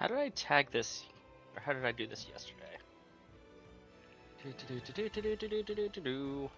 How did I tag this, or how did I do this yesterday? Do.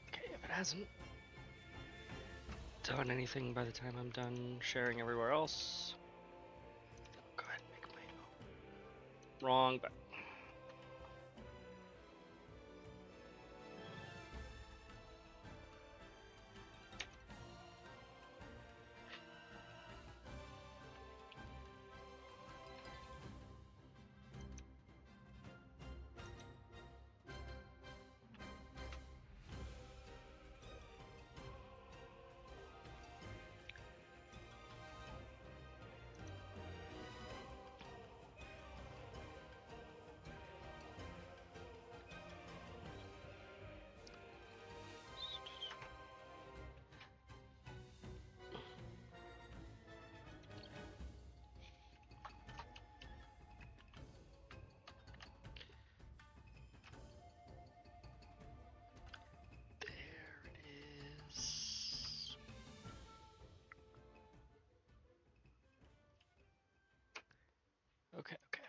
Okay, if it hasn't done anything by the time I'm done sharing everywhere else, go ahead and make my wrong button. There it is. Okay, okay.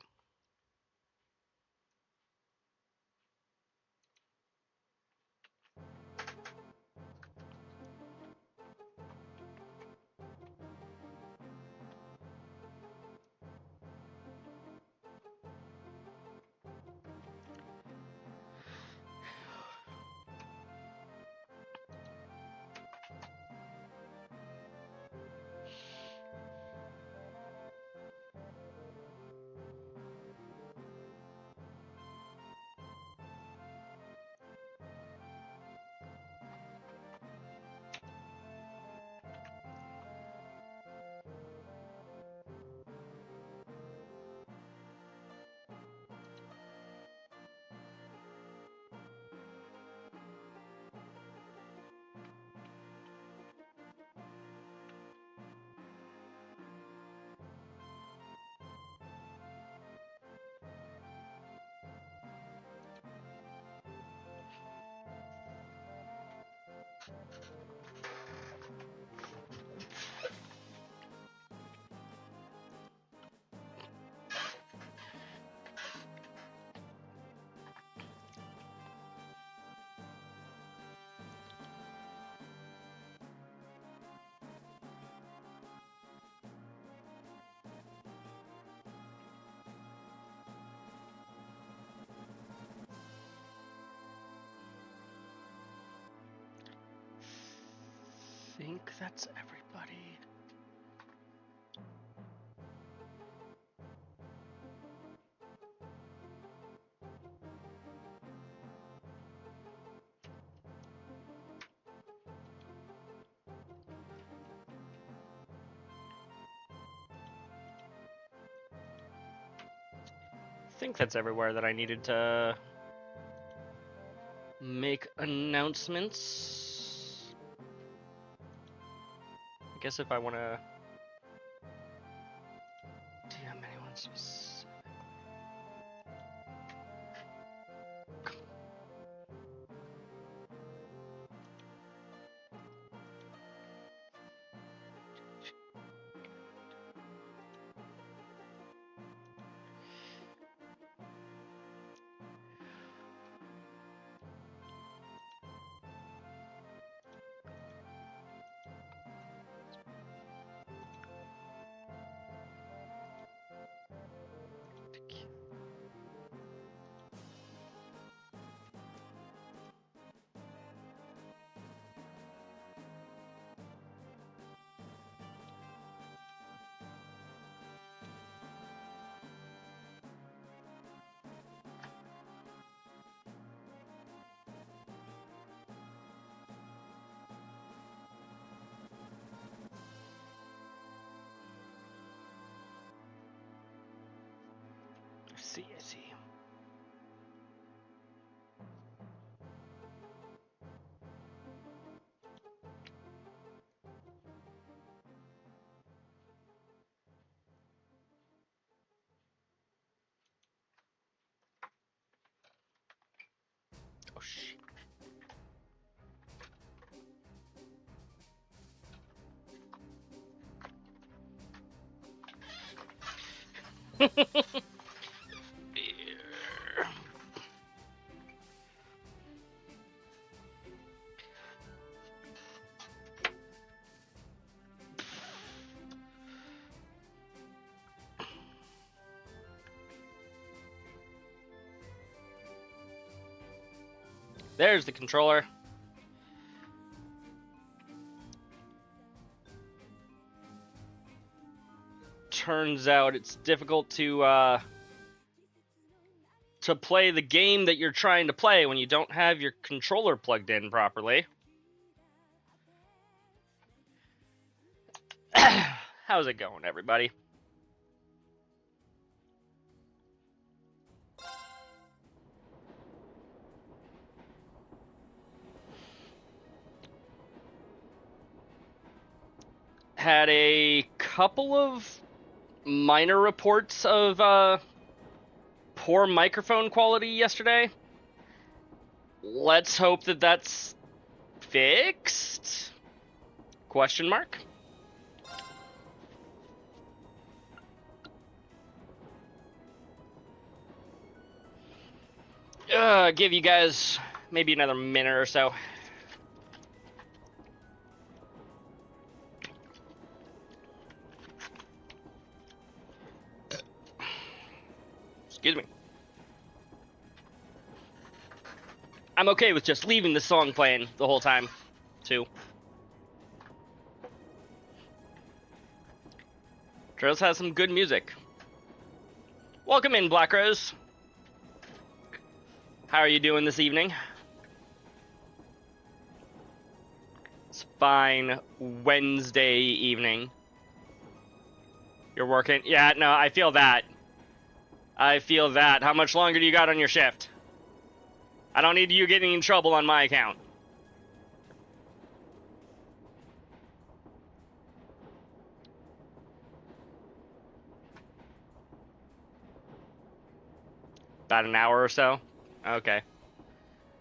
Think that's everybody. Think that's everywhere that I needed to make announcements. I guess if I want to DM anyone specific. see, I see. Oh, shit. There's the controller. Turns out it's difficult to play the game that you're trying to play when you don't have your controller plugged in properly. How's it going, everybody? Had a couple of minor reports of poor microphone quality yesterday. Let's hope that that's fixed? Question mark? Give you guys maybe another minute or so. Excuse me. I'm okay with just leaving the song playing the whole time, too. Trails has some good music. Welcome in, Black Rose. How are you doing this evening? It's fine Wednesday evening. You're working? Yeah, no, I feel that. I feel that. How much longer do you got on your shift? I don't need you getting in trouble on my account. About an hour or so? Okay.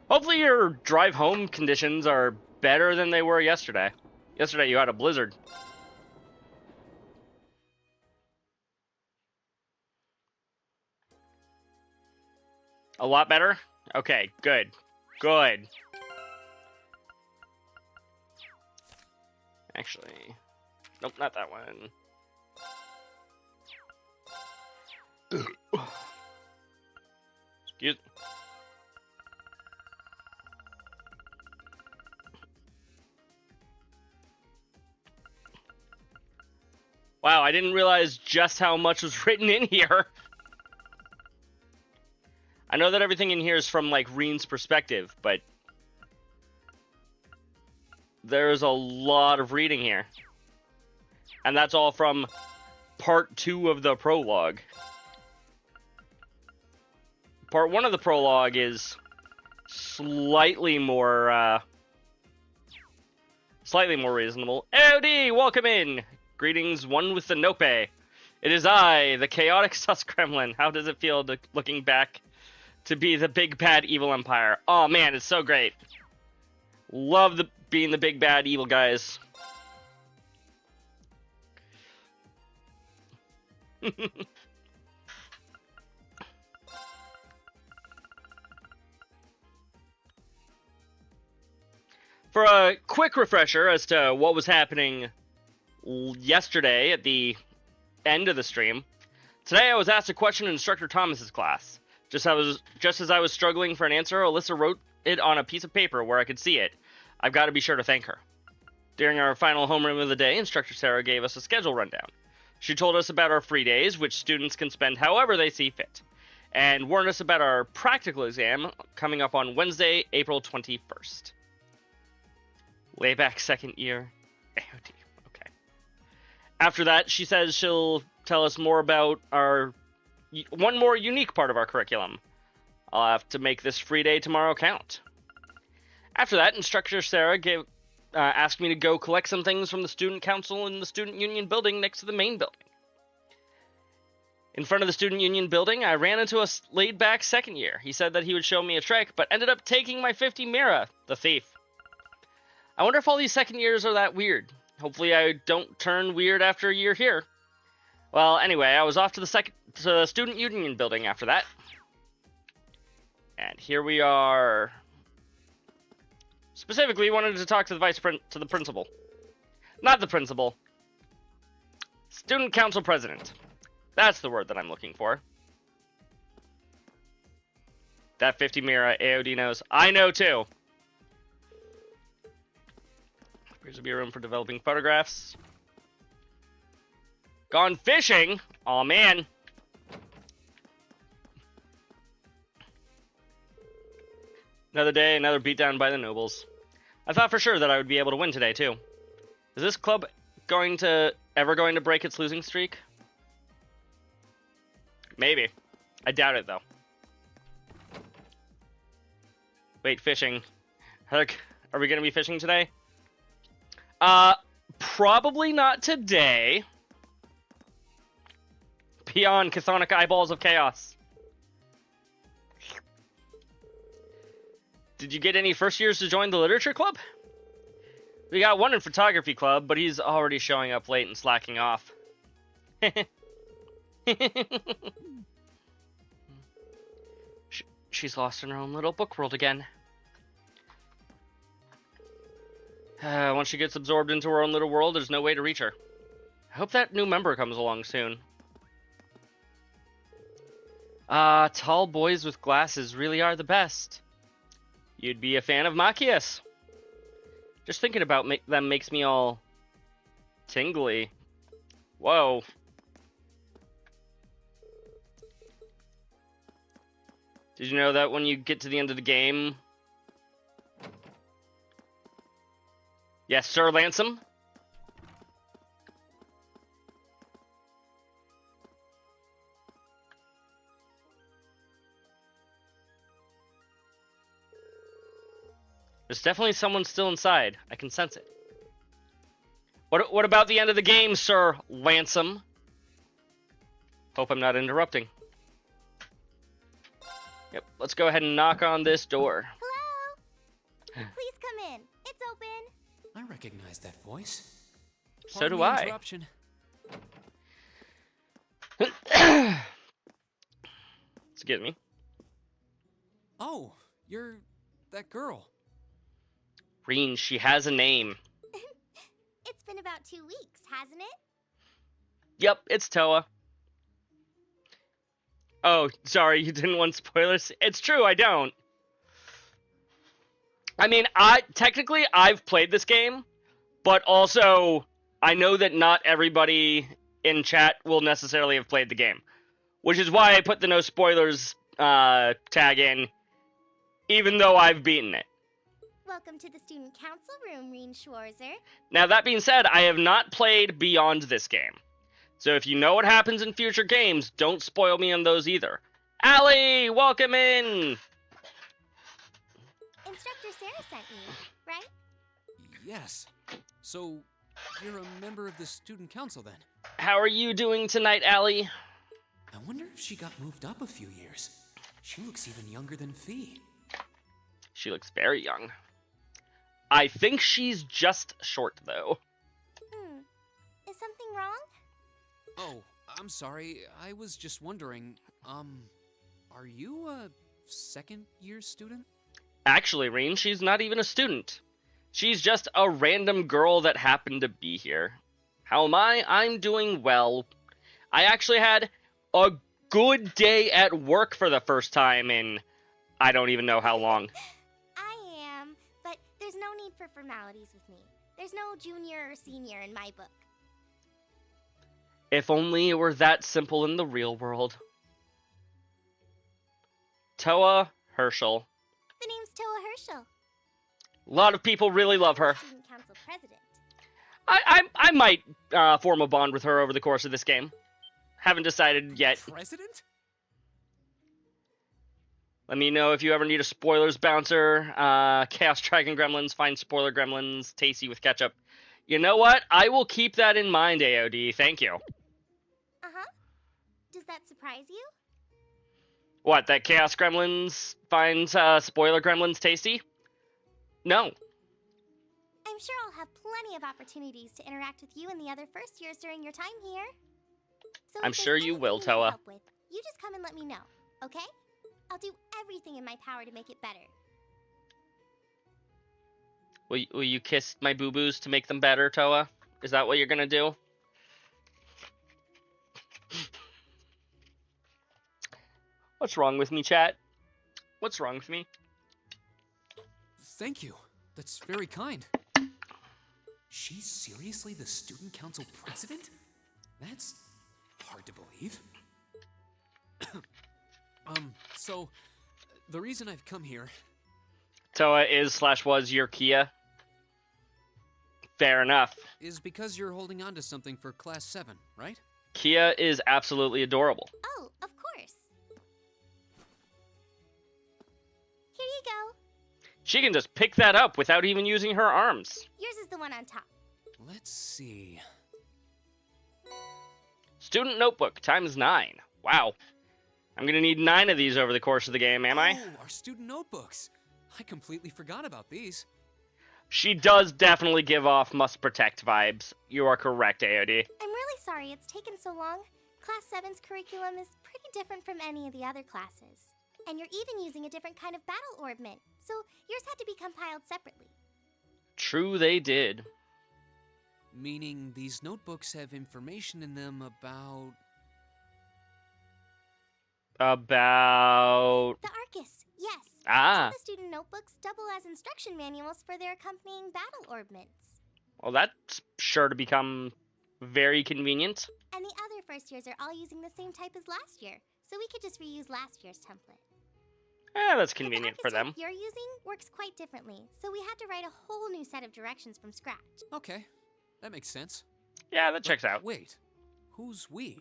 Hopefully your drive home conditions are better than they were yesterday. Yesterday you had a blizzard. A lot better? Okay, good. Good. Actually, nope, not that one. Excuse me. Wow, I didn't realize just how much was written in here. I know that everything in here is from, like, Reen's perspective, but there's a lot of reading here. And that's all from part 2 of the prologue. Part 1 of the prologue is slightly more reasonable. OD, welcome in! Greetings, one with the nope. It is I, the chaotic sus gremlin. How does it feel looking back to be the big bad evil empire? Oh man, it's so great. Love being the big bad evil guys. For a quick refresher as to what was happening yesterday at the end of the stream, today I was asked a question in Instructor Thomas's class. Just as I was struggling for an answer, Alyssa wrote it on a piece of paper where I could see it. I've got to be sure to thank her. During our final homeroom of the day, Instructor Sarah gave us a schedule rundown. She told us about our free days, which students can spend however they see fit, and warned us about our practical exam coming up on Wednesday, April 21st. Layback second year. AOD. Okay. After that, she says she'll tell us more about our one more unique part of our curriculum. I'll have to make this free day tomorrow count. After that, Instructor Sarah asked me to go collect some things from the student council in the student union building next to the main building. In front of the student union building, I ran into a laid-back second year. He said that he would show me a trick, but ended up taking my 50 Mira, the thief. I wonder if all these second years are that weird. Hopefully I don't turn weird after a year here. Well, anyway, I was off to the student union building after that. And here we are. Specifically, wanted to talk to the principal. Not the principal. Student council president. That's the word that I'm looking for. That 50 Mira, AOD knows. I know too. Appears to be a room for developing photographs. Gone fishing? Aw, man. Another day, another beatdown by the nobles. I thought for sure that I would be able to win today, too. Is this club ever going to break its losing streak? Maybe. I doubt it, though. Wait, fishing. Are we going to be fishing today? Probably not today. Beyond chthonic eyeballs of chaos. Did you get any first years to join the literature club? We got one in photography club, but he's already showing up late and slacking off. She's lost in her own little book world again. Once she gets absorbed into her own little world, there's no way to reach her. I hope that new member comes along soon. Tall boys with glasses really are the best. You'd be a fan of Machias. Just thinking about them makes me all tingly. Whoa. Did you know that when you get to the end of the game... Yes, Sir Lansome? There's definitely someone still inside. I can sense it. What about the end of the game, Sir Lansome? Hope I'm not interrupting. Yep, let's go ahead and knock on this door. Hello? Please come in. It's open. I recognize that voice. So do I. Interruption. Excuse me. Oh, you're that girl. Reen, she has a name. It's been about 2 weeks, hasn't it? Yep, it's Toa. Oh, sorry, you didn't want spoilers? It's true, I don't. I mean, technically, I've played this game, but also, I know that not everybody in chat will necessarily have played the game. Which is why I put the no spoilers tag in, even though I've beaten it. Welcome to the student council room, Reen Schwarzer. Now, that being said, I have not played beyond this game. So if you know what happens in future games, don't spoil me on those either. Allie, welcome in! Instructor Sarah sent you, right? Yes. So, you're a member of the student council then? How are you doing tonight, Allie? I wonder if she got moved up a few years. She looks even younger than Fee. She looks very young. I think she's just short, though. Is something wrong? Oh, I'm sorry. I was just wondering, are you a second-year student? Actually, Reen, she's not even a student. She's just a random girl that happened to be here. How am I? I'm doing well. I actually had a good day at work for the first time in I don't even know how long. I am, but there's no need for formalities with me. There's no junior or senior in my book. If only it were that simple in the real world. Toa Herschel. The name's Toa Herschel. A lot of people really love her. Student council president. I might form a bond with her over the course of this game. Haven't decided yet. President? Let me know if you ever need a spoilers bouncer. Chaos Dragon Gremlins, find spoiler gremlins, tasty with ketchup. You know what? I will keep that in mind, AOD. Thank you. Uh-huh. Does that surprise you? What, that Chaos Gremlins finds spoiler gremlins tasty? No. I'm sure I'll have plenty of opportunities to interact with you and the other first years during your time here. So I'm if there's sure you anything will, need Toa. help with, you just come and let me know, okay? I'll do everything in my power to make it better. Will you kiss my boo-boos to make them better, Toa? Is that what you're gonna do? What's wrong with me, chat? What's wrong with me? Thank you. That's very kind. She's seriously the student council president? That's hard to believe. So, the reason I've come here... Toa is/was your Kia? Fair enough. is because you're holding on to something for Class 7, right? Kia is absolutely adorable. Oh, of course. Here you go. She can just pick that up without even using her arms. Yours is the one on top. Let's see... Student notebook times 9. Wow. I'm gonna need 9 of these over the course of the game, am I? Oh, our student notebooks. I completely forgot about these. She does definitely give off must protect vibes. You are correct, AOD. I'm really sorry it's taken so long. Class 7's curriculum is pretty different from any of the other classes. And you're even using a different kind of battle orbment, so yours had to be compiled separately. True, they did. Meaning these notebooks have information in them about... About... The Arcus, yes. Ah, The student notebooks double as instruction manuals for their accompanying battle orbments. well that's sure to become very convenient. And the other first years are all using the same type as last year, so we could just reuse last year's template. That's But the convenient Arcus for them. type you're using works quite differently, so we had to write a whole new set of directions from scratch. Okay, that makes sense. Yeah, that checks But out. Wait, who's we?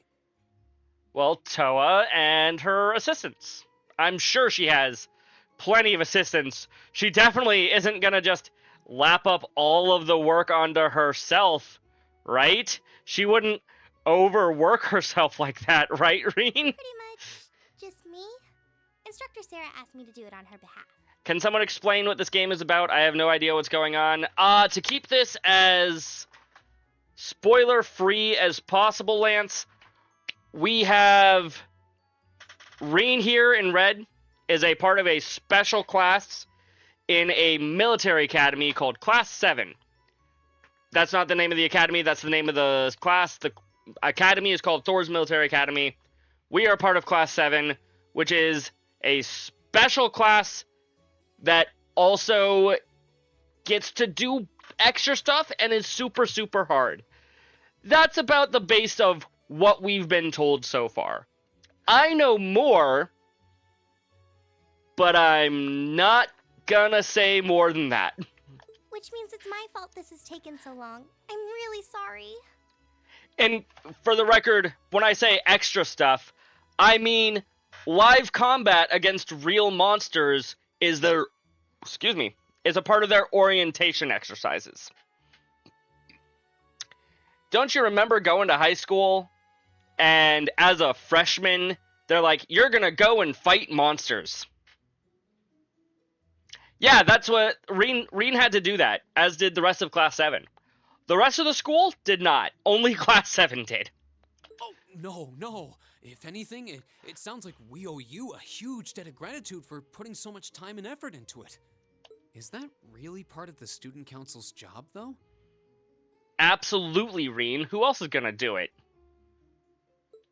Well, Toa and her assistants. I'm sure she has plenty of assistants. She definitely isn't gonna just lap up all of the work onto herself, right? She wouldn't overwork herself like that, right, Reen? Pretty much just me. Instructor Sarah asked me to do it on her behalf. Can someone explain what this game is about? I have no idea what's going on. To keep this as spoiler-free as possible, Lance, we have Reen here in red is a part of a special class in a military academy called Class 7. That's not the name of the academy, that's the name of the class. The academy is called Thor's Military Academy. We are part of Class 7, which is a special class that also gets to do extra stuff and is super, super hard. That's about the base of what we've been told so far. I know more, but I'm not gonna say more than that. Which means it's my fault this has taken so long. I'm really sorry. And for the record, when I say extra stuff, I mean live combat against real monsters is a part of their orientation exercises. Don't you remember going to high school and as a freshman, they're like, you're gonna go and fight monsters. Yeah, that's what Reen had to do that, as did the rest of Class 7. The rest of the school did not. Only Class 7 did. Oh, no. If anything, it sounds like we owe you a huge debt of gratitude for putting so much time and effort into it. Is that really part of the student council's job, though? Absolutely, Reen. Who else is gonna do it?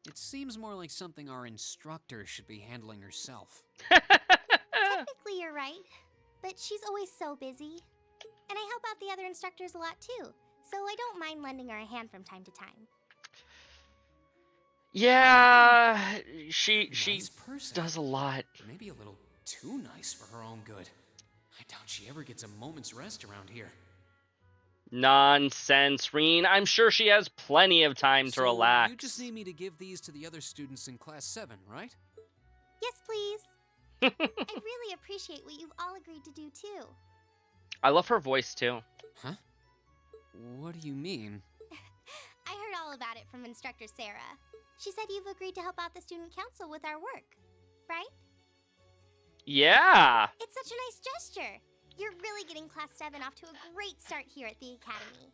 It seems more like something our instructor should be handling herself. Technically, you're right. But she's always so busy. And I help out the other instructors a lot too, so I don't mind lending her a hand from time to time. Yeah, she Nice person. does a lot. Maybe a little too nice for her own good. I doubt she ever gets a moment's rest around here. Nonsense, Reen. I'm sure she has plenty of time to So, relax. you just need me to give these to the other students in Class 7, right? Yes, please. I really appreciate what you've all agreed to do too. I love her voice too. Huh? What do you mean? I heard all about it from Instructor Sarah. She said you've agreed to help out the student council with our work, right? Yeah. It's such a nice gesture. You're really getting Class 7 off to a great start here at the Academy.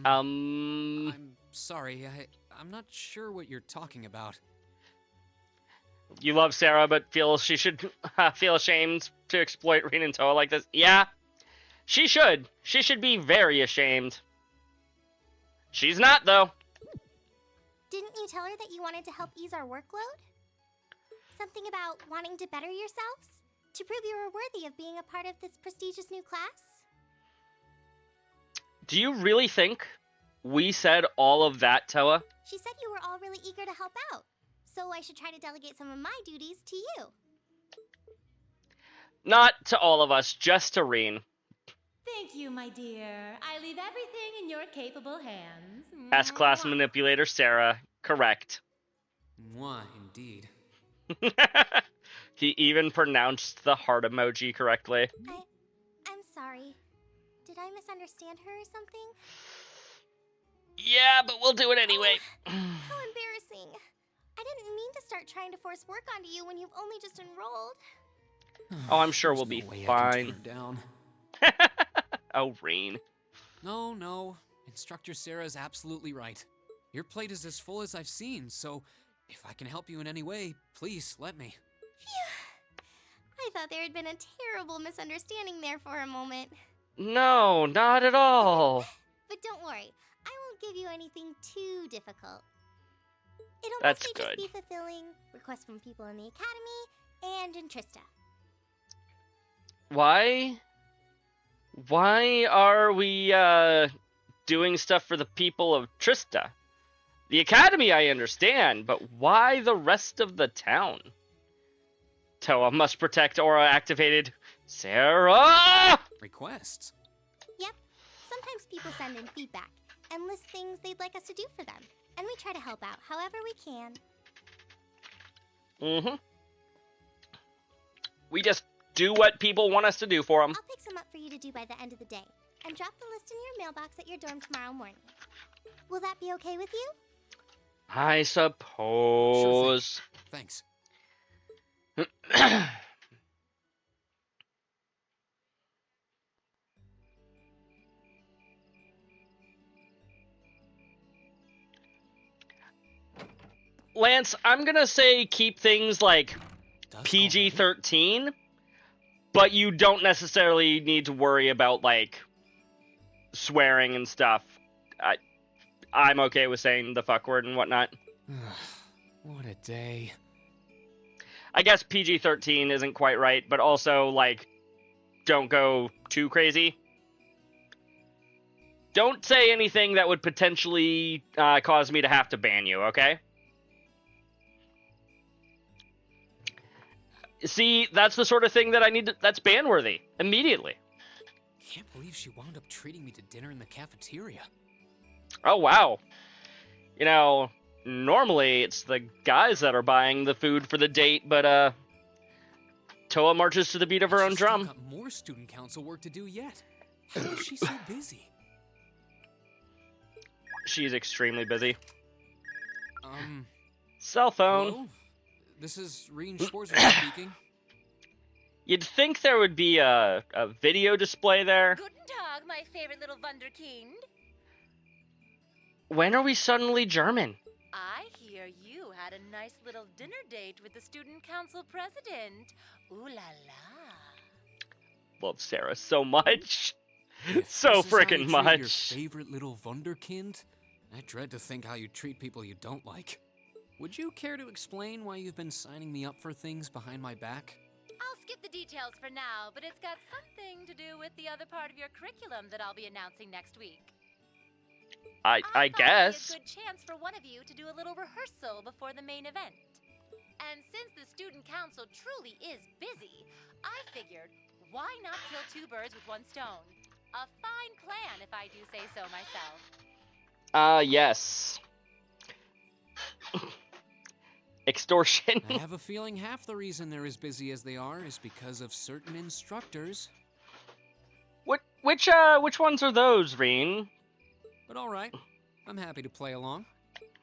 I'm sorry, I'm not sure what you're talking about. You love Sarah, but feel she should feel ashamed to exploit Rin and Toa like this. Yeah, she should. She should be very ashamed. She's not, though. Didn't you tell her that you wanted to help ease our workload? Something about wanting to better yourselves? To prove you were worthy of being a part of this prestigious new class? Do you really think we said all of that, Toa? She said you were all really eager to help out, so I should try to delegate some of my duties to you. Not to all of us, just to Rin. Thank you, my dear. I leave everything in your capable hands. S-class Mwah. manipulator Sarah. Correct. Mwah, indeed. He even pronounced the heart emoji correctly. I'm sorry. Did I misunderstand her or something? Yeah, but we'll do it anyway. How embarrassing. I didn't mean to start trying to force work onto you when you've only just enrolled. Oh, I'm sure we'll There's be no way I fine. can turn down. Oh, Rin. No. Instructor Sarah's absolutely right. Your plate is as full as I've seen, so if I can help you in any way, please let me. Phew. I thought there had been a terrible misunderstanding there for a moment. No, not at all. But don't worry, I won't give you anything too difficult. It'll That's mostly just good. be fulfilling requests from people in the Academy and in Trista. Why are we, doing stuff for the people of Trista? The Academy I understand, but why the rest of the town? Toa must protect Aura activated. Sarah! Requests? Yep, sometimes people send in feedback and list things they'd like us to do for them, and we try to help out however we can. Mm-hmm. We just do what people want us to do for them. I'll pick some up for you to do by the end of the day, and drop the list in your mailbox at your dorm tomorrow morning. Will that be okay with you? I suppose. Thanks. Lance, I'm gonna say keep things like Does PG-13, but you don't necessarily need to worry about, like, swearing and stuff. I'm okay with saying the fuck word and whatnot. already? What a day. I guess PG-13 isn't quite right, but also, like, don't go too crazy. Don't say anything that would potentially cause me to have to ban you, okay? See, that's the sort of thing that I need to, that's ban-worthy. Immediately. Can't believe she wound up treating me to dinner in the cafeteria. Oh, wow. You know, normally it's the guys that are buying the food for the date, but, Toa marches to the beat of her own She's still drum. got more student council work to do yet. How is she so busy? She's extremely busy. Cell phone. Hello? This is Reen Schwarzer speaking. You'd think there would be a video display there. Guten Tag, my favorite little Wunderkind. When are we suddenly German? I hear you had a nice little dinner date with the student council president. Ooh la la. Love Sarah so much. If So this is how you frickin' treat much. Your favorite little Wunderkind? I dread to think how you treat people you don't like. Would you care to explain why you've been signing me up for things behind my back? I'll skip the details for now, but it's got something to do with the other part of your curriculum that I'll be announcing next week. I thought it'd guess. be a good chance for one of you to do a little rehearsal before the main event. And since the student council truly is busy, I figured, why not kill two birds with one stone? A fine plan, if I do say so myself. Yes. extortion. I have a feeling half the reason they're as busy as they are is because of certain instructors. Which ones are those, Reen? But alright, I'm happy to play along.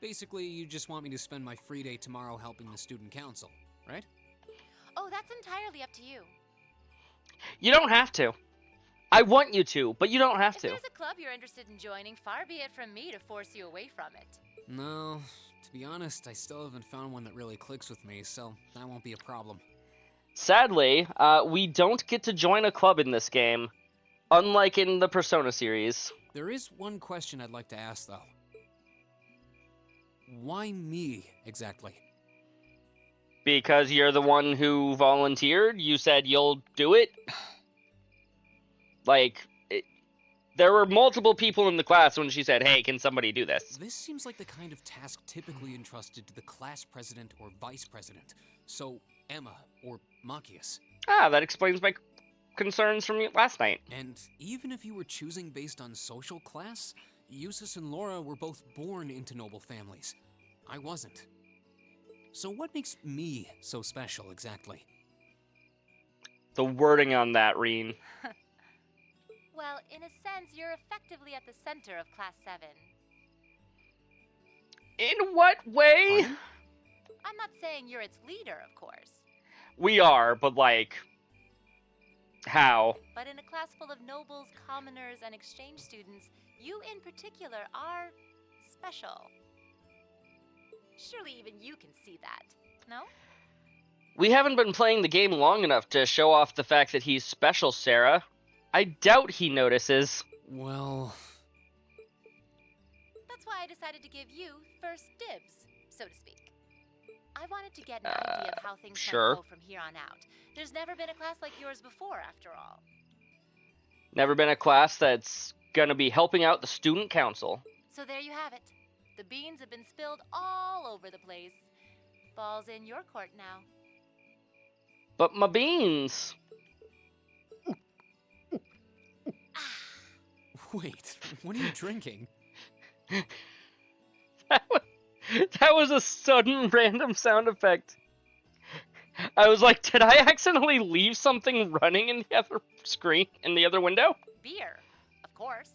Basically, you just want me to spend my free day tomorrow helping the student council, right? Oh, that's entirely up to you. You don't have to. I want you to, but you don't have If to. there's a club you're interested in joining, far be it from me to force you away from it. No, to be honest, I still haven't found one that really clicks with me, so that won't be a problem. Sadly, we don't get to join a club in this game, unlike in the Persona series. There is one question I'd like to ask, though. Why me, exactly? Because you're the one who volunteered, you said you'll do it. There were multiple people in the class when she said, hey, can somebody do this? This seems like the kind of task typically entrusted to the class president or vice president. So, Emma or Machias. Ah, that explains my concerns from last night. And even if you were choosing based on social class, Eustace and Laura were both born into noble families. I wasn't. So what makes me so special, exactly? The wording on that, Reen. Well, in a sense, you're effectively at the center of Class 7. In what way? Pardon? I'm not saying you're its leader, of course. We are, but how? But in a class full of nobles, commoners, and exchange students, you in particular are special. Surely even you can see that, no? We haven't been playing the game long enough to show off the fact that he's special, Sarah. I doubt he notices. Well... That's why I decided to give you first dibs, so to speak. I wanted to get an idea of how things sure. might go from here on out. There's never been a class like yours before, after all. Never been a class that's gonna be helping out the student council. So there you have it. The beans have been spilled all over the place. Ball's in your court now. But my beans. Wait, what are you drinking? That was a sudden random sound effect. I was like, did I accidentally leave something running in the other screen, in the other window? Beer, of course.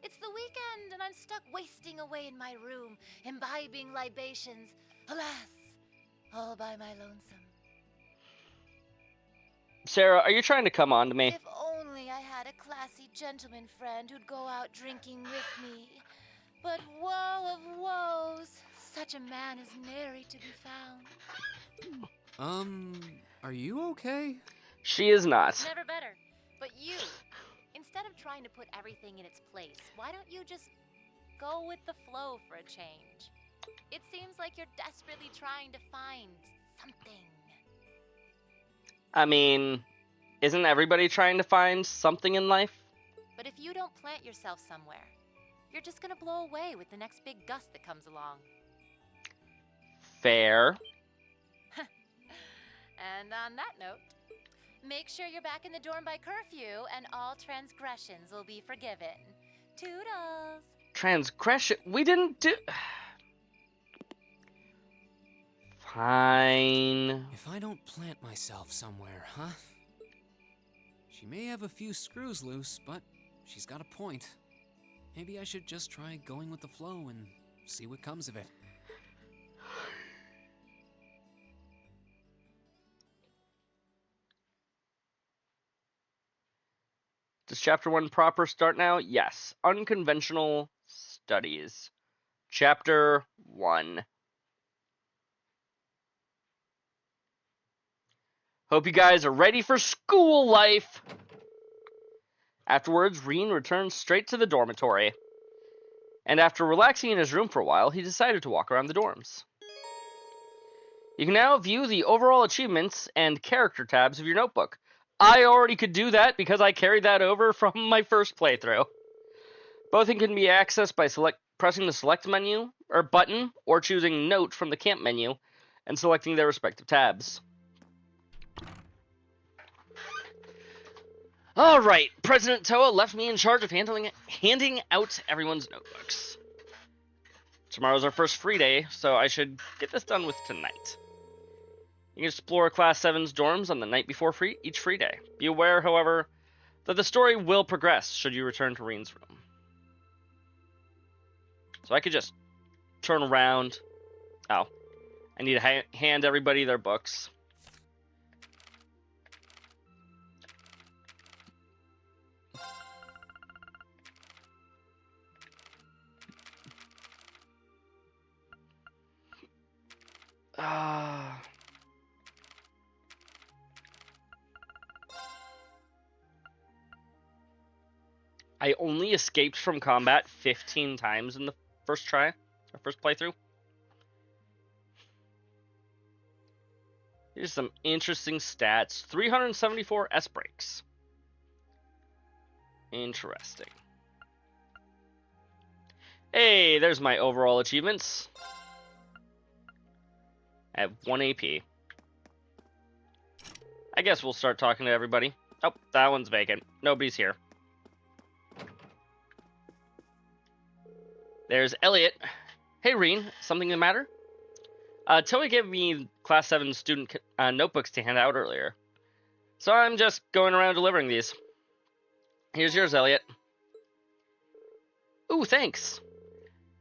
It's the weekend and I'm stuck wasting away in my room, imbibing libations. Alas, all by my lonesome. Sarah, are you trying to come on to me? If only I had a classy gentleman friend who'd go out drinking with me. But woe of woes, such a man is nary to be found. Are you okay? She is not. Never better. But you, instead of trying to put everything in its place, why don't you just go with the flow for a change? It seems like you're desperately trying to find something. I mean, isn't everybody trying to find something in life? But if you don't plant yourself somewhere, you're just gonna blow away with the next big gust that comes along. Fair. And on that note, make sure you're back in the dorm by curfew and all transgressions will be forgiven. Toodles! Transgression? We didn't do... Fine. If I don't plant myself somewhere, huh? She may have a few screws loose, but she's got a point. Maybe I should just try going with the flow and see what comes of it. Does Chapter 1 proper start now? Yes. Unconventional Studies. Chapter 1. Hope you guys are ready for school life! Afterwards, Reen returned straight to the dormitory. And after relaxing in his room for a while, he decided to walk around the dorms. You can now view the overall achievements and character tabs of your notebook. I already could do that because I carried that over from my first playthrough. Both can be accessed by pressing the select menu or button or choosing note from the camp menu and selecting their respective tabs. Alright, President Toa left me in charge of handing out everyone's notebooks. Tomorrow's our first free day, so I should get this done with tonight. You can explore Class 7's dorms on the night before each free day. Be aware, however, that the story will progress should you return to Reen's room. So I could just turn around. Oh, I need to hand everybody their books. I only escaped from combat 15 times in the first try, or first playthrough. Here's some interesting stats. 374 S-breaks. Interesting. Hey, there's my overall achievements. I have 1 AP. I guess we'll start talking to everybody. Oh, that one's vacant. Nobody's here. There's Elliot. Hey, Reen, something the matter? Tilly gave me Class 7 student notebooks to hand out earlier. So I'm just going around delivering these. Here's yours, Elliot. Ooh, thanks.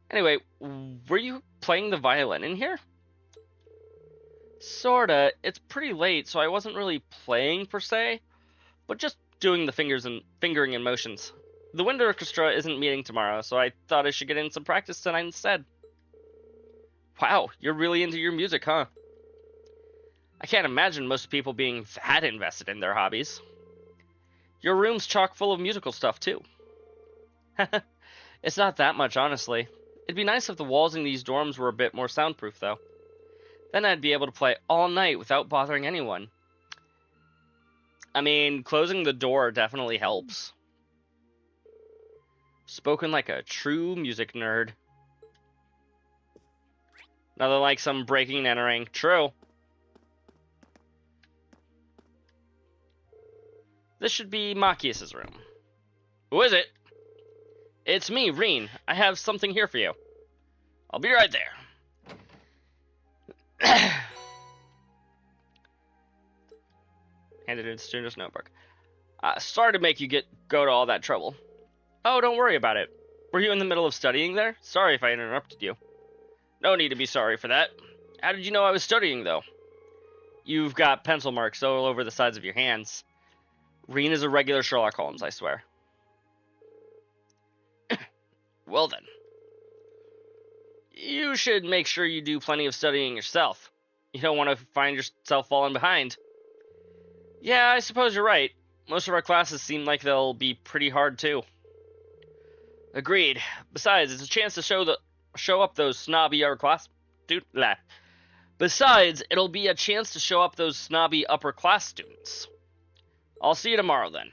Anyway, were you playing the violin in here? Sorta. It's pretty late, so I wasn't really playing per se, but just doing the fingering and motions. The wind orchestra isn't meeting tomorrow, so I thought I should get in some practice tonight instead. Wow, you're really into your music, huh? I can't imagine most people being that invested in their hobbies. Your room's chock full of musical stuff, too. It's not that much, honestly. It'd be nice if the walls in these dorms were a bit more soundproof, though. Then I'd be able to play all night without bothering anyone. I mean, closing the door definitely helps. Spoken like a true music nerd. Nothing like some breaking and entering. True. This should be Machias' room. Who is it? It's me, Reen. I have something here for you. I'll be right there. Handed in student's notebook. Sorry to make you go to all that trouble. Oh, don't worry about it. Were you in the middle of studying there? Sorry if I interrupted you. No need to be sorry for that. How did you know I was studying, though? You've got pencil marks all over the sides of your hands. Reen is a regular Sherlock Holmes, I swear. Well then. You should make sure you do plenty of studying yourself. You don't want to find yourself falling behind. Yeah, I suppose you're right. Most of our classes seem like they'll be pretty hard, too. Agreed. Besides, it's a chance to show up those snobby upper class Besides, it'll be a chance to show up those snobby upper class students. I'll see you tomorrow then.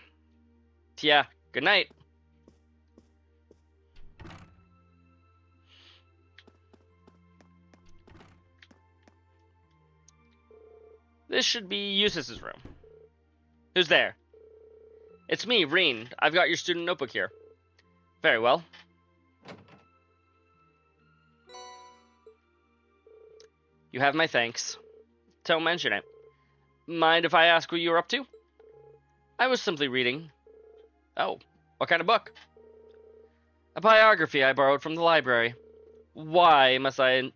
Yeah, good night. This should be Eustace's room. Who's there? It's me, Reen. I've got your student notebook here. Very well. You have my thanks. Don't mention it. Mind if I ask what you were up to? I was simply reading. Oh, what kind of book? A biography I borrowed from the library. Why must I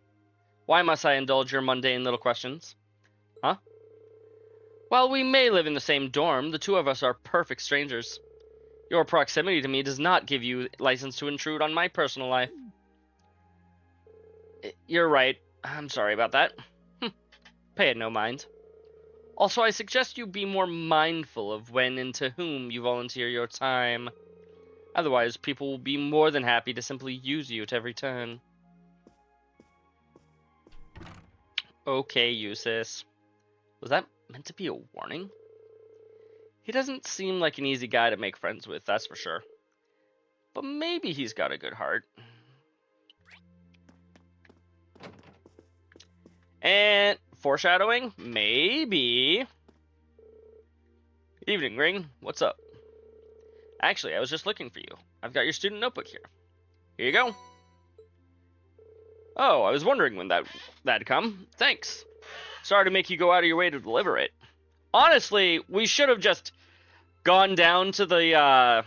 indulge your mundane little questions? Huh? While we may live in the same dorm, the two of us are perfect strangers. Your proximity to me does not give you license to intrude on my personal life. You're right. I'm sorry about that. Pay it no mind. Also, I suggest you be more mindful of when and to whom you volunteer your time. Otherwise, people will be more than happy to simply use you at every turn. Okay, Eustace. Was that meant to be a warning? He doesn't seem like an easy guy to make friends with, that's for sure. But maybe he's got a good heart. And foreshadowing? Maybe. Evening, Ring. What's up? Actually, I was just looking for you. I've got your student notebook here. Here you go. Oh, I was wondering when that'd come. Thanks. Sorry to make you go out of your way to deliver it. Honestly, we should have just gone down to the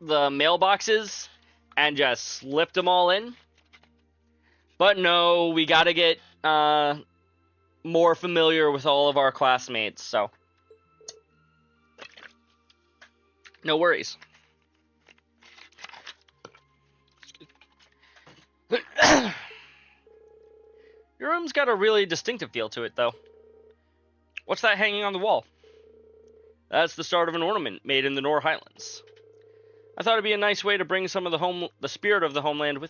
mailboxes and just slipped them all in. But no, we gotta get more familiar with all of our classmates, so no worries. Your room's got a really distinctive feel to it, though. What's that hanging on the wall? That's the start of an ornament made in the Nor Highlands. I thought it'd be a nice way to bring some of the spirit of the homeland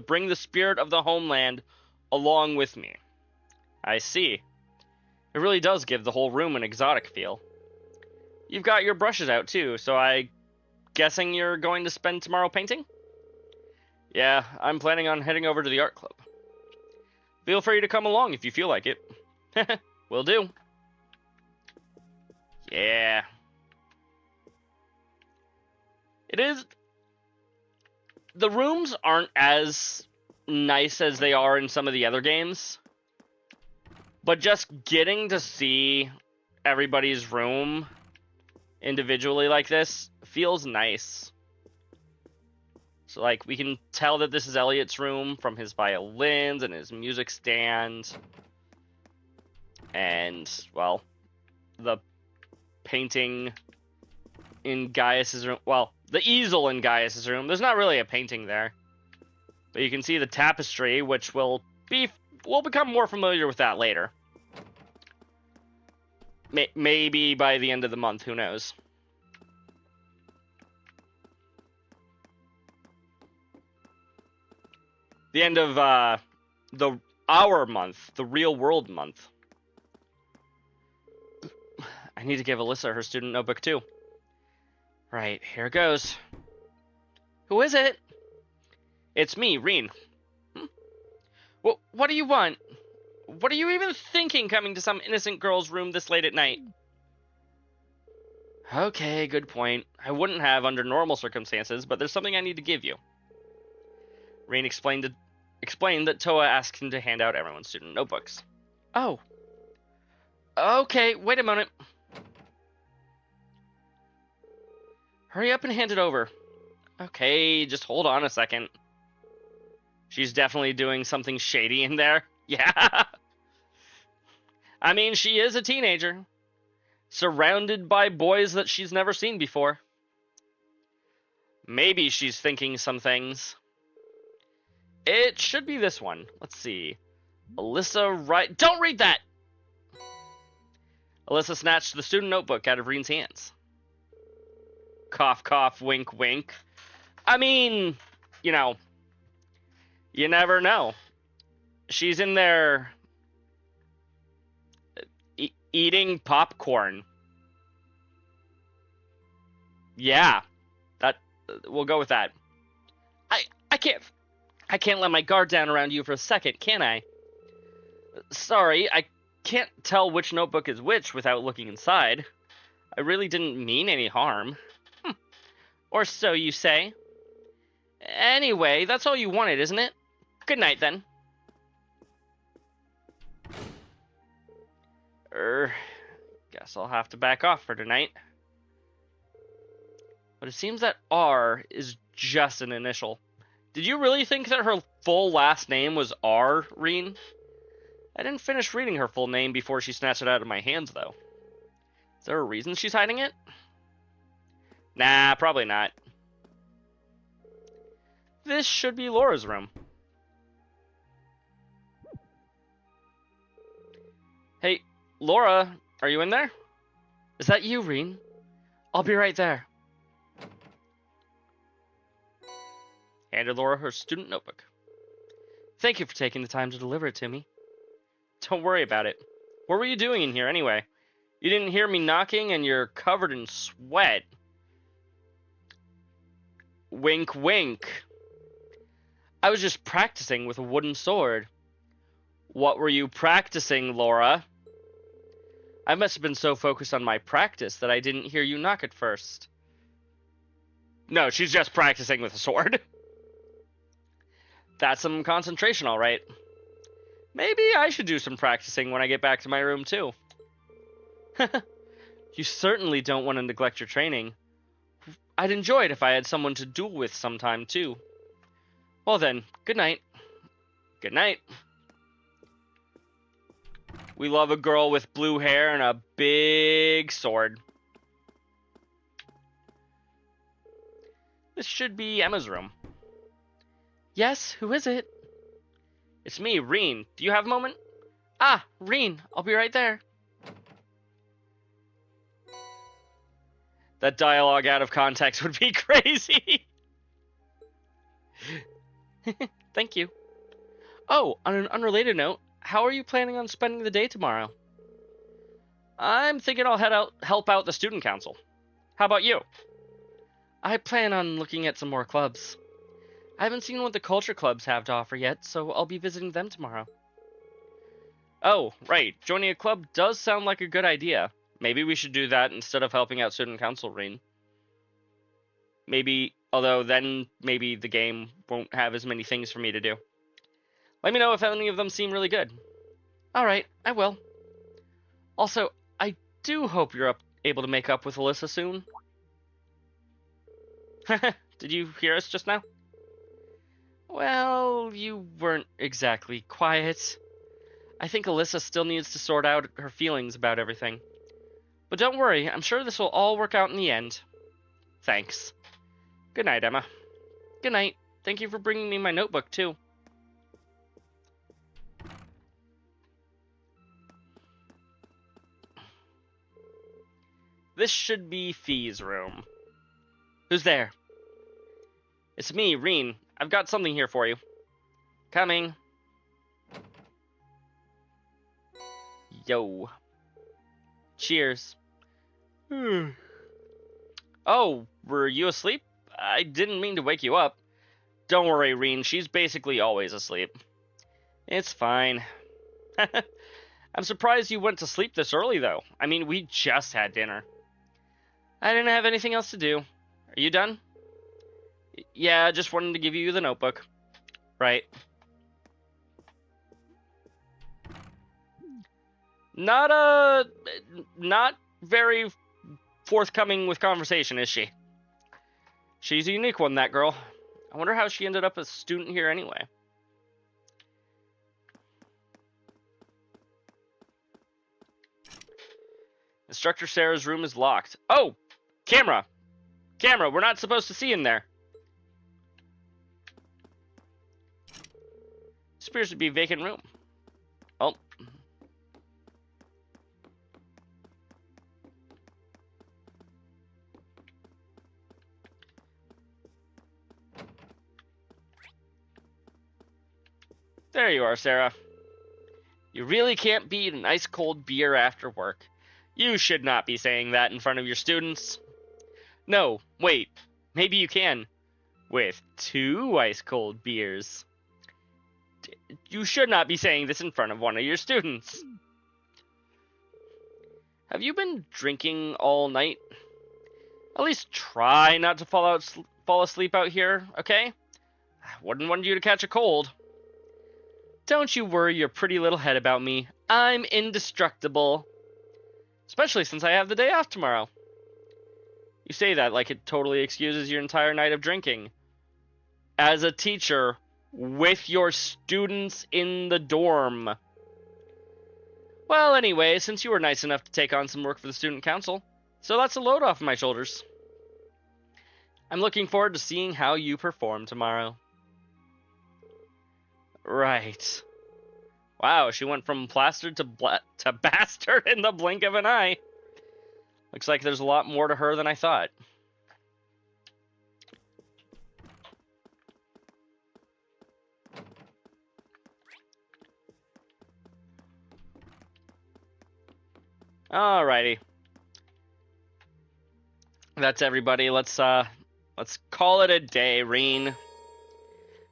bring the spirit of the homeland along with me. I see. It really does give the whole room an exotic feel. You've got your brushes out too, so I'm guessing you're going to spend tomorrow painting? Yeah, I'm planning on heading over to the art club. Feel free to come along if you feel like it. Will do. Yeah. It is... The rooms aren't as nice as they are in some of the other games. But just getting to see everybody's room individually like this feels nice. So, like, we can tell that this is Elliot's room from his violins and his music stand. And, well, the painting in Gaius's room. Well, the easel in Gaius's room. There's not really a painting there. But you can see the tapestry, which we'll become more familiar with that later. Maybe by the end of the month, who knows. The end of our month, the real world month. I need to give Alyssa her student notebook too. Right, here goes. Who is it? It's me, Rean. What do you want? What are you even thinking coming to some innocent girl's room this late at night? Okay, good point. I wouldn't have under normal circumstances, but there's something I need to give you. Rean explained that Toa asked him to hand out everyone's student notebooks. Oh. Okay, wait a moment. Hurry up and hand it over. Okay, just hold on a second. She's definitely doing something shady in there. Yeah. I mean, she is a teenager. Surrounded by boys that she's never seen before. Maybe she's thinking some things. It should be this one. Let's see. Alyssa write... Don't read that! Alyssa snatched the student notebook out of Rean's hands. Cough, cough, wink, wink. I mean, you know, you never know. She's in there eating popcorn. Yeah, we'll go with that. I can't let my guard down around you for a second, can I? Sorry, I can't tell which notebook is which without looking inside. I really didn't mean any harm. Or so you say. Anyway, that's all you wanted, isn't it? Good night, then. Guess I'll have to back off for tonight. But it seems that R is just an initial. Did you really think that her full last name was R, Rean? I didn't finish reading her full name before she snatched it out of my hands, though. Is there a reason she's hiding it? Nah, probably not. This should be Laura's room. Hey, Laura, are you in there? Is that you, Rean? I'll be right there. Handed Laura her student notebook. Thank you for taking the time to deliver it to me. Don't worry about it. What were you doing in here anyway? You didn't hear me knocking and you're covered in sweat. Wink, wink. I was just practicing with a wooden sword. What were you practicing, Laura? I must have been so focused on my practice that I didn't hear you knock at first. No, she's just practicing with a sword. That's some concentration, all right. Maybe I should do some practicing when I get back to my room, too. You certainly don't want to neglect your training. I'd enjoy it if I had someone to duel with sometime, too. Well then, good night. Good night. We love a girl with blue hair and a big sword. This should be Emma's room. Yes, who is it? It's me, Reen. Do you have a moment? Ah, Reen, I'll be right there. That dialogue out of context would be crazy. Thank you. Oh, on an unrelated note, how are you planning on spending the day tomorrow? I'm thinking I'll head out help out the student council. How about you? I plan on looking at some more clubs. I haven't seen what the culture clubs have to offer yet, so I'll be visiting them tomorrow. Oh, right. Joining a club does sound like a good idea. Maybe we should do that instead of helping out student council, Reen. Maybe, although then maybe the game won't have as many things for me to do. Let me know if any of them seem really good. Alright, I will. Also, I do hope you're able to make up with Alyssa soon. Did you hear us just now? Well, you weren't exactly quiet. I think Alyssa still needs to sort out her feelings about everything. But don't worry, I'm sure this will all work out in the end. Thanks. Good night, Emma. Good night. Thank you for bringing me my notebook, too. This should be Fee's room. Who's there? It's me, Reen. I've got something here for you. Coming. Yo. Cheers. Oh, were you asleep? I didn't mean to wake you up. Don't worry, Reen. She's basically always asleep. It's fine. I'm surprised you went to sleep this early, though. I mean, we just had dinner. I didn't have anything else to do. Are you done? Yeah, just wanted to give you the notebook. Right. Not very forthcoming with conversation, is she? She's a unique one, that girl. I wonder how she ended up a student here anyway. Instructor Sarah's room is locked. Oh! Camera! Camera, we're not supposed to see in there. This appears to be a vacant room. Oh. There you are, Sarah. You really can't beat an ice cold beer after work. You should not be saying that in front of your students. No, wait. Maybe you can. With 2 ice cold beers. You should not be saying this in front of one of your students. Have you been drinking all night? At least try not to fall asleep out here, okay? I wouldn't want you to catch a cold. Don't you worry your pretty little head about me. I'm indestructible. Especially since I have the day off tomorrow. You say that like it totally excuses your entire night of drinking. As a teacher, with your students in the dorm. Well, anyway, since you were nice enough to take on some work for the student council, so that's a load off my shoulders. I'm looking forward to seeing how you perform tomorrow. Right. Wow, she went from plastered to bastard in the blink of an eye. Looks like there's a lot more to her than I thought. Alrighty. That's everybody. Let's call it a day, Reen.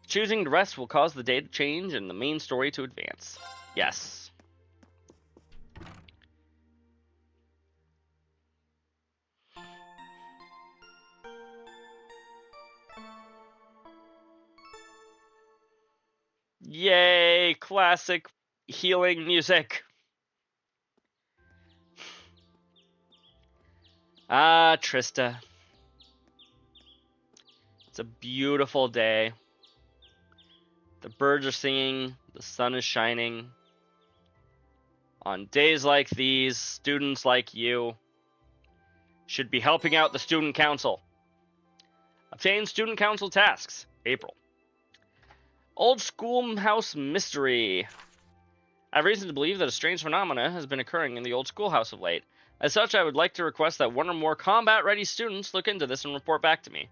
Choosing to rest will cause the day to change and the main story to advance. Yes. Yay, classic healing music. Ah, Trista. It's a beautiful day. The birds are singing, the sun is shining. On days like these, students like you should be helping out the student council. Obtain student council tasks, April. Old schoolhouse mystery. I have reason to believe that a strange phenomena has been occurring in the old schoolhouse of late. As such, I would like to request that one or more combat-ready students look into this and report back to me.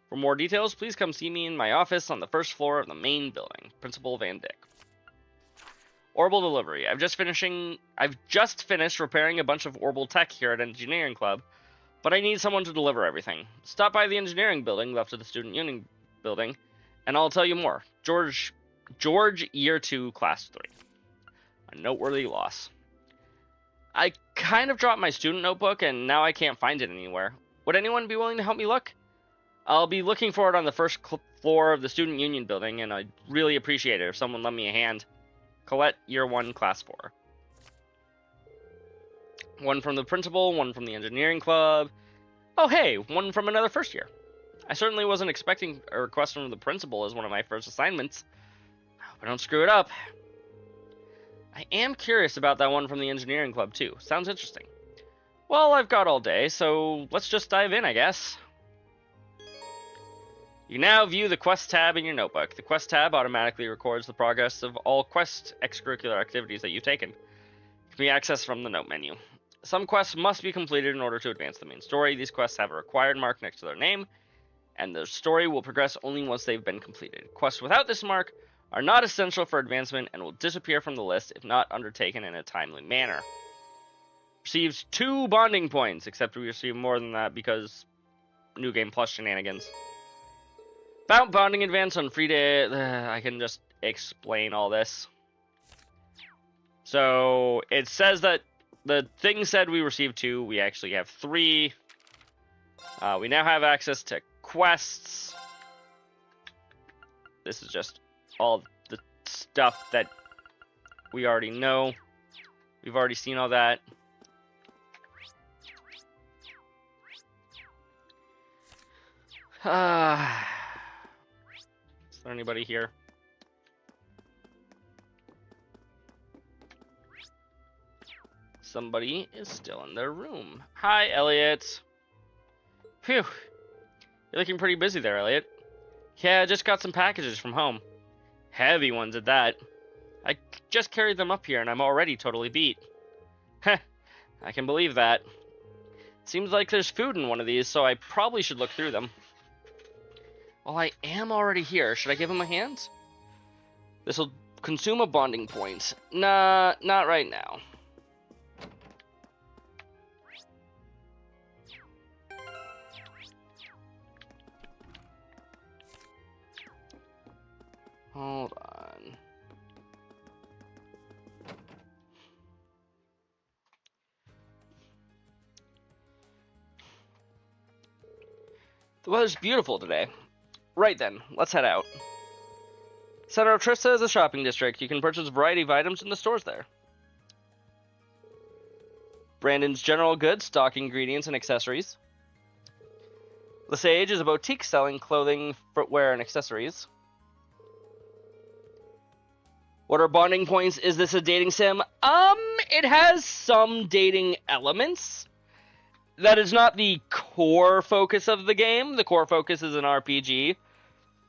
For more details, please come see me in my office on the first floor of the main building. Principal Van Dyck. Orbital delivery. I've just finished repairing a bunch of orbital tech here at Engineering Club, but I need someone to deliver everything. Stop by the engineering building left of the Student Union building, and I'll tell you more. George, Year 2, Class 3. A noteworthy loss. I kind of dropped my student notebook, and now I can't find it anywhere. Would anyone be willing to help me look? I'll be looking for it on the first floor of the Student Union building, and I'd really appreciate it if someone lent me a hand. Colette, Year 1, Class 4. One from the principal, one from the engineering club. Oh hey, one from another first year. I certainly wasn't expecting a request from the principal as one of my first assignments. Hope I don't screw it up. I am curious about that one from the engineering club too. Sounds interesting. Well, I've got all day, so let's just dive in, I guess. You now view the Quest tab in your notebook. The Quest tab automatically records the progress of all Quest extracurricular activities that you've taken. It can be accessed from the note menu. Some quests must be completed in order to advance the main story. These quests have a required mark next to their name, and the story will progress only once they've been completed. Quests without this mark are not essential for advancement and will disappear from the list if not undertaken in a timely manner. Receives 2 bonding points, except we receive more than that because New Game Plus shenanigans. About bonding advance on free day. I can just explain all this. So it says that the thing said we received 2. We actually have 3. We now have access to quests. This is just all the stuff that we already know. We've already seen all that. Is there anybody here? Somebody is still in their room. Hi, Elliot. Phew. You're looking pretty busy there, Elliot. Yeah, I just got some packages from home. Heavy ones at that. I just carried them up here and I'm already totally beat. Heh, I can believe that. Seems like there's food in one of these, so I probably should look through them. Well, I am already here. Should I give him a hand? This'll consume a bonding point. Nah, not right now. Hold on. The weather's beautiful today. Right then, let's head out. Center of Trista is a shopping district. You can purchase a variety of items in the stores there. Brandon's General Goods stock ingredients and accessories. Lesage is a boutique selling clothing, footwear, and accessories. What are bonding points? Is this a dating sim? It has some dating elements. That is not the core focus of the game. The core focus is an RPG.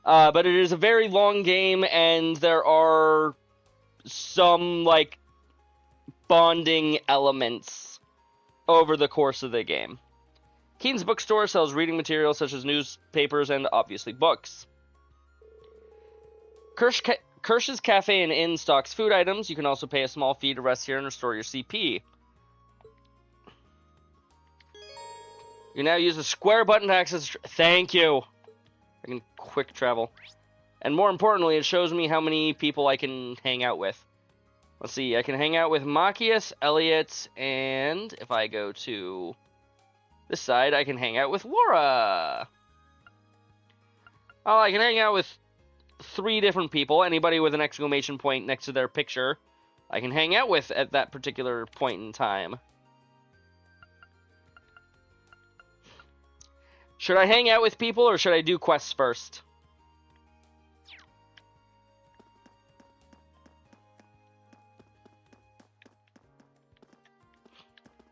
But it is a very long game, and there are some, bonding elements over the course of the game. Keen's Bookstore sells reading materials such as newspapers and, obviously, books. Kirsch's Cafe and Inn stocks food items. You can also pay a small fee to rest here and restore your CP. You now use the square button to access... Thank you! I can quick travel. And more importantly, it shows me how many people I can hang out with. Let's see, I can hang out with Machias, Elliot, and if I go to this side, I can hang out with Laura. Oh, I can hang out with 3 different people, anybody with an exclamation point next to their picture, I can hang out with at that particular point in time. Should I hang out with people or should I do quests first?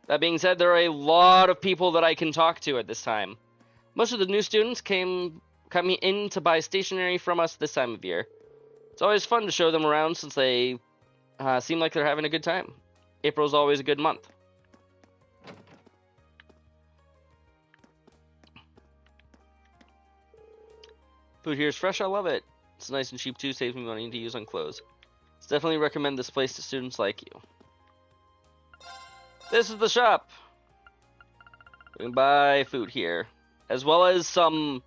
That being said, there are a lot of people that I can talk to at this time. Most of the new students coming in to buy stationery from us this time of year. It's always fun to show them around since they seem like they're having a good time. April's always a good month. Food here is fresh, I love it. It's nice and cheap too, saves me money to use on clothes. Let's definitely recommend this place to students like you. This is the shop. We can buy food here, as well as some,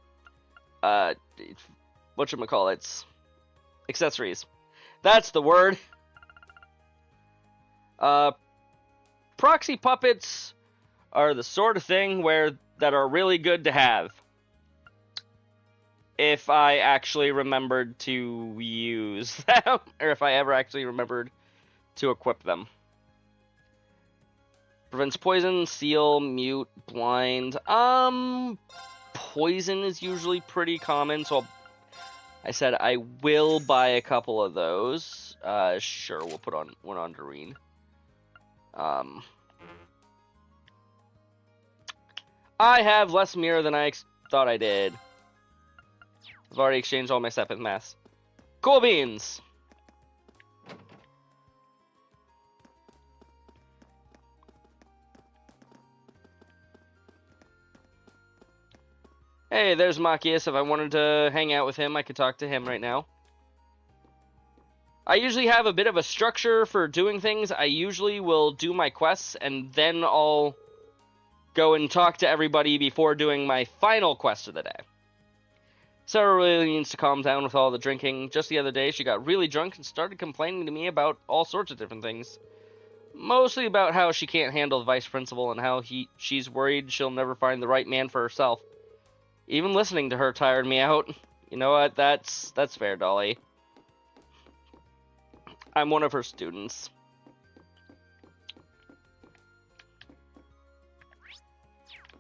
whatchamacallits, accessories. That's the word. Proxy puppets are the sort of thing that are really good to have. If I actually remembered to use them, or if I ever actually remembered to equip them. Prevents poison, seal, mute, blind. Poison is usually pretty common, so I said I will buy a couple of those. Sure, we'll put one on Doreen. I have less mirror than I thought I did. I've already exchanged all my Sepith masks. Cool beans! Hey, there's Machias. If I wanted to hang out with him, I could talk to him right now. I usually have a bit of a structure for doing things. I usually will do my quests, and then I'll go and talk to everybody before doing my final quest of the day. Sarah really needs to calm down with all the drinking. Just the other day, she got really drunk and started complaining to me about all sorts of different things. Mostly about how she can't handle the vice principal and how she's worried she'll never find the right man for herself. Even listening to her tired me out. You know what? That's fair, Dolly. I'm one of her students.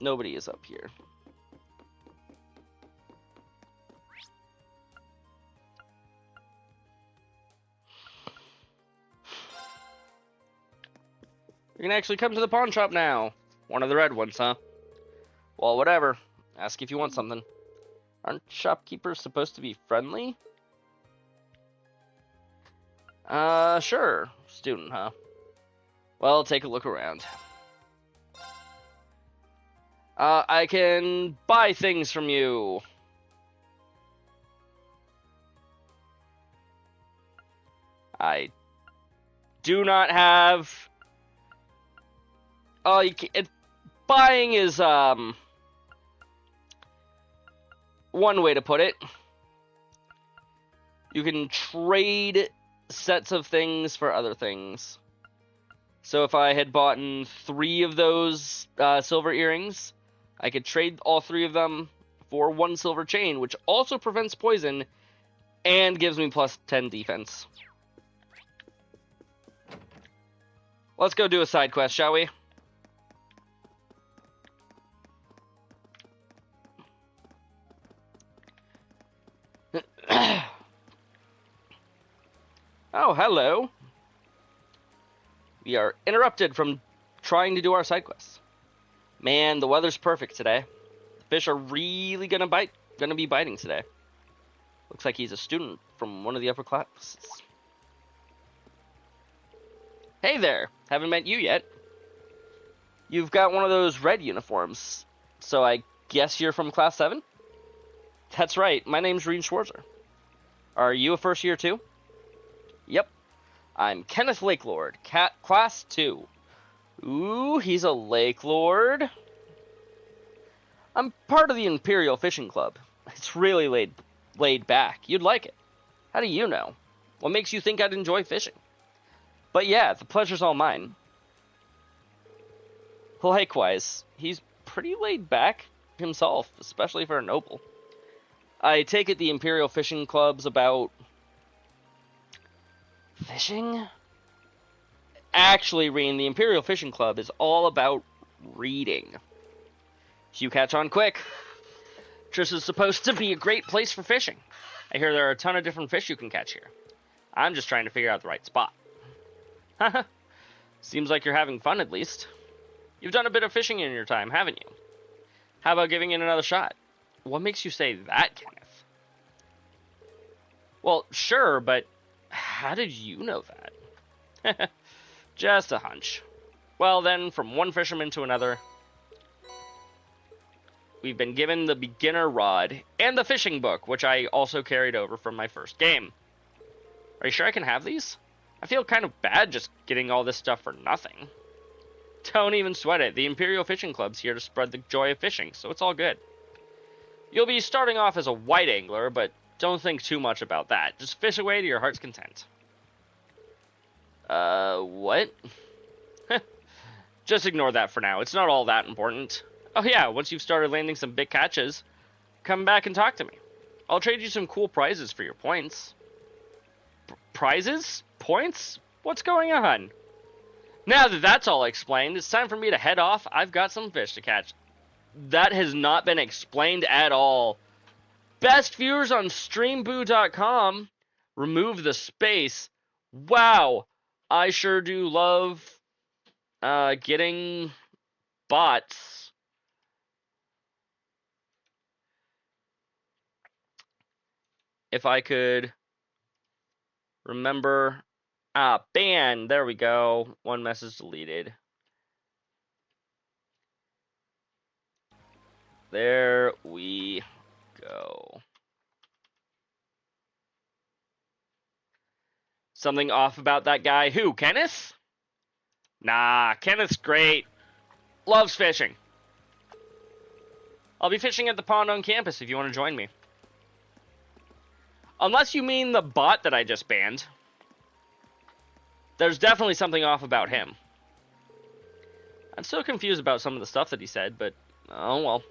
Nobody is up here. You can actually come to the pawn shop now. One of the red ones, huh? Well, whatever. Ask if you want something. Aren't shopkeepers supposed to be friendly? Sure. Student, huh? Well, take a look around. I can buy things from you. I do not have... Oh, buying is, one way to put it. You can trade sets of things for other things. So if I had bought 3 of those silver earrings, I could trade all 3 of them for 1 silver chain, which also prevents poison and gives me plus 10 defense. Let's go do a side quest, shall we? Oh, hello. We are interrupted from trying to do our side quests. Man, the weather's perfect today. The fish are really gonna be biting today. Looks like he's a student from one of the upper classes. Hey there, haven't met you yet. You've got one of those red uniforms, so I guess you're from class 7? That's right, my name's Reed Schwarzer. Are you a first year too? Yep. I'm Kenneth Lakelord, class 2. Ooh, he's a Lake Lord. I'm part of the Imperial Fishing Club. It's really laid back. You'd like it. How do you know? What makes you think I'd enjoy fishing? But yeah, the pleasure's all mine. Likewise, he's pretty laid back himself, especially for a noble. I take it the Imperial Fishing Club's about fishing? Actually, Reen, the Imperial Fishing Club is all about reading. If you catch on quick, Triss is supposed to be a great place for fishing. I hear there are a ton of different fish you can catch here. I'm just trying to figure out the right spot. Haha. Seems like you're having fun, at least. You've done a bit of fishing in your time, haven't you? How about giving it another shot? What makes you say that, Kenneth? Well, sure, but how did you know that? Just a hunch. Well then, from one fisherman to another, we've been given the beginner rod and the fishing book, which I also carried over from my first game. Are you sure I can have these? I feel kind of bad just getting all this stuff for nothing. Don't even sweat it. The Imperial Fishing Club's here to spread the joy of fishing, so it's all good. You'll be starting off as a white angler, but don't think too much about that. Just fish away to your heart's content. What? Just ignore that for now. It's not all that important. Oh yeah, once you've started landing some big catches, come back and talk to me. I'll trade you some cool prizes for your points. Prizes? Points? What's going on? Now that that's all explained, it's time for me to head off. I've got some fish to catch. That has not been explained at all. Best viewers on streamboo.com. Remove the space. Wow. I sure do love getting bots. If I could remember. Ban. There we go. One message deleted. There we go. Something off about that guy. Who? Kenneth? Nah, Kenneth's great. Loves fishing. I'll be fishing at the pond on campus if you want to join me. Unless you mean the bot that I just banned. There's definitely something off about him. I'm still confused about some of the stuff that he said, but oh well.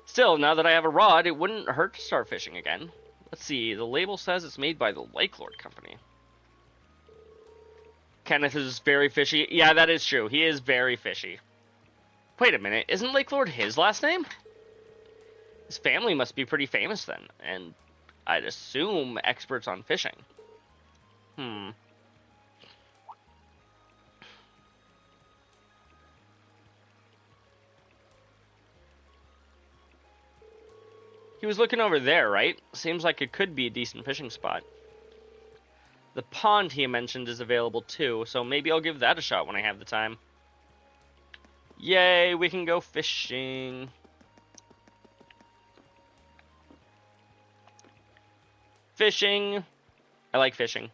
Still, now that I have a rod, it wouldn't hurt to start fishing again. Let's see, the label says it's made by the Lake Lord Company. Kenneth is very fishy. Yeah, that is true. He is very fishy. Wait a minute, isn't Lake Lord his last name? His family must be pretty famous then, and I'd assume experts on fishing. He was looking over there, right? Seems like it could be a decent fishing spot. The pond he mentioned is available too, so maybe I'll give that a shot when I have the time. Yay, we can go fishing. Fishing. I like fishing.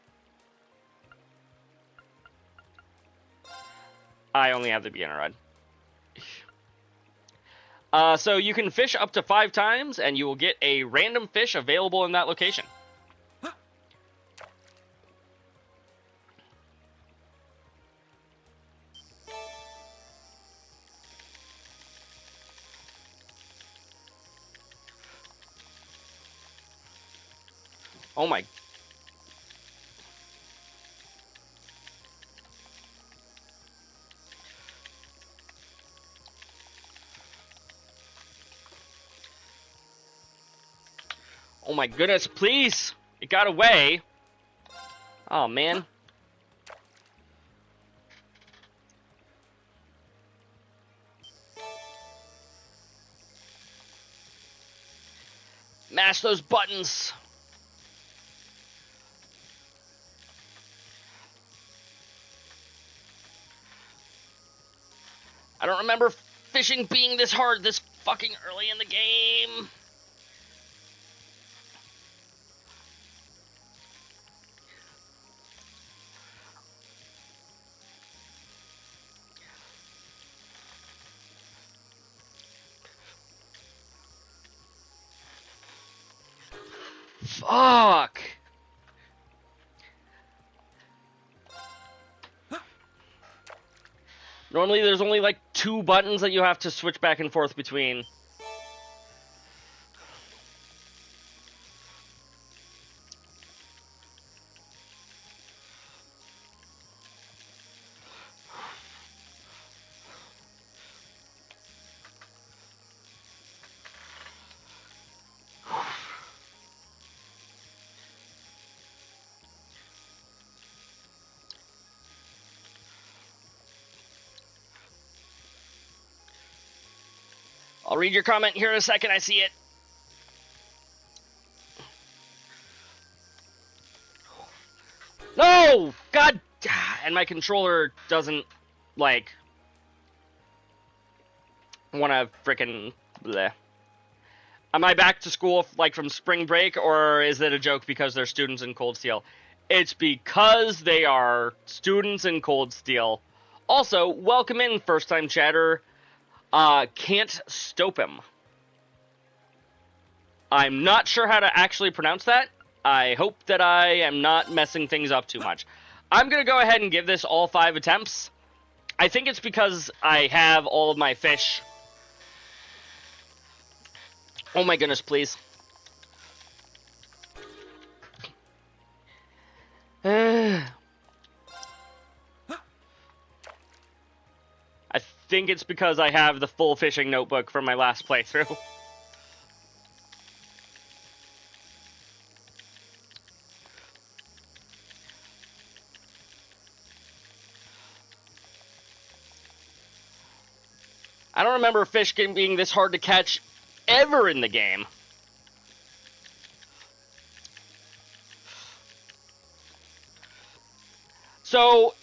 I only have the beginner rod. So you can fish up to 5 times, and you will get a random fish available in that location. Oh my... Oh my goodness, please! It got away! Oh man. Mash those buttons! I don't remember fishing being this hard this fucking early in the game. Fuck! Normally there's only like 2 buttons that you have to switch back and forth between. I'll read your comment here in a second. I see it. No! God! And my controller doesn't, like, want to frickin' bleh. Am I back to school, like, from spring break, or is it a joke because they're students in Cold Steel? It's because they are students in Cold Steel. Also, welcome in, first-time chatter. Can't stope him. I'm not sure how to actually pronounce that. I hope that I am not messing things up too much. I'm going to go ahead and give this all 5 attempts. I think it's because I have all of my fish. Oh my goodness, please. I think it's because I have the full fishing notebook from my last playthrough. I don't remember fish being this hard to catch ever in the game. So,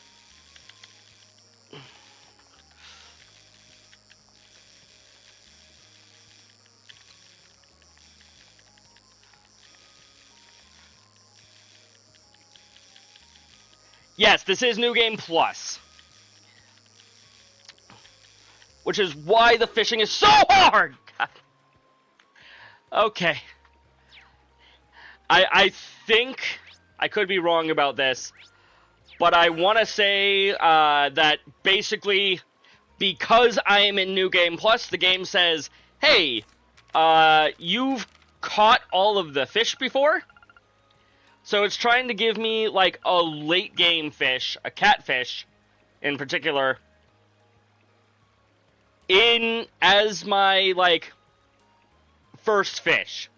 yes, this is New Game Plus. Which is why the fishing is so hard! God. Okay. I think, I could be wrong about this, but I want to say that basically, because I am in New Game Plus, the game says, hey, you've caught all of the fish before? So it's trying to give me, like, a late game fish, a catfish in particular, in as my, like, first fish.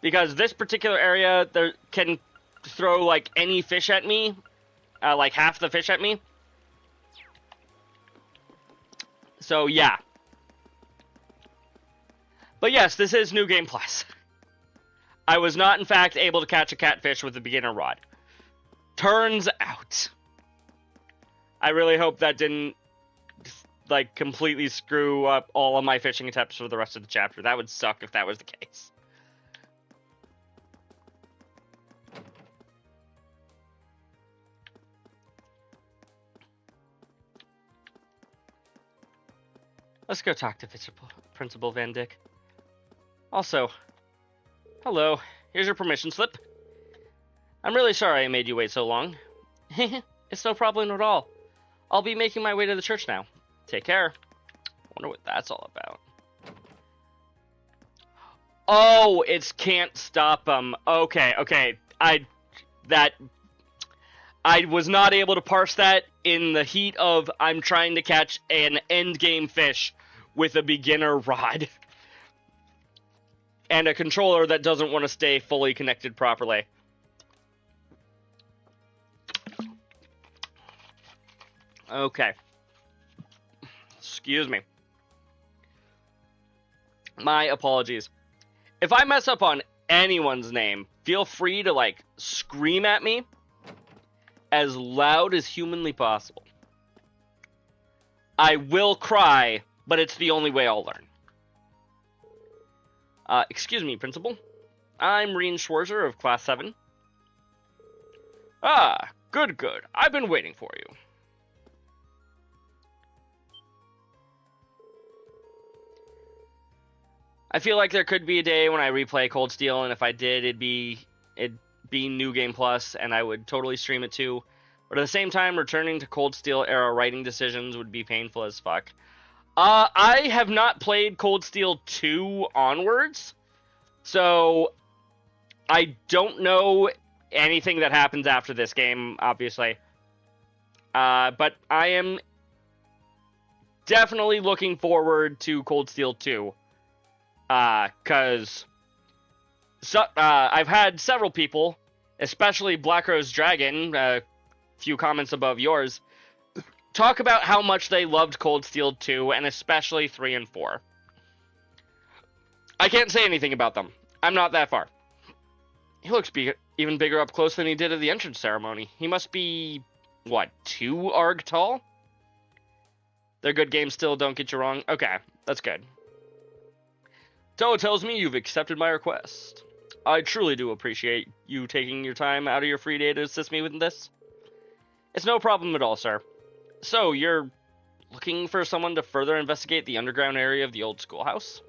Because this particular area there can throw, like, any fish at me, like half the fish at me. So, yeah. But yes, this is New Game Plus. I was not, in fact, able to catch a catfish with a beginner rod. Turns out. I really hope that didn't, like, completely screw up all of my fishing attempts for the rest of the chapter. That would suck if that was the case. Let's go talk to Principal Van Dyck. Also, hello, here's your permission slip. I'm really sorry I made you wait so long. It's no problem at all. I'll be making my way to the church now. Take care. Wonder what that's all about. Oh, it's can't stop them. Okay. I was not able to parse that in the heat of I'm trying to catch an end game fish with a beginner rod. And a controller that doesn't want to stay fully connected properly. Okay. Excuse me. My apologies. If I mess up on anyone's name, feel free to, like, scream at me as loud as humanly possible. I will cry, but it's the only way I'll learn. Excuse me, Principal. I'm Reen Schwarzer of Class 7. Ah, good. I've been waiting for you. I feel like there could be a day when I replay Cold Steel, and if I did, it'd be New Game Plus, and I would totally stream it too. But at the same time, returning to Cold Steel era writing decisions would be painful as fuck. I have not played Cold Steel 2 onwards, so I don't know anything that happens after this game, obviously. But I am definitely looking forward to Cold Steel 2. Because I've had several people, especially Black Rose Dragon, a few comments above yours, talk about how much they loved Cold Steel 2, and especially 3 and 4. I can't say anything about them. I'm not that far. He looks even bigger up close than he did at the entrance ceremony. He must be, what, 2 arg tall? They're good games still, don't get you wrong. Okay, that's good. Toa tells me you've accepted my request. I truly do appreciate you taking your time out of your free day to assist me with this. It's no problem at all, sir. So, you're looking for someone to further investigate the underground area of the old schoolhouse?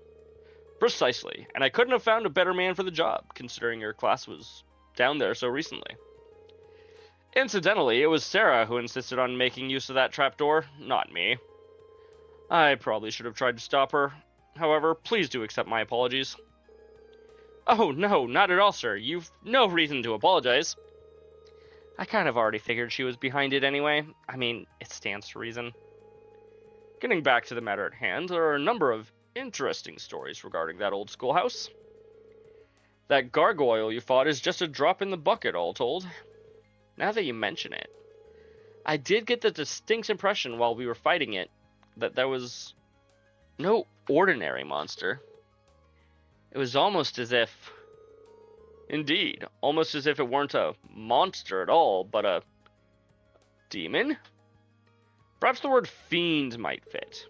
Precisely, and I couldn't have found a better man for the job, considering your class was down there so recently. Incidentally, it was Sarah who insisted on making use of that trapdoor, not me. I probably should have tried to stop her. However, please do accept my apologies. Oh, no, not at all, sir. You've no reason to apologize. I kind of already figured she was behind it anyway. I mean, it stands to reason. Getting back to the matter at hand, there are a number of interesting stories regarding that old schoolhouse. That gargoyle you fought is just a drop in the bucket, all told. Now that you mention it, I did get the distinct impression while we were fighting it that there was no ordinary monster. It was almost as if... Indeed, almost as if it weren't a monster at all, but a demon? Perhaps the word fiend might fit.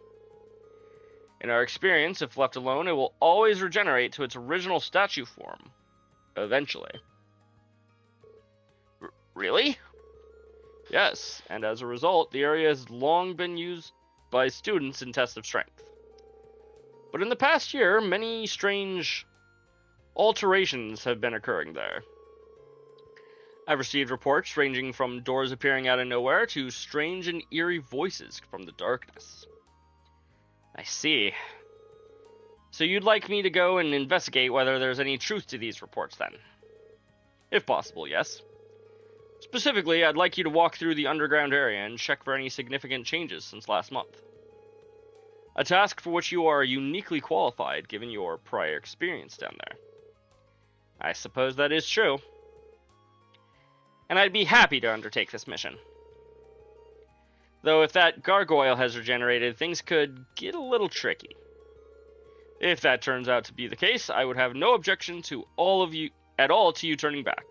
In our experience, if left alone, it will always regenerate to its original statue form. Eventually. Really? Yes, and as a result, the area has long been used by students in tests of strength. But in the past year, many strange alterations have been occurring there. I've received reports ranging from doors appearing out of nowhere to strange and eerie voices from the darkness. I see. So you'd like me to go and investigate whether there's any truth to these reports, then? If possible, yes. Specifically, I'd like you to walk through the underground area and check for any significant changes since last month. A task for which you are uniquely qualified given your prior experience down there. I suppose that is true. And I'd be happy to undertake this mission. Though if that gargoyle has regenerated, things could get a little tricky. If that turns out to be the case, I would have no objection to you turning back.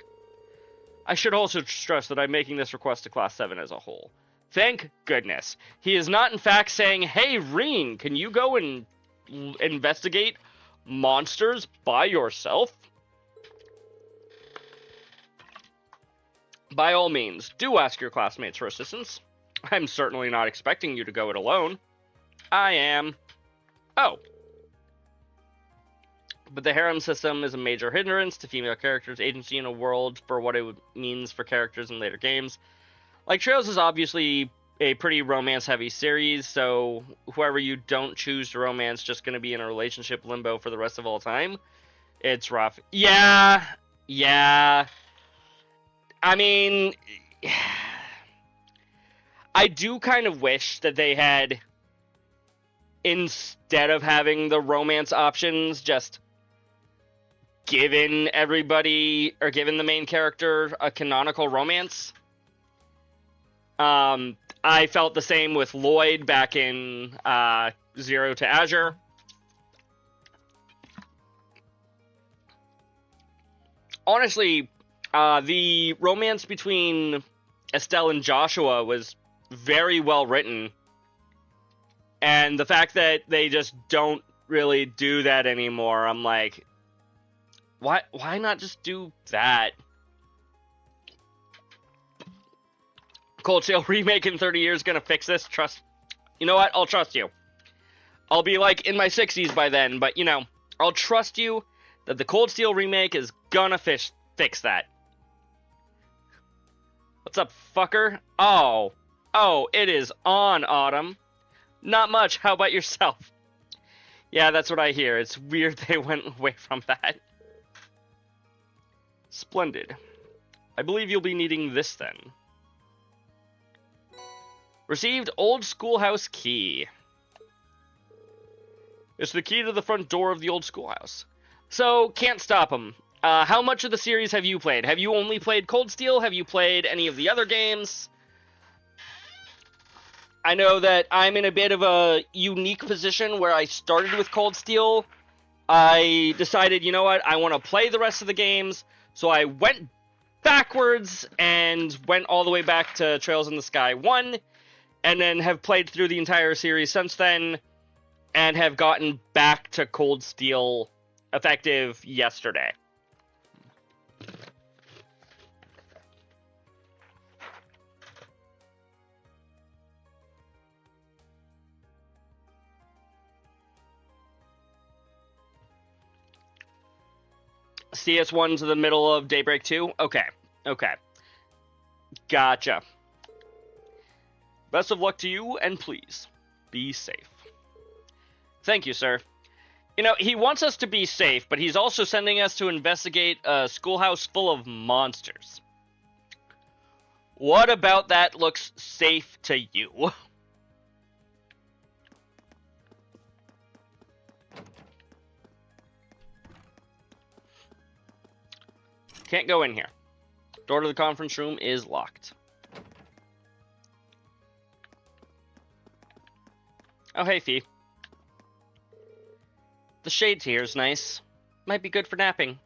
I should also stress that I'm making this request to Class 7 as a whole. Thank goodness. He is not in fact saying, hey, Reen, can you go and investigate monsters by yourself? By all means, do ask your classmates for assistance. I'm certainly not expecting you to go it alone. I am. Oh. But the harem system is a major hindrance to female characters' agency in a world for what it means for characters in later games. Like, Trails is obviously a pretty romance-heavy series, so whoever you don't choose to romance just going to be in a relationship limbo for the rest of all time. It's rough. Yeah. I mean, I do kind of wish that they had, instead of having the romance options, just given everybody, or given the main character a canonical romance. I felt the same with Lloyd back in Zero to Azure. Honestly, the romance between Estelle and Joshua was very well written. And the fact that they just don't really do that anymore, I'm like, why not just do that? Cold Steel remake in 30 years gonna fix this? You know what? I'll trust you. I'll be like in my 60s by then, but you know, I'll trust you that the Cold Steel remake is gonna fix that. What's up, fucker? Oh, it is on, Autumn. Not much. How about yourself? Yeah, that's what I hear. It's weird they went away from that. Splendid. I believe you'll be needing this then. Received old schoolhouse key. It's the key to the front door of the old schoolhouse. So, can't stop them. How much of the series have you played? Have you only played Cold Steel? Have you played any of the other games? I know that I'm in a bit of a unique position where I started with Cold Steel, I decided, you know what, I want to play the rest of the games, so I went backwards and went all the way back to Trails in the Sky 1, and then have played through the entire series since then, and have gotten back to Cold Steel effective yesterday. CS1's in the middle of Daybreak 2? Okay. Gotcha. Best of luck to you, and please, be safe. Thank you, sir. You know, he wants us to be safe, but he's also sending us to investigate a schoolhouse full of monsters. What about that looks safe to you? Can't go in here. Door to the conference room is locked. Oh, hey, Fee. The shade here is nice. Might be good for napping.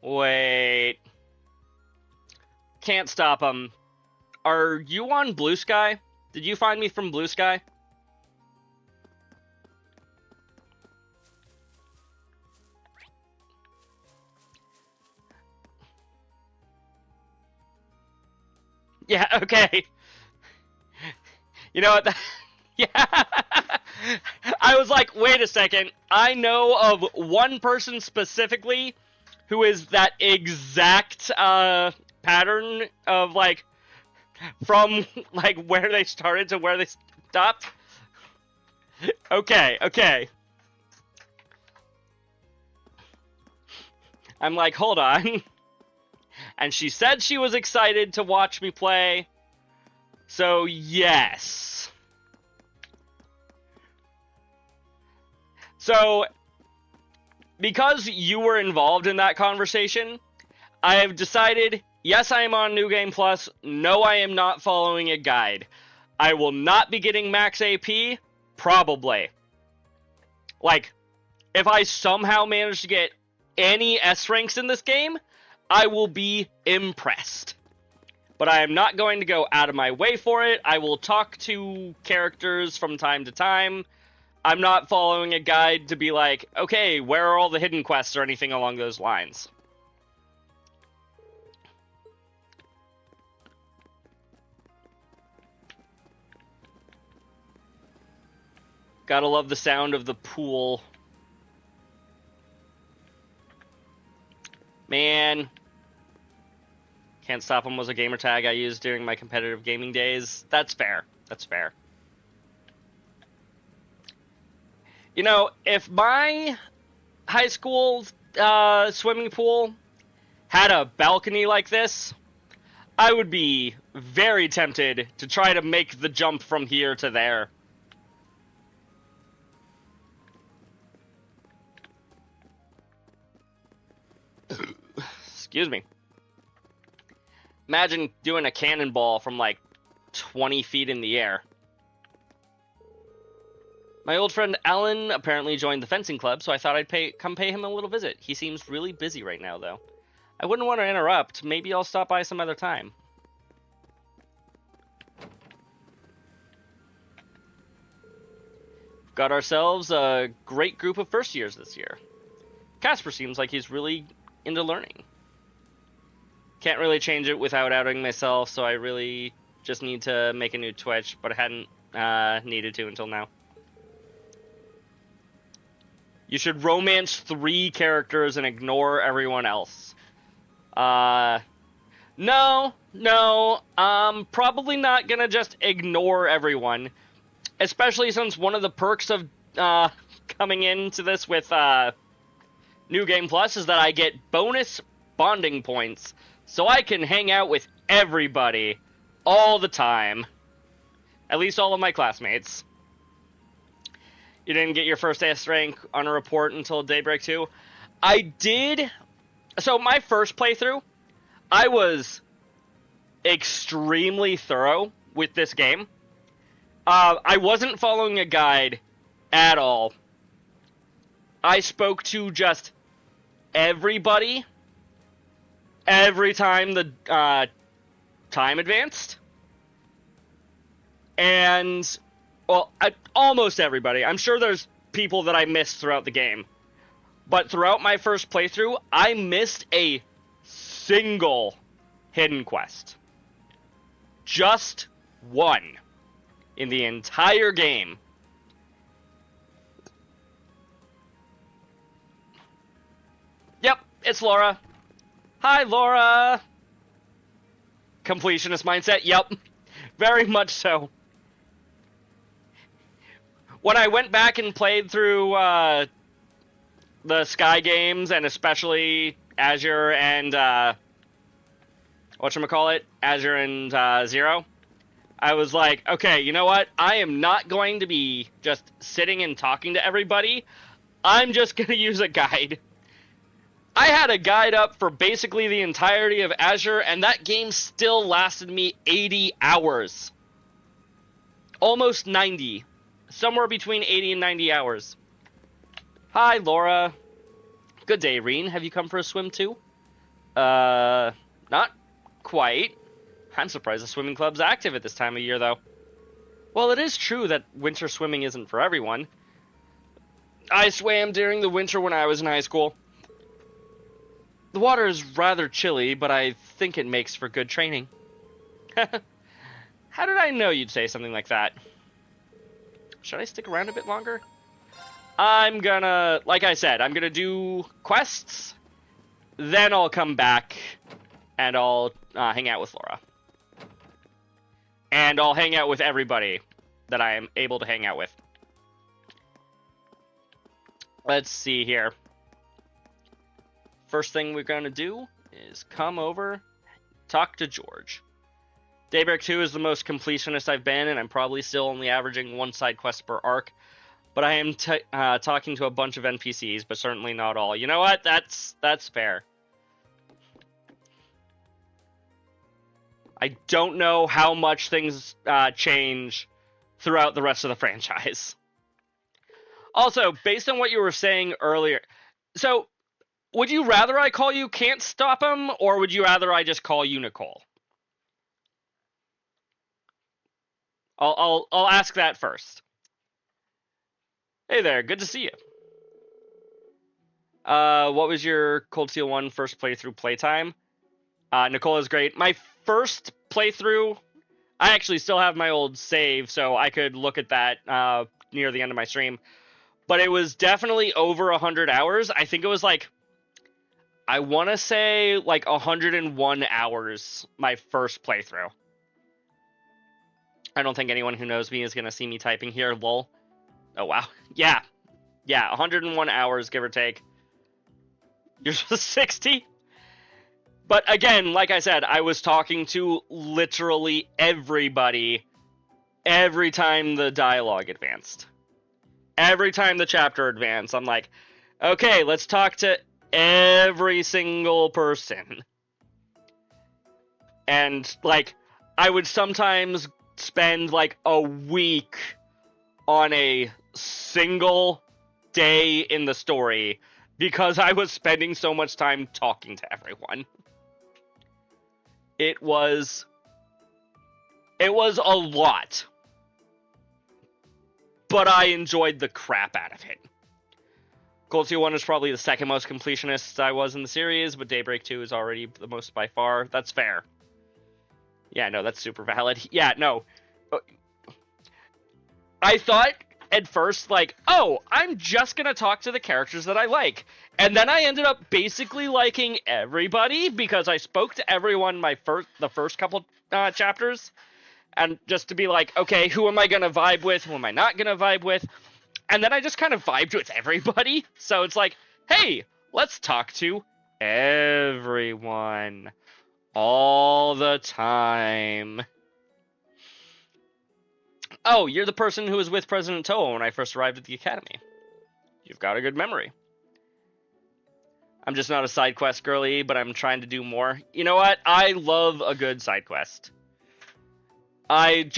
Wait. Can't stop him. Are you on Blue Sky? Did you find me from Blue Sky? Yeah, okay. You know what? Yeah. I was like, wait a second. I know of one person specifically who is that exact pattern of like from like where they started to where they stopped. Okay. I'm like, hold on. And she said she was excited to watch me play. So, yes. So, because you were involved in that conversation, I have decided, yes, I am on New Game Plus. No, I am not following a guide. I will not be getting max AP, probably. Like, if I somehow manage to get any S ranks in this game, I will be impressed. But I am not going to go out of my way for it. I will talk to characters from time to time. I'm not following a guide to be like, okay, where are all the hidden quests or anything along those lines. Gotta love the sound of the pool. Man. Can't Stop Him was a gamer tag I used during my competitive gaming days. That's fair. That's fair. You know, if my high school swimming pool had a balcony like this, I would be very tempted to try to make the jump from here to there. Excuse me. Imagine doing a cannonball from like 20 feet in the air. My old friend Alan apparently joined the fencing club, so I thought I'd come pay him a little visit. He seems really busy right now, though. I wouldn't want to interrupt. Maybe I'll stop by some other time. Got ourselves a great group of first years this year. Casper seems like he's really into learning. Can't really change it without outing myself, so I really just need to make a new Twitch, but I hadn't needed to until now. You should romance 3 characters and ignore everyone else. No, I'm probably not gonna just ignore everyone, especially since one of the perks of coming into this with New Game Plus is that I get bonus bonding points. So I can hang out with everybody all the time. At least all of my classmates. You didn't get your first S rank on a report until Daybreak 2? I did So my first playthrough, I was extremely thorough with this game. I wasn't following a guide at all. I spoke to just everybody every time the time advanced. And, well, almost everybody. I'm sure there's people that I missed throughout the game. But throughout my first playthrough, I missed a single hidden quest. Just one in the entire game. Yep, it's Laura. Hi, Laura. Completionist mindset. Yep, very much so. When I went back and played through the Sky games, and especially Azure and whatchamacallit, Azure and Zero, I was like, okay, you know what? I am not going to be just sitting and talking to everybody. I'm just going to use a guide. I had a guide up for basically the entirety of Azure, and that game still lasted me 80 hours. Almost 90. Somewhere between 80 and 90 hours. Hi, Laura. Good day, Reen. Have you come for a swim too? Not quite. I'm surprised the swimming club's active at this time of year, though. Well, it is true that winter swimming isn't for everyone. I swam during the winter when I was in high school. The water is rather chilly, but I think it makes for good training. How did I know you'd say something like that? Should I stick around a bit longer? I'm gonna, like I said, I'm gonna do quests, then I'll come back, and I'll hang out with Laura. And I'll hang out with everybody that I am able to hang out with. Let's see here. First thing we're gonna do is come over, talk to George. Daybreak 2 is the most completionist I've been, and I'm probably still only averaging one side quest per arc. But I am talking to a bunch of NPCs, but certainly not all. You know what? That's fair. I don't know how much things change throughout the rest of the franchise. Also, based on what you were saying earlier, so would you rather I call you Can't Stop Him, or would you rather I just call you Nicole? I'll ask that first. Hey there, good to see you. What was your Cold Steel 1 first playthrough playtime? Nicole is great. My first playthrough, I actually still have my old save, so I could look at that near the end of my stream. But it was definitely over 100 hours. I think it was like, I want to say like 101 hours my first playthrough. I don't think anyone who knows me is going to see me typing here, lol. Oh, wow. Yeah, 101 hours, give or take. Yours was 60? But again, like I said, I was talking to literally everybody every time the dialogue advanced. Every time the chapter advanced, I'm like, okay, let's talk to every single person. And, like, I would sometimes spend, like, a week on a single day in the story because I was spending so much time talking to everyone. It was a lot, but I enjoyed the crap out of it. Cold Steel 1 is probably the second most completionist I was in the series, but Daybreak 2 is already the most by far. That's fair. Yeah, no, that's super valid. Yeah, no. I thought at first, like, oh, I'm just gonna talk to the characters that I like. And then I ended up basically liking everybody because I spoke to everyone the first couple chapters. And just to be like, okay, who am I gonna vibe with? Who am I not gonna vibe with? And then I just kind of vibed with everybody. So it's like, hey, let's talk to everyone. All the time. Oh, you're the person who was with President Toa when I first arrived at the Academy. You've got a good memory. I'm just not a side quest girly, but I'm trying to do more. You know what? I love a good side quest. I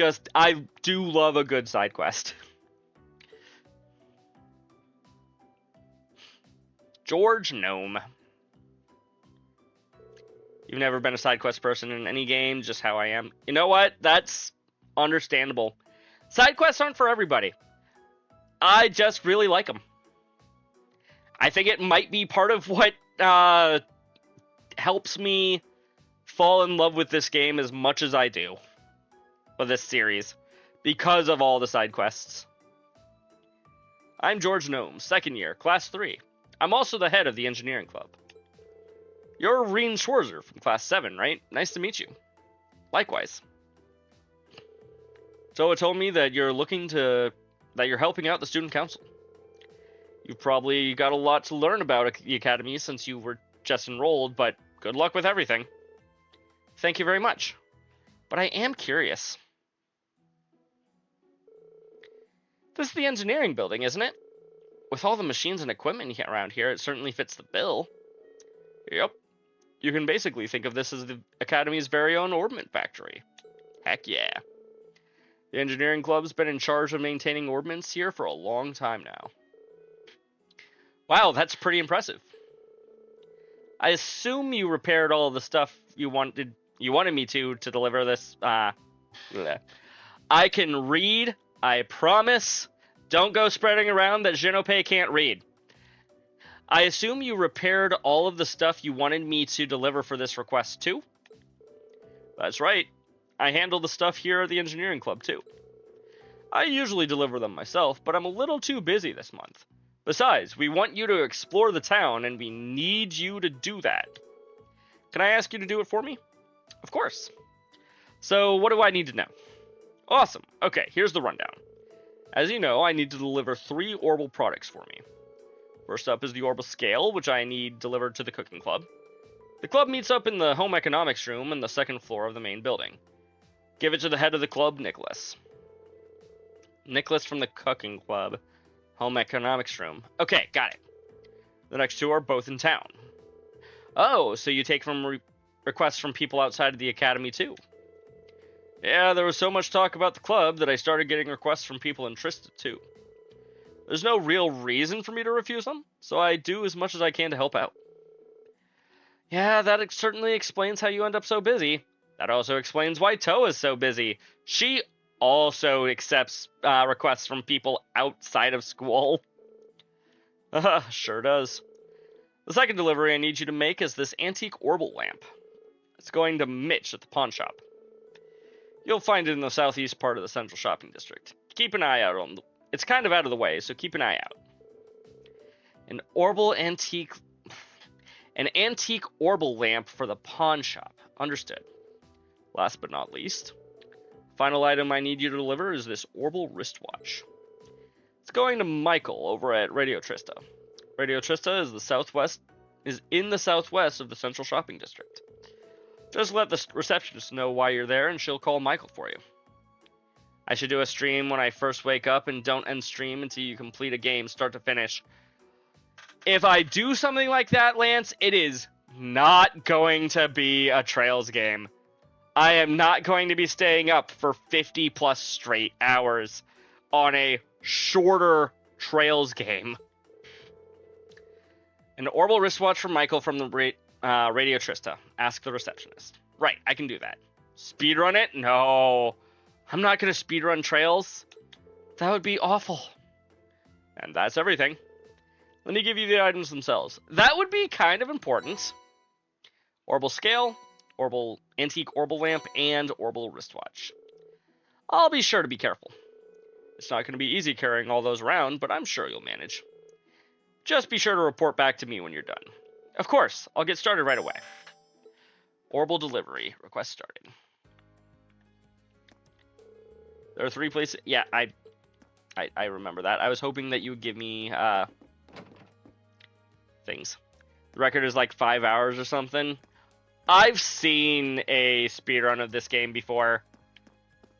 do love a good side quest. George Gnome. You've never been a side quest person in any game, just how I am. You know what? That's understandable. Side quests aren't for everybody. I just really like them. I think it might be part of what helps me fall in love with this game as much as I do. With this series. Because of all the side quests. I'm George Gnome, second year, class 3. I'm also the head of the engineering club. You're Reen Schwarzer from class 7, right? Nice to meet you. Likewise. Toa told me that you're helping out the student council. You've probably got a lot to learn about the academy since you were just enrolled, but good luck with everything. Thank you very much. But I am curious. This is the engineering building, isn't it? With all the machines and equipment around here, it certainly fits the bill. Yep. You can basically think of this as the Academy's very own orbment factory. Heck yeah. The engineering club's been in charge of maintaining orbments here for a long time now. Wow, that's pretty impressive. I assume you repaired all of the stuff you wanted me to deliver this. I can read, I promise. Don't go spreading around that Genope can't read. I assume you repaired all of the stuff you wanted me to deliver for this request too? That's right. I handle the stuff here at the engineering club too. I usually deliver them myself, but I'm a little too busy this month. Besides, we want you to explore the town, and we need you to do that. Can I ask you to do it for me? Of course. So, what do I need to know? Awesome. Okay, here's the rundown. As you know, I need to deliver 3 Orbital products for me. First up is the Orbital Scale, which I need delivered to the cooking club. The club meets up in the home economics room on the 2nd floor of the main building. Give it to the head of the club, Nicholas. Nicholas from the cooking club. Home economics room. Okay, got it. The next 2 are both in town. Oh, so you take from requests from people outside of the academy too? Yeah, there was so much talk about the club that I started getting requests from people interested too. There's no real reason for me to refuse them, so I do as much as I can to help out. Yeah, that certainly explains how you end up so busy. That also explains why Toa is so busy. She also accepts requests from people outside of school. Sure does. The second delivery I need you to make is this antique Orbital lamp. It's going to Mitch at the pawn shop. You'll find it in the southeast part of the central shopping district. Keep an eye out on it's kind of out of the way, so keep an eye out. An antique Orbital lamp for the pawn shop. Understood. Last but not least, final item I need you to deliver is this Orbital wristwatch. It's going to Michael over at Radio Trista. Radio Trista is in the southwest of the central shopping district. Just let the receptionist know why you're there and she'll call Michael for you. I should do a stream when I first wake up and don't end stream until you complete a game start to finish. If I do something like that, Lance, it is not going to be a Trails game. I am not going to be staying up for 50 plus straight hours on a shorter Trails game. An Orbital wristwatch from Michael from the Radio Trista. Ask the receptionist. Right, I can do that. Speedrun it? No. I'm not going to speedrun Trails. That would be awful. And that's everything. Let me give you the items themselves. That would be kind of important. Orbital Scale, Antique Orbital Lamp, and Orbital Wristwatch. I'll be sure to be careful. It's not going to be easy carrying all those around, but I'm sure you'll manage. Just be sure to report back to me when you're done. Of course, I'll get started right away. Orbital delivery. Request started. There are 3 places. Yeah, I remember that. I was hoping that you would give me things. The record is like 5 hours or something. I've seen a speedrun of this game before.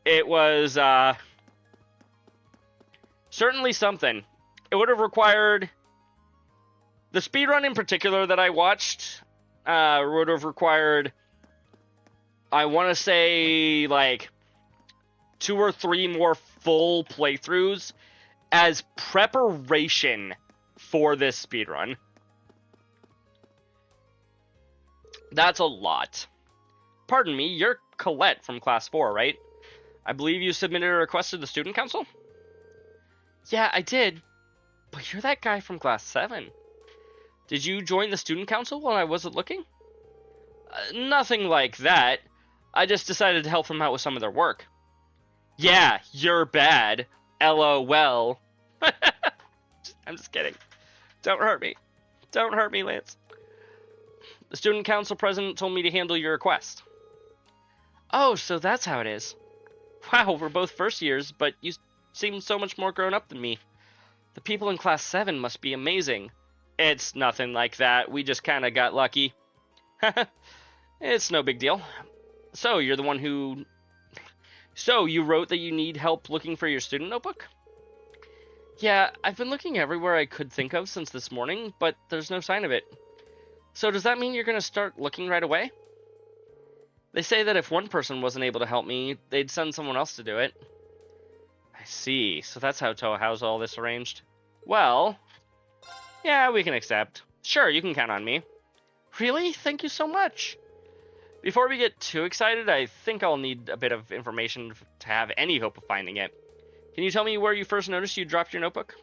It was certainly something. It would have required The speedrun in particular that I watched would have required, I want to say, like 2 or 3 more full playthroughs as preparation for this speedrun. That's a lot. Pardon me, you're Colette from Class 4, right? I believe you submitted a request to the Student Council? Yeah, I did. But you're that guy from Class 7. Did you join the Student Council while I wasn't looking? Nothing like that. I just decided to help them out with some of their work. Yeah, you're bad. LOL. I'm just kidding. Don't hurt me. Don't hurt me, Lance. The Student Council president told me to handle your request. Oh, so that's how it is. Wow, we're both first years, but you seem so much more grown up than me. The people in Class 7 must be amazing. It's nothing like that. We just kind of got lucky. It's no big deal. So, you're the one who... So, you wrote that you need help looking for your student notebook? Yeah, I've been looking everywhere I could think of since this morning, but there's no sign of it. So, does that mean you're going to start looking right away? They say that if one person wasn't able to help me, they'd send someone else to do it. I see. So that's how Toa's all this arranged. Well, yeah, we can accept. Sure, you can count on me. Really? Thank you so much. Before we get too excited, I think I'll need a bit of information to have any hope of finding it. Can you tell me where you first noticed you dropped your notebook?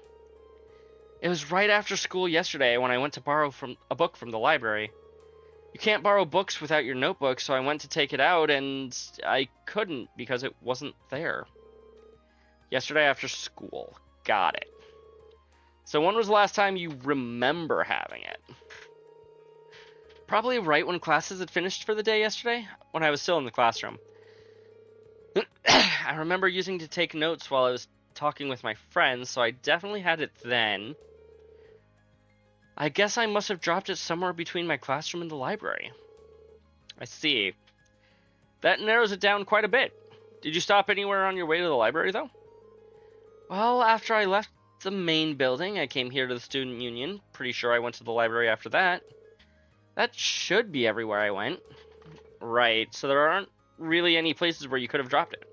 It was right after school yesterday when I went to borrow a book from the library. You can't borrow books without your notebook, so I went to take it out, and I couldn't because it wasn't there. Yesterday after school. Got it. So when was the last time you remember having it? Probably right when classes had finished for the day yesterday, when I was still in the classroom. I remember using to take notes while I was talking with my friends, so I definitely had it then. I guess I must have dropped it somewhere between my classroom and the library. I see. That narrows it down quite a bit. Did you stop anywhere on your way to the library, though? Well, after I left the main building, I came here to the Student Union. Pretty sure I went to the library after that. That should be everywhere I went. Right, so there aren't really any places where you could have dropped it.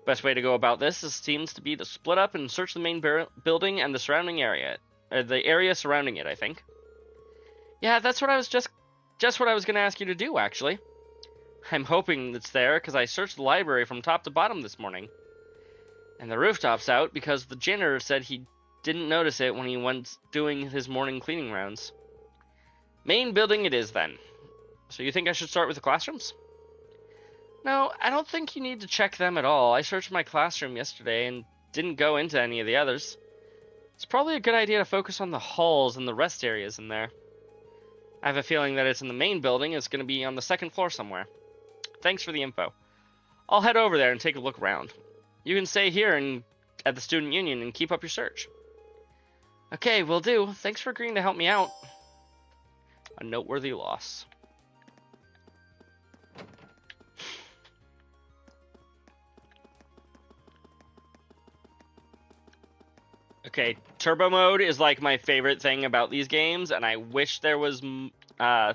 Best way to go about this seems to be to split up and search the main building and the surrounding area. The area surrounding it, I think. Yeah, that's what I was just what I was going to ask you to do, actually. I'm hoping it's there, because I searched the library from top to bottom this morning. And the rooftop's out, because the janitor said he didn't notice it when he went doing his morning cleaning rounds. Main building it is, then. So you think I should start with the classrooms? No, I don't think you need to check them at all. I searched my classroom yesterday and didn't go into any of the others. It's probably a good idea to focus on the halls and the rest areas in there. I have a feeling that it's in the main building. It's going to be on the second floor somewhere. Thanks for the info. I'll head over there and take a look around. You can stay here at the Student Union and keep up your search. Okay, will do. Thanks for agreeing to help me out. A noteworthy loss. Okay, turbo mode is like my favorite thing about these games, and I wish there was, I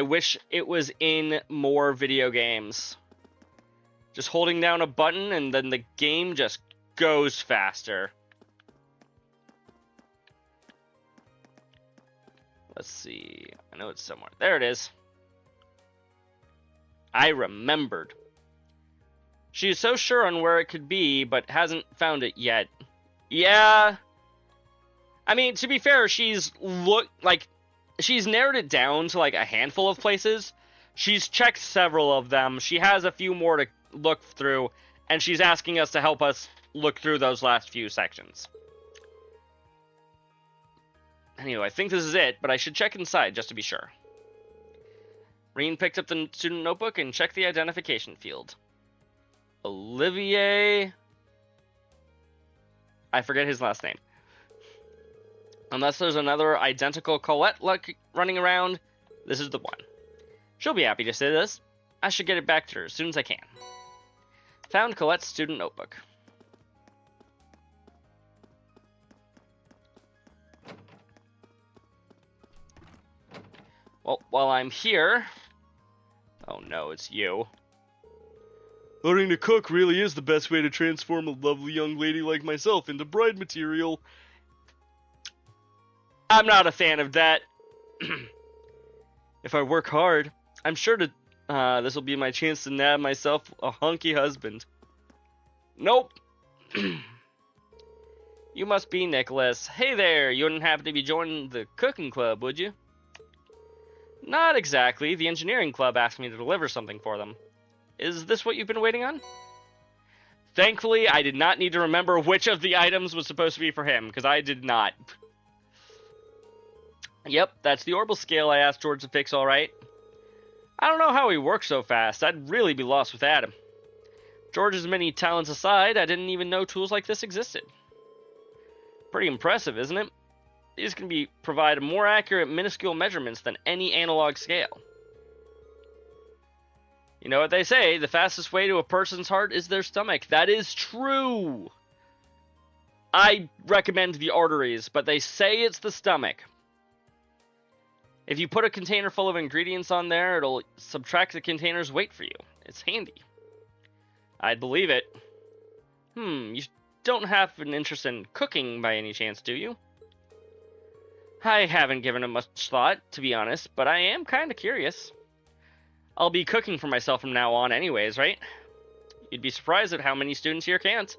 wish it was in more video games. Just holding down a button and then the game just goes faster. Let's see, I know it's somewhere. There it is. I remembered. She is so sure on where it could be, but hasn't found it yet. Yeah. I mean, to be fair, she's narrowed it down to like a handful of places. She's checked several of them. She has a few more to look through, and she's asking us to help us look through those last few sections. Anyway, I think this is it, but I should check inside just to be sure. Reen picked up the student notebook and checked the identification field. Olivier... I forget his last name. Unless there's another identical Colette running around, this is the one. She'll be happy to see this. I should get it back to her as soon as I can. Found Colette's student notebook. Well, while I'm here... Oh no, it's you. Learning to cook really is the best way to transform a lovely young lady like myself into bride material. I'm not a fan of that. If I work hard, I'm sure to this will be my chance to nab myself a hunky husband. Nope. You must be Nicholas. Hey there, you wouldn't happen to be joining the cooking club, would you? Not exactly. The engineering club asked me to deliver something for them. Is this what you've been waiting on? Thankfully, I did not need to remember which of the items was supposed to be for him, because I did not. Yep, that's the orbital scale I asked George to fix, alright. I don't know how he works so fast. I'd really be lost without him. George's many talents aside, I didn't even know tools like this existed. Pretty impressive, isn't it? These can provide more accurate minuscule measurements than any analog scale. You know what they say, the fastest way to a person's heart is their stomach. That is true! I recommend the arteries, but they say it's the stomach. If you put a container full of ingredients on there, it'll subtract the container's weight for you. It's handy. I'd believe it. You don't have an interest in cooking by any chance, do you? I haven't given it much thought, to be honest, but I am kind of curious. I'll be cooking for myself from now on anyways, right? You'd be surprised at how many students here can't.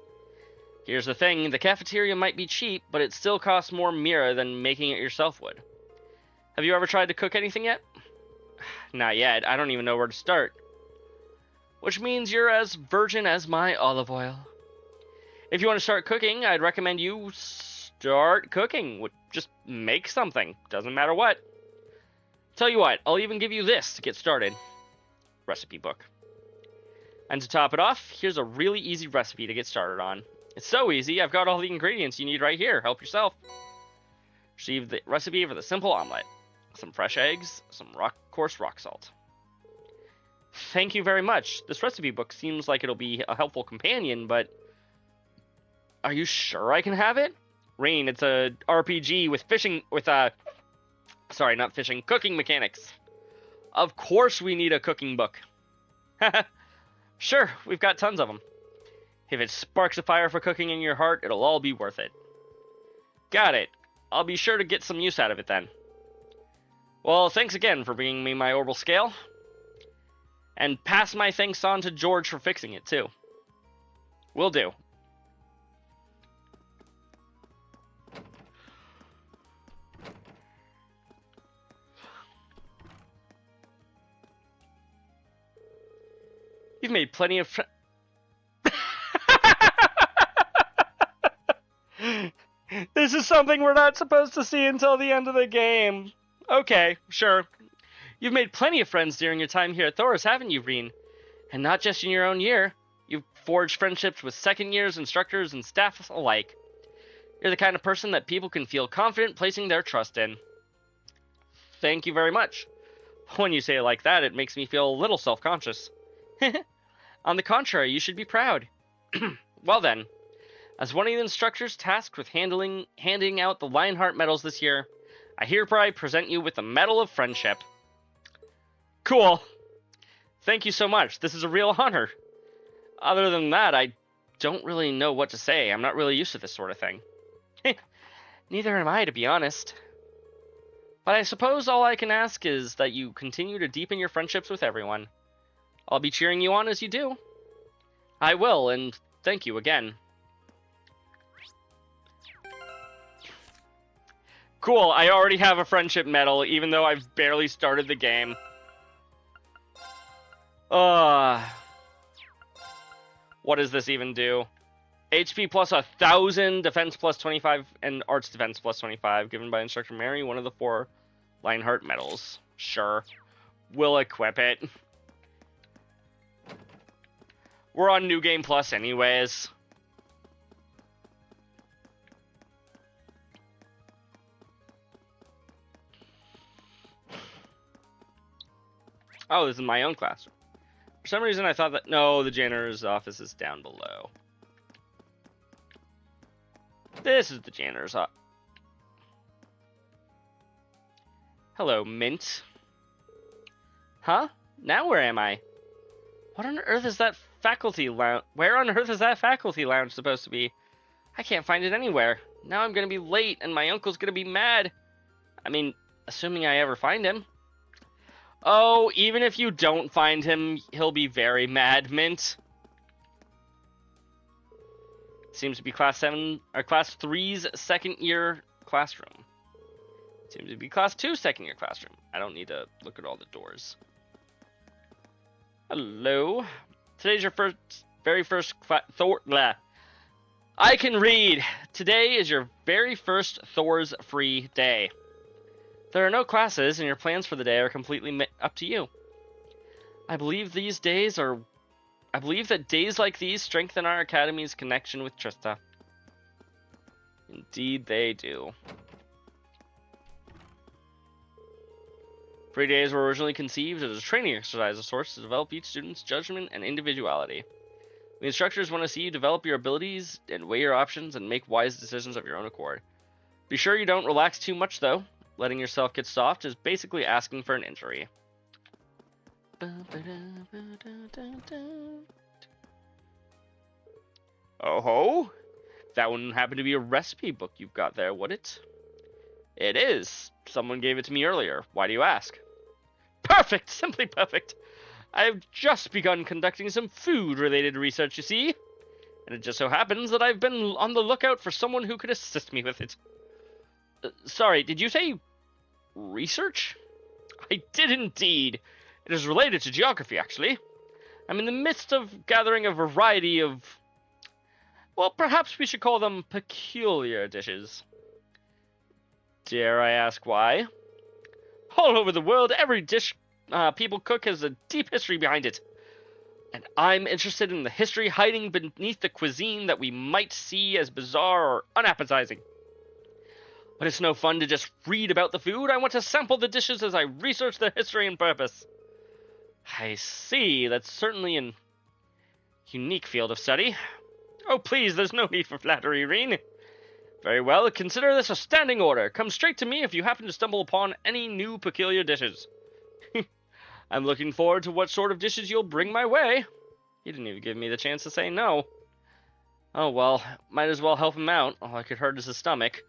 Here's the thing, the cafeteria might be cheap, but it still costs more Mira than making it yourself would. Have you ever tried to cook anything yet? Not yet, I don't even know where to start. Which means you're as virgin as my olive oil. If you want to start cooking, I'd recommend you start cooking. Just make something, doesn't matter what. Tell you what, I'll even give you this to get started. Recipe book. And to top it off, here's a really easy recipe to get started on. It's so easy, I've got all the ingredients you need right here. Help yourself. Receive the recipe for the simple omelet. Some fresh eggs, some coarse rock salt. Thank you very much. This recipe book seems like it'll be a helpful companion, but... Are you sure I can have it? Rain, it's a RPG with sorry, not fishing, cooking mechanics. Of course we need a cooking book. Sure, we've got tons of them. If it sparks a fire for cooking in your heart, it'll all be worth it. Got it. I'll be sure to get some use out of it then. Well, thanks again for bringing me my orbital scale. And pass my thanks on to George for fixing it, too. Will do. You've made plenty of This is something we're not supposed to see until the end of the game. Okay, sure. You've made plenty of friends during your time here at Thoris, haven't you, Reen? And not just in your own year. You've forged friendships with second years, instructors, and staff alike. You're the kind of person that people can feel confident placing their trust in. Thank you very much. When you say it like that, it makes me feel a little self-conscious. On the contrary, you should be proud. Well then, as one of the instructors tasked with handing out the Lionheart medals this year, I hereby present you with the Medal of Friendship. Cool. Thank you so much. This is a real honor. Other than that, I don't really know what to say. I'm not really used to this sort of thing. Neither am I, to be honest. But I suppose all I can ask is that you continue to deepen your friendships with everyone. I'll be cheering you on as you do. I will, and thank you again. Cool, I already have a friendship medal, even though I've barely started the game. What does this even do? HP plus 1,000, defense plus 25, and arts defense plus 25, given by Instructor Mary, one of the 4 Lionheart medals. Sure. We'll equip it. We're on New Game Plus anyways. Oh, this is my own classroom. For some reason I thought that... No, the janitor's office is down below. This is the janitor's office. Hello, Mint. Huh? Now where am I? What on earth is that faculty lounge? Where on earth is that faculty lounge supposed to be? I can't find it anywhere. Now I'm gonna be late, and my uncle's gonna be mad. I mean, assuming I ever find him. Oh, even if you don't find him, he'll be very mad, Mint. Seems to be class 3's second year classroom. Seems to be class 2's second year classroom. I don't need to look at all the doors. Hello. Today's your very first I can read. Today is your very first Thor's free day. There are no classes, and your plans for the day are completely up to you. I believe that days like these strengthen our Academy's connection with Trista. Indeed they do. Free days were originally conceived as a training exercise of sorts to develop each student's judgment and individuality. The instructors want to see you develop your abilities and weigh your options and make wise decisions of your own accord. Be sure you don't relax too much, though. Letting yourself get soft is basically asking for an injury. Oh-ho! That wouldn't happen to be a recipe book you've got there, would it? It is. Someone gave it to me earlier. Why do you ask? Perfect! Simply perfect! I have just begun conducting some food-related research, you see. And it just so happens that I've been on the lookout for someone who could assist me with it. Sorry, did you say research? I did indeed. It is related to geography, actually. I'm in the midst of gathering a variety of... well, perhaps we should call them peculiar dishes. Dare I ask why? All over the world, every dish people cook has a deep history behind it. And I'm interested in the history hiding beneath the cuisine that we might see as bizarre or unappetizing. But it's no fun to just read about the food. I want to sample the dishes as I research their history and purpose. I see. That's certainly a unique field of study. Oh, please, there's no need for flattery, Reen. Very well, consider this a standing order. Come straight to me if you happen to stumble upon any new peculiar dishes. I'm looking forward to what sort of dishes you'll bring my way. He didn't even give me the chance to say no. Oh well, might as well help him out. All I could hurt is his stomach.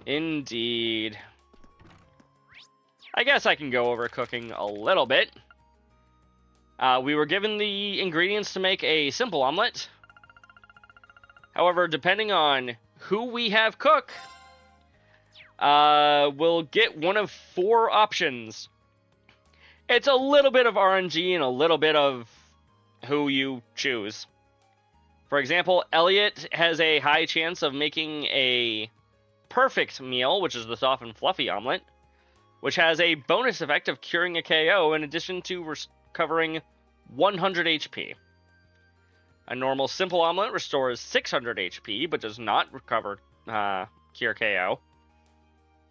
Indeed. I guess I can go over cooking a little bit. We were given the ingredients to make a simple omelet. However, depending on who we have cook, we'll get one of 4 options. It's a little bit of RNG and a little bit of who you choose. For example, Elliot has a high chance of making a perfect meal, which is the soft and fluffy omelet, which has a bonus effect of curing a KO in addition to recovering 100 HP. A normal simple omelet restores 600 HP, but does not recover cure KO.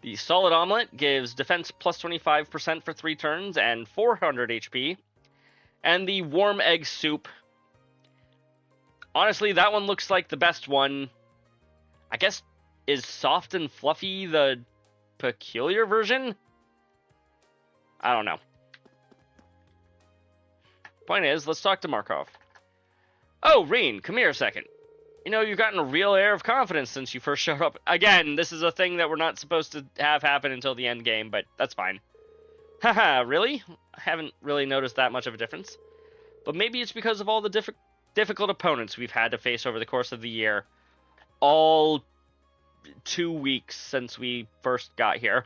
The solid omelet gives defense plus 25% for 3 turns and 400 HP. And the warm egg soup, honestly, that one looks like the best one. I guess, is soft and fluffy the peculiar version? I don't know. Point is, let's talk to Markov. Oh, Reen, come here a second. You know, you've gotten a real air of confidence since you first showed up. Again, this is a thing that we're not supposed to have happen until the end game, but that's fine. Haha, really? I haven't really noticed that much of a difference. But maybe it's because of all the difficult opponents we've had to face over the course of the year. All 2 weeks since we first got here.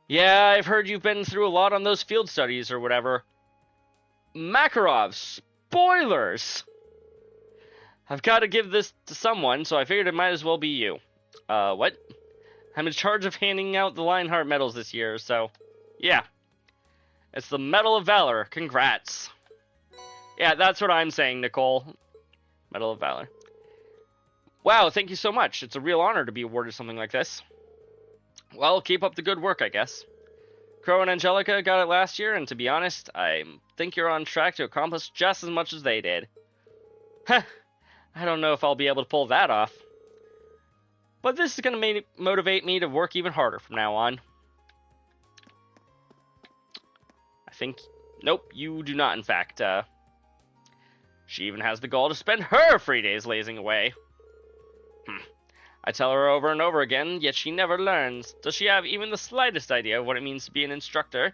Yeah, I've heard you've been through a lot on those field studies or whatever. Makarov, spoilers! I've got to give this to someone, so I figured it might as well be you. What? I'm in charge of handing out the Lionheart medals this year, so... yeah. It's the Medal of Valor. Congrats. Yeah, that's what I'm saying, Nicole. Medal of Valor. Wow, thank you so much. It's a real honor to be awarded something like this. Well, keep up the good work, I guess. Crow and Angelica got it last year, and to be honest, I think you're on track to accomplish just as much as they did. Heh. I don't know if I'll be able to pull that off. But this is going to motivate me to work even harder from now on. I think... Nope, you do not, in fact. She even has the gall to spend her free days lazing away. I tell her over and over again, yet she never learns. Does she have even the slightest idea of what it means to be an instructor?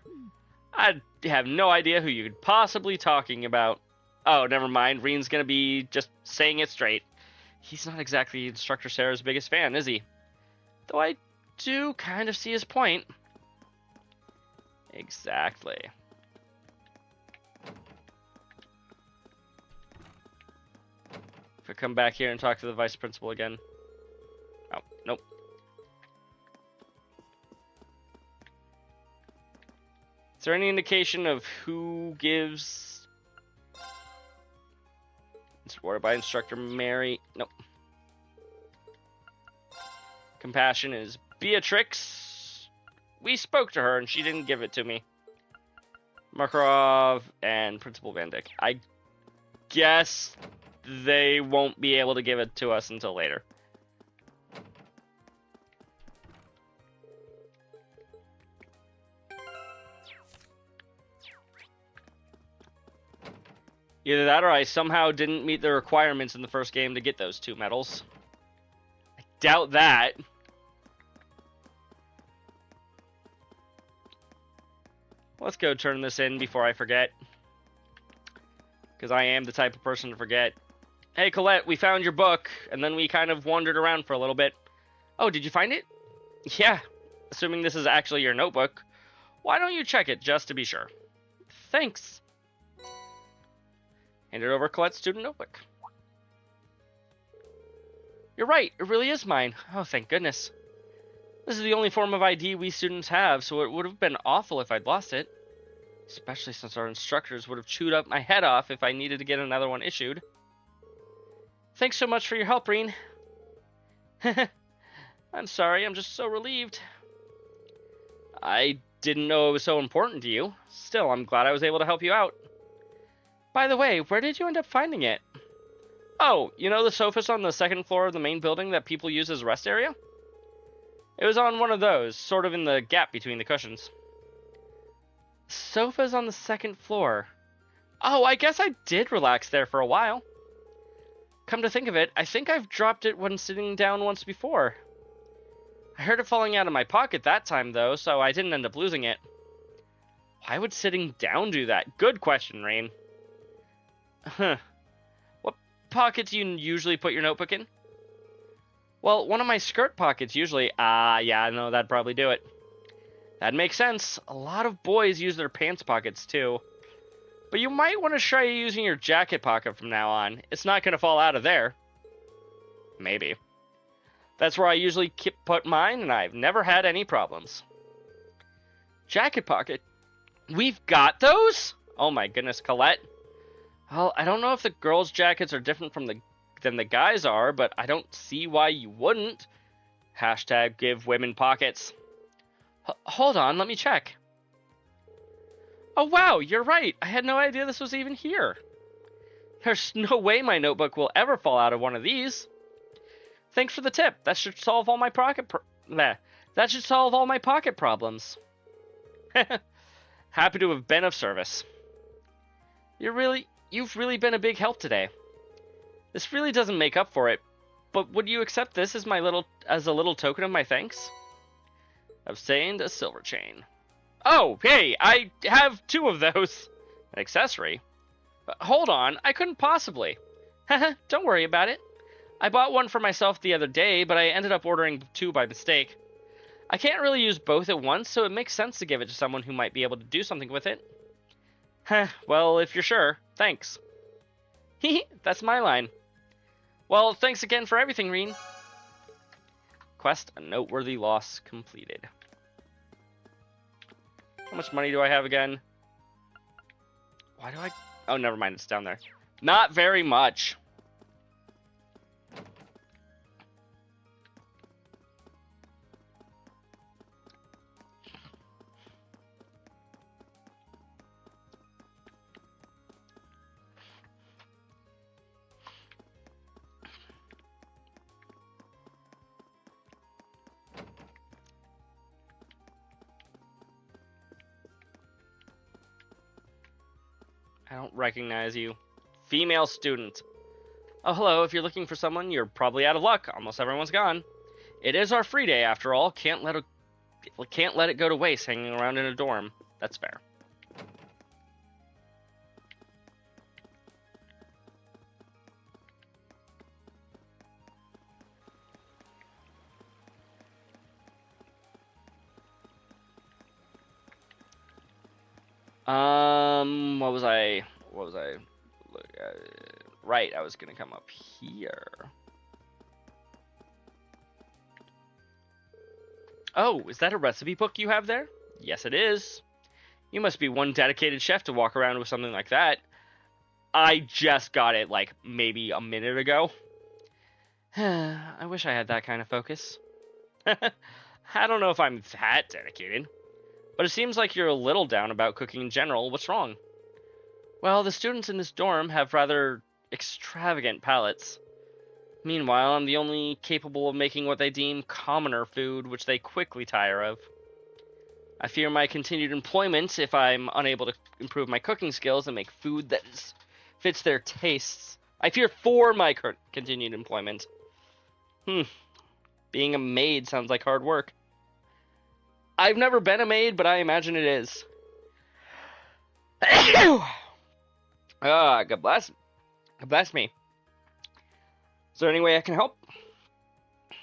I have no idea who you could possibly talking about. Oh, never mind. Reen's gonna be just saying it straight. He's not exactly Instructor Sarah's biggest fan, is he? Though I do kind of see his point. Exactly. If I come back here and talk to the vice principal again. Oh, nope. Is there any indication of who gives... It's awarded by Instructor Mary. Nope. Compassion is Beatrix. We spoke to her and she didn't give it to me. Makarov and Principal Van Dyck. I guess they won't be able to give it to us until later. Either that or I somehow didn't meet the requirements in the first game to get those 2 medals. I doubt that. Let's go turn this in before I forget. Because I am the type of person to forget. Hey Colette, we found your book, and then we kind of wandered around for a little bit. Oh, did you find it? Yeah, assuming this is actually your notebook. Why don't you check it, just to be sure? Thanks. Handed over Colette's student notebook. You're right, it really is mine. Oh, thank goodness. This is the only form of ID we students have, so it would have been awful if I'd lost it. Especially since our instructors would have chewed up my head off if I needed to get another one issued. Thanks so much for your help, Reen. I'm sorry, I'm just so relieved. I didn't know it was so important to you. Still, I'm glad I was able to help you out. By the way, where did you end up finding it? Oh, you know the sofas on the 2nd floor of the main building that people use as a rest area? It was on one of those, sort of in the gap between the cushions. Sofas on the 2nd floor. Oh, I guess I did relax there for a while. Come to think of it, I think I've dropped it when sitting down once before. I heard it falling out of my pocket that time, though, so I didn't end up losing it. Why would sitting down do that? Good question, Rain. Huh. What pocket do you usually put your notebook in? Well, one of my skirt pockets usually. Yeah, no, that'd probably do it. That makes sense. A lot of boys use their pants pockets, too. But you might want to try using your jacket pocket from now on. It's not going to fall out of there. Maybe. That's where I usually put mine, and I've never had any problems. Jacket pocket? We've got those? Oh my goodness, Colette. Well, I don't know if the girls' jackets are different than the guys are, but I don't see why you wouldn't. Hashtag give women pockets. Hold on, let me check. Oh wow, you're right. I had no idea this was even here. There's no way my notebook will ever fall out of one of these. Thanks for the tip. That should solve all my pocket problems. Happy to have been of service. You've really been a big help today. This really doesn't make up for it, but would you accept this as a little token of my thanks? Obtained a silver chain. Oh, hey, I have 2 of those. An accessory? Hold on, I couldn't possibly. Haha, don't worry about it. I bought one for myself the other day, but I ended up ordering 2 by mistake. I can't really use both at once, so it makes sense to give it to someone who might be able to do something with it. Heh, well, if you're sure, thanks. Hehe, that's my line. Well, thanks again for everything, Reen. Quest, a noteworthy loss completed. How much money do I have again? Why do I... Oh, never mind, it's down there. Not very much. I don't recognize you. Female student. Oh, hello. If you're looking for someone, you're probably out of luck. Almost everyone's gone. It is our free day, after all. Can't let it go to waste hanging around in a dorm. That's fair. What was I? Right, I was gonna come up here. Oh, is that a recipe book you have there? Yes, it is. You must be one dedicated chef to walk around with something like that. I just got it, like, maybe a minute ago. I wish I had that kind of focus. I don't know if I'm that dedicated. But it seems like you're a little down about cooking in general. What's wrong? Well, the students in this dorm have rather extravagant palates. Meanwhile, I'm the only capable of making what they deem commoner food, which they quickly tire of. I fear my continued employment if I'm unable to improve my cooking skills and make food that fits their tastes. I fear for my continued employment. Being a maid sounds like hard work. I've never been a maid, but I imagine it is. God bless. God bless me. Is there any way I can help?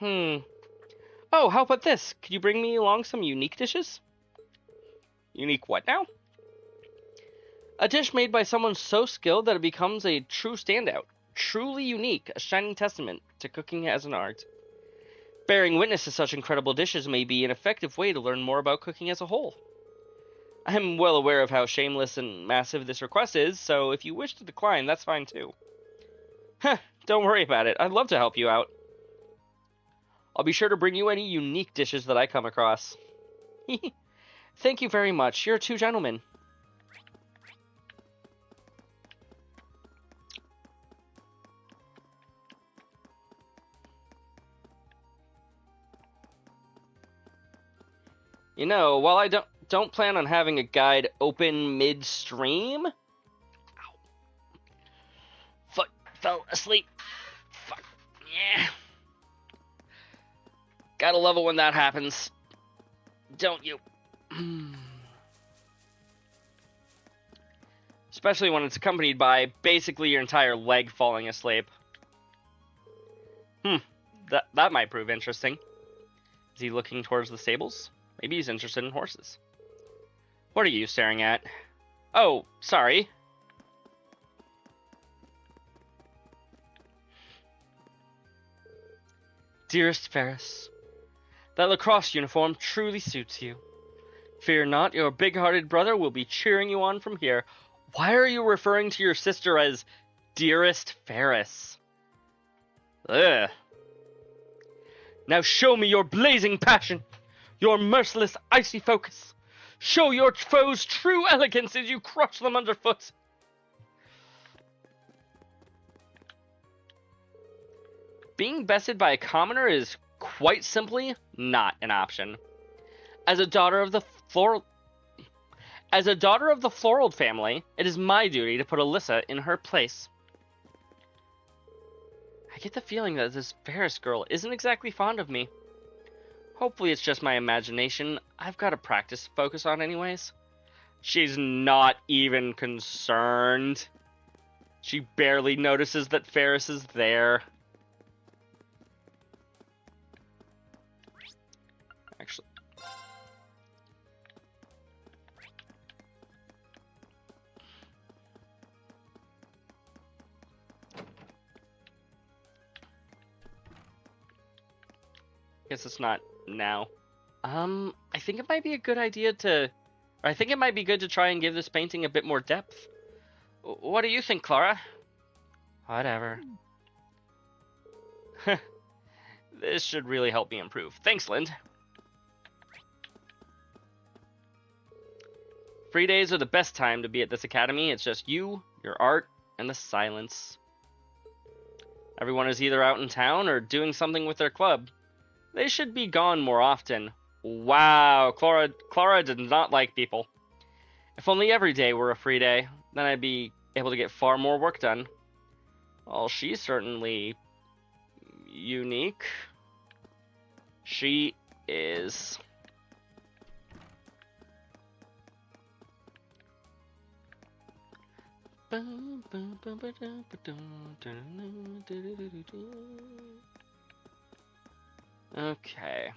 Oh, how about this? Could you bring me along some unique dishes? Unique what now? A dish made by someone so skilled that it becomes a true standout. Truly unique, a shining testament to cooking as an art. Bearing witness to such incredible dishes may be an effective way to learn more about cooking as a whole. I am well aware of how shameless and massive this request is, so if you wish to decline, that's fine too. Don't worry about it. I'd love to help you out. I'll be sure to bring you any unique dishes that I come across. Thank you very much. You're two gentlemen. You know, while I don't plan on having a guide open midstream. Ow. Foot fell asleep. Fuck. Yeah. Gotta love it when that happens. Don't you? Especially when it's accompanied by basically your entire leg falling asleep. That might prove interesting. Is he looking towards the stables? Maybe he's interested in horses. What are you staring at? Oh, sorry. Dearest Ferris, that lacrosse uniform truly suits you. Fear not, your big-hearted brother will be cheering you on from here. Why are you referring to your sister as Dearest Ferris? Ugh. Now show me your blazing passion, your merciless icy focus. Show your foes true elegance as you crush them underfoot. Being bested by a commoner is quite simply not an option. As a daughter of the Floral family, it is my duty to put Alyssa in her place. I get the feeling that this Ferris girl isn't exactly fond of me. Hopefully it's just my imagination. I've got to practice to focus on anyways. She's not even concerned. She barely notices that Ferris is there. Actually. Guess it's not now. I think it might be a good idea I think it might be good to try and give this painting a bit more depth. What do you think, Clara? Whatever. This should really help me improve. Thanks, Lind. Free days are the best time to be at this academy. It's just you, your art, and the silence. Everyone is either out in town or doing something with their club. They should be gone more often. Wow, Clara did not like people. If only every day were a free day, then I'd be able to get far more work done. Well, she's certainly unique. She is. Okay.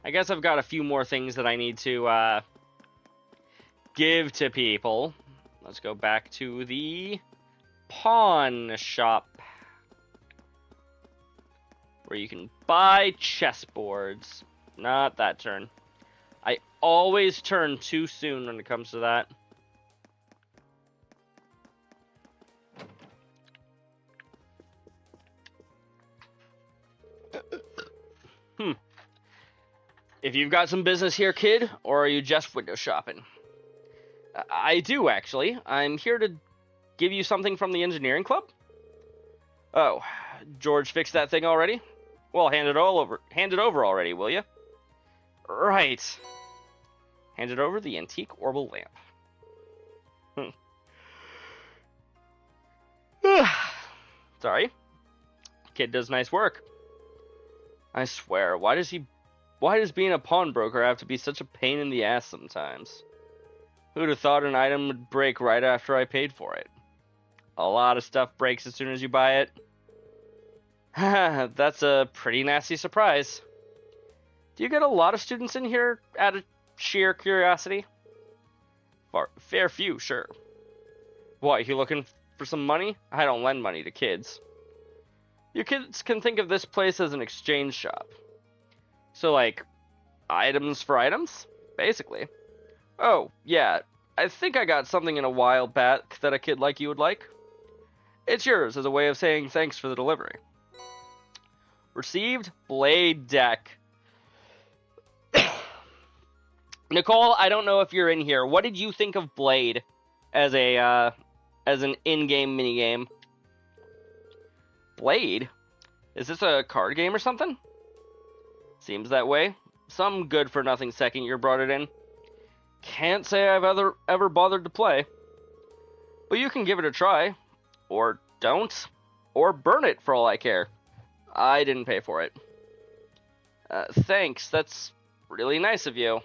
I guess I've got a few more things that I need to give to people. Let's go back to the pawn shop, where you can buy chessboards. Not that turn. I always turn too soon when it comes to that. If you've got some business here, kid, or are you just window shopping? I do, actually. I'm here to give you something from the engineering club. Oh, George fixed that thing already? Well, hand it over already, will you? Right. Hand it over the antique orbital lamp. Sorry. Kid does nice work. I swear, why does being a pawnbroker have to be such a pain in the ass sometimes? Who'd have thought an item would break right after I paid for it? A lot of stuff breaks as soon as you buy it. That's a pretty nasty surprise. Do you get a lot of students in here out of sheer curiosity? Fair few, sure. What, you looking for some money? I don't lend money to kids. You kids can think of this place as an exchange shop. So, like, items for items? Basically. Oh, yeah, I think I got something in a while back that a kid like you would like. It's yours as a way of saying thanks for the delivery. Received Blade Deck. Nicole, I don't know if you're in here. What did you think of Blade as an in-game minigame? Blade? Is this a card game or something? Seems that way. Some good-for-nothing second year brought it in. Can't say I've ever bothered to play. But you can give it a try. Or don't. Or burn it for all I care. I didn't pay for it. Thanks, that's really nice of you.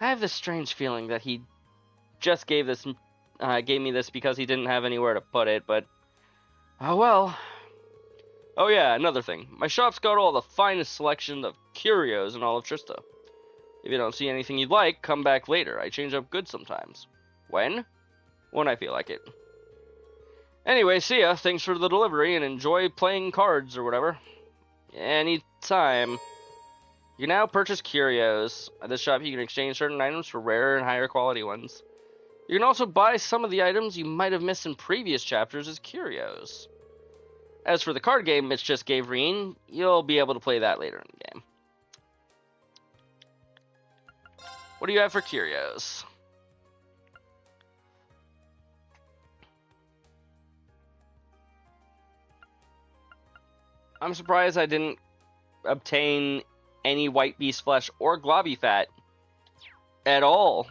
I have this strange feeling that he just gave me this because he didn't have anywhere to put it, but... oh well. Oh yeah, another thing. My shop's got all the finest selection of curios in all of Trista. If you don't see anything you'd like, come back later. I change up goods sometimes. When? When I feel like it. Anyway, see ya. Thanks for the delivery, and enjoy playing cards or whatever. Anytime. You can now purchase curios. At this shop, you can exchange certain items for rarer and higher quality ones. You can also buy some of the items you might have missed in previous chapters as curios. As for the card game Mitch just gave Reen, you'll be able to play that later in the game. What do you have for curios? I'm surprised I didn't obtain any white beast flesh or globby fat at all.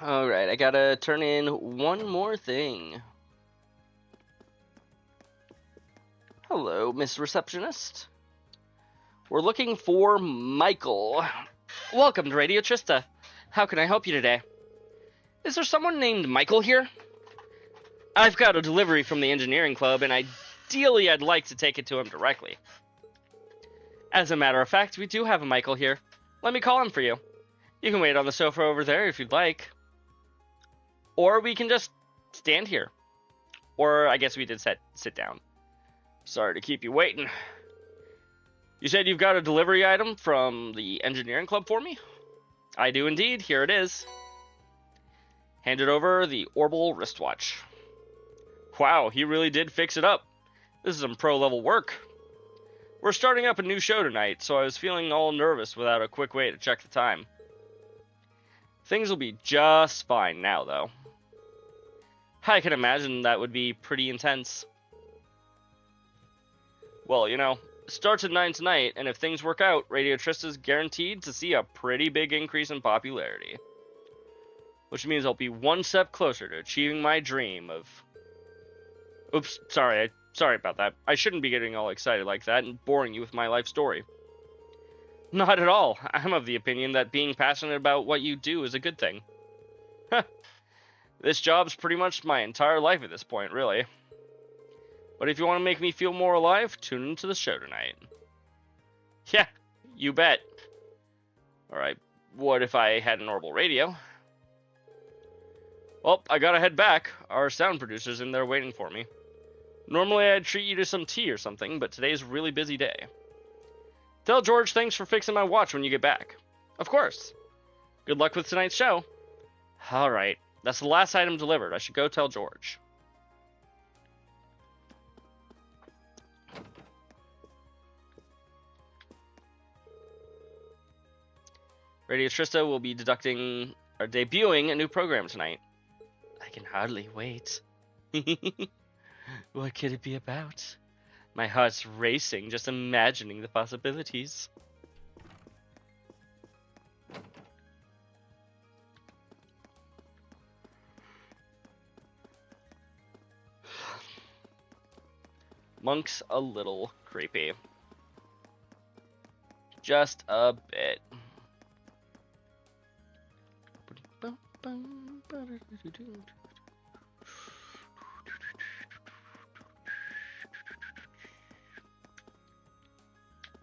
Alright, I gotta turn in one more thing. Hello, Miss Receptionist. We're looking for Michael. Welcome to Radio Trista. How can I help you today? Is there someone named Michael here? I've got a delivery from the engineering club, and ideally I'd like to take it to him directly. As a matter of fact, we do have a Michael here. Let me call him for you. You can wait on the sofa over there if you'd like. Or we can just stand here. Or I guess we did sit down. Sorry to keep you waiting. You said you've got a delivery item from the engineering club for me? I do indeed. Here it is. Handed over the Orbital wristwatch. Wow, he really did fix it up. This is some pro-level work. We're starting up a new show tonight, so I was feeling all nervous without a quick way to check the time. Things will be just fine now, though. I can imagine that would be pretty intense. Well, you know, it starts at 9 tonight, and if things work out, Radio Trista's guaranteed to see a pretty big increase in popularity. Which means I'll be one step closer to achieving my dream of... Oops, sorry about that. I shouldn't be getting all excited like that and boring you with my life story. Not at all. I'm of the opinion that being passionate about what you do is a good thing. This job's pretty much my entire life at this point, really. But if you want to make me feel more alive, tune into the show tonight. Yeah, you bet. Alright, what if I had an orbital radio? Well, I gotta head back. Our sound producer's in there waiting for me. Normally I'd treat you to some tea or something, but today's a really busy day. Tell George thanks for fixing my watch when you get back. Of course. Good luck with tonight's show. Alright, that's the last item delivered. I should go tell George. Radio Trista will be debuting a new program tonight. I can hardly wait. What could it be about? My heart's racing just imagining the possibilities. Monk's a little creepy. Just a bit.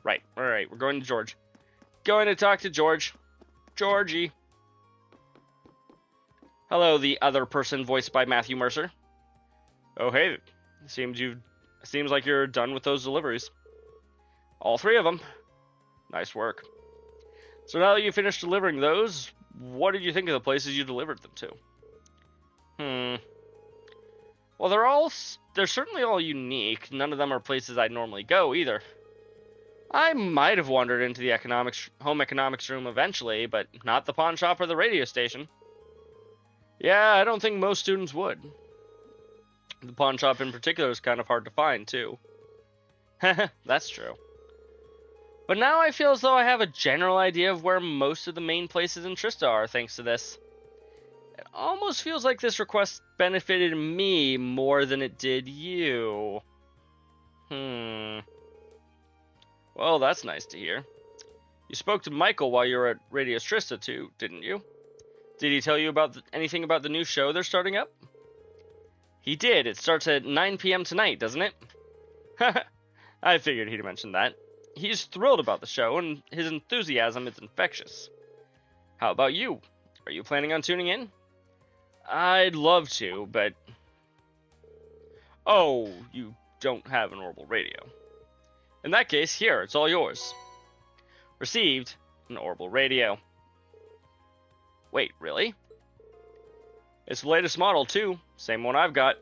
Right, alright, we're going to George. Going to talk to George. Georgie. Hello, the other person voiced by Matthew Mercer. Oh, hey. Seems like you're done with those deliveries. All 3 of them. Nice work. So now that you finished delivering those, what did you think of the places you delivered them to? Well, they're certainly all unique. None of them are places I'd normally go either. I might have wandered into the home economics room eventually, but not the pawn shop or the radio station. Yeah, I don't think most students would. The pawn shop in particular is kind of hard to find, too. That's true. But now I feel as though I have a general idea of where most of the main places in Trista are, thanks to this. It almost feels like this request benefited me more than it did you. Well, that's nice to hear. You spoke to Michael while you were at Radio Trista too, didn't you? Did he tell you about anything about the new show they're starting up? He did. It starts at 9 p.m. tonight, doesn't it? I figured he'd mention that. He's thrilled about the show, and his enthusiasm is infectious. How about you? Are you planning on tuning in? I'd love to, but... Oh, you don't have an orbital radio. In that case, here, it's all yours. Received an orbital radio. Wait, really? It's the latest model, too. Same one I've got.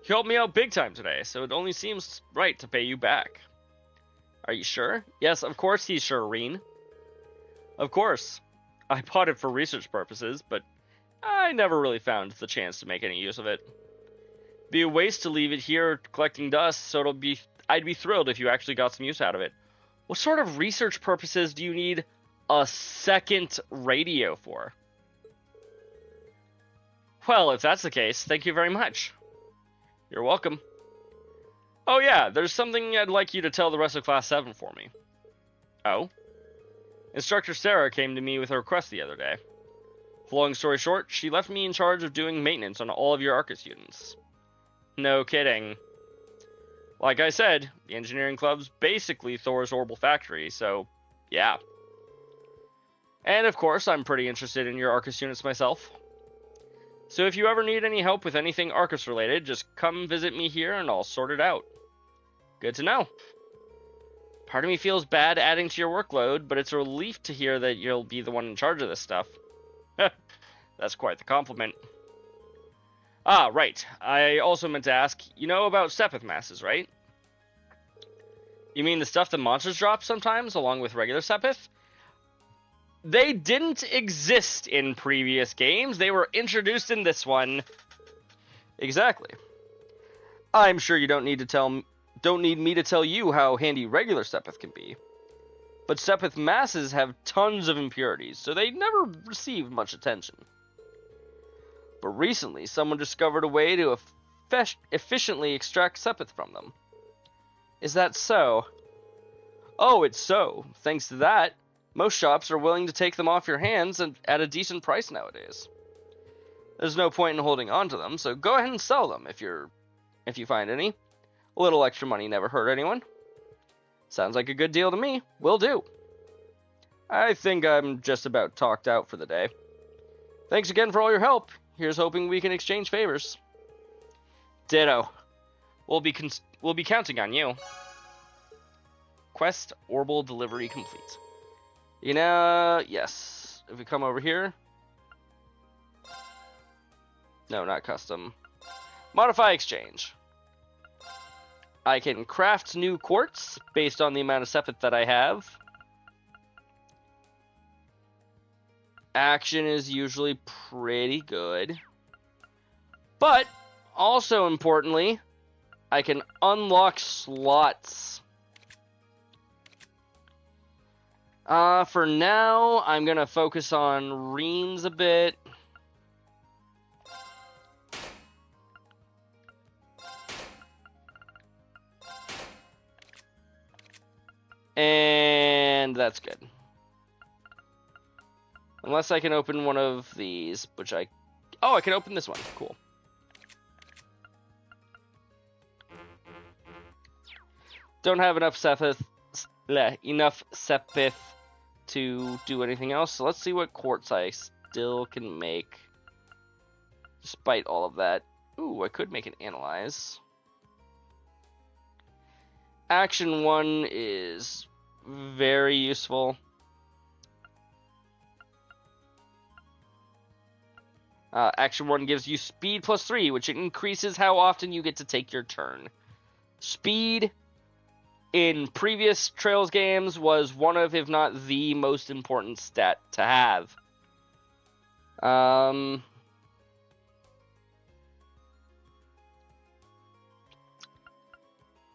You helped me out big time today, so it only seems right to pay you back. Are you sure? Yes, of course he's sure, Reen. Of course. I bought it for research purposes, but I never really found the chance to make any use of it. It'd be a waste to leave it here collecting dust, so I'd be thrilled if you actually got some use out of it. What sort of research purposes do you need a second radio for? Well, if that's the case, thank you very much. You're welcome. Oh yeah, there's something I'd like you to tell the rest of Class 7 for me. Oh? Instructor Sarah came to me with a request the other day. Long story short, she left me in charge of doing maintenance on all of your ARCA students. No kidding. Like I said, the engineering club's basically Thor's orbital factory, so yeah. And of course, I'm pretty interested in your ARCUS units myself. So if you ever need any help with anything ARCUS related, just come visit me here and I'll sort it out. Good to know. Part of me feels bad adding to your workload, but it's a relief to hear that you'll be the one in charge of this stuff. That's quite the compliment. Ah, right. I also meant to ask, you know about Sepith masses, right? You mean the stuff the monsters drop sometimes, along with regular Sepith? They didn't exist in previous games. They were introduced in this one. Exactly. I'm sure you don't need me to tell you how handy regular Sepith can be. But Sepith masses have tons of impurities, so they never receive much attention. But recently, someone discovered a way to efficiently extract Sepith from them. Is that so? Oh, it's so. Thanks to that, most shops are willing to take them off your hands and at a decent price nowadays. There's no point in holding on to them, so go ahead and sell them if you find any. A little extra money never hurt anyone. Sounds like a good deal to me. Will do. I think I'm just about talked out for the day. Thanks again for all your help. Here's hoping we can exchange favors. Ditto. We'll be counting on you. Quest Orbital delivery complete. Yes. If we come over here. No, not custom. Modify exchange. I can craft new quartz based on the amount of Sepith that I have. Action is usually pretty good. But, also importantly, I can unlock slots. For now, I'm going to focus on Reens a bit. And that's good. Unless I can open one of these, which I can open this one. Cool. Don't have enough Sepith to do anything else. So let's see what quartz I still can make. Despite all of that. Ooh, I could make an analyze. Action 1 is very useful. Action 1 gives you speed +3, which increases how often you get to take your turn. Speed in previous Trails games was one of, if not the most important stat to have.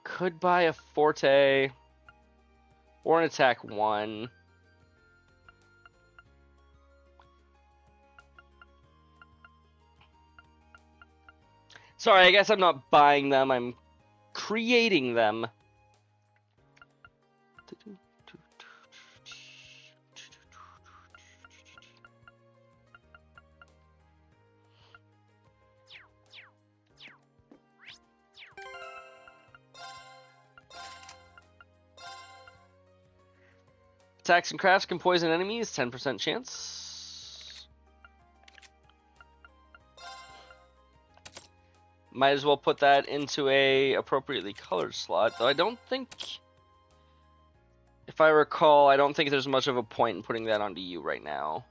Could buy a Forte or an attack 1. Sorry, I guess I'm not buying them, I'm creating them. Attacks and crafts can poison enemies, 10% chance. Might as well put that into a appropriately colored slot, though I don't think, if I recall, I don't think there's much of a point in putting that onto you right now.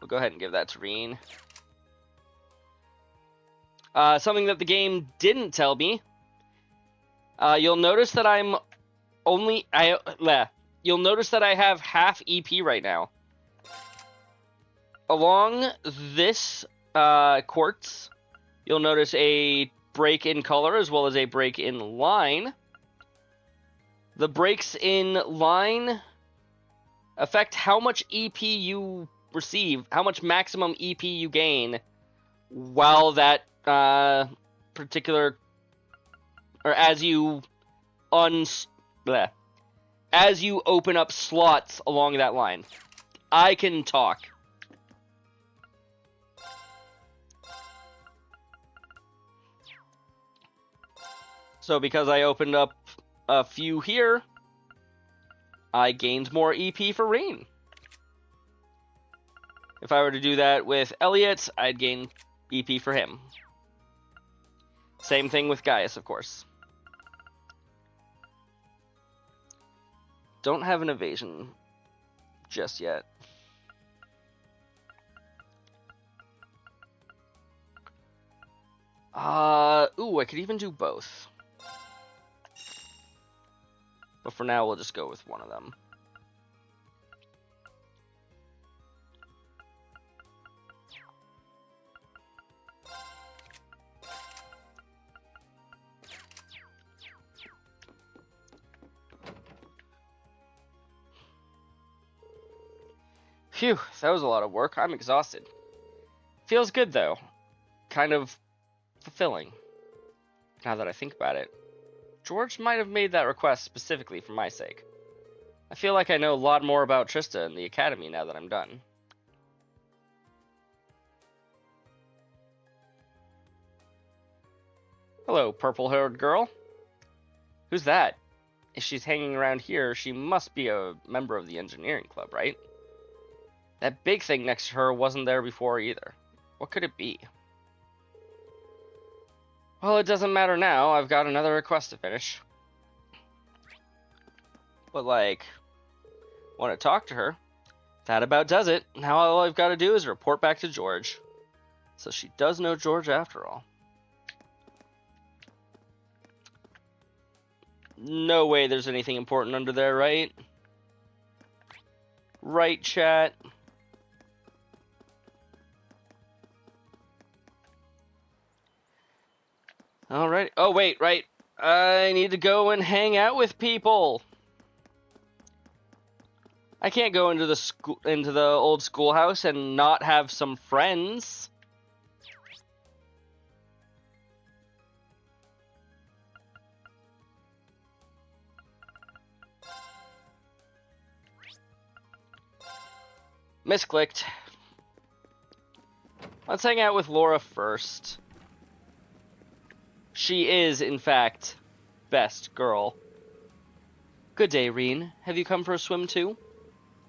We'll go ahead and give that to Reen. Something that the game didn't tell me. You'll notice that you'll notice that I have half EP right now. Along this quartz, you'll notice a break in color as well as a break in line. The breaks in line affect how much EP you receive, how much maximum EP you gain while that particular, or as you open up slots along that line. I can talk. So because I opened up a few here, I gained more EP for Reen. If I were to do that with Elliot, I'd gain EP for him. Same thing with Gaius, of course. Don't have an evasion just yet. Ooh, I could even do both. But for now, we'll just go with one of them. Phew, that was a lot of work. I'm exhausted. Feels good, though. Kind of fulfilling. Now that I think about it. George might have made that request specifically for my sake. I feel like I know a lot more about Trista and the Academy now that I'm done. Hello, purple-haired girl. Who's that? If she's hanging around here, she must be a member of the engineering club, right? That big thing next to her wasn't there before either. What could it be? Well, it doesn't matter now. I've got another request to finish. But, like, want to talk to her? That about does it. Now all I've got to do is report back to George. So she does know George after all. No way there's anything important under there, right? Right, chat? Alright. Oh, wait, right. I need to go and hang out with people. I can't go into the old schoolhouse and not have some friends. Misclicked. Let's hang out with Laura first. She is, in fact, best girl. Good day, Reen. Have you come for a swim too?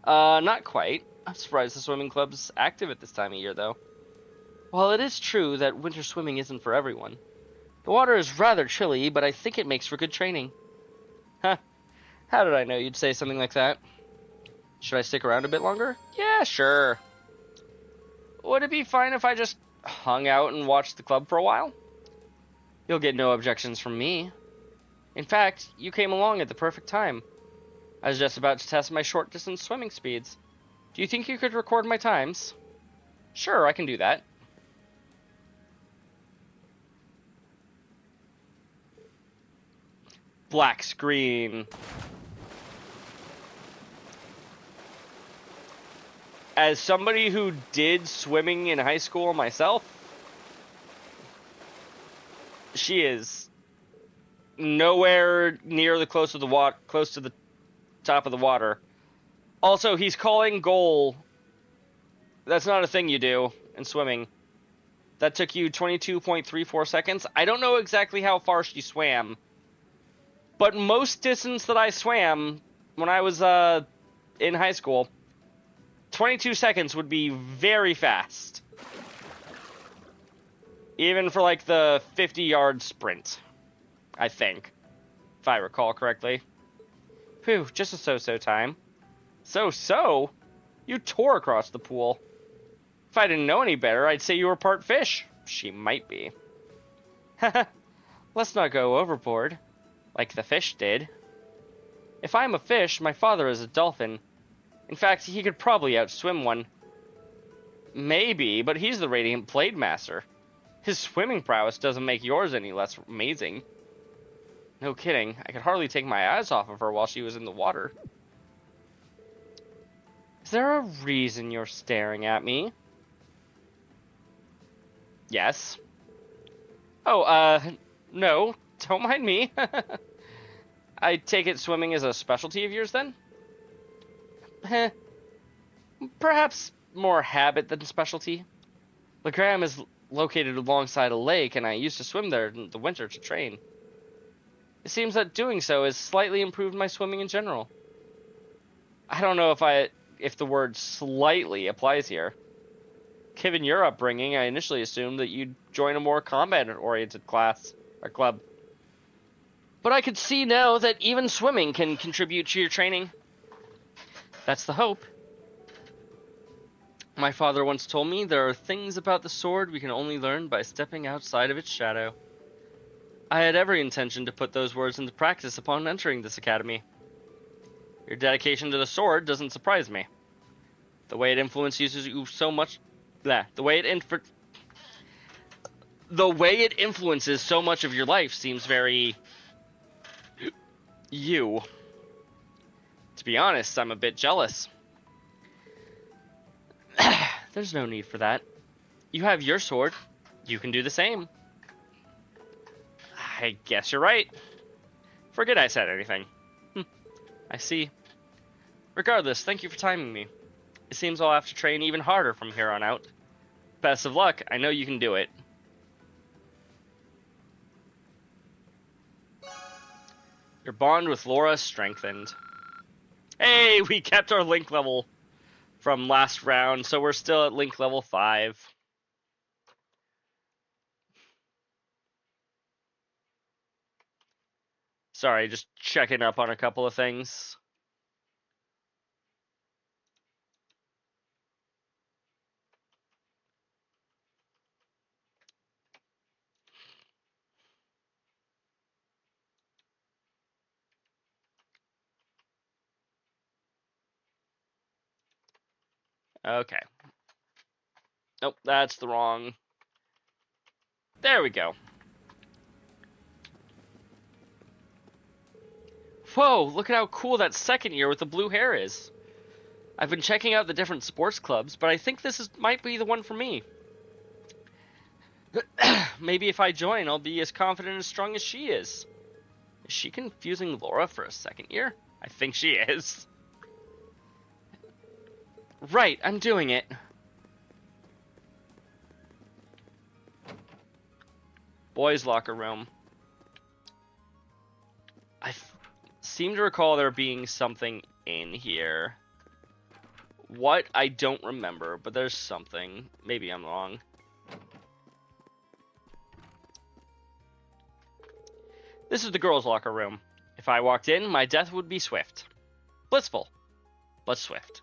Not quite. I'm surprised the swimming club's active at this time of year, though. While it is true that winter swimming isn't for everyone, the water is rather chilly, but I think it makes for good training. Huh. How did I know you'd say something like that? Should I stick around a bit longer? Yeah, sure. Would it be fine if I just hung out and watched the club for a while? You'll get no objections from me. In fact, you came along at the perfect time. I was just about to test my short-distance swimming speeds. Do you think you could record my times? Sure, I can do that. Black screen. As somebody who did swimming in high school myself, she is nowhere near the close to the top of the water. Also, he's calling goal. That's not a thing you do in swimming. That took you 22.34 seconds. I don't know exactly how far she swam, but most distance that I swam when I was in high school, 22 seconds would be very fast. Even for like the 50-yard sprint, I think, if I recall correctly. Phew, just a so-so time. So-so? You tore across the pool. If I didn't know any better, I'd say you were part fish. She might be. Haha, let's not go overboard, like the fish did. If I'm a fish, my father is a dolphin. In fact, he could probably outswim one. Maybe, but he's the Radiant Blade Master. His swimming prowess doesn't make yours any less amazing. No kidding, I could hardly take my eyes off of her while she was in the water. Is there a reason you're staring at me? Yes. Oh, no, don't mind me. I take it swimming is a specialty of yours then? Perhaps more habit than specialty. Legram is located alongside a lake, and I used to swim there in the winter to train. It seems that doing so has slightly improved my swimming in general. I don't know if the word slightly applies here. Given your upbringing, I initially assumed that you'd join a more combat-oriented class or club. But I could see now that even swimming can contribute to your training. That's the hope. My father once told me there are things about the sword we can only learn by stepping outside of its shadow. I had every intention to put those words into practice upon entering this academy. Your dedication to the sword doesn't surprise me. The way it influences you so much... The way it influences so much of your life seems very... you. To be honest, I'm a bit jealous. There's no need for that. You have your sword. You can do the same. I guess you're right. Forget I said anything. I see. Regardless, thank you for timing me. It seems I'll have to train even harder from here on out. Best of luck. I know you can do it. Your bond with Laura strengthened. Hey, we kept our link level from last round, so we're still at link level 5. Sorry, just checking up on a couple of things. Okay. Nope, that's the wrong. There we go. Whoa, look at how cool that second year with the blue hair is. I've been checking out the different sports clubs, but I think this might be the one for me. Maybe if I join, I'll be as confident and as strong as she is. Is she confusing Laura for a second year? I think she is. Right, I'm doing it. Boys' locker room. I seem to recall there being something in here. What? I don't remember, but there's something. Maybe I'm wrong. This is the girls' locker room. If I walked in, my death would be swift. Blissful, but swift.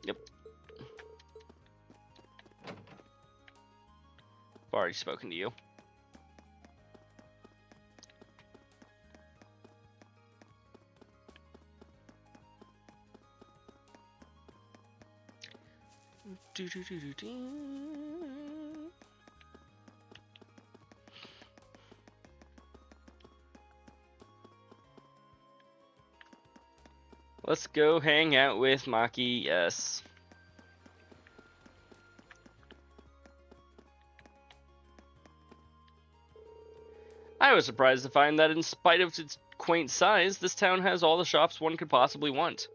Yep. I've already spoken to you. Let's go hang out with Maki, yes. I was surprised to find that in spite of its quaint size, this town has all the shops one could possibly want.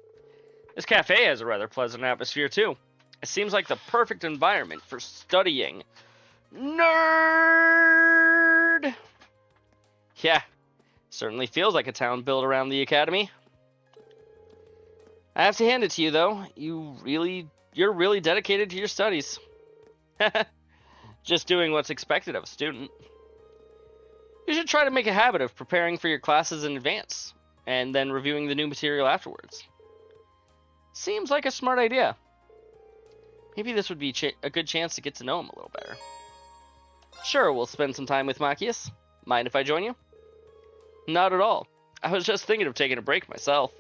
This cafe has a rather pleasant atmosphere too. It seems like the perfect environment for studying. Nerd! Yeah, certainly feels like a town built around the academy. I have to hand it to you though, you're really dedicated to your studies. Just doing what's expected of a student. You should try to make a habit of preparing for your classes in advance, and then reviewing the new material afterwards. Seems like a smart idea. Maybe this would be a good chance to get to know him a little better. Sure, we'll spend some time with Machias. Mind if I join you? Not at all. I was just thinking of taking a break myself.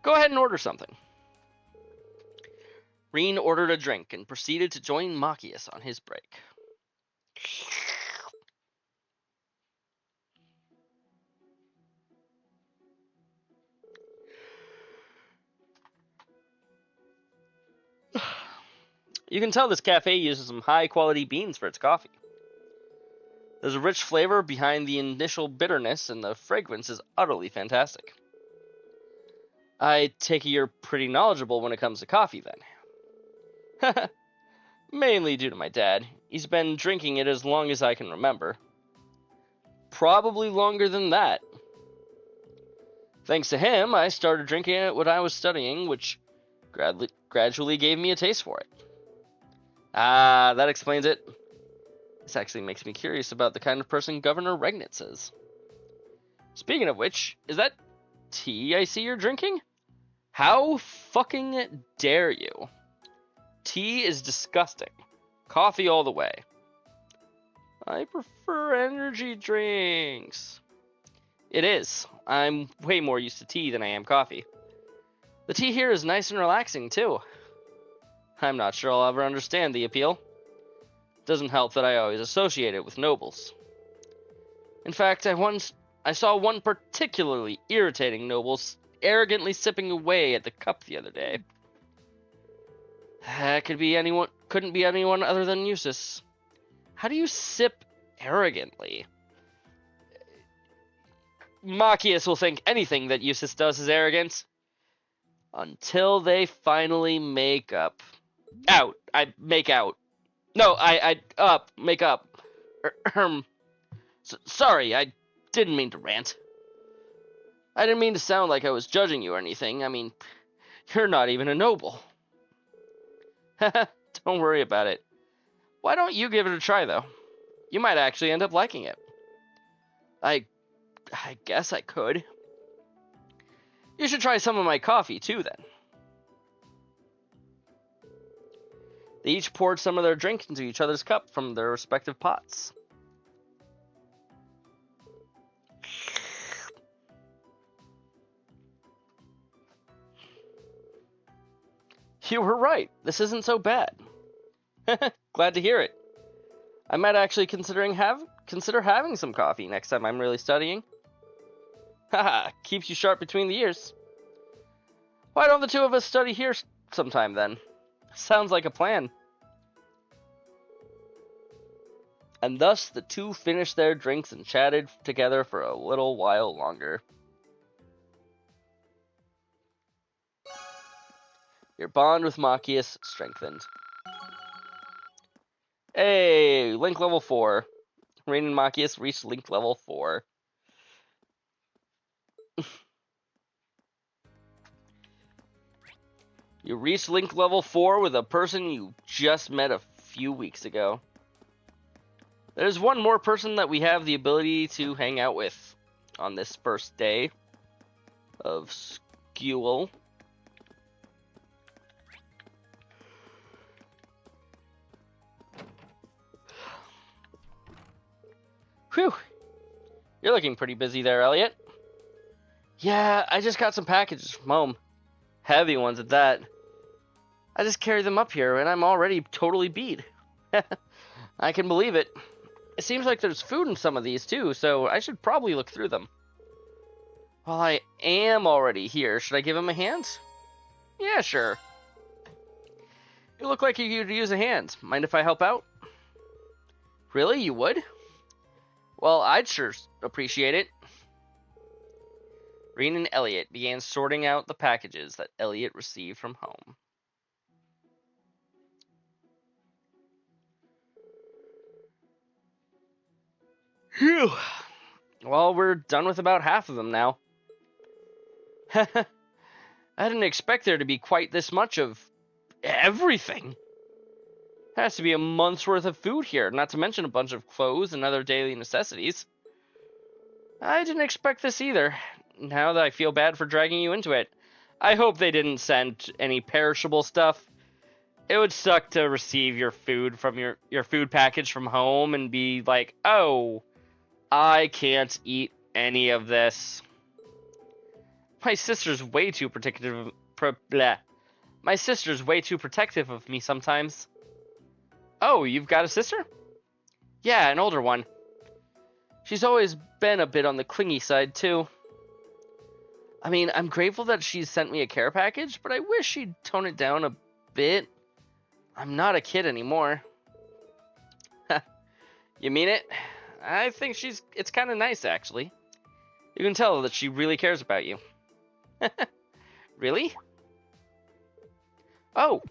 Go ahead and order something. Reen ordered a drink and proceeded to join Machias on his break. You can tell this cafe uses some high-quality beans for its coffee. There's a rich flavor behind the initial bitterness, and the fragrance is utterly fantastic. I take it you're pretty knowledgeable when it comes to coffee, then. Mainly due to my dad. He's been drinking it as long as I can remember. Probably longer than that. Thanks to him, I started drinking it when I was studying, which gradually gave me a taste for it. Ah, that explains it. This actually makes me curious about the kind of person Governor Regnitz is. Speaking of which, is that tea I see you're drinking? How fucking dare you? Tea is disgusting. Coffee all the way. I prefer energy drinks. It is. I'm way more used to tea than I am coffee. The tea here is nice and relaxing, too. I'm not sure I'll ever understand the appeal. Doesn't help that I always associate it with nobles. In fact, I saw one particularly irritating noble arrogantly sipping away at the cup the other day. That couldn't be anyone other than Eustace. How do you sip arrogantly? Machias will think anything that Eustace does is arrogant. Until they finally make up. Make out. No, make up. Sorry, I didn't mean to rant. I didn't mean to sound like I was judging you or anything. I mean, you're not even a noble. Don't worry about it. Why don't you give it a try, though? You might actually end up liking it. I guess I could. You should try some of my coffee, too, then. They each poured some of their drink into each other's cup from their respective pots. You were right. This isn't so bad. Glad to hear it. I might actually consider having some coffee next time I'm really studying. Haha, keeps you sharp between the ears. Why don't the two of us study here sometime then? Sounds like a plan. And thus the two finished their drinks and chatted together for a little while longer. Your bond with Machias strengthened. Hey, Link level 4. Rain and Machias reached Link level 4. You reached Link level 4 with a person you just met a few weeks ago. There's one more person that we have the ability to hang out with on this first day of school. Whew. You're looking pretty busy there, Elliot. Yeah, I just got some packages from home. Heavy ones at that. I just carried them up here, and I'm already totally beat. I can believe it. It seems like there's food in some of these, too, so I should probably look through them. Well, I am already here. Should I give him a hand? Yeah, sure. You look like you could use a hand. Mind if I help out? Really? You would? Well, I'd sure appreciate it. Reen and Elliot began sorting out the packages that Elliot received from home. Phew. Well, we're done with about half of them now. I didn't expect there to be quite this much of everything. There has to be a month's worth of food here, not to mention a bunch of clothes and other daily necessities. I didn't expect this either. Now that I feel bad for dragging you into it, I hope they didn't send any perishable stuff. It would suck to receive your food from your food package from home and be like, oh, I can't eat any of this. My sister's way too protective. My sister's way too protective of me sometimes. Oh, you've got a sister? Yeah, an older one. She's always been a bit on the clingy side, too. I mean, I'm grateful that she's sent me a care package, but I wish she'd tone it down a bit. I'm not a kid anymore. You mean it? I think it's kind of nice, actually. You can tell that she really cares about you. Really? Oh.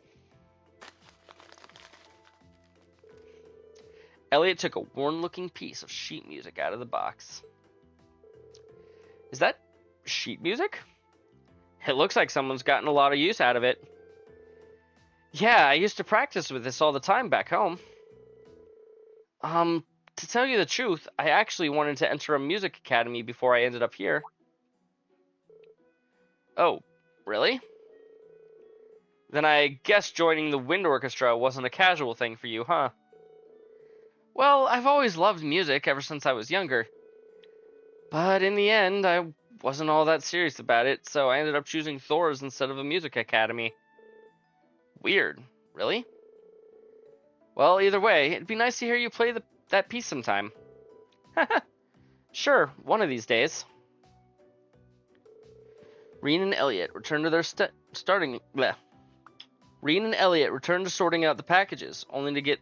Elliot took a worn-looking piece of sheet music out of the box. Is that sheet music? It looks like someone's gotten a lot of use out of it. Yeah, I used to practice with this all the time back home. To tell you the truth, I actually wanted to enter a music academy before I ended up here. Oh, really? Then I guess joining the wind orchestra wasn't a casual thing for you, huh? Well, I've always loved music ever since I was younger. But in the end, I wasn't all that serious about it, so I ended up choosing Thor's instead of a music academy. Weird. Really? Well, either way, it'd be nice to hear you play that piece sometime. Sure, one of these days. Rean and Elliot returned to their Rean and Elliot returned to sorting out the packages, only to get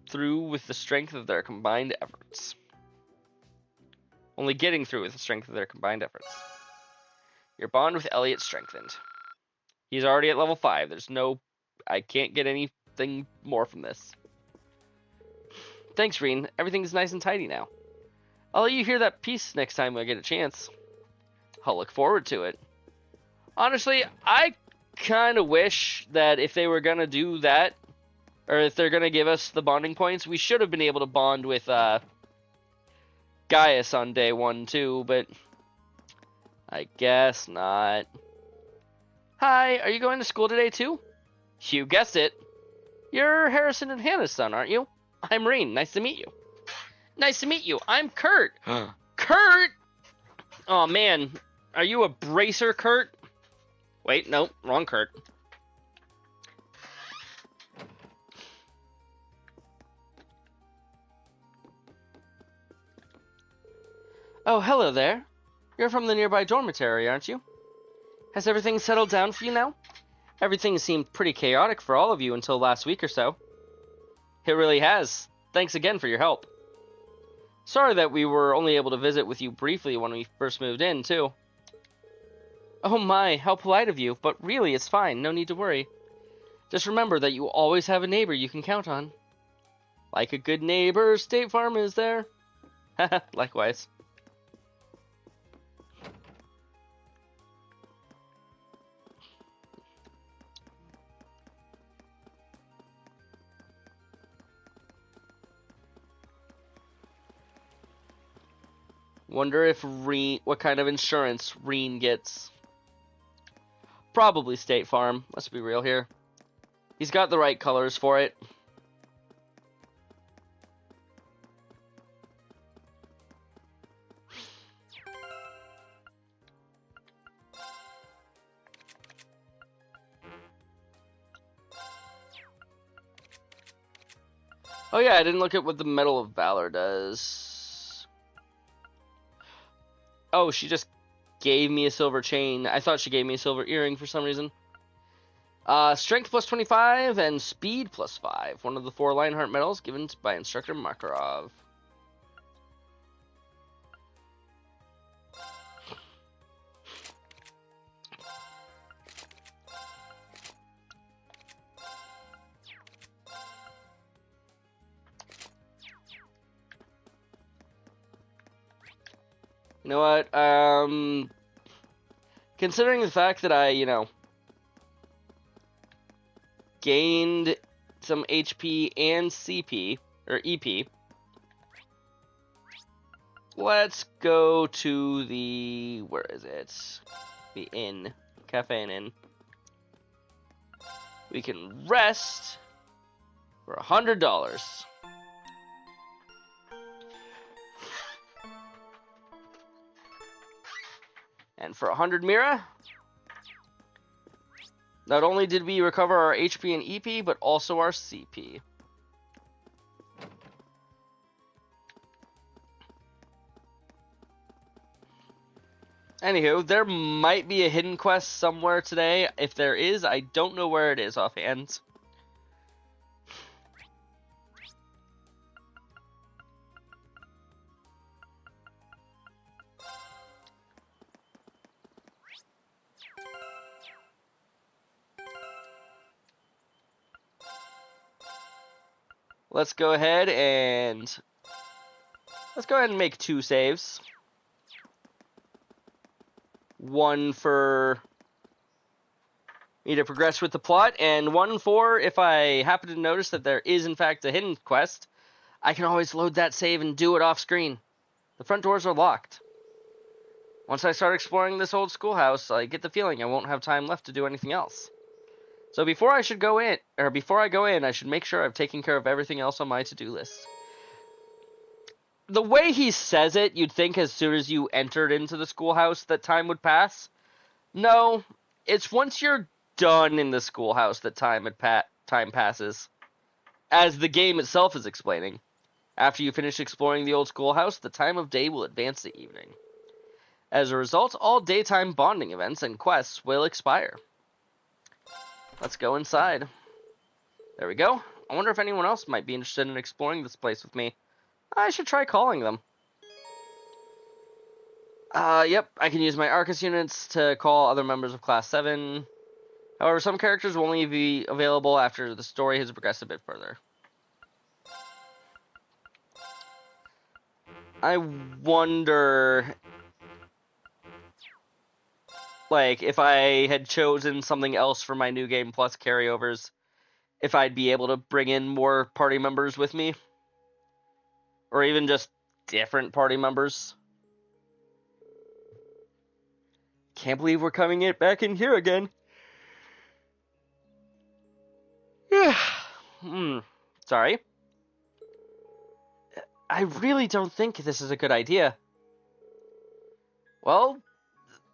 through with the strength of their combined efforts. Only getting through with the strength of their combined efforts. Your bond with Elliot strengthened. He's already at level 5. I can't get anything more from this. Thanks, Rean. Everything's nice and tidy now. I'll let you hear that piece next time I get a chance. I'll look forward to it. Honestly, I kind of wish that if they were going to do that, or if they're going to give us the bonding points, we should have been able to bond with Gaius on day 1 too, but I guess not. Hi, are you going to school today too? You guessed it. You're Harrison and Hannah's son, aren't you? I'm Rean. Nice to meet you. Nice to meet you. I'm Kurt. Kurt! Oh man, are you a bracer, Kurt? Wait, no, wrong Kurt. Oh, hello there. You're from the nearby dormitory, aren't you? Has everything settled down for you now? Everything seemed pretty chaotic for all of you until last week or so. It really has. Thanks again for your help. Sorry that we were only able to visit with you briefly when we first moved in, too. Oh my, how polite of you, but really, it's fine, no need to worry. Just remember that you always have a neighbor you can count on. Like a good neighbor, State Farm is there. Haha, likewise. Wonder if what kind of insurance Rean gets. Probably State Farm. Let's be real here. He's got the right colors for it. Oh yeah, I didn't look at what the Medal of Valor does. Oh, she just gave me a silver chain. I thought she gave me a silver earring for some reason. Strength plus 25 and speed plus 5. One of the 4 Lionheart medals given by Instructor Makarov. You know what, considering the fact that I, gained some HP and CP, or EP, let's go to the, where is it? The inn, Cafe and Inn. We can rest for $100. And for 100 Mira, not only did we recover our HP and EP, but also our CP. Anywho, there might be a hidden quest somewhere today. If there is, I don't know where it is offhand. Let's go ahead and make 2 saves. One for me to progress with the plot, and one for if I happen to notice that there is in fact a hidden quest, I can always load that save and do it off screen. The front doors are locked. Once I start exploring this old schoolhouse, I get the feeling I won't have time left to do anything else. So before I go in, I should make sure I've taken care of everything else on my to-do list. the way he says it, you'd think as soon as you entered into the schoolhouse that time would pass. No, it's once you're done in the schoolhouse that time passes. As the game itself is explaining. After you finish exploring the old schoolhouse, the time of day will advance to evening. As a result, all daytime bonding events and quests will expire. Let's go inside. There we go. I wonder if anyone else might be interested in exploring this place with me. I should try calling them. Yep, I can use my Arcus units to call other members of Class 7. However, some characters will only be available after the story has progressed a bit further. I wonder, like, if I had chosen something else for my New Game Plus carryovers, if I'd be able to bring in more party members with me. Or even just different party members. Can't believe we're coming back in here again. Sorry. I really don't think this is a good idea. Well,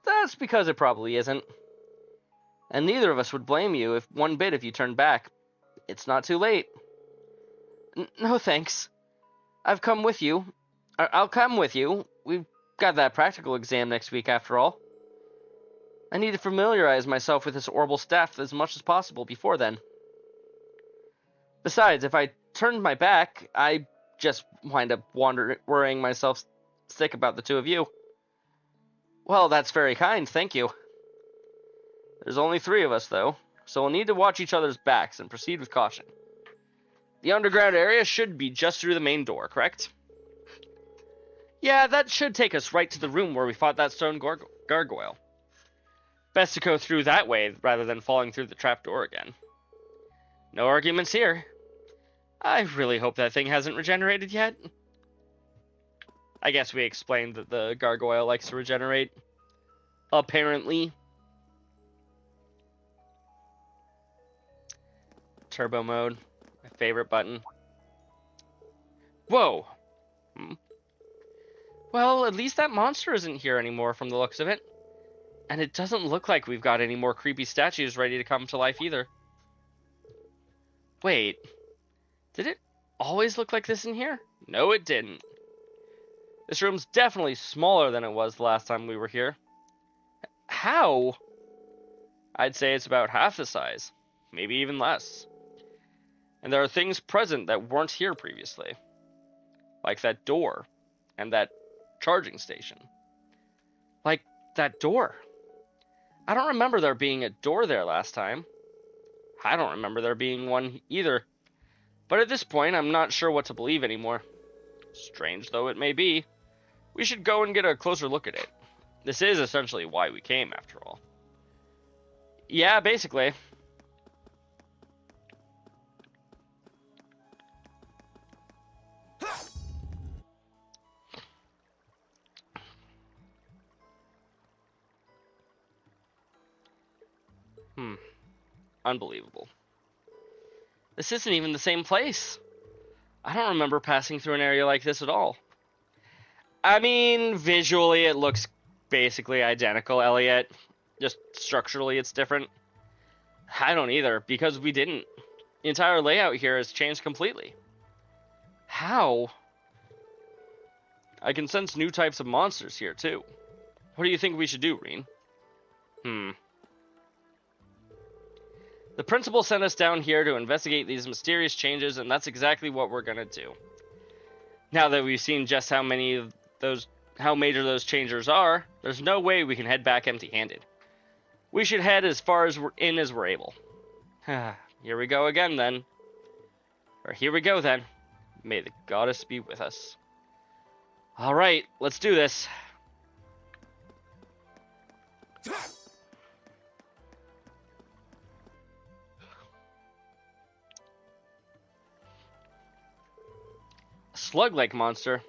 that's because it probably isn't. And neither of us would blame you if you turned back. It's not too late. No thanks. I'll come with you. We've got that practical exam next week after all. I need to familiarize myself with this orbital staff as much as possible before then. Besides, if I turned my back, I just wind up worrying myself sick about the two of you. Well, that's very kind, thank you. There's only 3 of us, though, so we'll need to watch each other's backs and proceed with caution. The underground area should be just through the main door, correct? Yeah, that should take us right to the room where we fought that stone gargoyle. Best to go through that way rather than falling through the trapdoor again. No arguments here. I really hope that thing hasn't regenerated yet. I guess we explained that the gargoyle likes to regenerate. Apparently. Turbo mode. My favorite button. Whoa! Well, at least that monster isn't here anymore from the looks of it. And it doesn't look like we've got any more creepy statues ready to come to life either. Wait. Did it always look like this in here? No, it didn't. This room's definitely smaller than it was the last time we were here. How? I'd say it's about half the size. Maybe even less. And there are things present that weren't here previously. Like that door. And that charging station. Like that door. I don't remember there being a door there last time. I don't remember there being one either. But at this point, I'm not sure what to believe anymore. Strange though it may be, we should go and get a closer look at it. This is essentially why we came, after all. Yeah, basically. Unbelievable. This isn't even the same place. I don't remember passing through an area like this at all. I mean, visually it looks basically identical, Elliot. Just structurally it's different. I don't either, because we didn't. The entire layout here has changed completely. How? I can sense new types of monsters here, too. What do you think we should do, Reen? The principal sent us down here to investigate these mysterious changes, and that's exactly what we're gonna do. Now that we've seen just how major those changes are, there's no way we can head back empty-handed. We should head as far as we're able. Here we go again, then. Or here we go, then. May the goddess be with us. Alright, let's do this. Slug-like monster.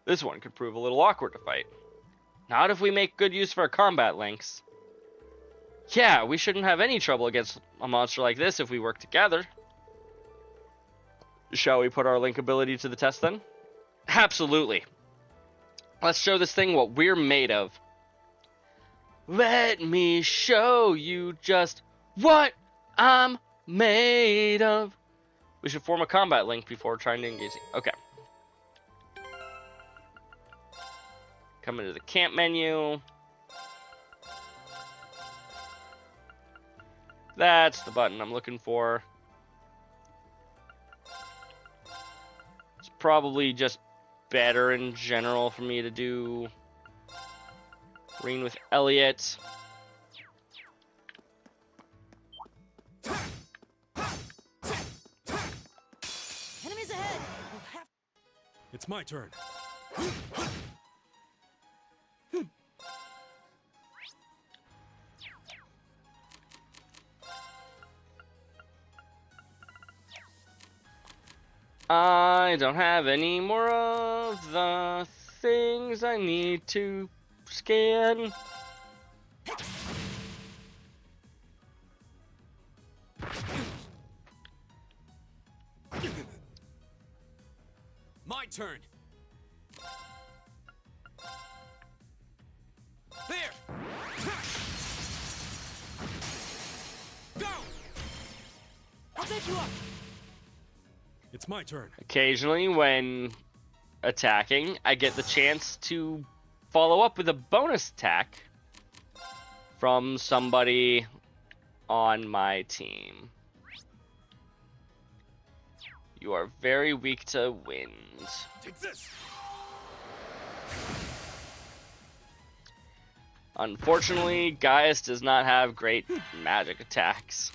This one could prove a little awkward to fight. Not if we make good use of our combat links. Yeah, we shouldn't have any trouble against a monster like this if we work together. Shall we put our link ability to the test then? Absolutely. Let's show this thing what we're made of. Let me show you just what I'm made of. We should form a combat link before trying to engage. Okay. Come into the camp menu. That's the button I'm looking for. It's probably just better in general for me to do Green with Elliot. Enemies ahead! It's my turn. I don't have any more of the things I need to scan. My turn. There. Go. I'll pick you up! It's my turn. Occasionally, when attacking, I get the chance to follow up with a bonus attack from somebody on my team. You are very weak to wind. Take this. Unfortunately, Gaius does not have great magic attacks.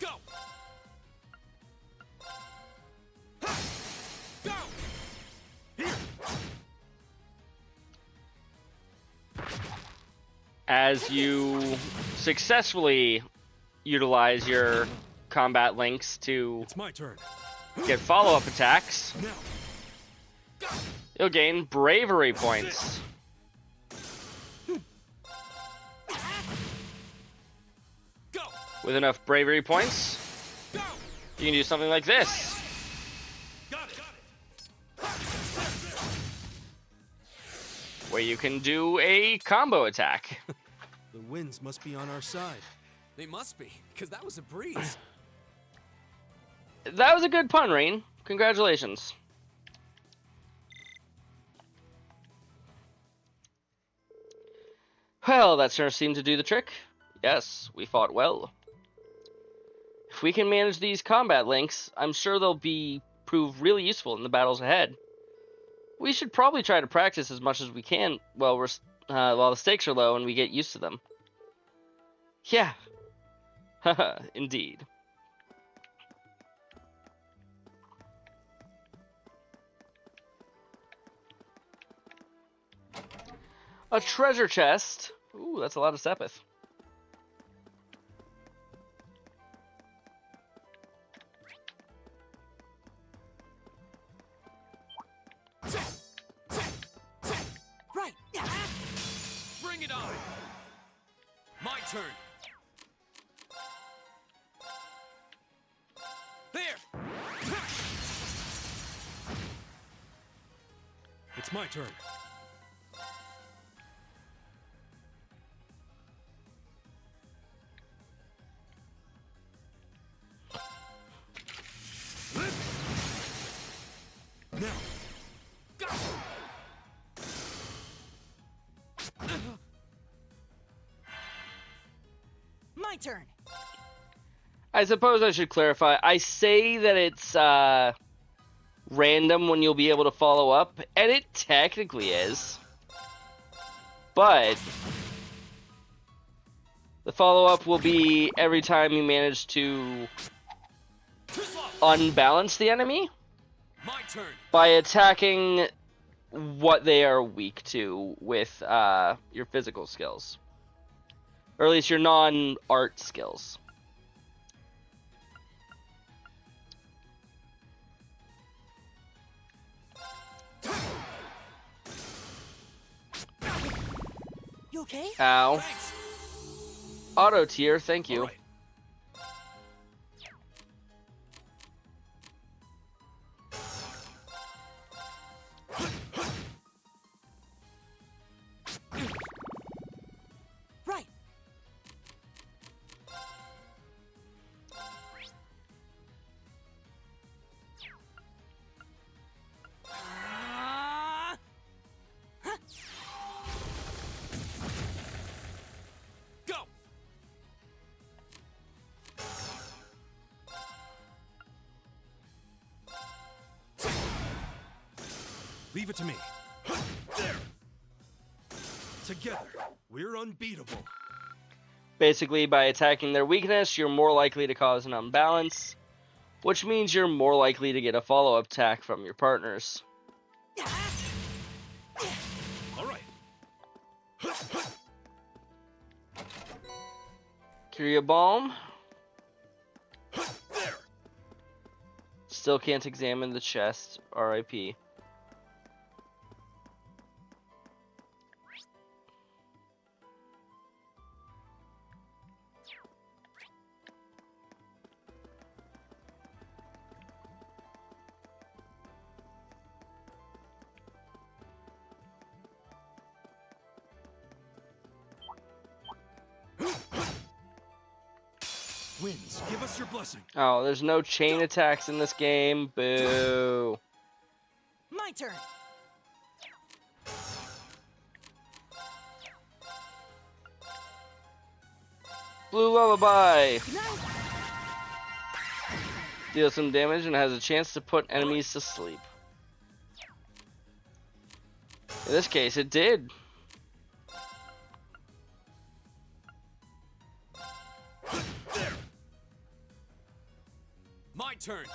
Go. Go. As you successfully utilize your combat links to It's my turn. get follow-up attacks, Now. you'll gain bravery points. Go. With enough bravery points, Go. you can do something like this. Got it. Where you can do a combo attack. The winds must be on our side. They must be, because that was a breeze. That was a good pun, Rain. Congratulations. Well, that sure seemed to do the trick. Yes, we fought well. If we can manage these combat links, I'm sure they'll prove really useful in the battles ahead. We should probably try to practice as much as we can while the stakes are low and we get used to them. Yeah. Haha, indeed. A treasure chest. Ooh, that's a lot of Sepith. Right! Bring it on. My turn. There. It's my turn. Now. Go. My turn! I suppose I should clarify. I say that it's random when you'll be able to follow up, and it technically is. But the follow-up will be every time you manage to unbalance the enemy My turn. by attacking what they are weak to with your physical skills. Or at least your non-art skills. You okay? Ow. Thanks. Auto tier, thank you. All right. Right. Huh? Go. Leave it to me. There. Together, we're unbeatable. Basically, by attacking their weakness, you're more likely to cause an unbalance, which means you're more likely to get a follow-up attack from your partners. All right. Kirya Balm. There. Still can't examine the chest. RIP. Winds, give us your blessing. Oh, there's no chain attacks in this game. Boo. My turn. Blue Lullaby. Good night. Deals some damage and has a chance to put enemies to sleep. In this case, it did. There. My turn.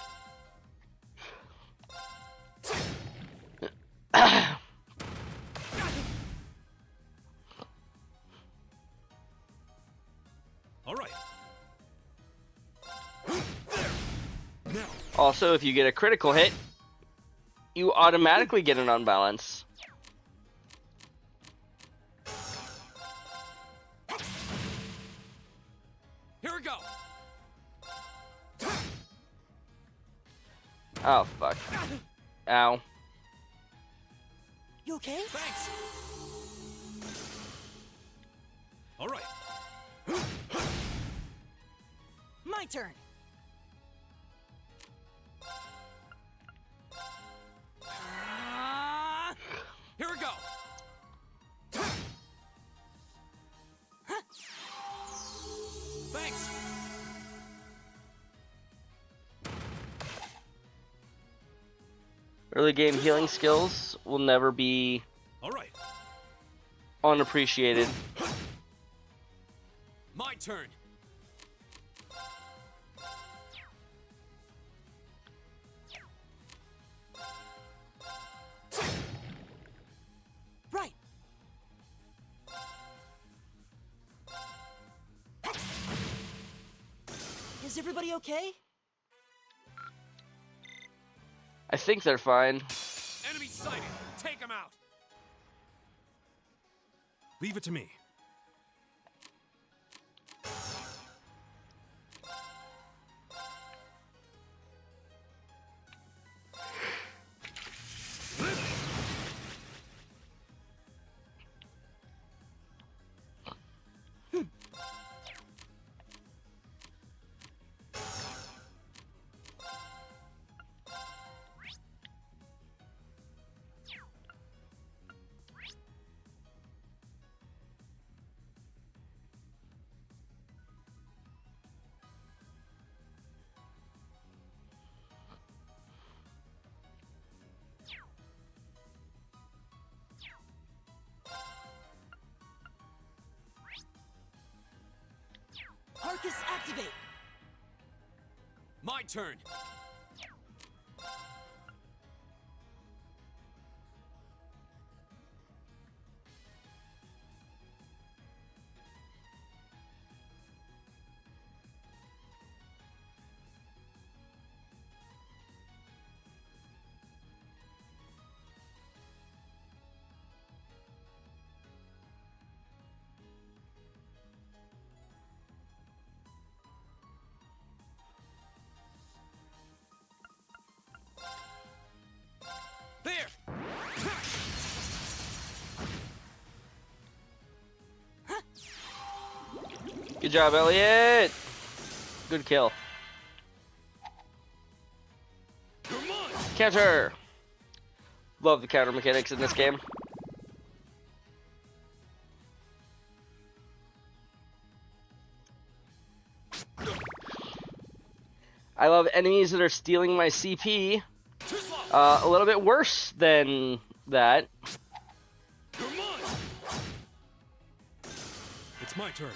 All right. There. Now. Also, if you get a critical hit, you automatically get an unbalance. Here we go. Oh, fuck. Ow. You okay? Thanks. All right. My turn. Here we go. Thanks. Early game healing skills will never be All right. unappreciated. My turn. Right. Is everybody okay? I think they're fine. Enemy sighted. Take him out. Leave it to me. Arcus activate. My turn. Good job, Elliot. Good kill. You're mine. Counter. Love the counter mechanics in this game. I love enemies that are stealing my CP. A little bit worse than that. You're mine. It's my turn.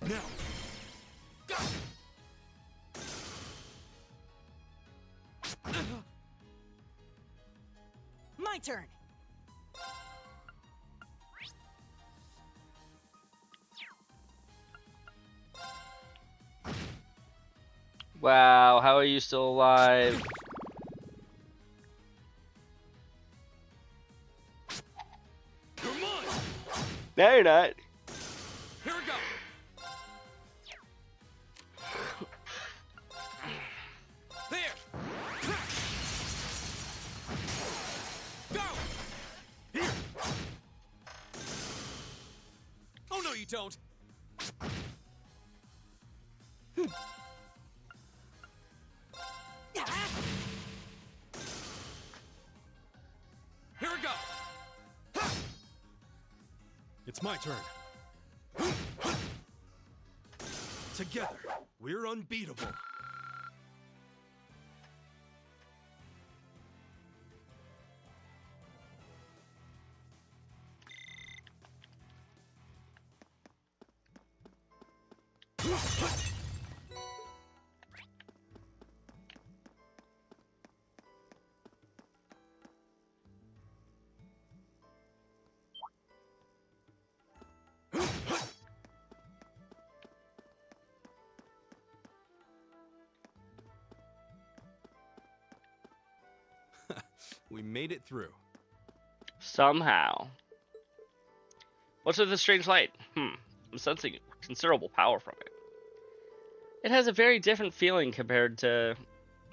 Now. My turn. Wow, how are you still alive? You're mine. No, you're not. Here we go. There. Go. Here. Oh no, you don't. Here we go. It's my turn. Together, we're unbeatable. We made it through. Somehow. What's with the strange light? I'm sensing considerable power from it. It has a very different feeling compared to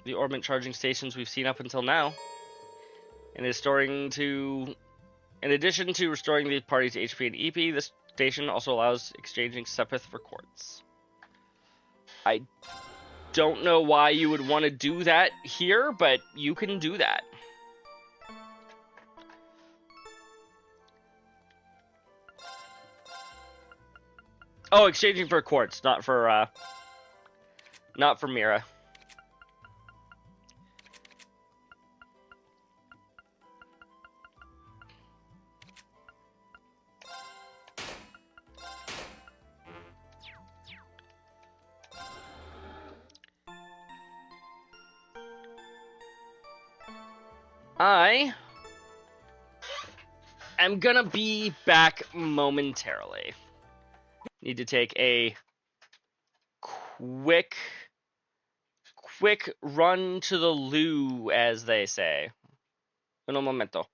the orbit charging stations we've seen up until now. And is storing to... In addition to restoring the party's HP and EP, this station also allows exchanging Sepith for quartz. I don't know why you would want to do that here, but you can do that. Oh, exchanging for quartz, not for Mira. I am gonna be back momentarily. Need to take a quick run to the loo, as they say. Un momento.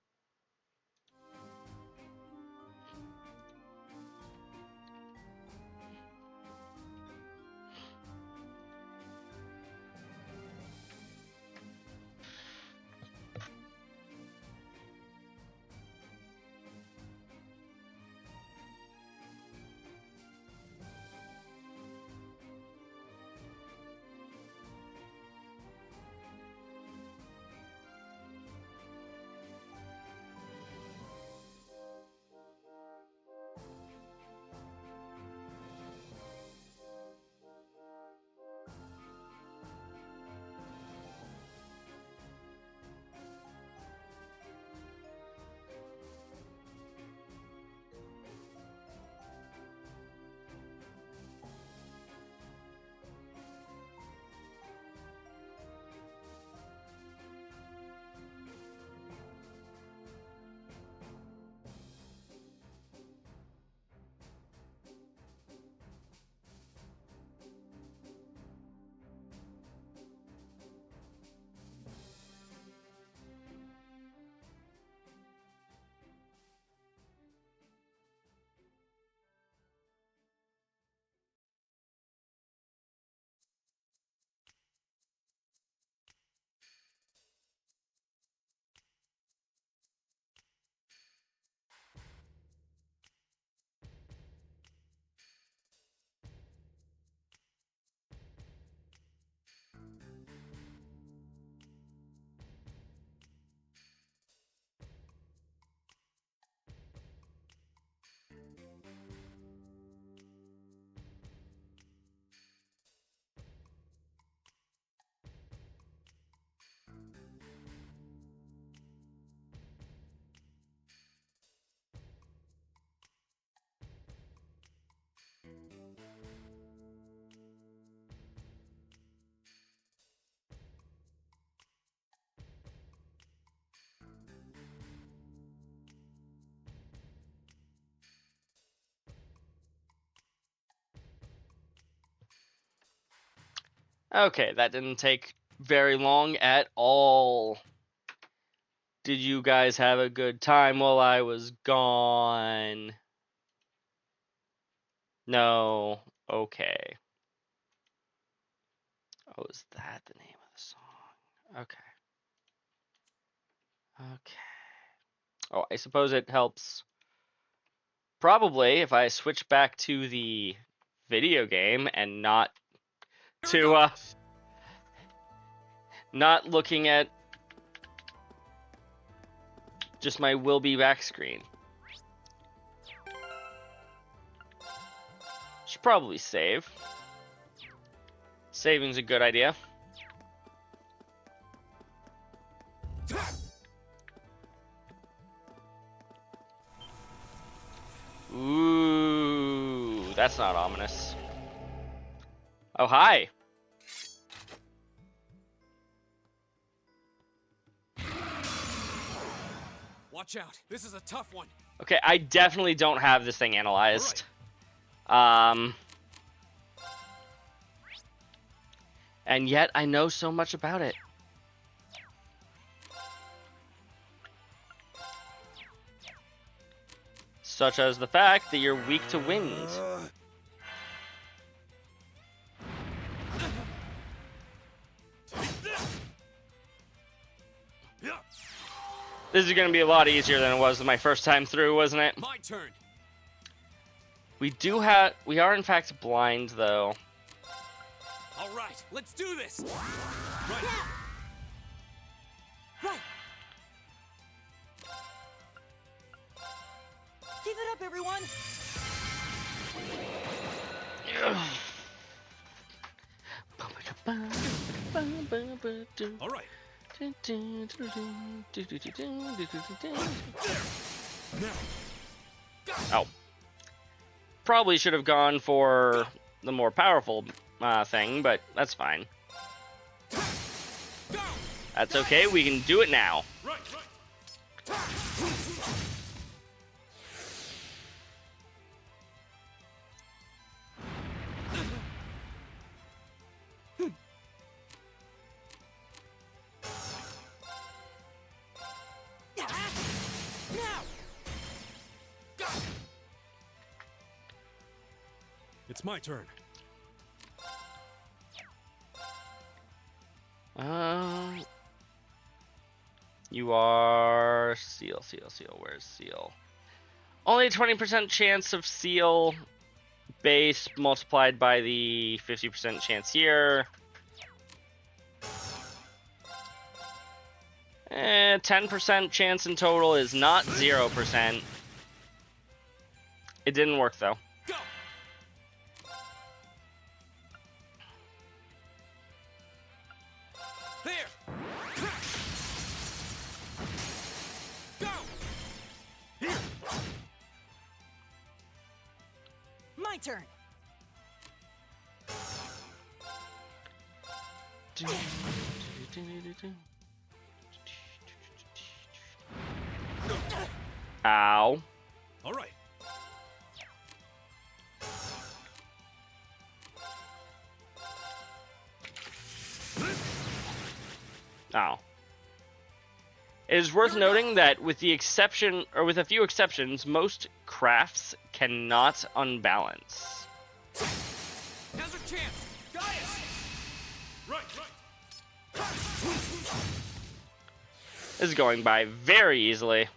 Okay, that didn't take very long at all. Did you guys have a good time while I was gone? No. Okay. Oh, is that the name of the song? Okay. Okay. Oh, I suppose it helps. Probably if I switch back to the video game and not to not looking at just my will be back screen. Should probably save. Saving's a good idea. Ooh, that's not ominous. Oh, hi. Watch out. This is a tough one. Okay, I definitely don't have this thing analyzed. And yet I know so much about it. Such as the fact that you're weak to wind. This is going to be a lot easier than it was my first time through, wasn't it? My turn. We are in fact blind though. All right, let's do this. Right. Give it up, everyone. All right. Now. Oh. Probably should have gone for the more powerful thing, but that's fine. That's okay, we can do it now. Right. Now. It's my turn. You are Seal. Where's Seal? Only 20% chance of Seal base multiplied by the 50% chance here. 10% chance in total is not 0%. It didn't work though. Go. There. Go. Here. My turn. Ow. All right. Ow. It is worth noting that with the exception, or with a few exceptions, most crafts cannot unbalance. Now's our chance. Gaius. Right. This is going by very easily.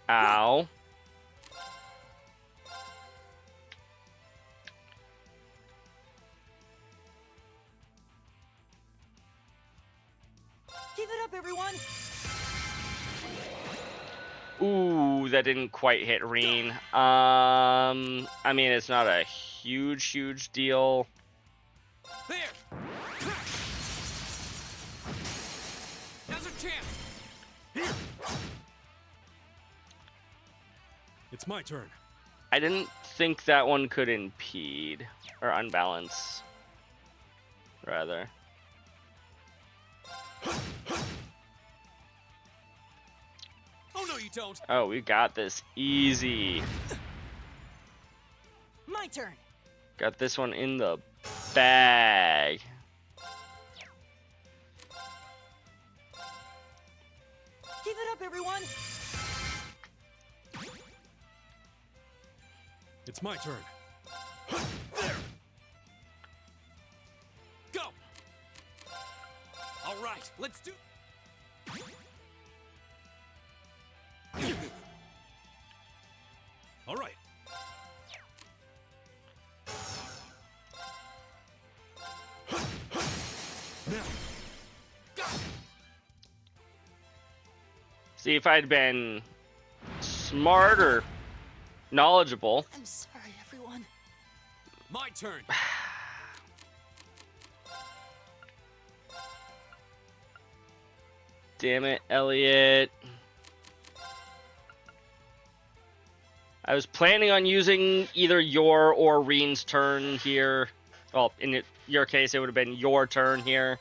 Ow. Give it up, everyone. Ooh, that didn't quite hit Reen. I mean, it's not a huge deal. There. Now's our chance. Here. It's my turn. I didn't think that one could impede, or unbalance, rather. Oh no, you don't. Oh, we got this easy. My turn. Got this one in the bag. Give it up, everyone! It's my turn. There! Go! All right, let's do. All right. Now, See, if I'd been smart or knowledgeable, I'm sorry, everyone. My turn. damn it, Elliot. I was planning on using either your or Reen's turn here. Well, in your case, it would have been your turn here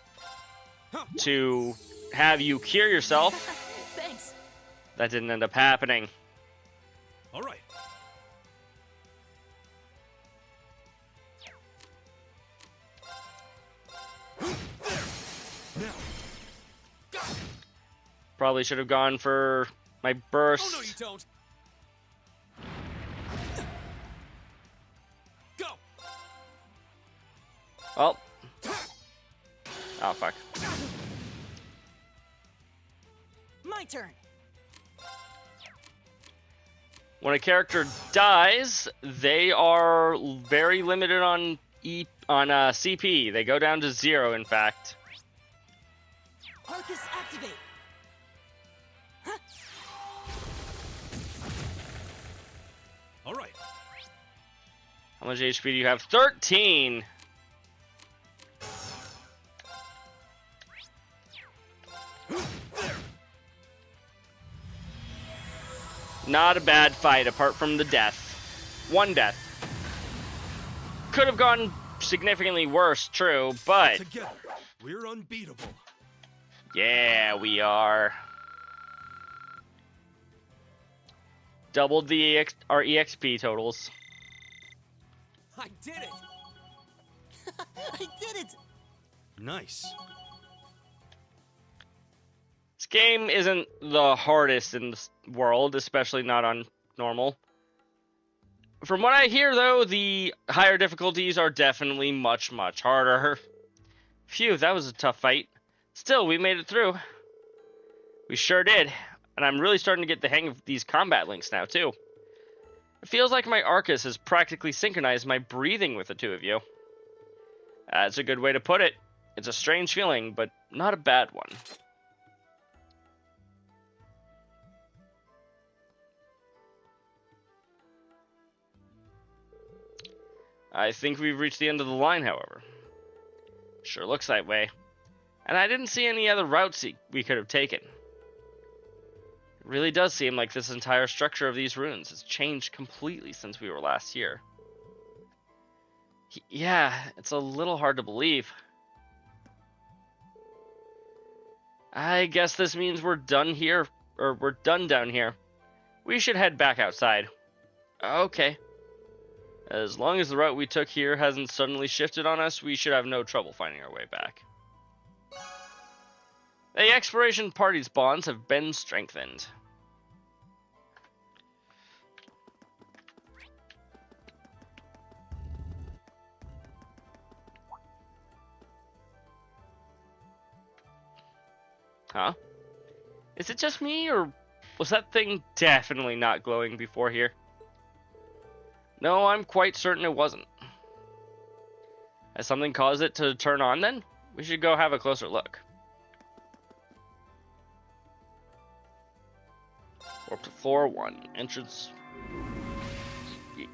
to have you cure yourself. Thanks. That didn't end up happening. all right. Now, Probably should have gone for my burst. Oh no, you don't. Go. Oh. Oh, fuck. My turn. When a character dies, they are very limited on CP. They go down to 0, in fact. Arcus activate. Huh? all right. How much HP do you have? 13! Not a bad fight, apart from the death. One death. Could have gone significantly worse, true, but Together, we're unbeatable. yeah, we are. Doubled the our EXP totals. I did it. I did it! Nice. This game isn't the hardest in the world, especially not on normal. From what I hear, though, the higher difficulties are definitely much, much harder. Phew, that was a tough fight. Still, we made it through. We sure did. And I'm really starting to get the hang of these combat links now, too. It feels like my Arcus has practically synchronized my breathing with the two of you. That's a good way to put it. It's a strange feeling, but not a bad one. I think we've reached the end of the line, however. Sure looks that way. And I didn't see any other routes we could have taken. It really does seem like this entire structure of these ruins has changed completely since we were last here. Yeah, it's a little hard to believe. I guess this means we're done here, or we're done down here. We should head back outside. Okay. As long as the route we took here hasn't suddenly shifted on us, we should have no trouble finding our way back. The exploration party's bonds have been strengthened. Huh? Is it just me, or was that thing definitely not glowing before here? No, I'm quite certain it wasn't. Has something caused it to turn on then? We should go have a closer look. Or floor 1, entrance.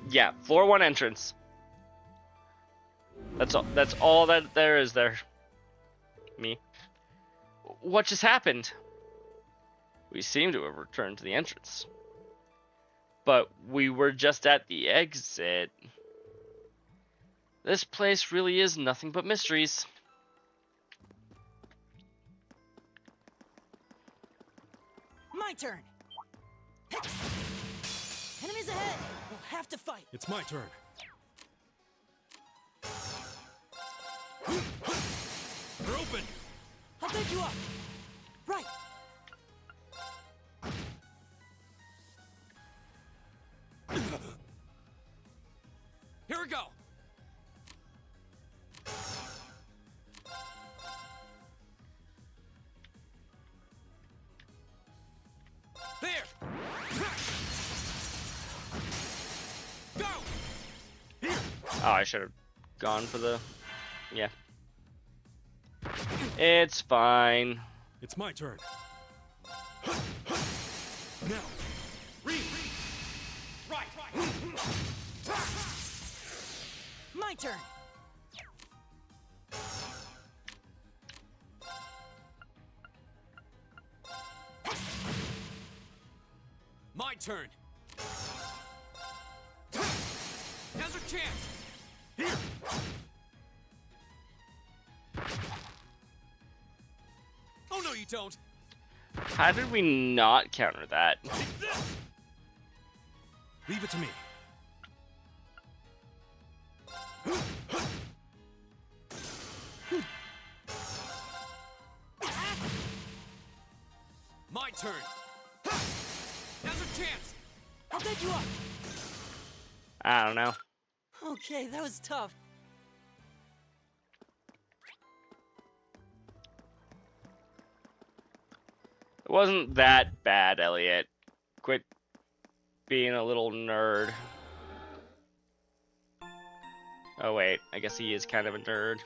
Yeah, floor 1 entrance. That's all that there is there. Me. What just happened? We seem to have returned to the entrance. But we were just at the exit. This place really is nothing but mysteries. My turn. Enemies ahead. We'll have to fight. It's my turn. They're open. I'll pick you up. Right. Here we go! There! Go! Oh, I should have gone for the... Yeah. It's fine. It's my turn. Now. Read. Right. My turn. My turn! Now's our chance! Here. Oh no, you don't! How did we not counter that? Take this. Leave it to me. My turn! Now's our chance! I'll pick you up. I don't know. Okay, that was tough. It wasn't that bad, Elliot. Quit being a little nerd. Oh wait, I guess he is kind of a nerd.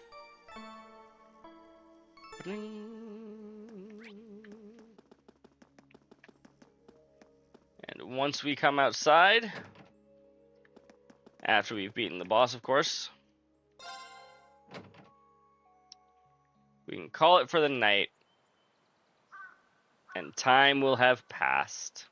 And once we come outside, after we've beaten the boss, of course, we can call it for the night. And time will have passed.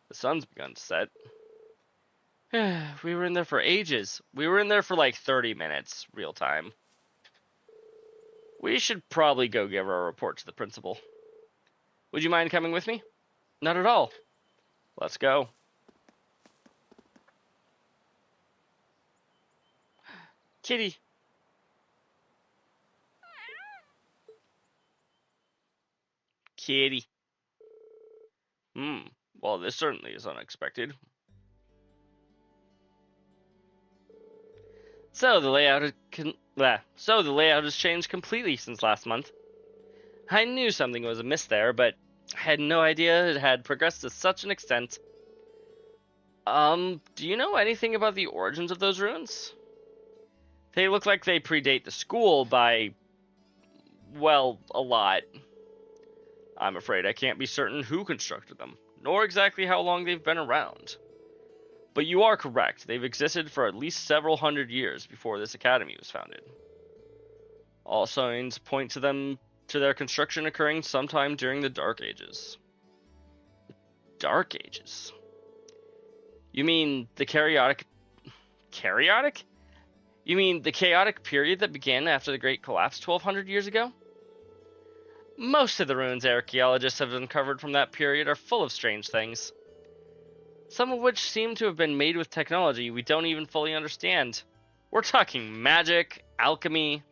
The sun's begun to set. We were in there for ages. We were in there for like 30 minutes, real time. We should probably go give our report to the principal. Would you mind coming with me? Not at all. Let's go. Kitty. Kitty. Well, this certainly is unexpected. So the layout has changed completely since last month. I knew something was amiss there, but I had no idea it had progressed to such an extent. Do you know anything about the origins of those ruins? They look like they predate the school by, well, a lot. I'm afraid I can't be certain who constructed them, nor exactly how long they've been around. But you are correct, they've existed for at least several hundred years before this academy was founded. All signs point to their construction occurring sometime during the Dark Ages. Dark Ages? You mean the chaotic... Chaotic? You mean the chaotic period that began after the Great Collapse 1200 years ago? Most of the ruins archaeologists have uncovered from that period are full of strange things. Some of which seem to have been made with technology we don't even fully understand. We're talking magic, alchemy.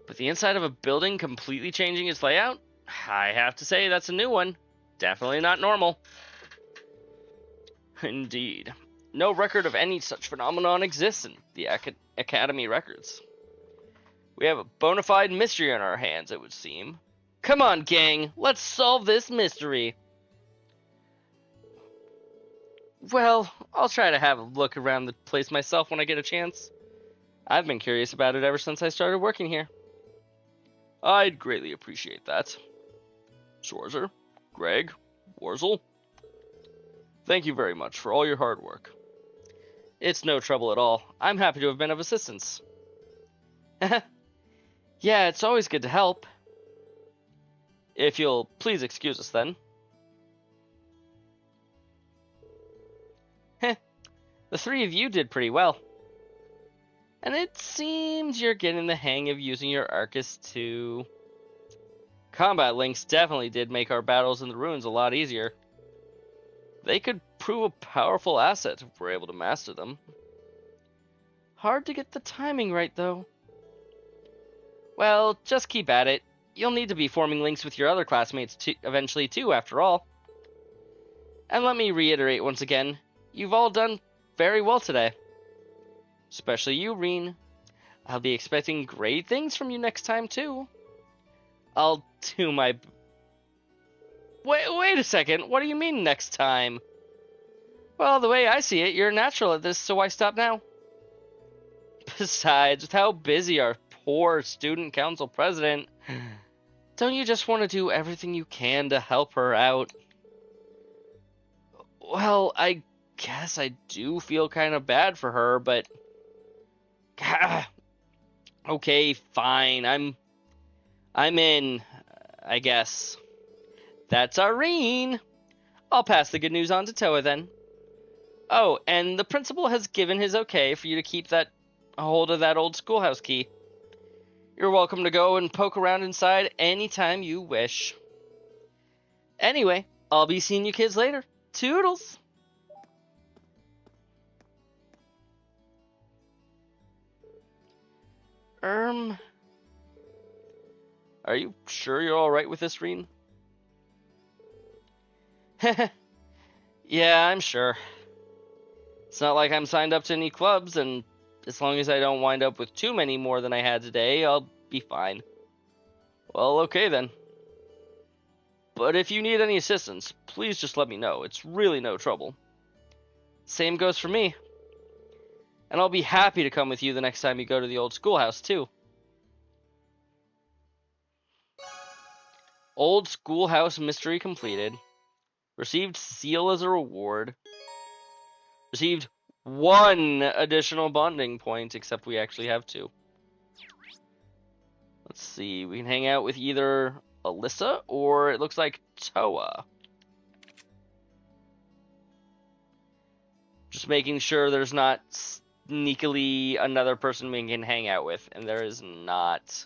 But the inside of a building completely changing its layout? I have to say that's a new one. Definitely not normal. Indeed. No record of any such phenomenon exists in the Academy records. We have a bona fide mystery on our hands, it would seem. Come on, gang, let's solve this mystery. Well, I'll try to have a look around the place myself when I get a chance. I've been curious about it ever since I started working here. I'd greatly appreciate that. Schwarzer, Greg, Warzel, thank you very much for all your hard work. It's no trouble at all. I'm happy to have been of assistance. Yeah, it's always good to help. If you'll please excuse us then. The three of you did pretty well. And it seems you're getting the hang of using your Arcus to Combat links definitely did make our battles in the ruins a lot easier. They could prove a powerful asset if we're able to master them. Hard to get the timing right, though. Well, just keep at it. You'll need to be forming links with your other classmates eventually too, after all. And let me reiterate once again, you've all done very well today. Especially you, Reen. I'll be expecting great things from you next time too. I'll do my... Wait a second, what do you mean next time? Well, the way I see it, you're natural at this, so why stop now? Besides, with how busy our poor student council president, don't you just want to do everything you can to help her out? Well, I guess I do feel kind of bad for her, but... Okay, fine, I'm in, I guess. That's Irene! I'll pass the good news on to Toa then. Oh, and the principal has given his okay for you to keep a hold of that old schoolhouse key. You're welcome to go and poke around inside anytime you wish. Anyway, I'll be seeing you kids later. Toodles! Are you sure you're alright with this, Reen? Yeah, I'm sure. It's not like I'm signed up to any clubs, and as long as I don't wind up with too many more than I had today, I'll be fine. Well, okay then. But if you need any assistance, please just let me know. It's really no trouble. Same goes for me. And I'll be happy to come with you the next time you go to the old schoolhouse, too. Old schoolhouse mystery completed. Received seal as a reward. Received 1 additional bonding point, except we actually have 2. Let's see, we can hang out with either Alyssa or it looks like Toa. Just making sure there's not sneakily another person we can hang out with, and there is not.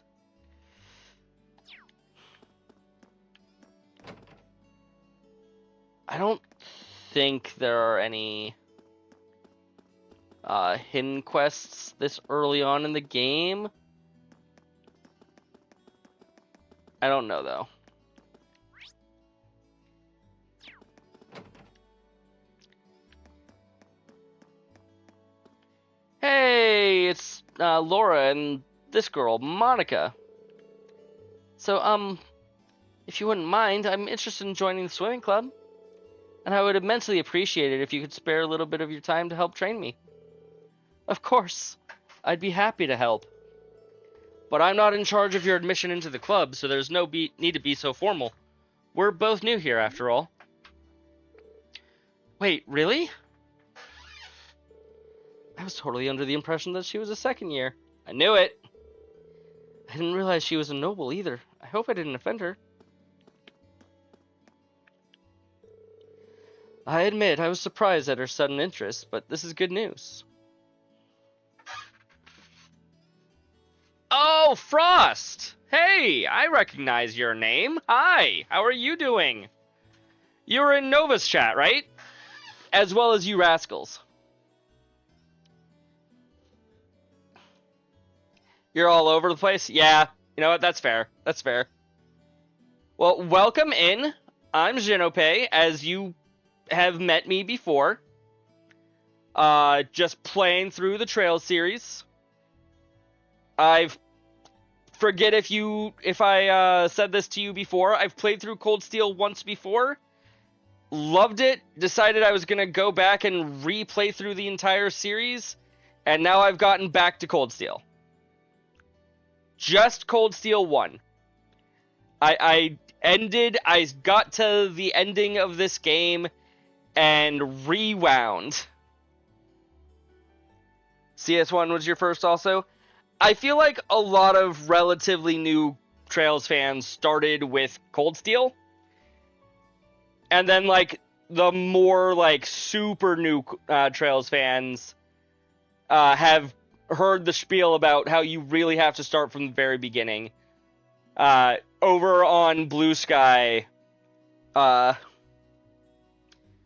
I don't think there are any hidden quests this early on in the game. I don't know though. Hey, it's Laura and this girl, Monica. So, if you wouldn't mind, I'm interested in joining the swimming club. And I would immensely appreciate it if you could spare a little bit of your time to help train me. Of course, I'd be happy to help. But I'm not in charge of your admission into the club, so there's no need to be so formal. We're both new here, after all. Wait, really? I was totally under the impression that she was a second year. I knew it. I didn't realize she was a noble either. I hope I didn't offend her. I admit I was surprised at her sudden interest, but this is good news. Oh, Frost! Hey, I recognize your name. Hi, how are you doing? You were in Nova's chat, right? As well as you rascals. You're all over the place? Yeah, you know what? That's fair. That's fair. Well, welcome in. I'm Jinope, as you have met me before. Just playing through the Trails series. Forget if I said this to you before. I've played through Cold Steel once before. Loved it. Decided I was going to go back and replay through the entire series. And now I've gotten back to Cold Steel. Just Cold Steel 1. I got to the ending of this game and rewound. CS1 was your first also? I feel like a lot of relatively new Trails fans started with Cold Steel. And then, like, the more, like, super new Trails fans have heard the spiel about how you really have to start from the very beginning. over on Blue Sky,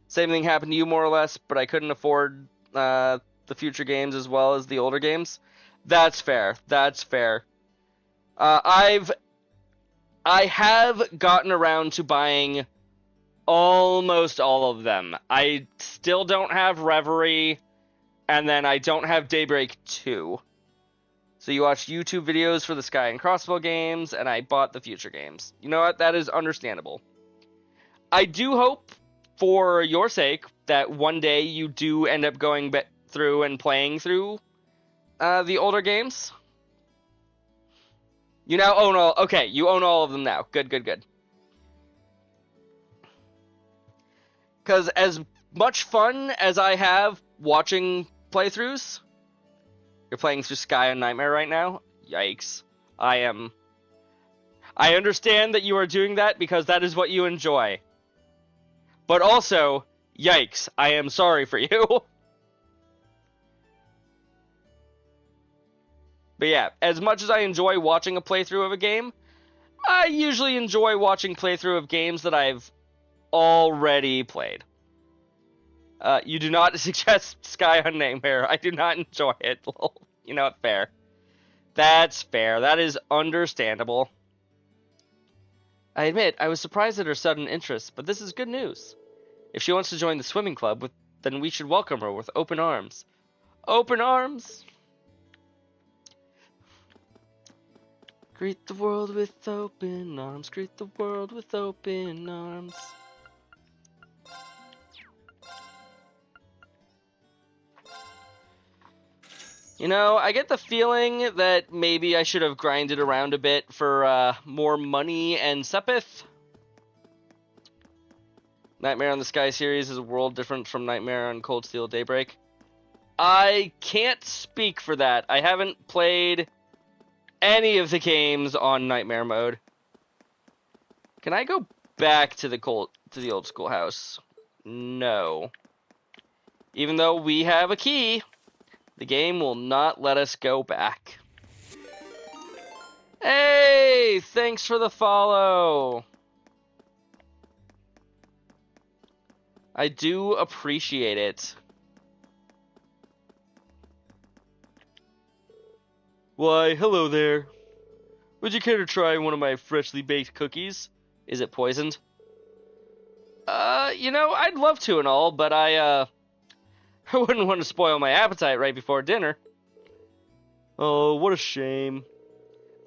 same thing happened to you more or less, but I couldn't afford the future games as well as the older games. That's fair. That's fair. I have gotten around to buying almost all of them. I still don't have Reverie, and then I don't have Daybreak 2. So you watched YouTube videos for the Sky and Crossbow games, and I bought the future games. You know what? That is understandable. I do hope, for your sake, that one day you do end up going through and playing through the older games. You now own all... Okay, you own all of them now. Good, good, good. Because as much fun as I have watching playthroughs... You're playing through Sky and Nightmare right now? Yikes. I understand that you are doing that because that is what you enjoy. But also, yikes. I am sorry for you. But yeah, as much as I enjoy watching a playthrough of a game, I usually enjoy watching playthrough of games that I've already played. You do not suggest Sky on Nightmare. I do not enjoy it. You know what? Fair. That's fair. That is understandable. I admit, I was surprised at her sudden interest, but this is good news. If she wants to join the swimming club, then we should welcome her with open arms. Open arms! Greet the world with open arms. Greet the world with open arms. You know, I get the feeling that maybe I should have grinded around a bit for more money and Sepith. Nightmare on the Sky series is a world different from Nightmare on Cold Steel Daybreak. I can't speak for that. I haven't played any of the games on Nightmare mode. Can I go back to the old schoolhouse? No. Even though we have a key, the game will not let us go back. Hey, thanks for the follow. I do appreciate it. Why, hello there. Would you care to try one of my freshly baked cookies? Is it poisoned? You know, I'd love to and all, but I wouldn't want to spoil my appetite right before dinner. Oh, what a shame.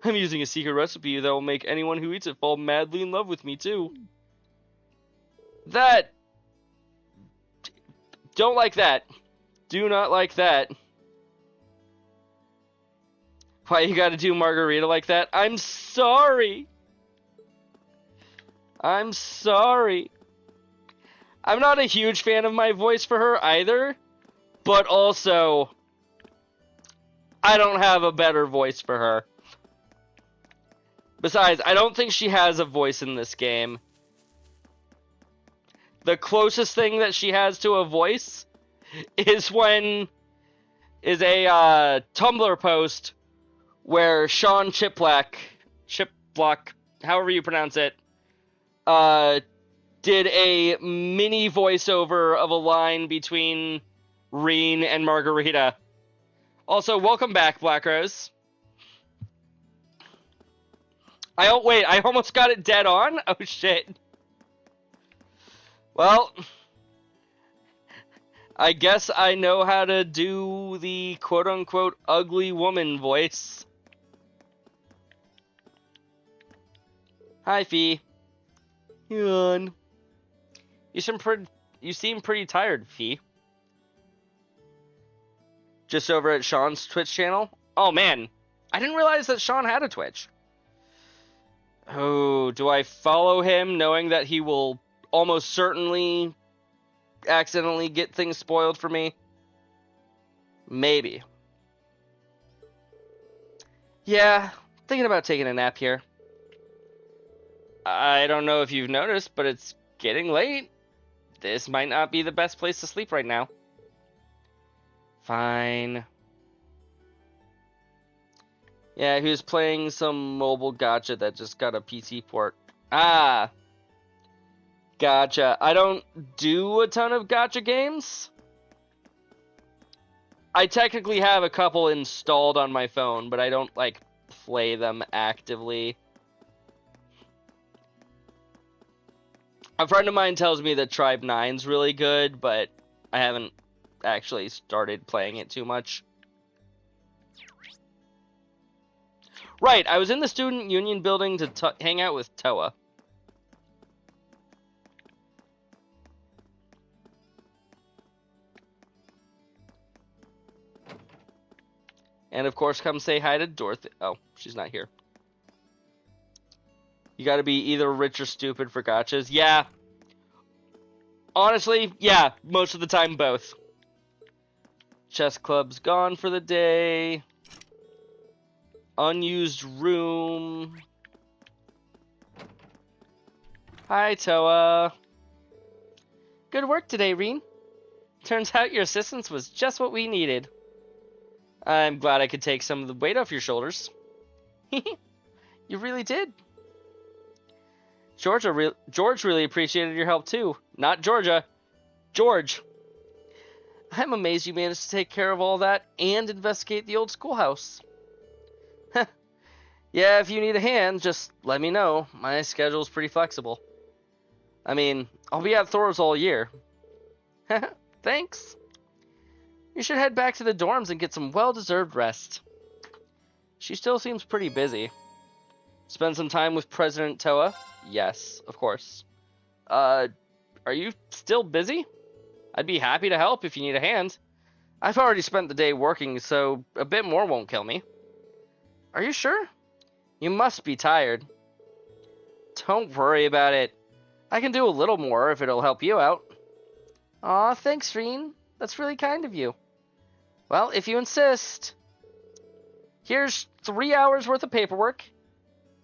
I'm using a secret recipe that will make anyone who eats it fall madly in love with me, too. That... Don't like that. Do not like that. Why you gotta do Margarita like that? I'm sorry. I'm sorry. I'm not a huge fan of my voice for her either, but also, I don't have a better voice for her. Besides, I don't think she has a voice in this game. The closest thing that she has to a voice is a Tumblr post where Sean Chipblock, however you pronounce it, did a mini voiceover of a line between Reen and Margarita. Also, welcome back, Black Rose. I almost got it dead on? Oh, shit. Well, I guess I know how to do the quote-unquote ugly woman voice. Hi, Fee. Yawn. You seem pretty tired, Fee. Just over at Sean's Twitch channel? Oh, man. I didn't realize that Sean had a Twitch. Oh, do I follow him knowing that he will almost certainly accidentally get things spoiled for me? Maybe. Yeah, thinking about taking a nap here. I don't know if you've noticed, but it's getting late. This might not be the best place to sleep right now. Fine. Yeah, he was playing some mobile gacha that just got a PC port. Ah, gotcha. I don't do a ton of gacha games. I technically have a couple installed on my phone, but I don't, like, play them actively. A friend of mine tells me that Tribe 9's really good, but I haven't actually started playing it too much. Right, I was in the student union building to hang out with Toa. And of course, come say hi to Dorothy. Oh, she's not here. You gotta be either rich or stupid for gachas. Yeah. Honestly, yeah, most of the time both. Chess club's gone for the day. Unused room. Hi, Toa. Good work today, Reen. Turns out your assistance was just what we needed. I'm glad I could take some of the weight off your shoulders. You really did. George really appreciated your help too. Not Georgia. George. I'm amazed you managed to take care of all that and investigate the old schoolhouse. Yeah, if you need a hand, just let me know. My schedule's pretty flexible. I mean, I'll be at Thor's all year. Thanks. You should head back to the dorms and get some well-deserved rest. She still seems pretty busy. Spend some time with President Toa? Yes, of course. Are you still busy? I'd be happy to help if you need a hand. I've already spent the day working, so a bit more won't kill me. Are you sure? You must be tired. Don't worry about it. I can do a little more if it'll help you out. Aw, thanks, Reen. That's really kind of you. Well, if you insist. Here's 3 hours worth of paperwork.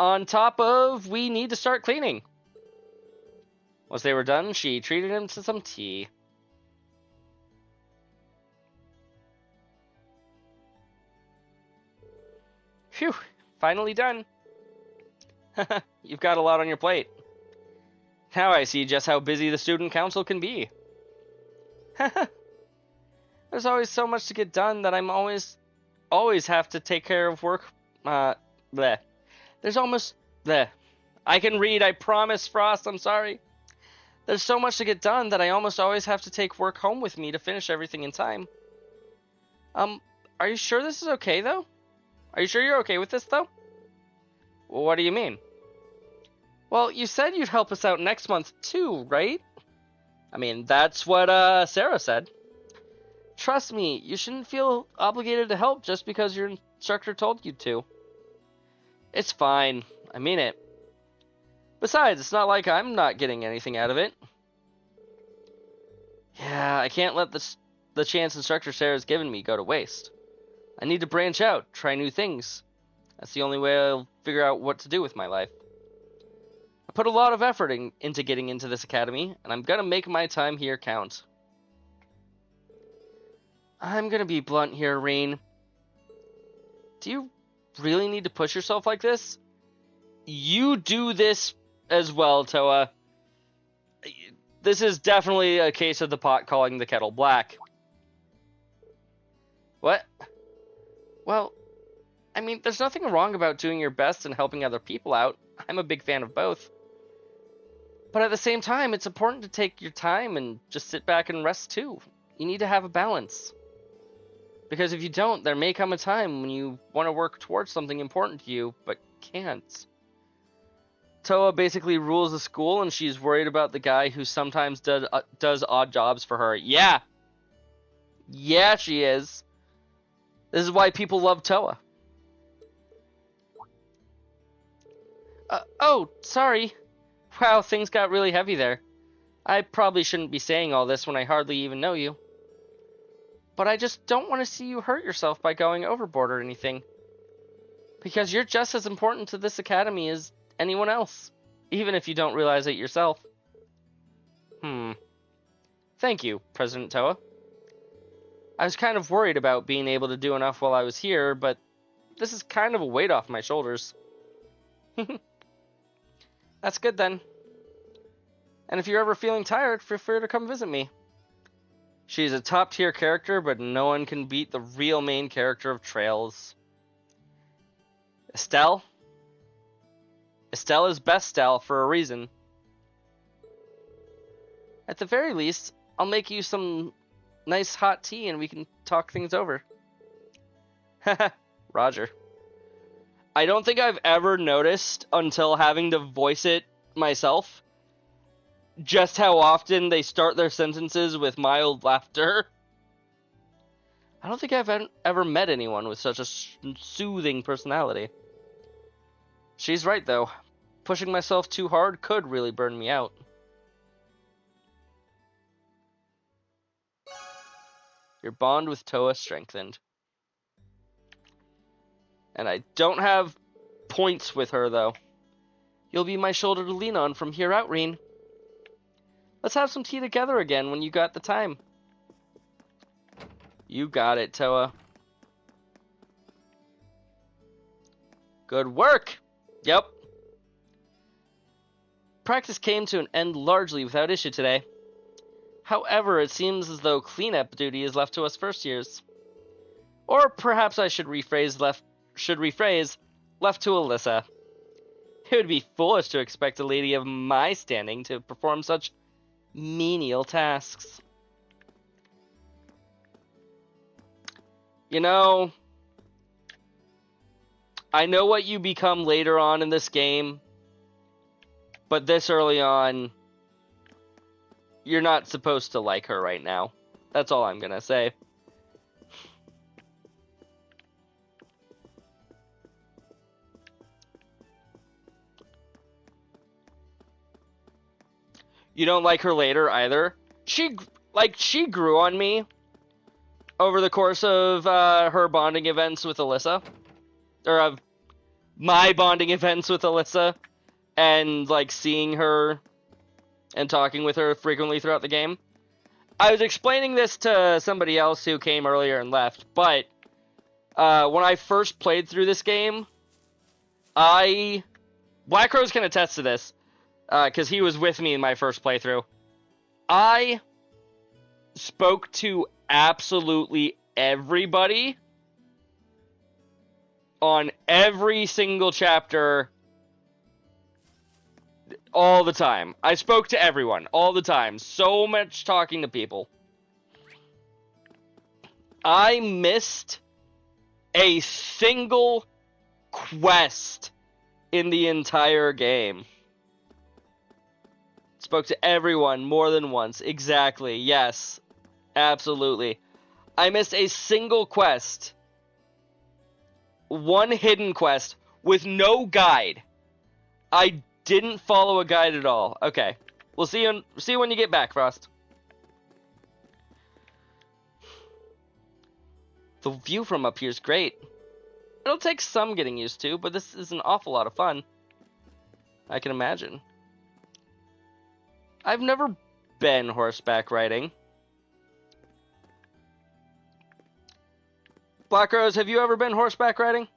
On top of, we need to start cleaning. Once they were done, she treated him to some tea. Phew, finally done. You've got a lot on your plate. Now I see just how busy the student council can be. There's always so much to get done that I'm always have to take care of work. Bleh. There's almost... Bleh. I can read, I promise, Frost, I'm sorry. There's so much to get done that I almost always have to take work home with me to finish everything in time. Are you sure this is okay, though? Are you sure you're okay with this, though? What do you mean? Well, you said you'd help us out next month, too, right? I mean, that's what, Sarah said. Trust me, you shouldn't feel obligated to help just because your instructor told you to. It's fine. I mean it. Besides, it's not like I'm not getting anything out of it. Yeah, I can't let the chance Instructor Sarah's given me go to waste. I need to branch out, try new things. That's the only way I'll figure out what to do with my life. I put a lot of effort into getting into this academy, and I'm gonna make my time here count. I'm gonna be blunt here, Rain. Do you really need to push yourself like this? You do this as well, Toa. This is definitely a case of the pot calling the kettle black. What? Well, I mean, there's nothing wrong about doing your best and helping other people out. I'm a big fan of both. But at the same time, it's important to take your time and just sit back and rest too. You need to have a balance. Because if you don't, there may come a time when you want to work towards something important to you, but can't. Toa basically rules the school, and she's worried about the guy who sometimes does odd jobs for her. Yeah! Yeah, she is. This is why people love Toa. Oh, sorry. Wow, things got really heavy there. I probably shouldn't be saying all this when I hardly even know you. But I just don't want to see you hurt yourself by going overboard or anything. Because you're just as important to this academy as anyone else, even if you don't realize it yourself. Thank you, President Toa. I was kind of worried about being able to do enough while I was here, but this is kind of a weight off my shoulders. That's good then. And if you're ever feeling tired, feel free to come visit me. She's a top tier character, but no one can beat the real main character of Trails. Estelle? Estelle is best Estelle for a reason. At the very least, I'll make you some nice hot tea and we can talk things over. Haha, Roger. I don't think I've ever noticed until having to voice it myself just how often they start their sentences with mild laughter. I don't think I've ever met anyone with such a soothing personality. She's right, though. Pushing myself too hard could really burn me out. Your bond with Toa strengthened. And I don't have points with her, though. You'll be my shoulder to lean on from here out, Reen. Let's have some tea together again when you got the time. You got it, Toa. Good work! Yep. Practice came to an end largely without issue today. However, it seems as though cleanup duty is left to us first years. Or perhaps I should rephrase left to Alyssa. It would be foolish to expect a lady of my standing to perform such menial tasks. You know, I know what you become later on in this game, but this early on, you're not supposed to like her right now. That's all I'm gonna say. You don't like her later either. She grew on me over the course of her bonding events with Alyssa, or of my bonding events with Alyssa, and like seeing her and talking with her frequently throughout the game. I was explaining this to somebody else who came earlier and left, but when I first played through this game, Black Rose can attest to this, because he was with me in my first playthrough. I spoke to absolutely everybody on every single chapter all the time. I spoke to everyone all the time. So much talking to people. I missed a single quest in the entire game. Spoke to everyone more than once. Exactly. Yes. Absolutely. I missed a single quest. One hidden quest with no guide. I didn't follow a guide at all. Okay. We'll see you when you get back, Frost. The view from up here is great. It'll take some getting used to, but this is an awful lot of fun. I can imagine. I've never been horseback riding. Black Rose, have you ever been horseback riding?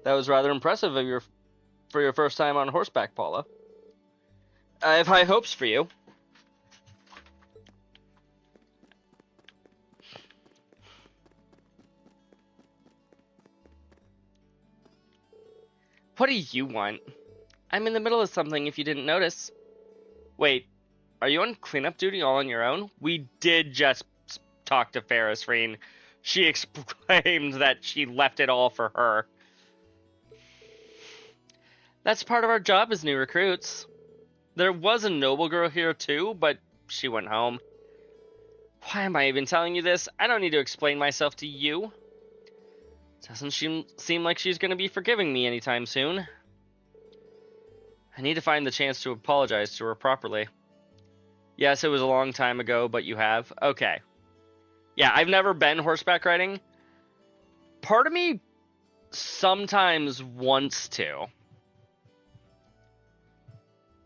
That was rather impressive for your first time on horseback, Paula. I have high hopes for you. What do you want? I'm in the middle of something if you didn't notice. Wait, are you on cleanup duty all on your own? We did just talk to Ferris Reen. She exclaimed that she left it all for her. That's part of our job as new recruits. There was a noble girl here too, but she went home. Why am I even telling you this? I don't need to explain myself to you. Doesn't seem like she's going to be forgiving me anytime soon. I need to find the chance to apologize to her properly. Yes, it was a long time ago, but you have. Okay. Yeah, I've never been horseback riding. Part of me sometimes wants to.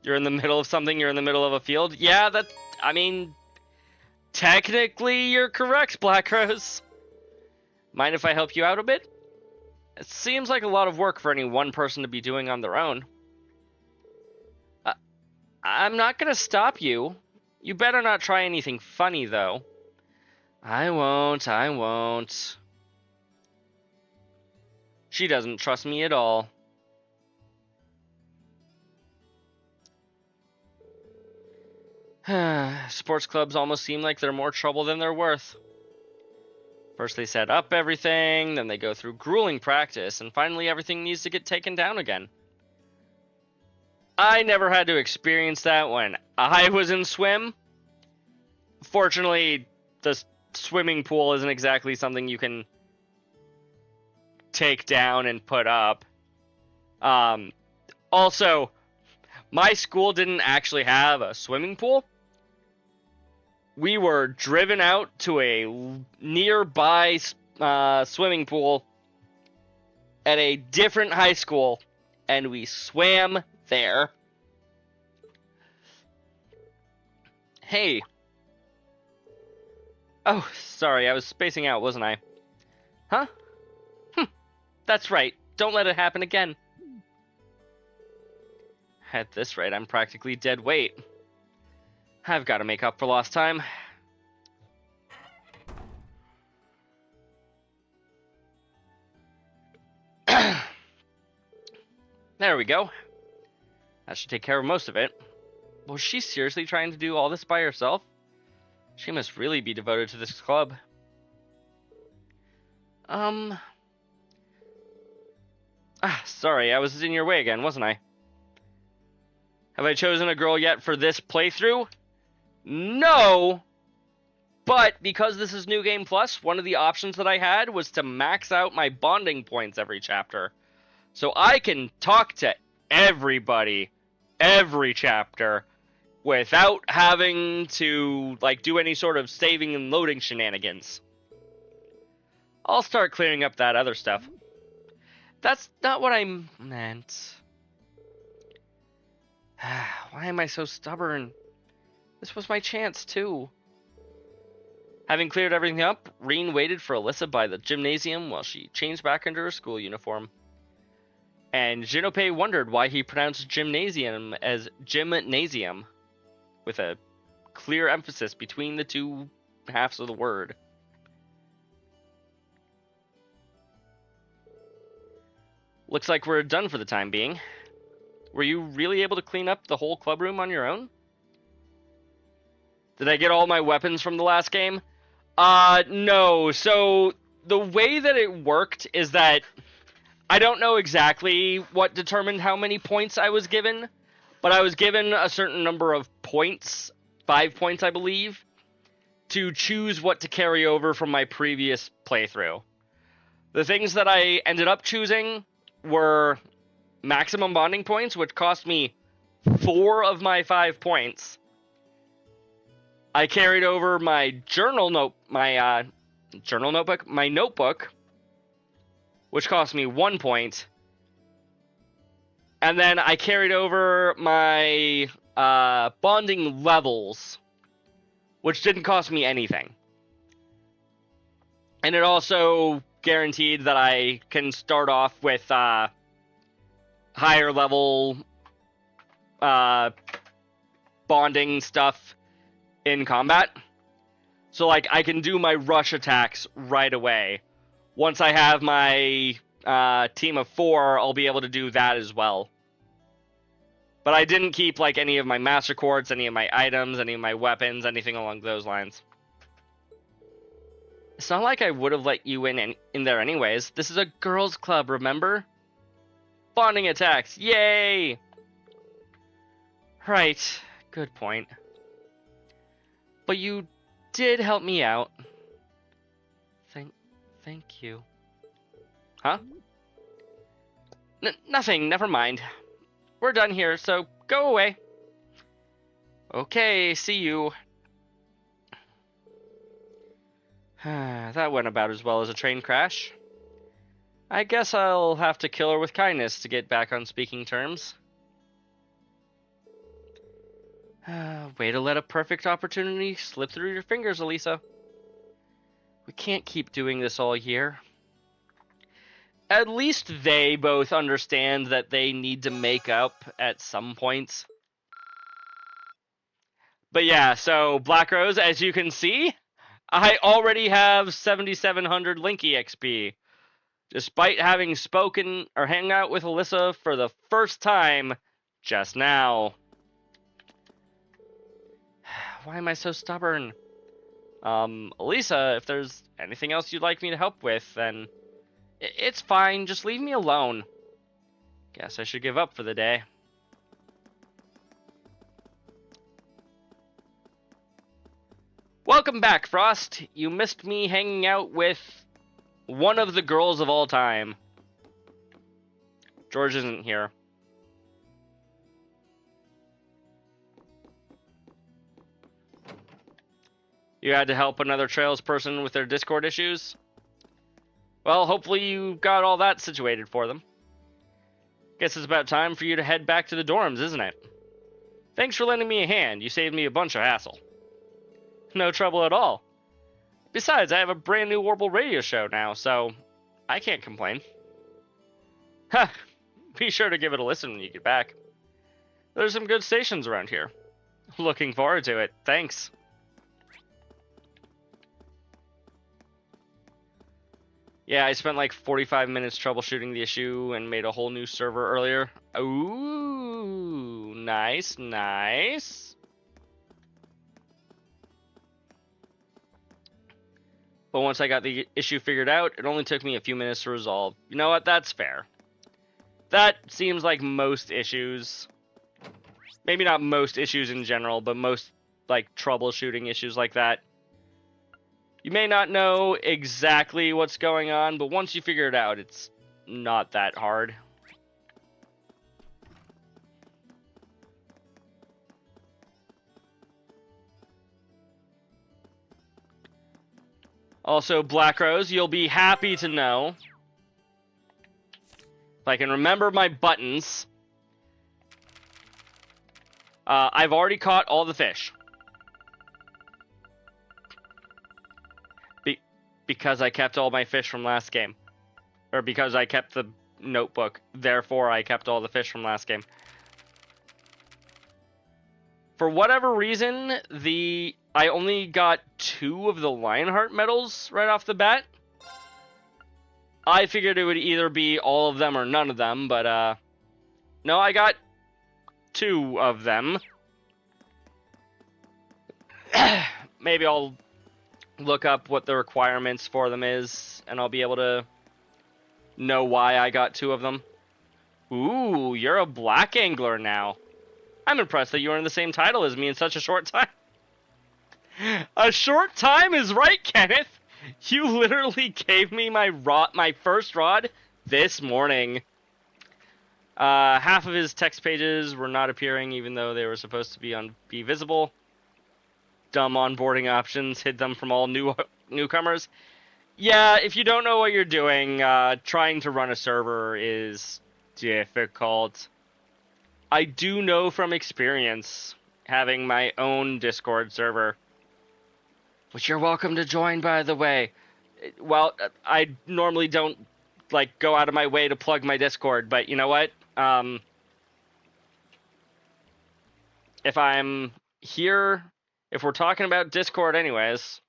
You're in the middle of something, you're in the middle of a field? Yeah, I mean, technically you're correct, Black Rose. Mind if I help you out a bit? It seems like a lot of work for any one person to be doing on their own. I'm not gonna stop you. You better not try anything funny, though. I won't. She doesn't trust me at all. Sports clubs almost seem like they're more trouble than they're worth. First they set up everything, then they go through grueling practice, and finally everything needs to get taken down again. I never had to experience that when I was in swim. Fortunately, the swimming pool isn't exactly something you can take down and put up. Also, my school didn't actually have a swimming pool. We were driven out to a nearby swimming pool at a different high school, and we swam there. Hey. Oh, sorry, I was spacing out, wasn't I? Huh? That's right. Don't let it happen again. At this rate, I'm practically dead weight. I've got to make up for lost time. There we go. That should take care of most of it. Was she seriously trying to do all this by herself? She must really be devoted to this club. Sorry, I was in your way again, wasn't I? Have I chosen a girl yet for this playthrough? No! But because this is New Game Plus, one of the options that I had was to max out my bonding points every chapter. So I can talk to everybody, every chapter, without having to, do any sort of saving and loading shenanigans. I'll start clearing up that other stuff. That's not what I meant. Why am I so stubborn? This was my chance, too. Having cleared everything up, Reen waited for Alyssa by the gymnasium while she changed back into her school uniform. And Jinopei wondered why he pronounced gymnasium as gymnasium, with a clear emphasis between the two halves of the word. Looks like we're done for the time being. Were you really able to clean up the whole club room on your own? Did I get all my weapons from the last game? No. So, the way that it worked is that I don't know exactly what determined how many points I was given, but I was given a certain number of points, 5 points I believe, to choose what to carry over from my previous playthrough. The things that I ended up choosing were maximum bonding points, which cost me 4 of my 5 points. I carried over my notebook, which cost me 1 point. And then I carried over my bonding levels, which didn't cost me anything. And it also guaranteed that I can start off with higher level bonding stuff in combat. So, I can do my rush attacks right away. Once I have my team of 4, I'll be able to do that as well. But I didn't keep, any of my master quartz, any of my items, any of my weapons, anything along those lines. It's not like I would have let you in there anyways. This is a girls' club, remember? Bonding attacks, yay! Right, good point. But you did help me out. Thank you. Huh? Nothing, never mind. We're done here, so go away. Okay, see you. That went about as well as a train crash. I guess I'll have to kill her with kindness to get back on speaking terms. Way to let a perfect opportunity slip through your fingers, Elisa. We can't keep doing this all year. At least they both understand that they need to make up at some points. But yeah, so Black Rose, as you can see, I already have 7,700 Linky XP. Despite having spoken or hang out with Alyssa for the first time just now. Why am I so stubborn? Elisa, if there's anything else you'd like me to help with, then it's fine. Just leave me alone. Guess I should give up for the day. Welcome back, Frost. You missed me hanging out with one of the girls of all time. George isn't here. You had to help another Trails person with their Discord issues? Well, hopefully you got all that situated for them. Guess it's about time for you to head back to the dorms, isn't it? Thanks for lending me a hand. You saved me a bunch of hassle. No trouble at all. Besides, I have a brand new Warble radio show now, so I can't complain. Ha! Be sure to give it a listen when you get back. There's some good stations around here. Looking forward to it. Thanks. Yeah, I spent like 45 minutes troubleshooting the issue and made a whole new server earlier. Ooh, nice, nice. But once I got the issue figured out, it only took me a few minutes to resolve. You know what? That's fair. That seems like most issues. Maybe not most issues in general, but most like troubleshooting issues like that. You may not know exactly what's going on, but once you figure it out, it's not that hard. Also, Black Rose, you'll be happy to know, if I can remember my buttons, I've already caught all the fish. Because I kept all my fish from last game. Or because I kept the notebook. Therefore, I kept all the fish from last game. For whatever reason, I only got 2 of the Lionheart medals right off the bat. I figured it would either be all of them or none of them, but no, I got 2 of them. Maybe I'll look up what the requirements for them is, and I'll be able to know why I got 2 of them. Ooh, you're a black angler now. I'm impressed that you are in the same title as me in such a short time. A short time is right, Kenneth. You literally gave me my first rod this morning. Half of his text pages were not appearing, even though they were supposed to be visible. Dumb onboarding options hid them from all newcomers. Yeah, if you don't know what you're doing, trying to run a server is difficult. I do know from experience, having my own Discord server, which you're welcome to join, by the way. Well, I normally don't go out of my way to plug my Discord, but you know what? If I'm here, if we're talking about Discord anyways,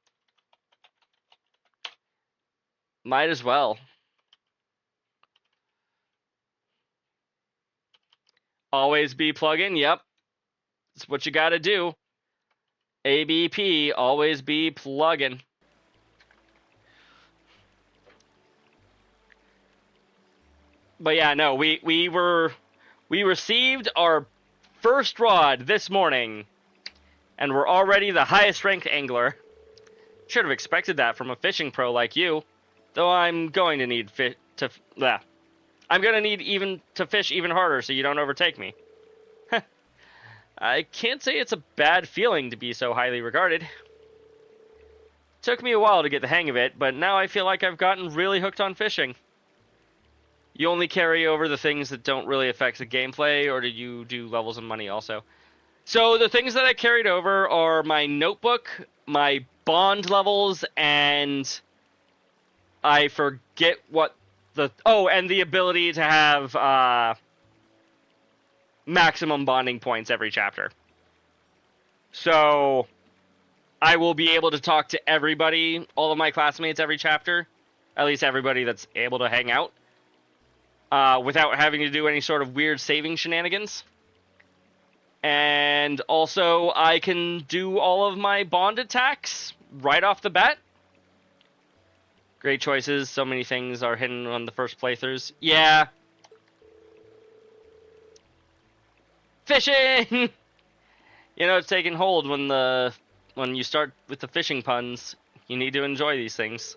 might as well. Always be plug-in, yep. That's what you gotta do. ABP, always be plug-in. But yeah, no, we received our first rod this morning, and we're already the highest ranked angler. Should have expected that from a fishing pro like you, though I'm going to need I'm gonna need to fish even harder so you don't overtake me. I can't say it's a bad feeling to be so highly regarded. Took me a while to get the hang of it, but now I feel like I've gotten really hooked on fishing. You only carry over the things that don't really affect the gameplay, or did you do levels and money also? So the things that I carried over are my notebook, my bond levels, and I forget what and the ability to have maximum bonding points every chapter. So I will be able to talk to everybody, all of my classmates every chapter, at least everybody that's able to hang out, without having to do any sort of weird saving shenanigans. And also, I can do all of my bond attacks right off the bat. Great choices. So many things are hidden on the first playthroughs. Yeah. Fishing! You know, it's taking hold when you start with the fishing puns. You need to enjoy these things.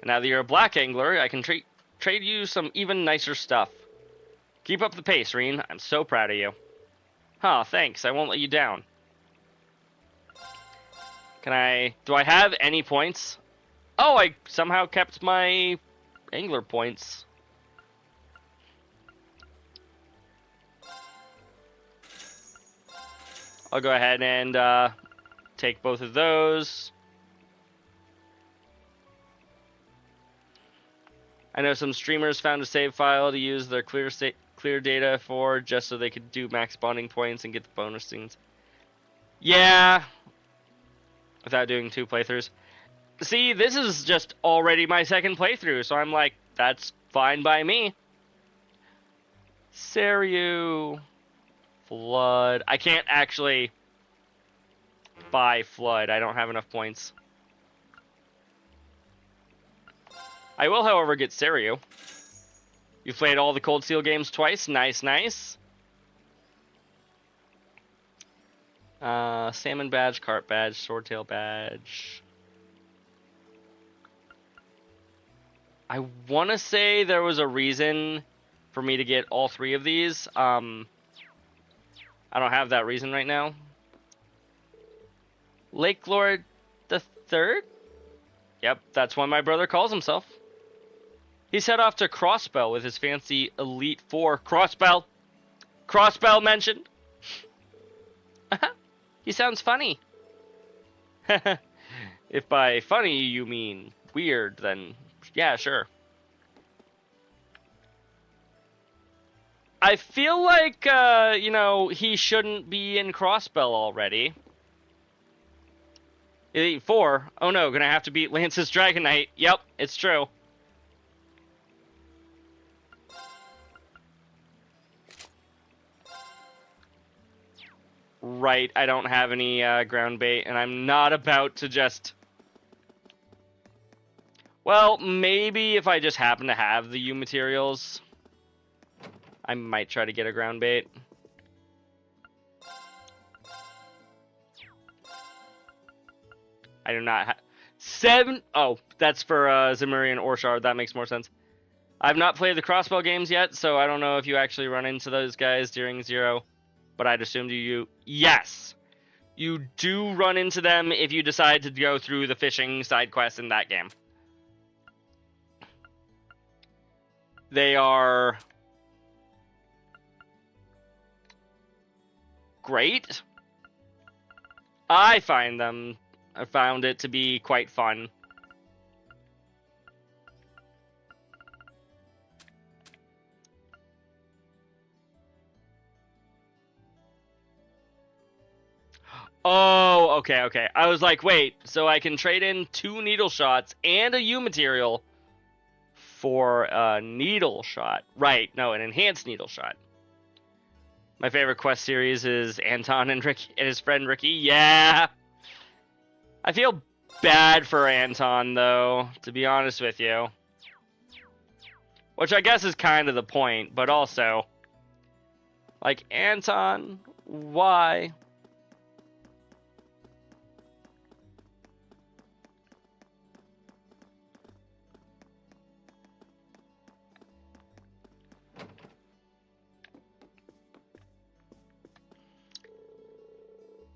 And now that you're a black angler, I can trade you some even nicer stuff. Keep up the pace, Reen. I'm so proud of you. Huh, thanks. I won't let you down. Do I have any points? Oh, I somehow kept my angler points. I'll go ahead and take both of those. I know some streamers found a save file to use their clear data for, just so they could do max bonding points and get the bonus things. Yeah. Without doing 2 playthroughs. See, this is just already my second playthrough, so I'm like, that's fine by me. Seiryu. Flood. I can't actually buy Flood. I don't have enough points. I will, however, get Seiryu. You've played all the Cold Steel games twice. Nice, nice. Salmon badge, carp badge, swordtail badge. I want to say there was a reason for me to get all 3 of these. I don't have that reason right now. Lake Lord the Third? Yep, that's what my brother calls himself. He's head off to Crossbell with his fancy Elite Four. Crossbell! Crossbell mentioned! He sounds funny. If by funny you mean weird, then yeah, sure. I feel like, you know, he shouldn't be in Crossbell already. Elite Four? Oh no, gonna have to beat Lance's Dragon Knight. Yep, it's true. Right, I don't have any ground bait, and I'm not about to just... Well, maybe if I just happen to have the U materials, I might try to get a ground bait. I do not have... 7... Oh, that's for Zemurian Orshard. That makes more sense. I've not played the Crossbow games yet, so I don't know if you actually run into those guys during Zero. But I'd assumed you... Yes! You do run into them if you decide to go through the fishing side quest in that game. They are... great. I found it to be quite fun. Oh, okay. I was like, wait, so I can trade in 2 needle shots and a U material for a needle shot. Right, no, an enhanced needle shot. My favorite quest series is Anton and Ricky and his friend Ricky. Yeah! I feel bad for Anton, though, to be honest with you. Which I guess is kind of the point, but also... like, Anton, why?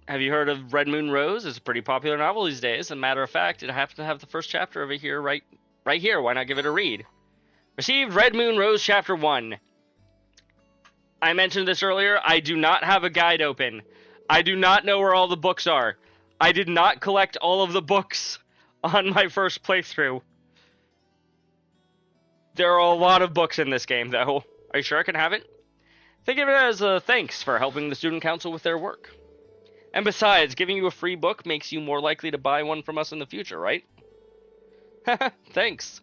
Have you heard of Red Moon Rose? It's a pretty popular novel these days. As a matter of fact, it happens to have the first chapter over here, right here. Why not give it a read? Received Red Moon Rose Chapter 1. I mentioned this earlier. I do not have a guide open. I do not know where all the books are. I did not collect all of the books on my first playthrough. There are a lot of books in this game, though. Are you sure I can have it? Think of it as a thanks for helping the student council with their work. And besides, giving you a free book makes you more likely to buy one from us in the future, right? Thanks.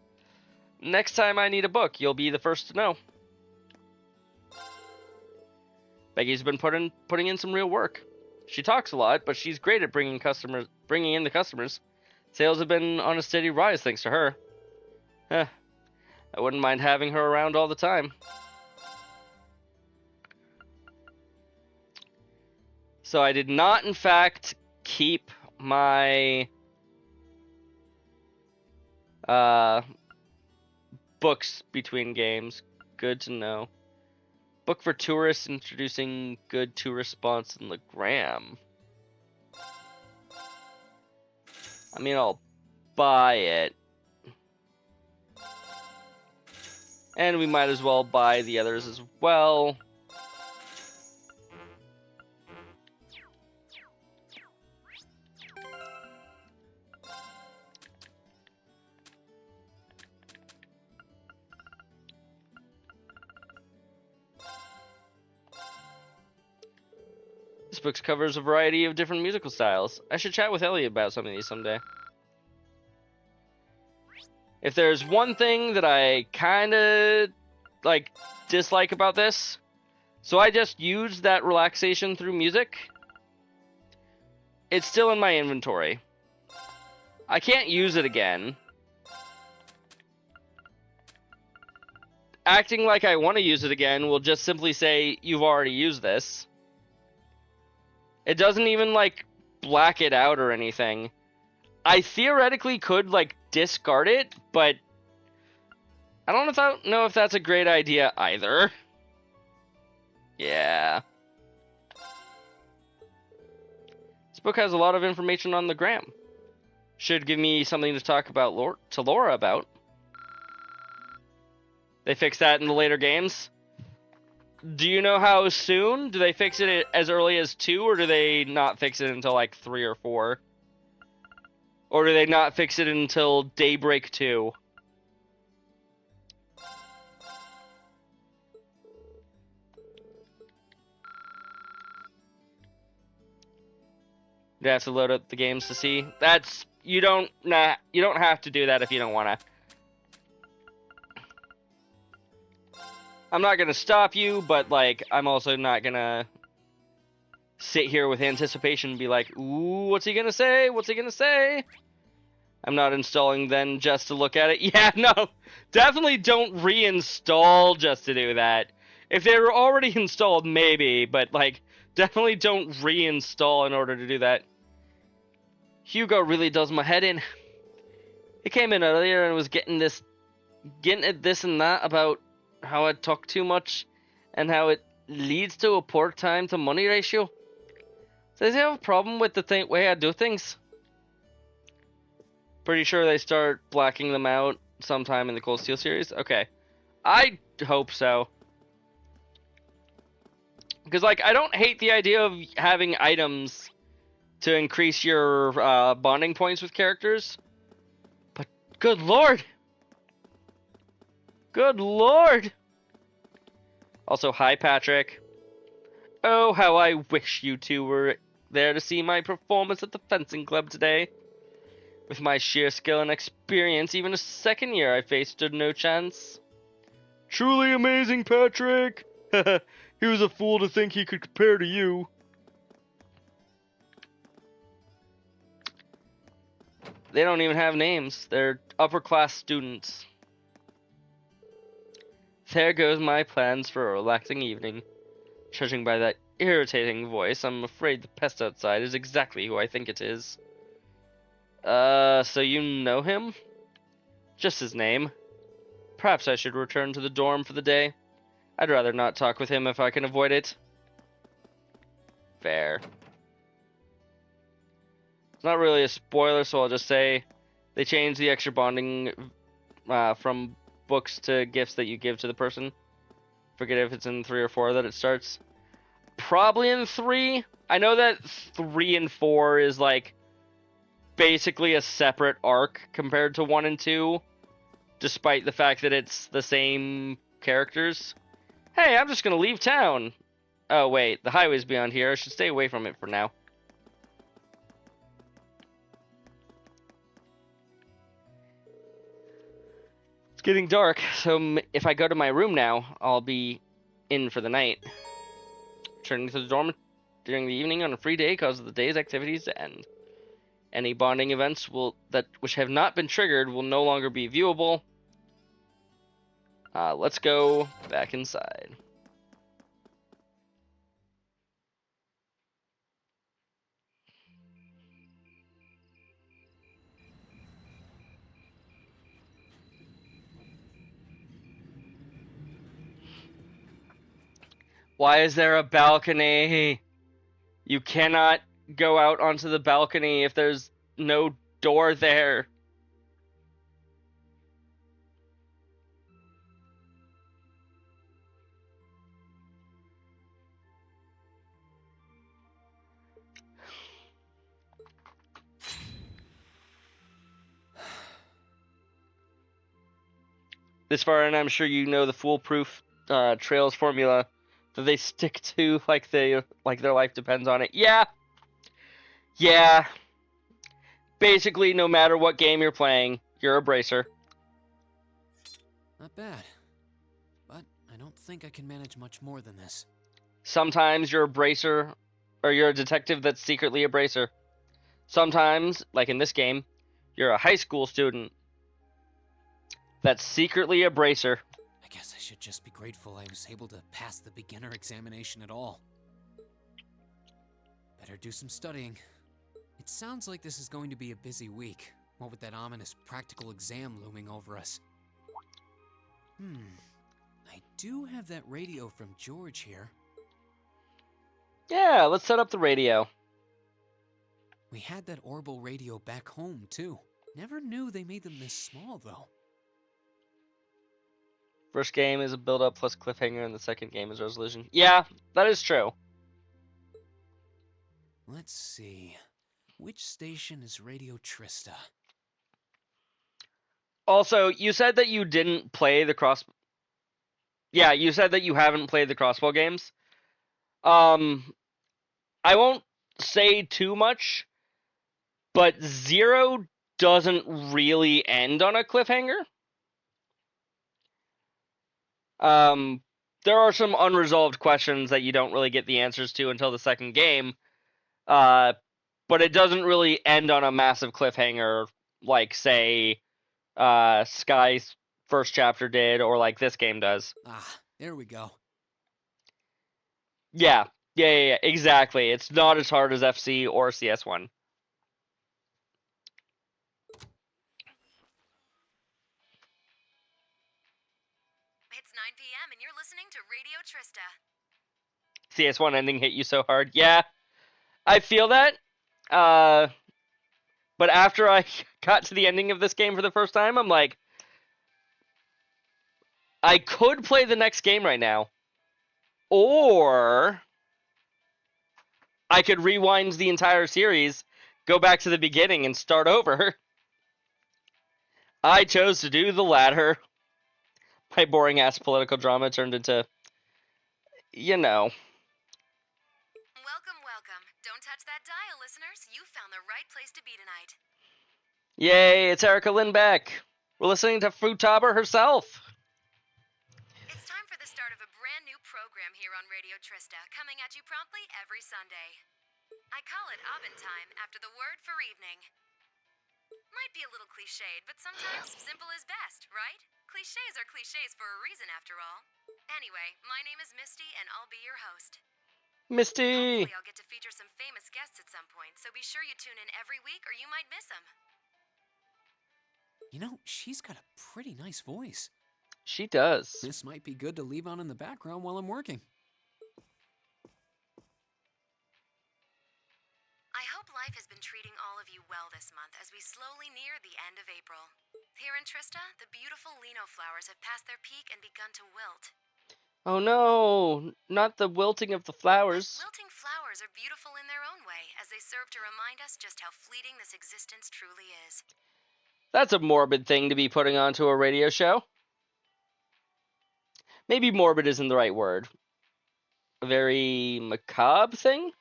Next time I need a book, you'll be the first to know. Becky's been putting in some real work. She talks a lot, but she's great at bringing in the customers. Sales have been on a steady rise thanks to her. I wouldn't mind having her around all the time. So I did not, in fact, keep my books between games. Good to know. Book for tourists introducing good tourist spots in Legram. I mean, I'll buy it. And we might as well buy the others as well. This book covers a variety of different musical styles. I should chat with Elliot about some of these someday. If there's one thing that I kinda dislike about this, so I just used that relaxation through music. It's still in my inventory. I can't use it again. Acting like I want to use it again will just simply say, you've already used this. It doesn't even, black it out or anything. I theoretically could, discard it, but I don't know if that's a great idea either. Yeah. This book has a lot of information on the gram. Should give me something to talk about to Laura about. They fix that in the later games? Do you know how soon? Do they fix it as early as 2, or do they not fix it until 3 or 4? Or do they not fix it until Daybreak 2? You have to load up the games to see. You don't have to do that if you don't want to. I'm not going to stop you, but, I'm also not going to sit here with anticipation and be like, ooh, what's he going to say? What's he going to say? I'm not installing then just to look at it. Yeah, no, definitely don't reinstall just to do that. If they were already installed, maybe, but, definitely don't reinstall in order to do that. Hugo really does my head in. He came in earlier and was getting at this and that about how I talk too much and how it leads to a poor time to money ratio. Does he have a problem with the way I do things? Pretty sure they start blacking them out sometime in the Cold Steel series. Okay. I hope so. Because, I don't hate the idea of having items to increase your bonding points with characters. But, good lord! Good lord! Also, hi, Patrick. Oh, how I wish you two were there to see my performance at the fencing club today. With my sheer skill and experience, even a second year I faced stood no chance. Truly amazing, Patrick! He was a fool to think he could compare to you. They don't even have names. They're upper-class students. There goes my plans for a relaxing evening. Judging by that irritating voice, I'm afraid the pest outside is exactly who I think it is. So you know him? Just his name. Perhaps I should return to the dorm for the day. I'd rather not talk with him if I can avoid it. Fair. It's not really a spoiler, so I'll just say they changed the extra bonding from books to gifts that you give to the person. Forget if it's in 3 or 4 that it starts. Probably in 3, I know that 3 and 4 is like basically a separate arc compared to 1 and 2, despite the fact that it's the same characters. Hey, I'm just gonna leave town. Oh wait, the highway's beyond here. I should stay away from it for now. It's getting dark, so if I go to my room now, I'll be in for the night. Returning to the dorm during the evening on a free day causes the day's activities to end. Any bonding events which have not been triggered will no longer be viewable. Let's go back inside. Why is there a balcony? You cannot go out onto the balcony if there's no door there. This far, and I'm sure you know the foolproof Trails formula that they stick to like their life depends on it. Yeah. Basically, no matter what game you're playing, you're a bracer. Not bad. But I don't think I can manage much more than this. Sometimes you're a bracer, or you're a detective that's secretly a bracer. Sometimes, like in this game, you're a high school student that's secretly a bracer. I guess I should just be grateful I was able to pass the beginner examination at all. Better do some studying. It sounds like this is going to be a busy week, what with that ominous practical exam looming over us. I do have that radio from George here. Yeah, let's set up the radio. We had that Orbital radio back home, too. Never knew they made them this small, though. First game is a build-up plus cliffhanger, and the second game is resolution. Yeah, that is true. Let's see. Which station is Radio Trista? Also, you said that you didn't play the cross... Yeah, you said that you haven't played the Crossbow games. I won't say too much, but Zero doesn't really end on a cliffhanger. There are some unresolved questions that you don't really get the answers to until the second game, but it doesn't really end on a massive cliffhanger like, say, Sky's first chapter did, or like this game does. Ah, there we go. Yeah, exactly. It's not as hard as FC or CS1. It's 9 p.m. and you're listening to Radio Trista. CS1 ending hit you so hard. Yeah, I feel that. But after I got to the ending of this game for the first time, I'm like, I could play the next game right now. Or I could rewind the entire series, go back to the beginning, and start over. I chose to do the latter. My boring-ass political drama turned into, you know. Welcome. Don't touch that dial, listeners. You found the right place to be tonight. Yay, it's Erica Lindbeck. We're listening to Futaba herself. It's time for the start of a brand new program here on Radio Trista, coming at you promptly every Sunday. I call it Abend Time after the word for evening. Might be a little cliched, but sometimes simple is best, right? Clichés are clichés for a reason, after all. Anyway, my name is Misty, and I'll be your host. Misty! Hopefully I'll get to feature some famous guests at some point, so be sure you tune in every week or you might miss them. You know, she's got a pretty nice voice. She does. This might be good to leave on in the background while I'm working. I hope life has been treating all of you well this month as we slowly near the end of April. Here in Trista, the beautiful Lino flowers have passed their peak and begun to wilt. Oh no, not the wilting of the flowers. Wilting flowers are beautiful in serve to remind us just how fleeting this existence truly is. That's a morbid thing to be putting onto a radio show. Maybe morbid isn't the right word. A very macabre thing?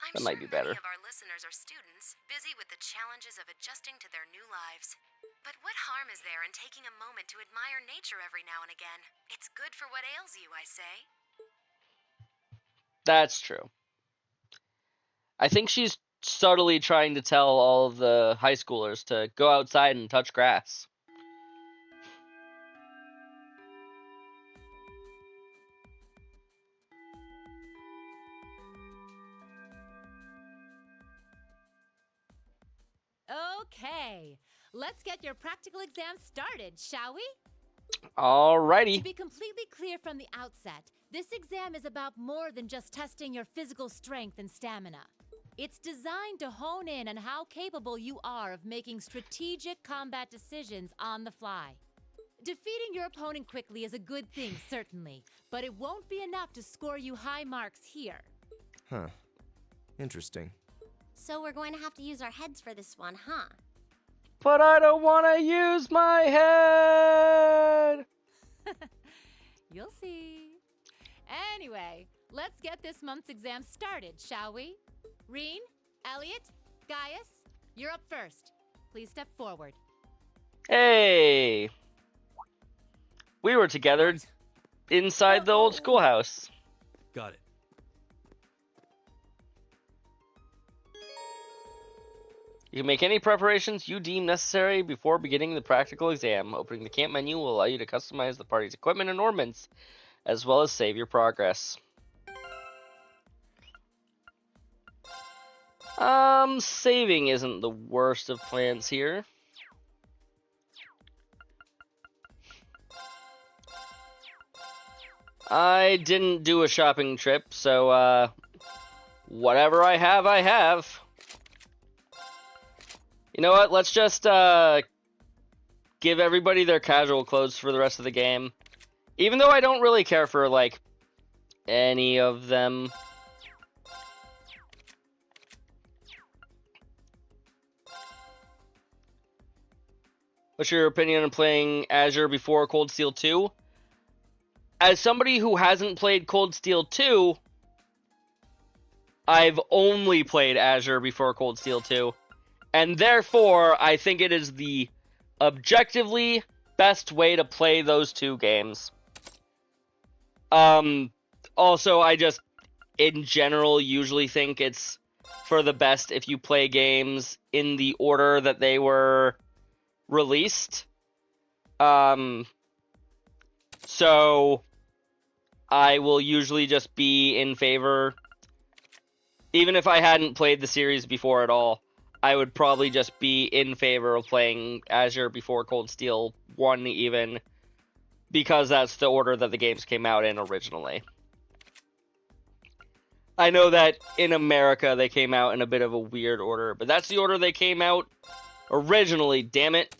I'm That sure might be better. many of our listeners are students, busy with the challenges of adjusting to their new lives. But what harm is there in taking a moment to admire nature every now and again? It's good for what ails you, I say. That's true. I think she's subtly trying to tell all of the high schoolers to go outside and touch grass. Okay, let's get your practical exam started, shall we? To Alrighty. be completely clear from the outset, this exam is about more than just testing your physical strength and stamina. It's designed to hone in on how capable you are of making strategic combat decisions on the fly. Defeating your opponent quickly is a good thing, certainly, but it won't be enough to score you high marks here. Huh. Interesting. So we're going to have to use our heads for this one, huh? But I don't want to use my head! You'll see. Anyway, let's get this month's exam started, shall we? Reen, Elliot, Gaius, you're up first. Please step forward. Hey! We were together inside the old schoolhouse. Got it. You can make any preparations you deem necessary before beginning the practical exam. Opening the camp menu will allow you to customize the party's equipment and ornaments, as well as save your progress. Saving isn't the worst of plans here. I didn't do a shopping trip, so, whatever I have, I have. You know what, let's just, give everybody their casual clothes for the rest of the game. Even though I don't really care for, like, any of them. What's your opinion on playing Azure before Cold Steel 2? As somebody who hasn't played Cold Steel 2, I've only played Azure before Cold Steel 2. And therefore, I think it is the objectively best way to play those two games. Also, I just, in general, usually think it's for the best if you play games in the order that they were released. So I will usually just be in favor, even if I hadn't played the series before at all, I would probably just be in favor of playing Azure before Cold Steel 1 even, because that's the order that the games came out in originally. I know that in America they came out in a bit of a weird order, but that's the order they came out originally, damn it.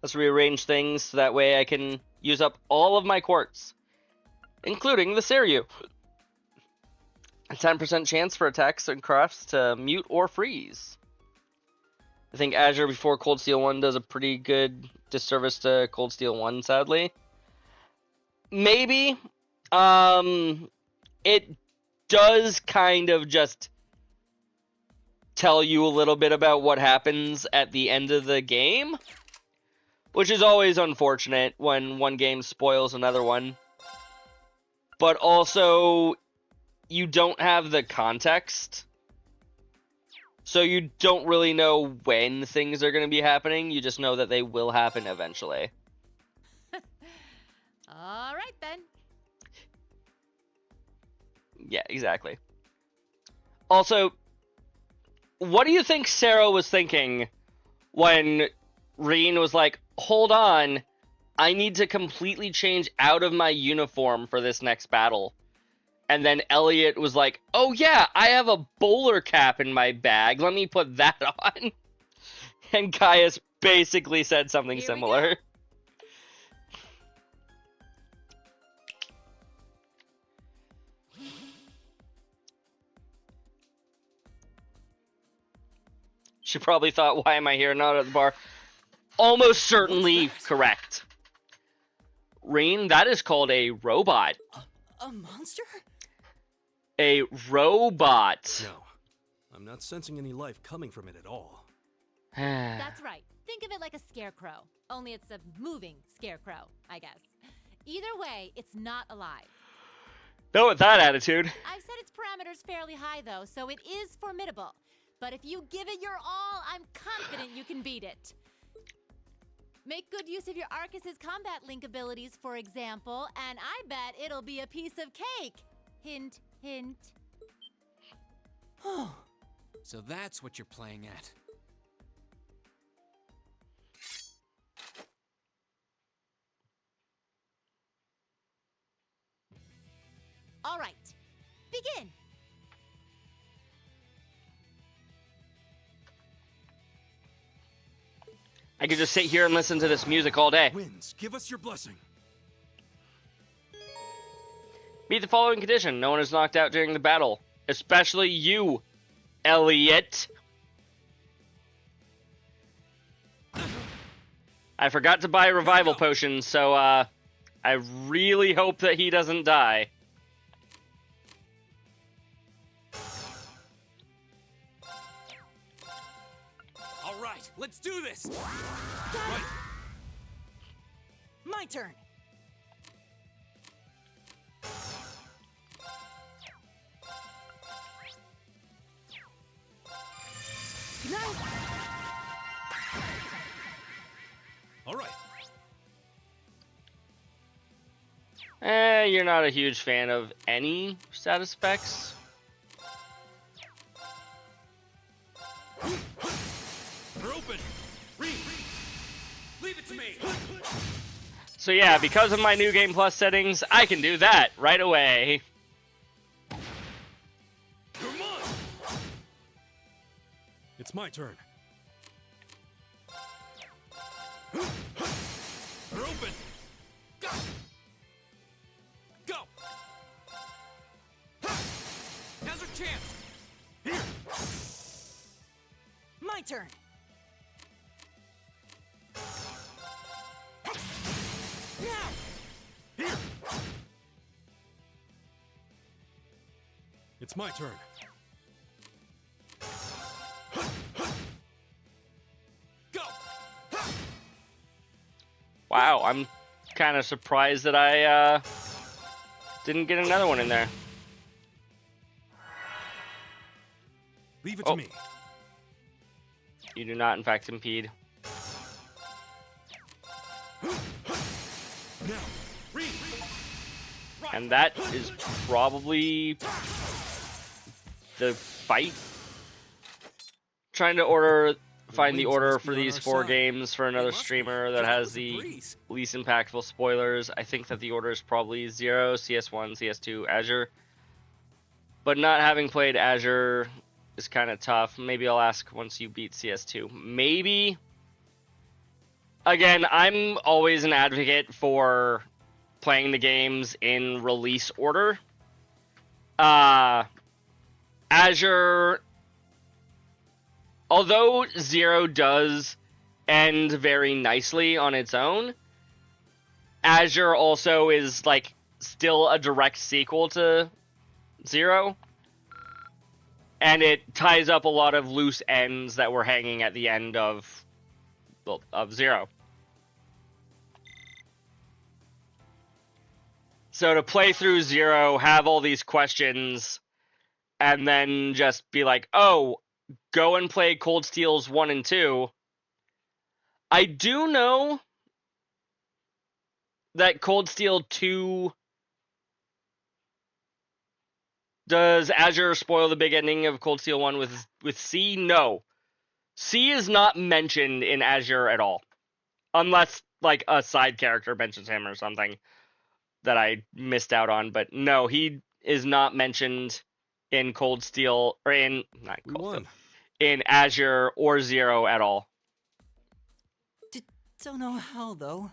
Let's rearrange things so that way I can use up all of my quartz, including the Seiryu. A 10% chance for attacks and crafts to mute or freeze. I think Azure before Cold Steel 1 does a pretty good disservice to Cold Steel 1, sadly. Maybe. It does kind of just tell you a little bit about what happens at the end of the game, which is always unfortunate when one game spoils another one. But also, you don't have the context, so you don't really know when things are going to be happening. You just know that they will happen eventually. All right, then. Yeah, exactly. Also, what do you think Sarah was thinking when Reen was like, hold on, I need to completely change out of my uniform for this next battle? And then Elliot was like, oh yeah, I have a bowler cap in my bag, let me put that on. And Gaius basically said something Here we similar. go. She probably thought, why am I here, not at the bar? Almost certainly correct. Rain, that is called a robot. A monster? A robot. No. I'm not sensing any life coming from it at all. That's right. Think of it like a scarecrow. Only it's a moving scarecrow, I guess. Either way, it's not alive. No, with that attitude. I've set its parameters fairly high, though, so it is formidable. But if you give it your all, I'm confident you can beat it. Make good use of your Arcus's combat link abilities, for example, and I bet it'll be a piece of cake. Hint, hint. Oh, So that's what you're playing at. All right, begin. I could just sit here and listen to this music all day. Winds, give us your blessing. Meet the following condition. No one is knocked out during the battle. Especially you, Elliot. I forgot to buy revival potions, so I really hope that he doesn't die. All right, let's do this. Right. my turn. Nice. All right. You're not a huge fan of any status specs. They're open. Read. Leave it to me. So yeah, because of my new Game Plus settings, I can do that right away. You're mine. It's my turn. They're open. Go. Go. Now's our chance. Here. My turn. Now. Here. It's my turn. Go. Wow, I'm kind of surprised that I didn't get another one in there. Leave it to Oh. me. You do not, in fact, impede. Now. Read. Right. And that is probably the fight. Trying to find the winds order must be for on these our 4 side. games for another must be, streamer 'cause that that has was a the breeze. least impactful spoilers. I think that the order is probably 0, CS1, CS2, Azure. But not having played Azure is kind of tough. Maybe I'll ask once you beat CS2. Maybe. Again, I'm always an advocate for playing the games in release order. Azure, although 0 does end very nicely on its own, Azure also is like still a direct sequel to 0. And it ties up a lot of loose ends that were hanging at the end of 0. So to play through 0, have all these questions, and then just be like, oh, go and play Cold Steel's 1 and 2. I do know that Cold Steel 2... Does Azure spoil the big ending of Cold Steel 1 with C? No. C is not mentioned in Azure at all. Unless, like, a side character mentions him or something that I missed out on. But no, he is not mentioned in Cold Steel, or in, not We Cold Steel, won. in Azure or 0 at all. Don't know how though.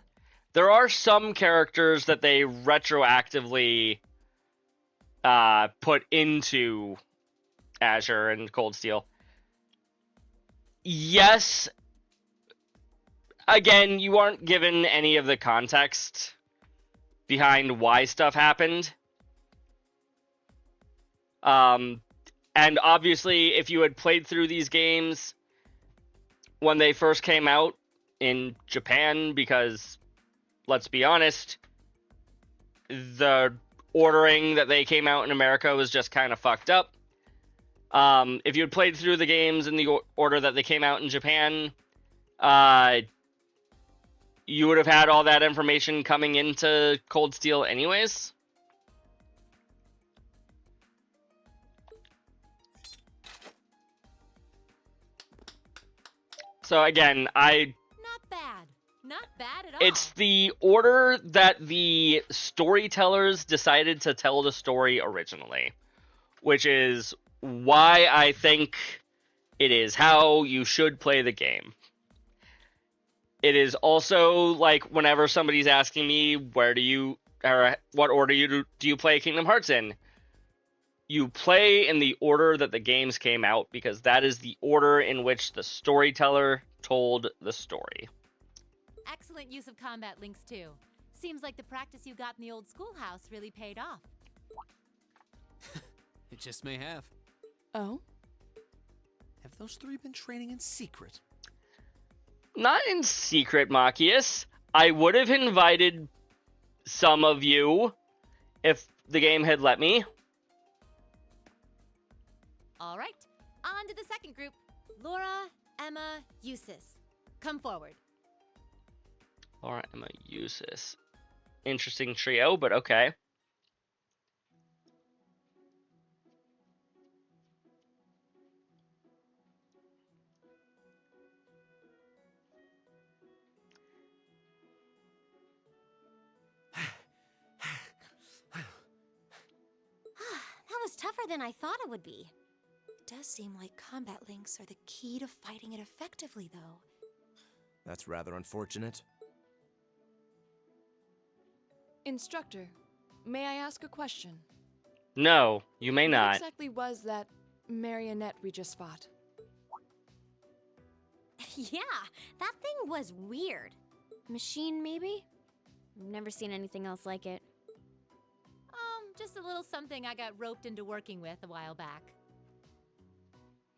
There are some characters that they retroactively put into Azure and Cold Steel. yes. Again, you aren't given any of the context behind why stuff happened. And obviously, if you had played through these games when they first came out in Japan, because, let's be honest, the ordering that they came out in America was just kind of fucked up. If you had played through the games in the order that they came out in Japan, you would have had all that information coming into Cold Steel anyways. So again, Not bad. Not bad at all. it's the order that the storytellers decided to tell the story originally, which is why I think it is how you should play the game. It is also like whenever somebody's asking me what order do you play Kingdom Hearts in? You play in the order that the games came out because that is the order in which the storyteller told the story. Excellent use of combat links, too. Seems like the practice you got in the old schoolhouse really paid off. It just may have. Oh? Have those three been training in secret? Not in secret, Machias. I would have invited some of you if the game had let me. All right, on to the second group. Laura, Emma, Eustace. Come forward. Laura, Emma, Eustace. Interesting trio, but okay. That was tougher than I thought it would be. It does seem like combat links are the key to fighting it effectively, though. That's rather unfortunate. Instructor, may I ask a question? No, you may What not. exactly was that marionette we just fought? Yeah, that thing was weird. Machine, maybe? I've never seen anything else like it. Just a little something I got roped into working with a while back.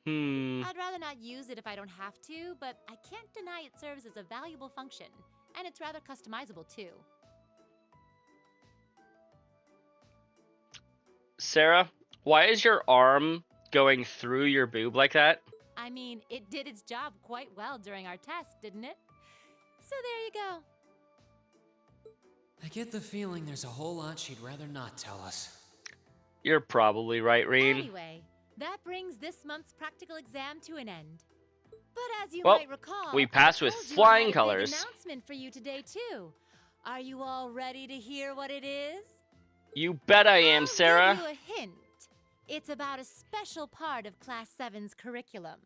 I'd rather not use it if I don't have to, but I can't deny it serves as a valuable function, and it's rather customizable too. Sarah, why is your arm going through your boob like that? I mean, it did its job quite well during our test, didn't it? So there you go. I get the feeling there's a whole lot she'd rather not tell us. You're probably right, Reen. Anyway, that brings this month's practical exam to an end. But as you Well, might recall, we I passed with told you I flying had a big colors. announcement for you today too. Are you all ready to hear what it is? You bet I am, I'll Sarah. give you a hint. It's about a special part of Class 7's curriculum.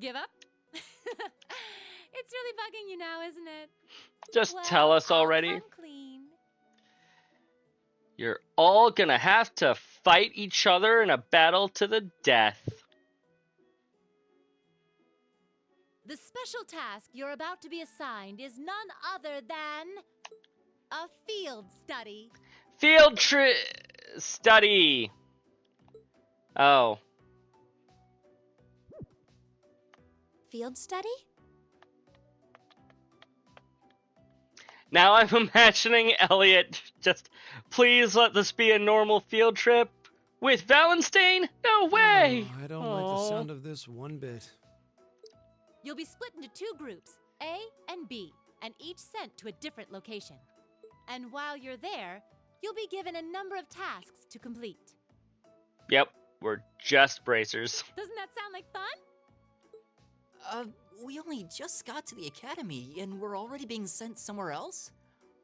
Give up? It's really bugging you now, isn't it? Just Well, tell us I'll already. come clean. You're all gonna have to fight each other in a battle to the death. The special task you're about to be assigned is none other than a field study. Field study. Oh. Field study? Now I'm imagining Elliot just, please let this be a normal field trip with Valenstein? No way! Oh, I don't like the sound of this one bit. You'll be split into two groups, A and B, and each sent to a different location. And while you're there, you'll be given a number of tasks to complete. Yep, we're just bracers. Doesn't that sound like fun? We only just got to the academy, and we're already being sent somewhere else?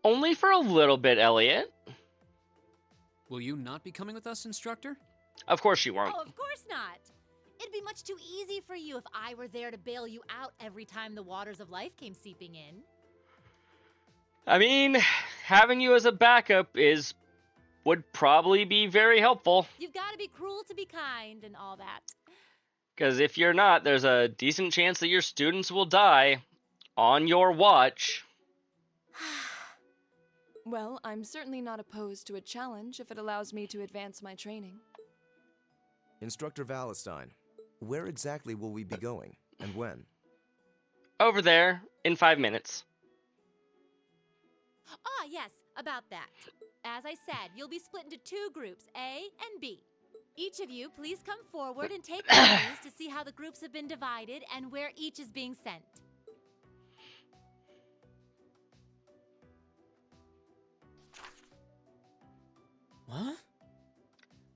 Only for a little bit, Elliot. Will you not be coming with us, instructor? Of course you won't. Oh, of course not. It'd be much too easy for you if I were there to bail you out every time the waters of life came seeping in. I mean, having you as a backup is would probably be very helpful. You've got to be cruel to be kind and all that. Because if you're not, there's a decent chance that your students will die on your watch. Well, I'm certainly not opposed to a challenge if it allows me to advance my training. Instructor Valentine, where exactly will we be going, and when? Over there in 5 minutes. Ah, yes, about that. As I said, you'll be split into 2 groups, A and B. Each of you, please come forward and take copies to see how the groups have been divided and where each is being sent. What?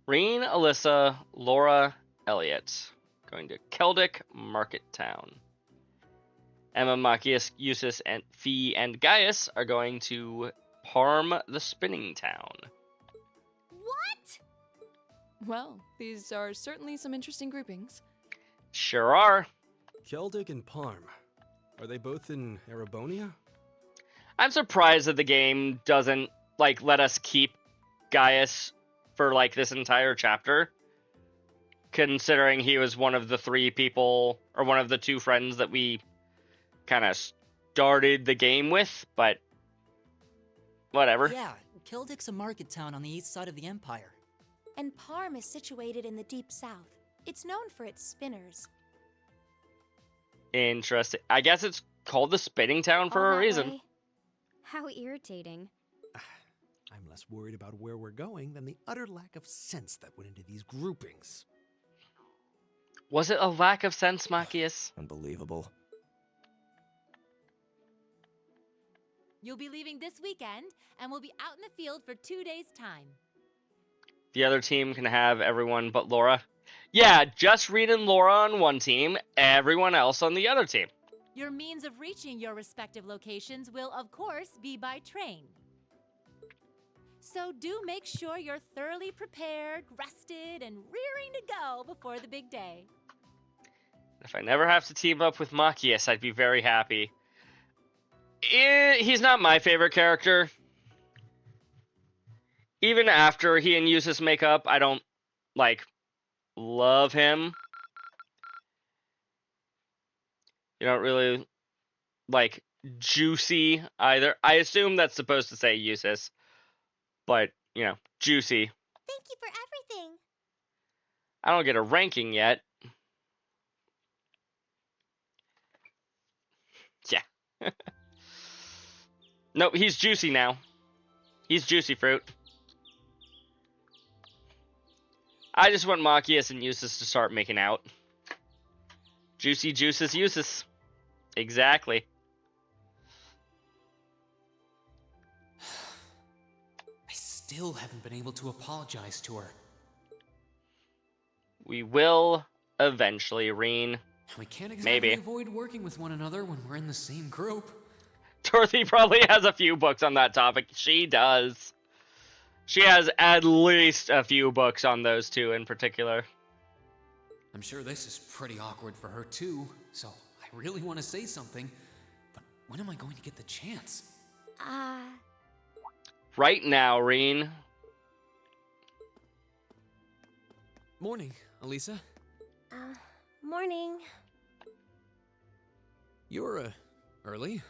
Reen, Alyssa, Laura, Elliot. Going to Keldic Market Town. Emma, Machias, Eustace, and Fee and Gaius are going to Parm the Spinning Town. What? Well, these are certainly some interesting groupings. Sure are. Keldic and Parm. Are they both in Erebonia? I'm surprised that the game doesn't let us keep Gaius for this entire chapter, considering he was one of the 3 people, or one of the 2 friends that we kind of started the game with, but whatever. Yeah, Keldic's a market town on the east side of the Empire. And Parm is situated in the deep south. It's known for its spinners. Interesting. I guess it's called the Spinning Town for All a that reason. way? How irritating. I'm less worried about where we're going than the utter lack of sense that went into these groupings. Was it a lack of sense, Machias? Unbelievable. You'll be leaving this weekend, and we'll be out in the field for 2 days' time. The other team can have everyone but Laura. Yeah, just Reed and Laura on one team, everyone else on the other team. Your means of reaching your respective locations will, of course, be by train. So do make sure you're thoroughly prepared, rested, and rearing to go before the big day. If I never have to team up with Machias, I'd be very happy. He's not my favorite character. Even after he and Eustace make up, I don't, love him. You don't really, Juicy either. I assume that's supposed to say Eustace. But, Juicy. Thank you for everything. I don't get a ranking yet. Yeah. Nope, he's Juicy now. He's Juicy Fruit. I just want Machias and Eustace to start making out. Juicy Juices Eustace. Exactly. I still haven't been able to apologize to her. We will eventually, Reen. We can't exactly avoid working with one another when we're in the same group. Dorothy probably has a few books on that topic. She does. She has at least a few books on those 2 in particular. I'm sure this is pretty awkward for her too, so I really want to say something, but when am I going to get the chance? Right now, Reen. Morning, Elisa. Morning. You're, early.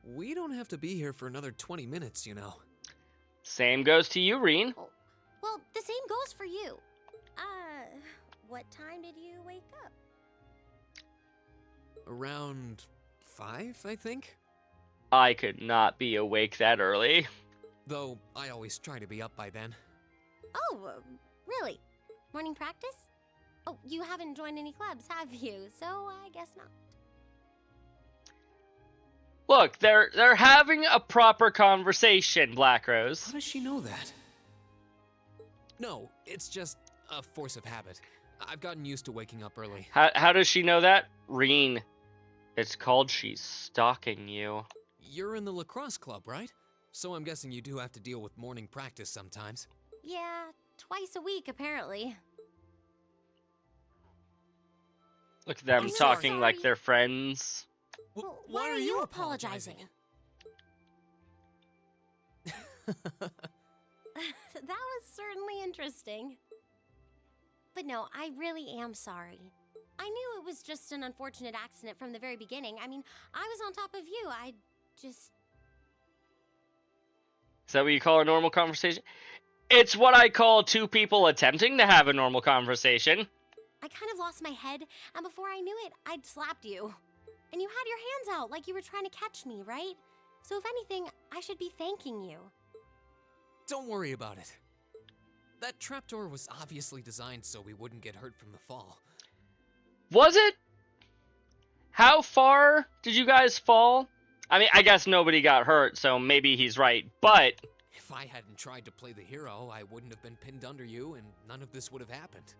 We don't have to be here for another 20 minutes, you know. Same goes to you, Reen. Oh, well, the same goes for you. What time did you wake up? Around 5, I think? I could not be awake that early. Though, I always try to be up by then. Oh, really? Morning practice? Oh, you haven't joined any clubs, have you? So I guess not. Look, they're having a proper conversation, Black Rose. How does she know that? No, it's just a force of habit. I've gotten used to waking up early. How does she know that? Reen, it's called she's stalking you. You're in the lacrosse club, right? So I'm guessing you do have to deal with morning practice sometimes. Yeah, twice a week, apparently. Look at them I'm so talking like sorry. they're friends. Well, why are you apologizing? That was certainly interesting. But no, I really am sorry. I knew it was just an unfortunate accident from the very beginning. I mean, I was on top of you. I just... Is that what you call a normal conversation? It's what I call two people attempting to have a normal conversation. I kind of lost my head, and before I knew it, I'd slapped you. And you had your hands out like you were trying to catch me, right? So if anything, I should be thanking you. Don't worry about it. That trapdoor was obviously designed so we wouldn't get hurt from the fall. Was it? How far did you guys fall? I mean, I guess nobody got hurt, so maybe he's right, but... If I hadn't tried to play the hero, I wouldn't have been pinned under you, and none of this would have happened.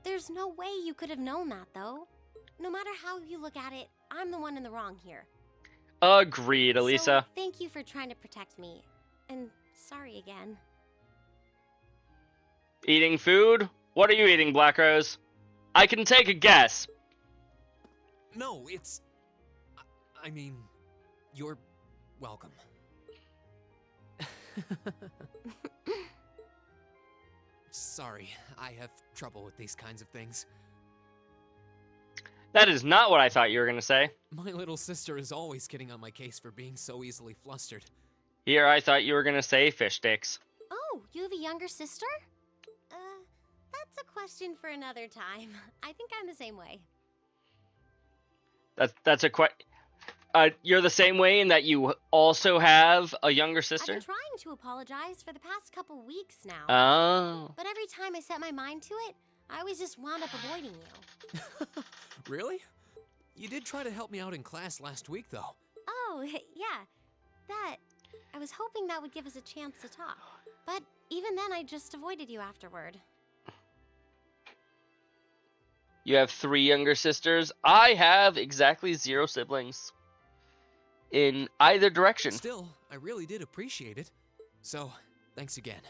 There's no way you could have known that, though. No matter how you look at it, I'm the one in the wrong here. Agreed, Elisa. So, thank you for trying to protect me. And sorry again. Eating food? What are you eating, Black Rose? I can take a guess. No, it's... I mean, you're welcome. Sorry, I have trouble with these kinds of things. That is not what I thought you were going to say. My little sister is always getting on my case for being so easily flustered. Here, I thought you were going to say fish sticks. Oh, you have a younger sister? That's a question for another time. I think I'm the same way. That's a you're the same way in that you also have a younger sister? I've been trying to apologize for the past couple weeks now. Oh. But every time I set my mind to it, I always just wound up avoiding you. Really? You did try to help me out in class last week, though. Oh, yeah. That. I was hoping that would give us a chance to talk. But even then, I just avoided you afterward. You have 3 younger sisters. I have exactly 0 siblings. In either direction. Still, I really did appreciate it. So, thanks again.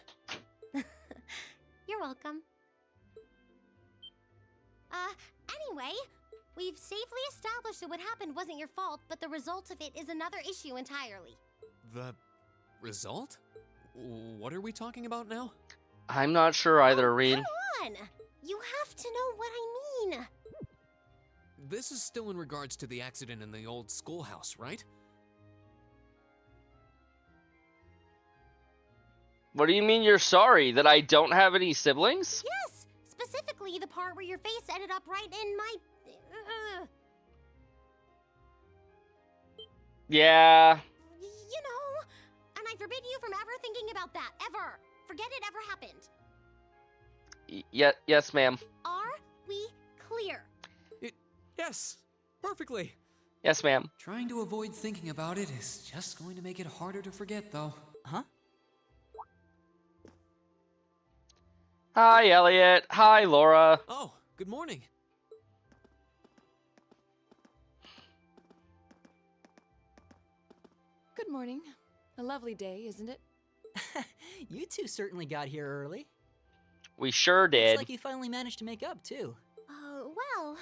You're welcome. Anyway, we've safely established that what happened wasn't your fault, but the result of it is another issue entirely. The result? What are we talking about now? I'm not sure either, Rean. Come on! You have to know what I mean. This is still in regards to the accident in the old schoolhouse, right? What do you mean you're sorry? That I don't have any siblings? Yes! Specifically the part where your face ended up right in my... Yeah. You know, and I forbid you from ever thinking about that, ever. Forget it ever happened. Yes, ma'am. Are we clear? Yes, perfectly. Yes, ma'am. Trying to avoid thinking about it is just going to make it harder to forget, though. Huh? Hi, Elliot. Hi, Laura. Oh, good morning. Good morning. A lovely day, isn't it? You two certainly got here early. We sure did. Looks like you finally managed to make up, too. Well...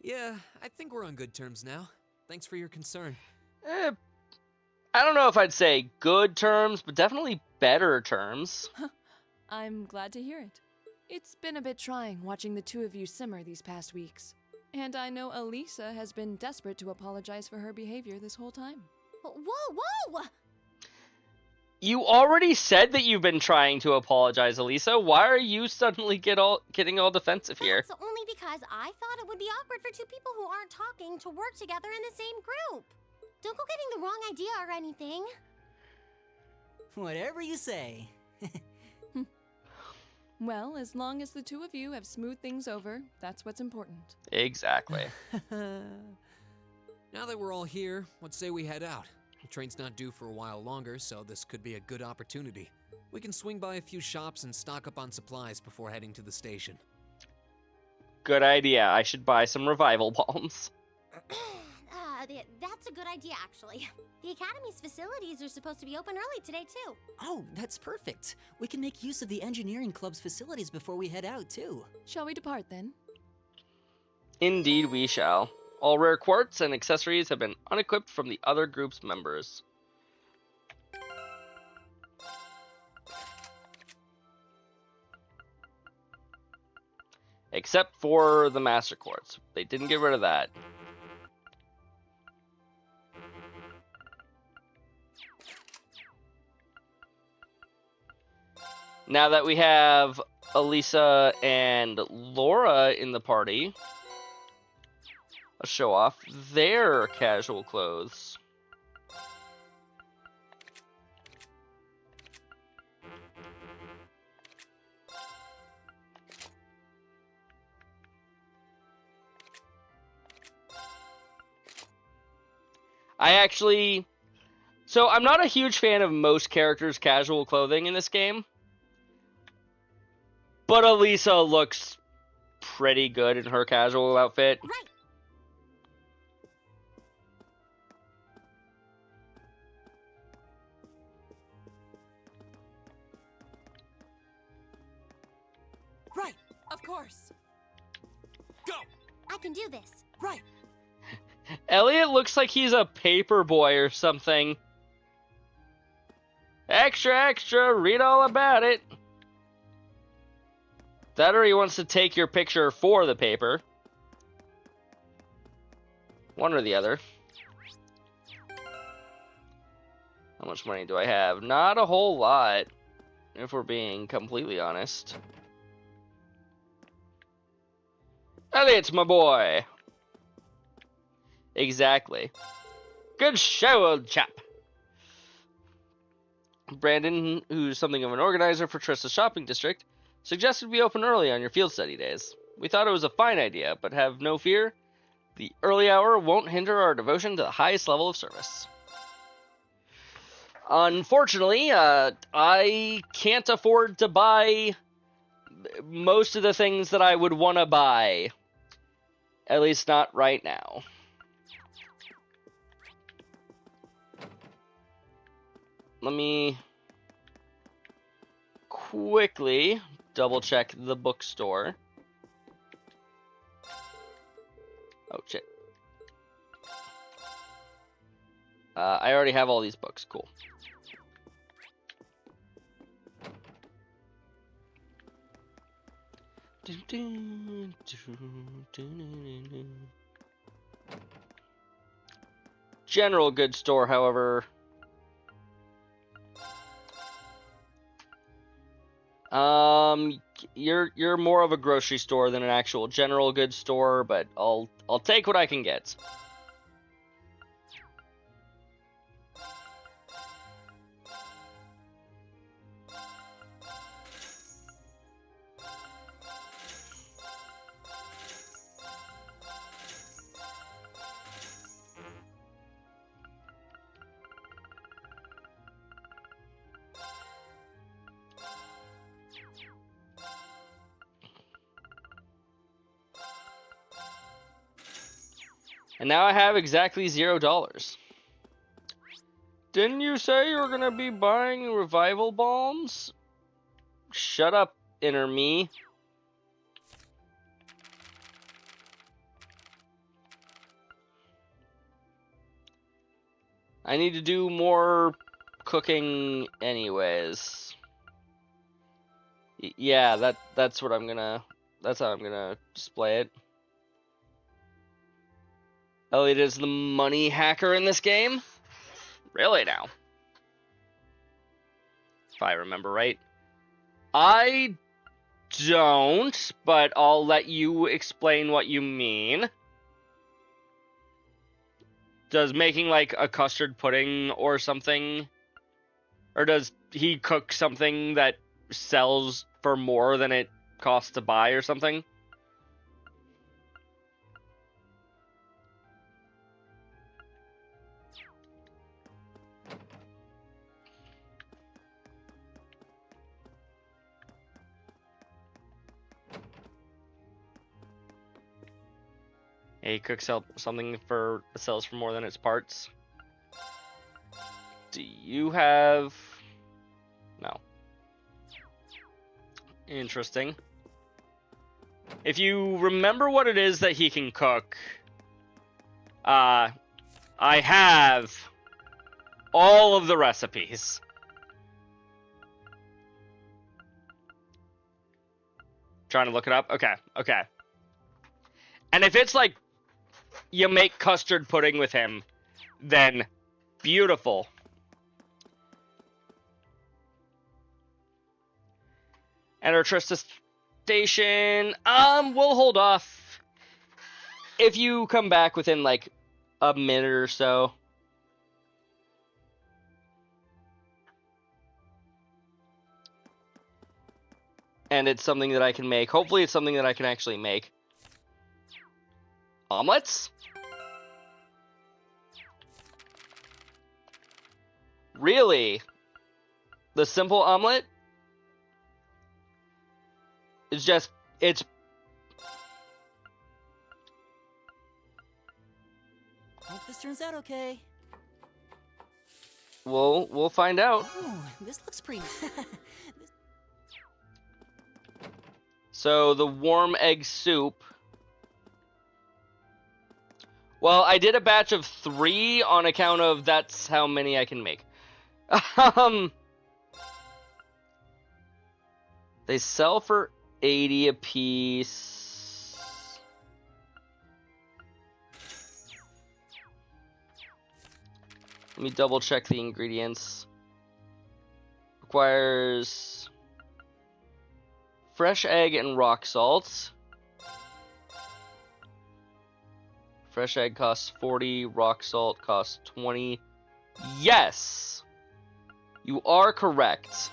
Yeah, I think we're on good terms now. Thanks for your concern. I don't know if I'd say good terms, but definitely better terms. I'm glad to hear it. It's been a bit trying watching the two of you simmer these past weeks. And I know Elisa has been desperate to apologize for her behavior this whole time. Whoa! You already said that you've been trying to apologize, Elisa. Why are you suddenly getting all defensive here? That's only because I thought it would be awkward for two people who aren't talking to work together in the same group. Don't go getting the wrong idea or anything. Whatever you say. Well, as long as the two of you have smoothed things over, that's what's important. Exactly. Now that we're all here, let's say we head out. The train's not due for a while longer, so this could be a good opportunity. We can swing by a few shops and stock up on supplies before heading to the station. Good idea. I should buy some revival balms. That's a good idea, actually. The Academy's facilities are supposed to be open early today, too. Oh, that's perfect. We can make use of the Engineering Club's facilities before we head out, too. Shall we depart, then? Indeed we shall. All rare quartz and accessories have been unequipped from the other group's members. Except for the Master Quartz. They didn't get rid of that. Now that we have Elisa and Laura in the party, let's show off their casual clothes. So I'm not a huge fan of most characters' casual clothing in this game, but Elisa looks pretty good in her casual outfit. Right, of course. Go! I can do this. Right. Elliot looks like he's a paper boy or something. Extra, extra, read all about it. That or he wants to take your picture for the paper. One or the other. How much money do I have? Not a whole lot, if we're being completely honest. Elliot's my boy. Exactly. Good show, old chap. Brandon, who's something of an organizer for Trista's shopping district, suggested we open early on your field study days. We thought it was a fine idea, but have no fear. The early hour won't hinder our devotion to the highest level of service. Unfortunately, I can't afford to buy most of the things that I would want to buy. At least not right now. Let me quickly double check the bookstore. Oh, shit. I already have all these books. Cool. General goods store, however. You're more of a grocery store than an actual general goods store, but I'll take what I can get. And now I have exactly $0. Didn't you say you were gonna be buying revival bombs? Shut up, inner me. I need to do more cooking anyways. Yeah, that's what I'm gonna... That's how I'm gonna display it. Elliot is the money hacker in this game? Really now? If I remember right. I don't, but I'll let you explain what you mean. Does making like a custard pudding or something, or does he cook something that sells for more than it costs to buy or something? He cooks up something for sells for more than its parts. Do you have... No. Interesting. If you remember what it is that he can cook, I have all of the recipes. Trying to look it up? Okay, okay. And if it's like you make custard pudding with him, then beautiful. Enter Trista Station. We'll hold off if you come back within like a minute or so. And it's something that I can make. Hopefully it's something that I can actually make. Omelets? Really? The simple omelet? It's just, it's... Hope this turns out okay. We'll find out. Oh, this looks pretty... So, the warm egg soup. Well, I did a batch of 3 on account of that's how many I can make. They sell for 80 a piece. Let me double check the ingredients. Requires fresh egg and rock salt. Fresh egg costs 40, rock salt costs 20. Yes! You are correct.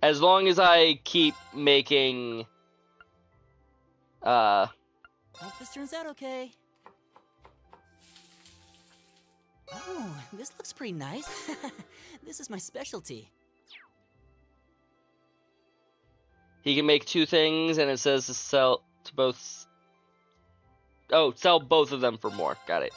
As long as I keep making Hope this turns out okay. Oh, this looks pretty nice. This is my specialty. he can make 2 things, and it says to sell to both. Oh, sell both of them for more. Got it.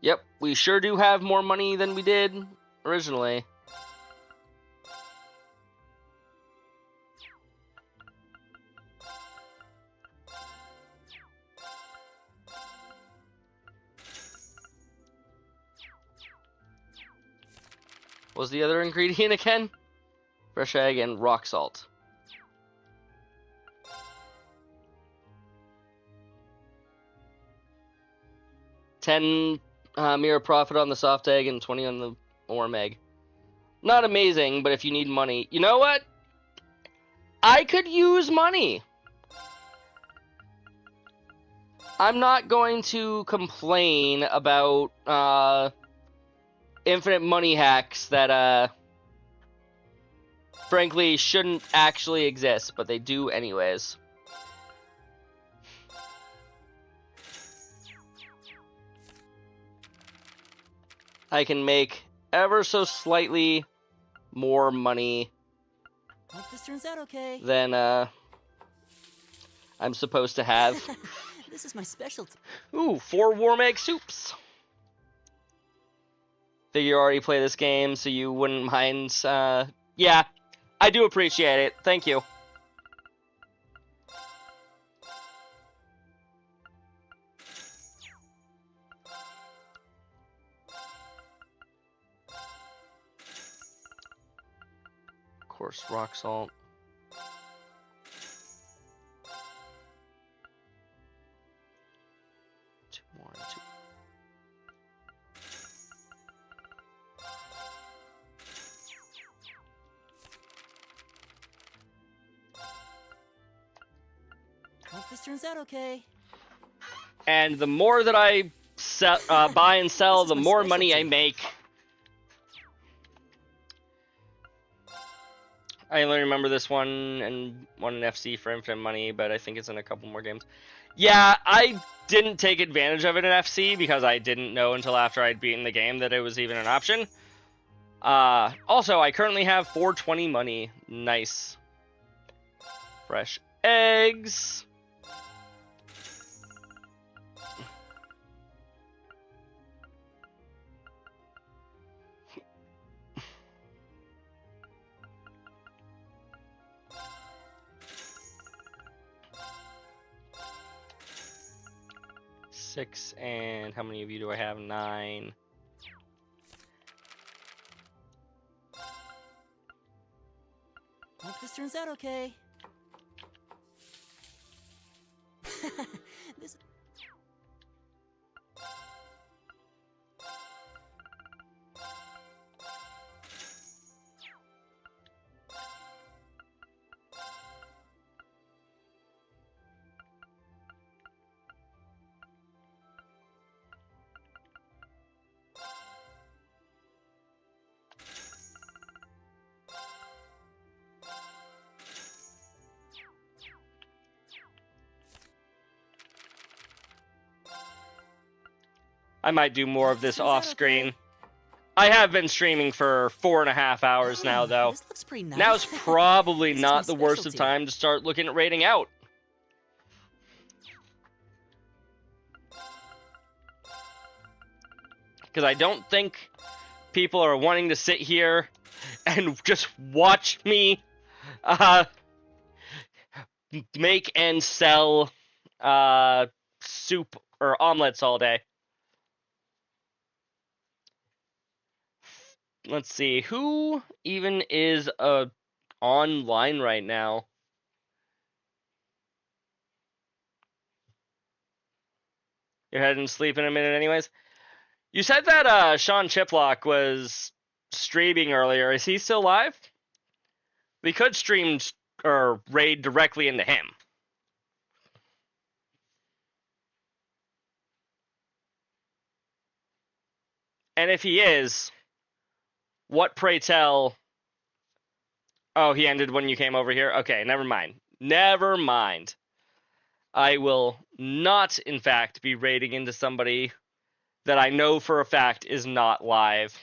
Yep, we sure do have more money than we did originally. What was the other ingredient again? Fresh egg and rock salt. $10 mirror profit on the soft egg and 20 on the warm egg. Not amazing, but if you need money, you know what? I could use money. I'm not going to complain about infinite money hacks that frankly shouldn't actually exist, but they do anyways. I can make ever so slightly more money Hope this turns out okay. than I'm supposed to have. This is my specialty. Ooh, 4 warm egg soups. Figure you already play this game, so you wouldn't mind. Yeah, I do appreciate it. Thank you. Of course, rock salt. Two more and 2. Hope this turns out okay. And the more that I buy and sell, the more money I make. I only remember this one and one in FC for infinite money, but I think it's in a couple more games. Yeah, I didn't take advantage of it in FC because I didn't know until after I'd beaten the game that it was even an option. Also, I currently have 420 money. Nice. Fresh eggs. 6, and how many of you do I have? 9. Hope this turns out okay. This. I might do more of this off screen. I have been streaming for 4.5 hours now, though. This looks pretty nice. Now's probably This is not my the worst of specialty. time to start looking at rating out. Because I don't think people are wanting to sit here and just watch me make and sell soup or omelets all day. Let's see, who even is online right now? You're heading to sleep in a minute anyways? You said that Sean Chiplock was streaming earlier. Is he still live? We could stream or raid directly into him. And if he is, what, pray tell... Oh, he ended when you came over here? Okay, never mind. Never mind. I will not, in fact, be raiding into somebody that I know for a fact is not live.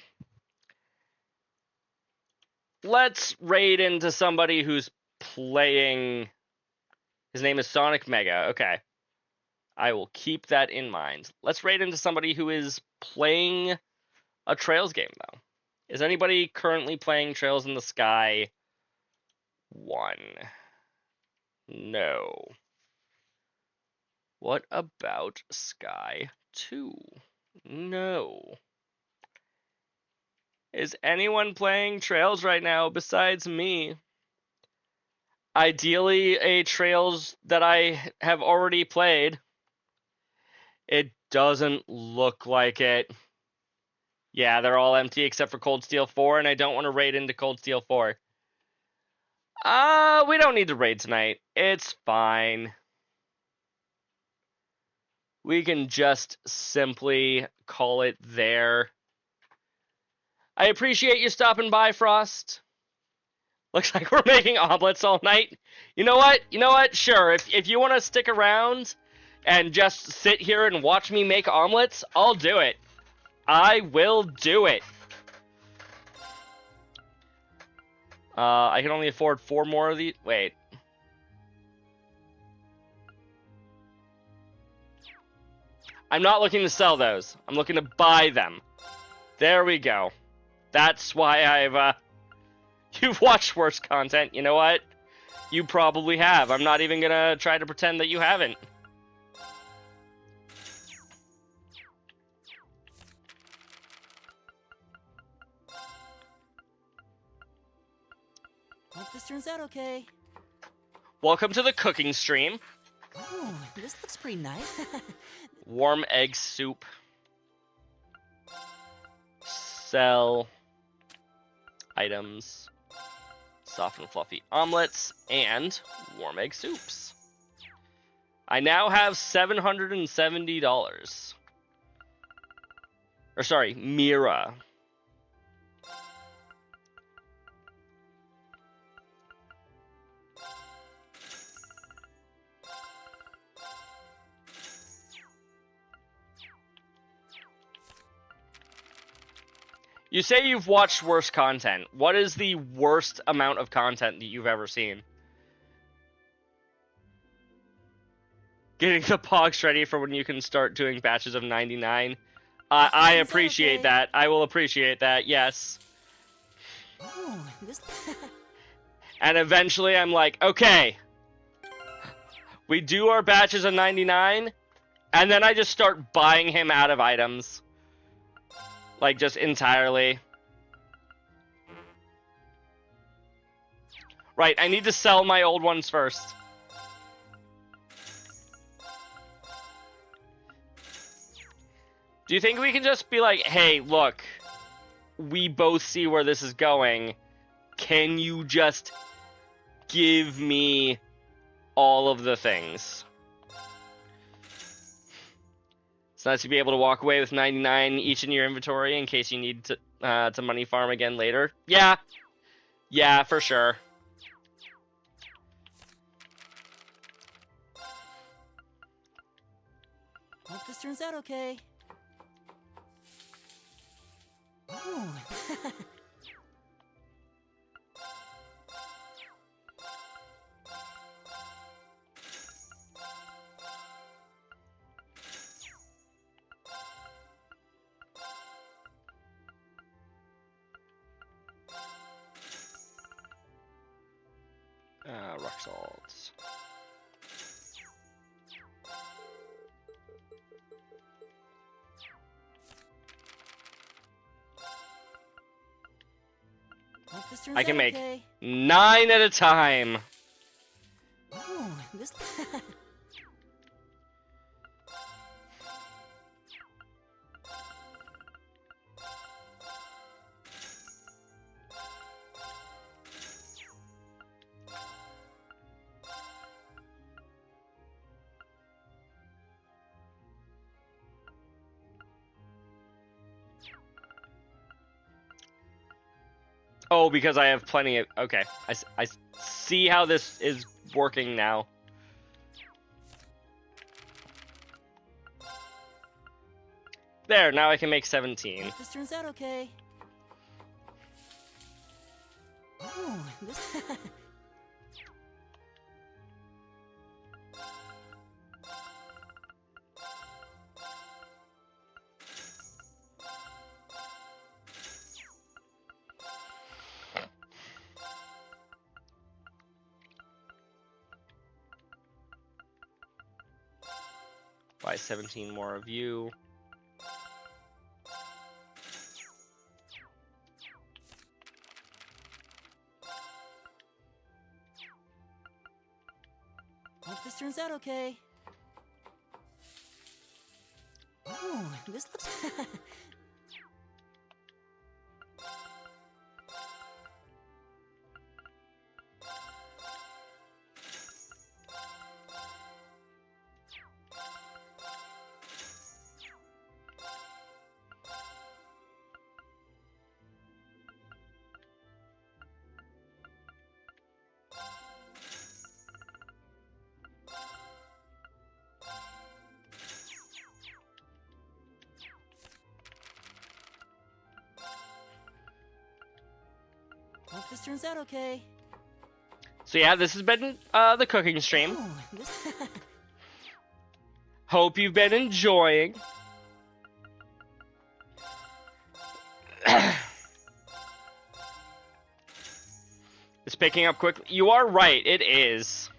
Let's raid into somebody who's playing... His name is Sonic Mega. Okay. I will keep that in mind. Let's raid into somebody who is playing a Trails game, though. Is anybody currently playing Trails in the Sky 1? No. What about Sky 2? No. Is anyone playing Trails right now besides me? Ideally, a Trails that I have already played. It doesn't look like it. Yeah, they're all empty except for Cold Steel 4, and I don't want to raid into Cold Steel 4. We don't need to raid tonight. It's fine. We can just simply call it there. I appreciate you stopping by, Frost. Looks like we're making omelets all night. You know what? You know what? Sure, if you want to stick around and just sit here and watch me make omelets, I'll do it. I will do it. I can only afford 4 more of these. Wait. I'm not looking to sell those. I'm looking to buy them. There we go. That's why I've, You've watched worse content. You know what? You probably have. I'm not even gonna try to pretend that you haven't. Hope this turns out okay. Welcome to the cooking stream. Oh, this looks pretty nice. Warm egg soup. Sell items. Soft and fluffy omelets and warm egg soups. I now have $770. Or sorry, Mira. You say you've watched worse content. What is the worst amount of content that you've ever seen? Getting the pogs ready for when you can start doing batches of 99. I appreciate that. I will appreciate that, yes. Oh, this... And eventually I'm like, okay. We do our batches of 99, And then I just start buying him out of items. Like, just entirely. Right, I need to sell my old ones first. Do you think we can just be like, hey, look, we both see where this is going. Can you just give me all of the things? It's nice to be able to walk away with 99 each in your inventory in case you need to money farm again later. Yeah. Yeah, for sure. Hope this turns out okay. Ooh. Rock salts. Hope this turns I can out make okay. 9 at a time. Ooh, this. Oh, because I have plenty of... Okay, I see how this is working now. There, now I can make 17. Hope this turns out okay. Ooh, this. Buy 17 more of you. Hope this turns out okay. Ooh, this looks. Hope this turns out okay. So yeah, this has been the cooking stream. Ooh, this. Hope you've been enjoying. It's picking up quickly. You are right, it is.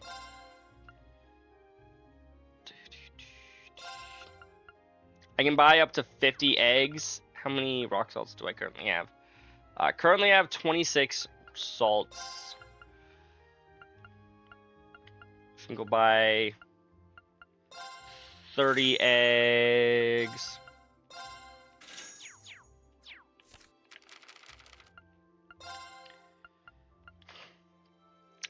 I can buy up to 50 eggs. How many rock salts do I currently have? Currently I have 26 salts. I can go buy 30 eggs.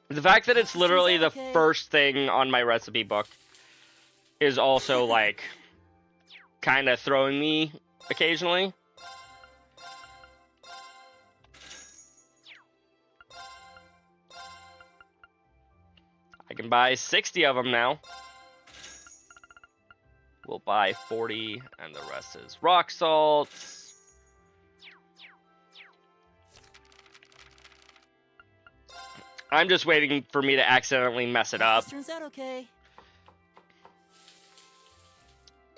The fact that it's literally the first thing on my recipe book is also like kind of throwing me occasionally. I can buy 60 of them now. We'll buy 40, and the rest is rock salts. I'm just waiting for me to accidentally mess it up. This turns out okay.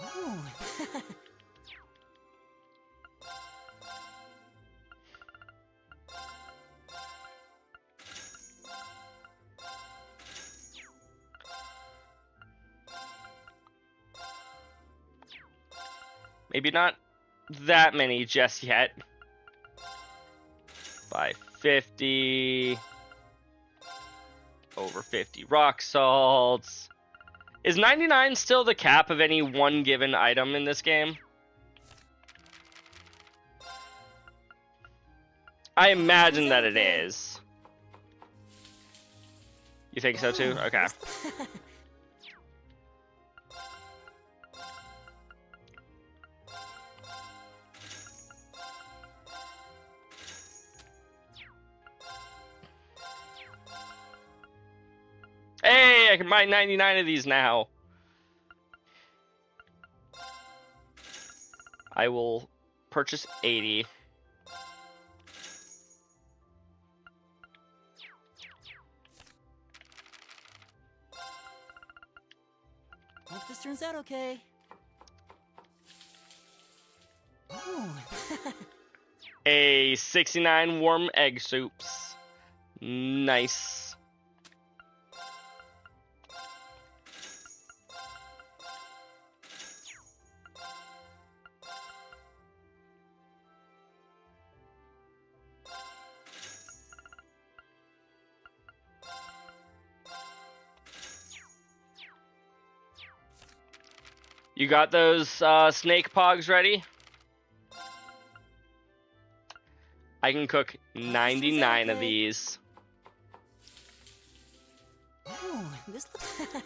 Ooh. Maybe not that many just yet. 550. Over 50 rock salts. Is 99 still the cap of any one given item in this game? I imagine that it is. You think so too? Okay. Hey, I can buy 99 of these now. I will purchase 80. Hope this turns out okay. Ooh. A 69 warm egg soups. Nice. You got those snake pogs ready? I can cook 99 of these. Ooh, this looks...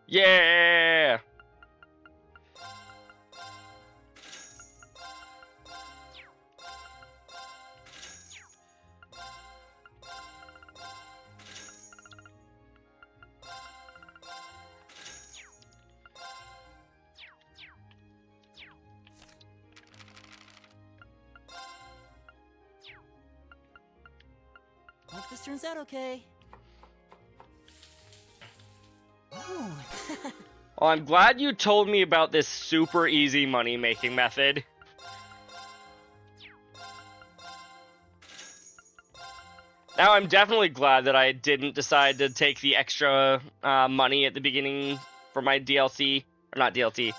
Yeah! Hope this turns out okay. Ooh. Well, I'm glad you told me about this super easy money-making method. Now I'm definitely glad that I didn't decide to take the extra money at the beginning for my DLC, or not DLC,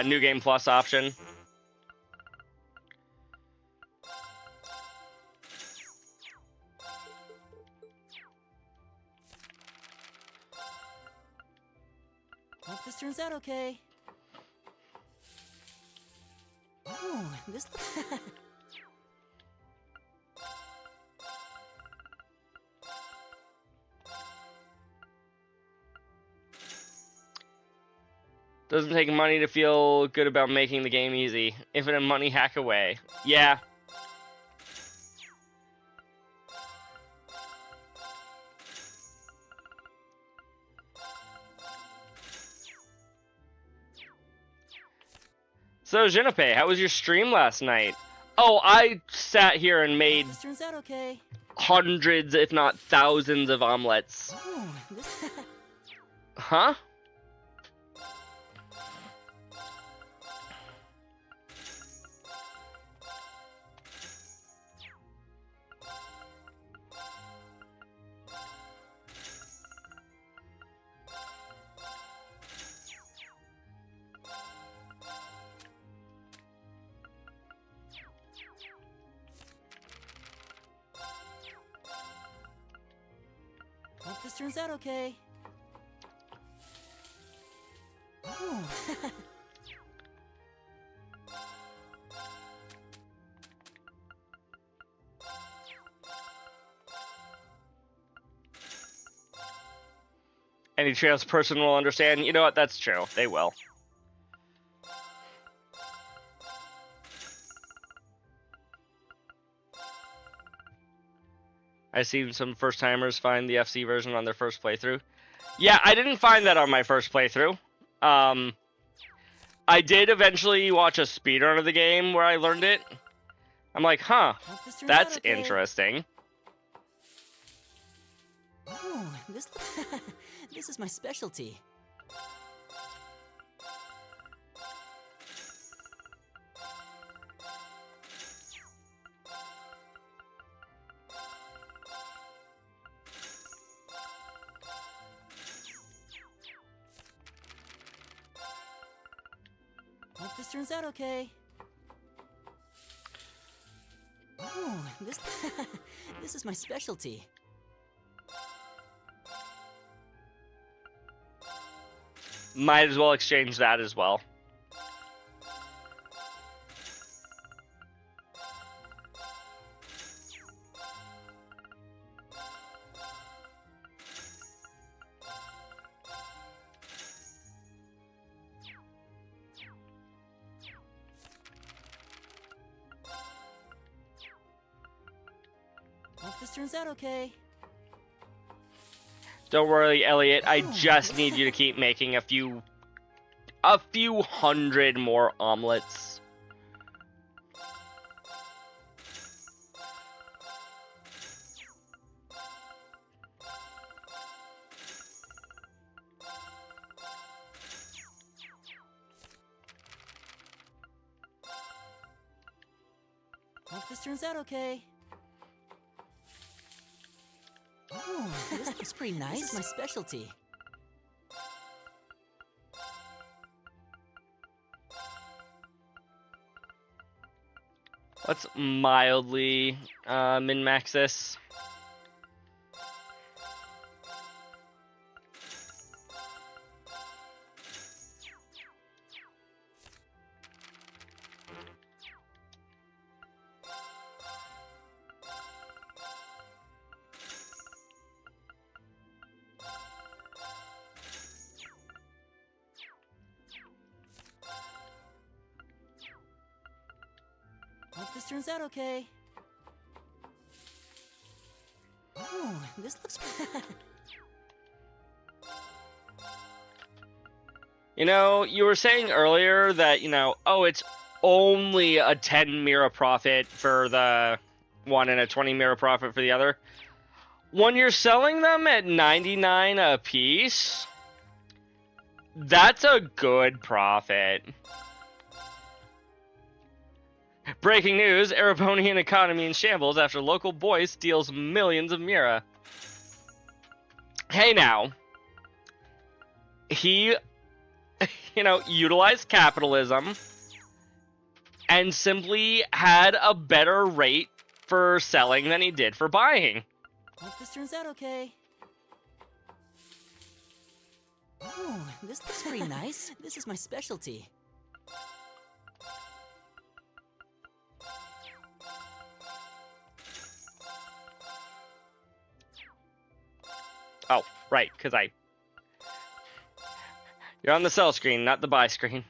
New Game Plus option. Hope this turns out okay. Ooh, this looks... Doesn't take money to feel good about making the game easy. Infinite money hack away. Yeah. So, Jenipe, how was your stream last night? Oh, I sat here and made This turns out okay. hundreds, if not thousands, of omelets. Ooh, this... Huh? Hope this turns out okay. Ooh. Any chance person will understand? You know what? That's true. They will. I've seen some first timers find the FC version on their first playthrough. Yeah, I didn't find that on my first playthrough. I did eventually watch a speedrun of the game where I learned it. I'm like, huh, Hope this turns that's out okay. interesting. Ooh, this looks... This is my specialty. Hope this turns out okay. Oh, this this is my specialty. Might as well exchange that as well. Hope this turns out okay. Don't worry, Elliot. I just need you to keep making a few hundred more omelets. Hope this turns out okay. Oh, this looks pretty nice. This is my specialty. Let's mildly min-max this. Hope this turns out okay. Oh, this looks. You know, you were saying earlier that, oh, it's only a 10 Mira profit for the one and a 20 Mira profit for the other. When you're selling them at 99 a piece, that's a good profit. Breaking news, Erebonian economy in shambles after local boy steals millions of Mira. Hey now. He, utilized capitalism and simply had a better rate for selling than he did for buying. Hope this turns out okay. Oh, this looks pretty nice. This is my specialty. Oh, right, because you're on the sell screen, not the buy screen.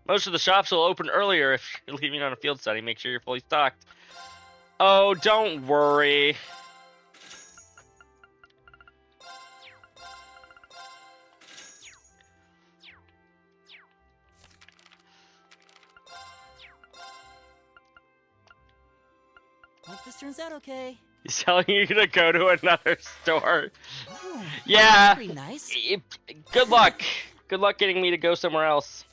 Most of the shops will open earlier if you're leaving on a field study. Make sure you're fully stocked. Oh, don't worry. Hope this turns out okay. He's telling you to go to another store. Oh, Yeah. that's pretty nice. Good luck. Good luck getting me to go somewhere else.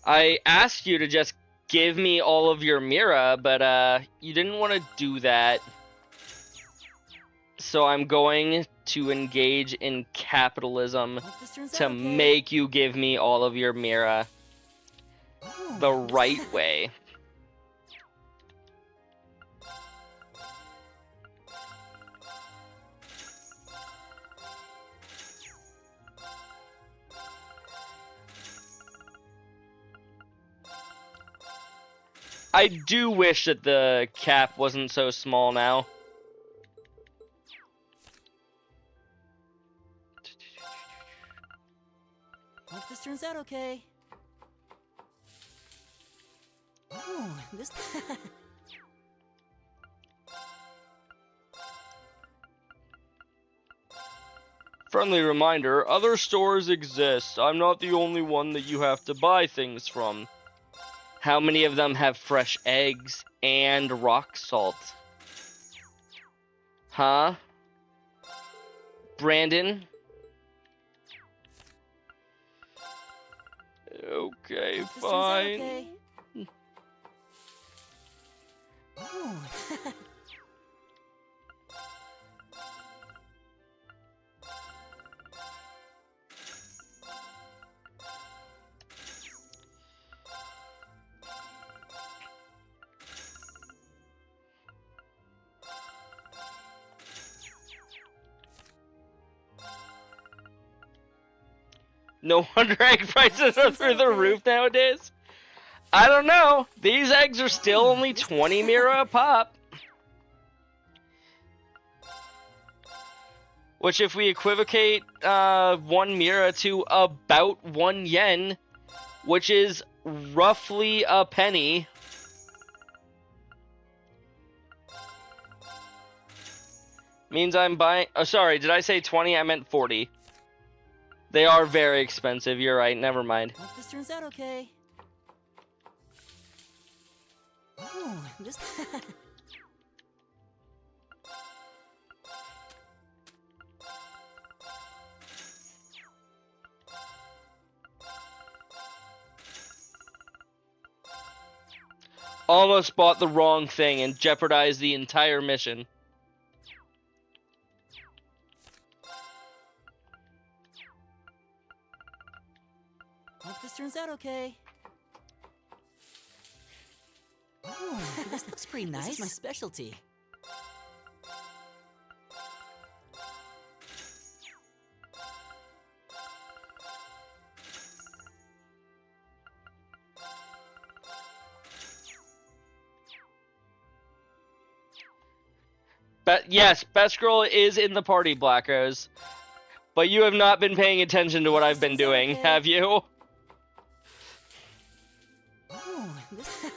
I asked you to just give me all of your Mira, but you didn't want to do that. So I'm going to engage in capitalism Hope this turns to out okay. make you give me all of your Mira Oh, the right way. I do wish that the cap wasn't so small now. Hope this turns out okay. Oh, this. Friendly reminder, other stores exist. I'm not the only one that you have to buy things from. How many of them have fresh eggs and rock salt? Huh? Brandon? Okay, Hope this turns out fine. okay. Ooh. No wonder egg prices are through the roof nowadays. I don't know. These eggs are still only 20 Mira a pop. Which, if we equivocate 1 Mira to about 1 yen, which is roughly a penny, means I'm buying... Oh, sorry, did I say 20? I meant 40. They are very expensive, you're right, never mind. Hope this turns out okay. Ooh, this... Almost bought the wrong thing and jeopardized the entire mission. Hope this turns out okay. Ooh, this looks pretty nice. This is my specialty. But yes, Best Girl is in the party, Black Rose. But you have not been paying attention to what I've been doing, have you? Ooh, this...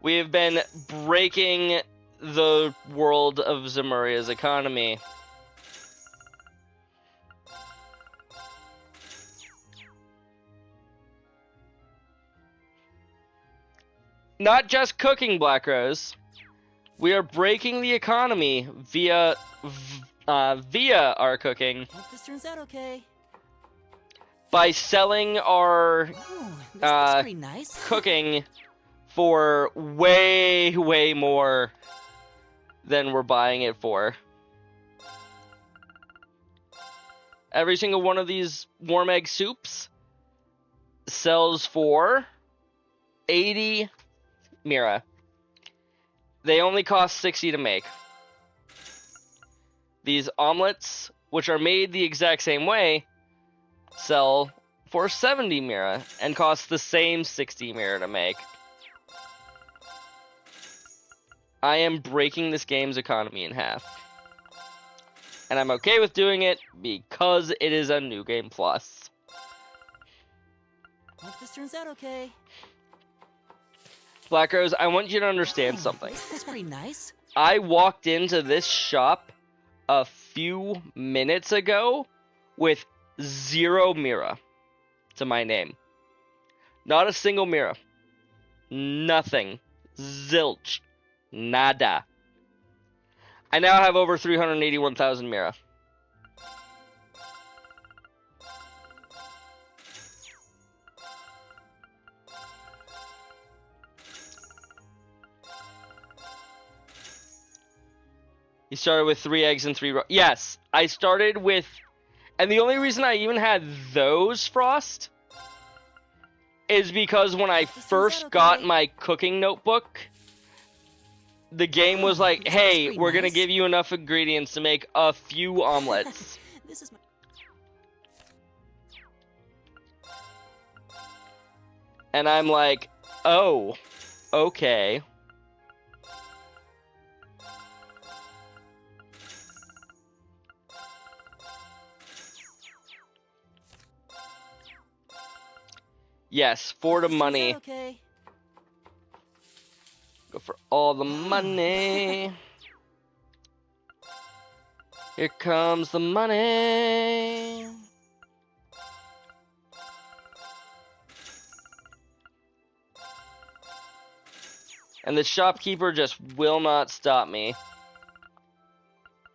We have been breaking the world of Zemuria's economy. Not just cooking, Black Rose. We are breaking the economy via our cooking. Hope this turns out okay. By selling our Ooh, this looks pretty nice. cooking for way, way more than we're buying it for. Every single one of these warm egg soups sells for 80 Mira. They only cost 60 to make. These omelets, which are made the exact same way, sell for 70 Mira and cost the same 60 Mira to make. I am breaking this game's economy in half. And I'm okay with doing it because it is a New Game Plus. Hope this turns out okay. Black Rose, I want you to understand something. This looks pretty nice. I walked into this shop a few minutes ago with 0 Mira to my name. Not a single Mira. Nothing. Zilch. Nada. I now have over 381,000 Mira. You started with 3 eggs and 3 Yes, I started with... And the only reason I even had those Frost is because when I first got my cooking notebook, the game was like, hey, we're going to give you enough ingredients to make a few omelets. This is my... And I'm like, oh, okay. Yes, for the money. Okay. Go for all the money. Here comes the money. And the shopkeeper just will not stop me.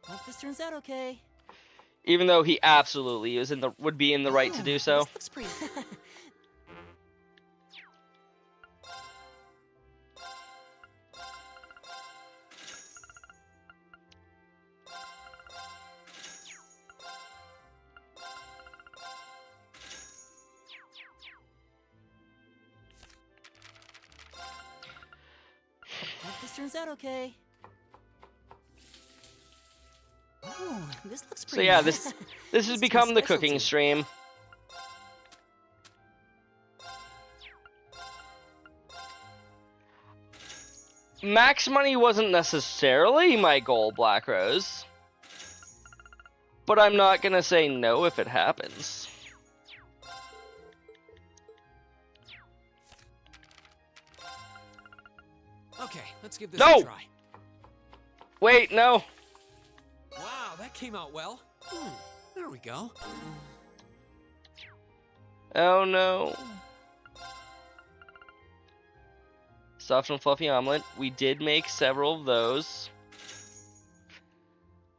Hope this turns out okay. Even though he absolutely is would be in the right to do so. This looks pretty... this turns out okay. Oh, this looks So pretty yeah, nice. this has become the cooking stream. Max money wasn't necessarily my goal, Black Rose. But I'm not gonna say no if it happens. Okay, let's give this No! a try. Wait, no. Wow, that came out well. There we go. Oh no. Soft and fluffy omelet. We did make several of those.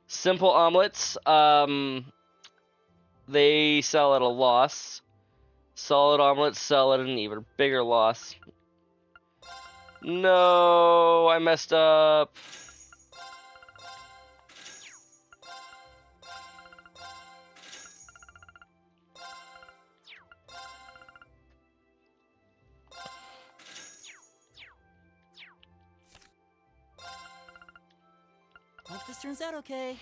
Simple omelets, they sell at a loss. Solid omelets sell at an even bigger loss. No, I messed up. Hope this turns out okay.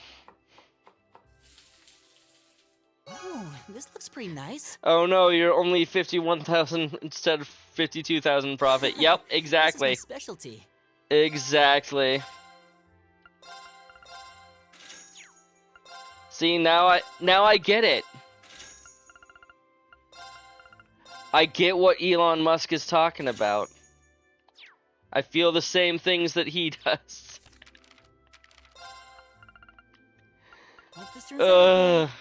Oh, this looks pretty nice. Oh no, you're only 51,000 instead of 52,000 profit. Yep, exactly. This is my specialty. Exactly. See, now I get it. I get what Elon Musk is talking about. I feel the same things that he does. Hope this turns out okay.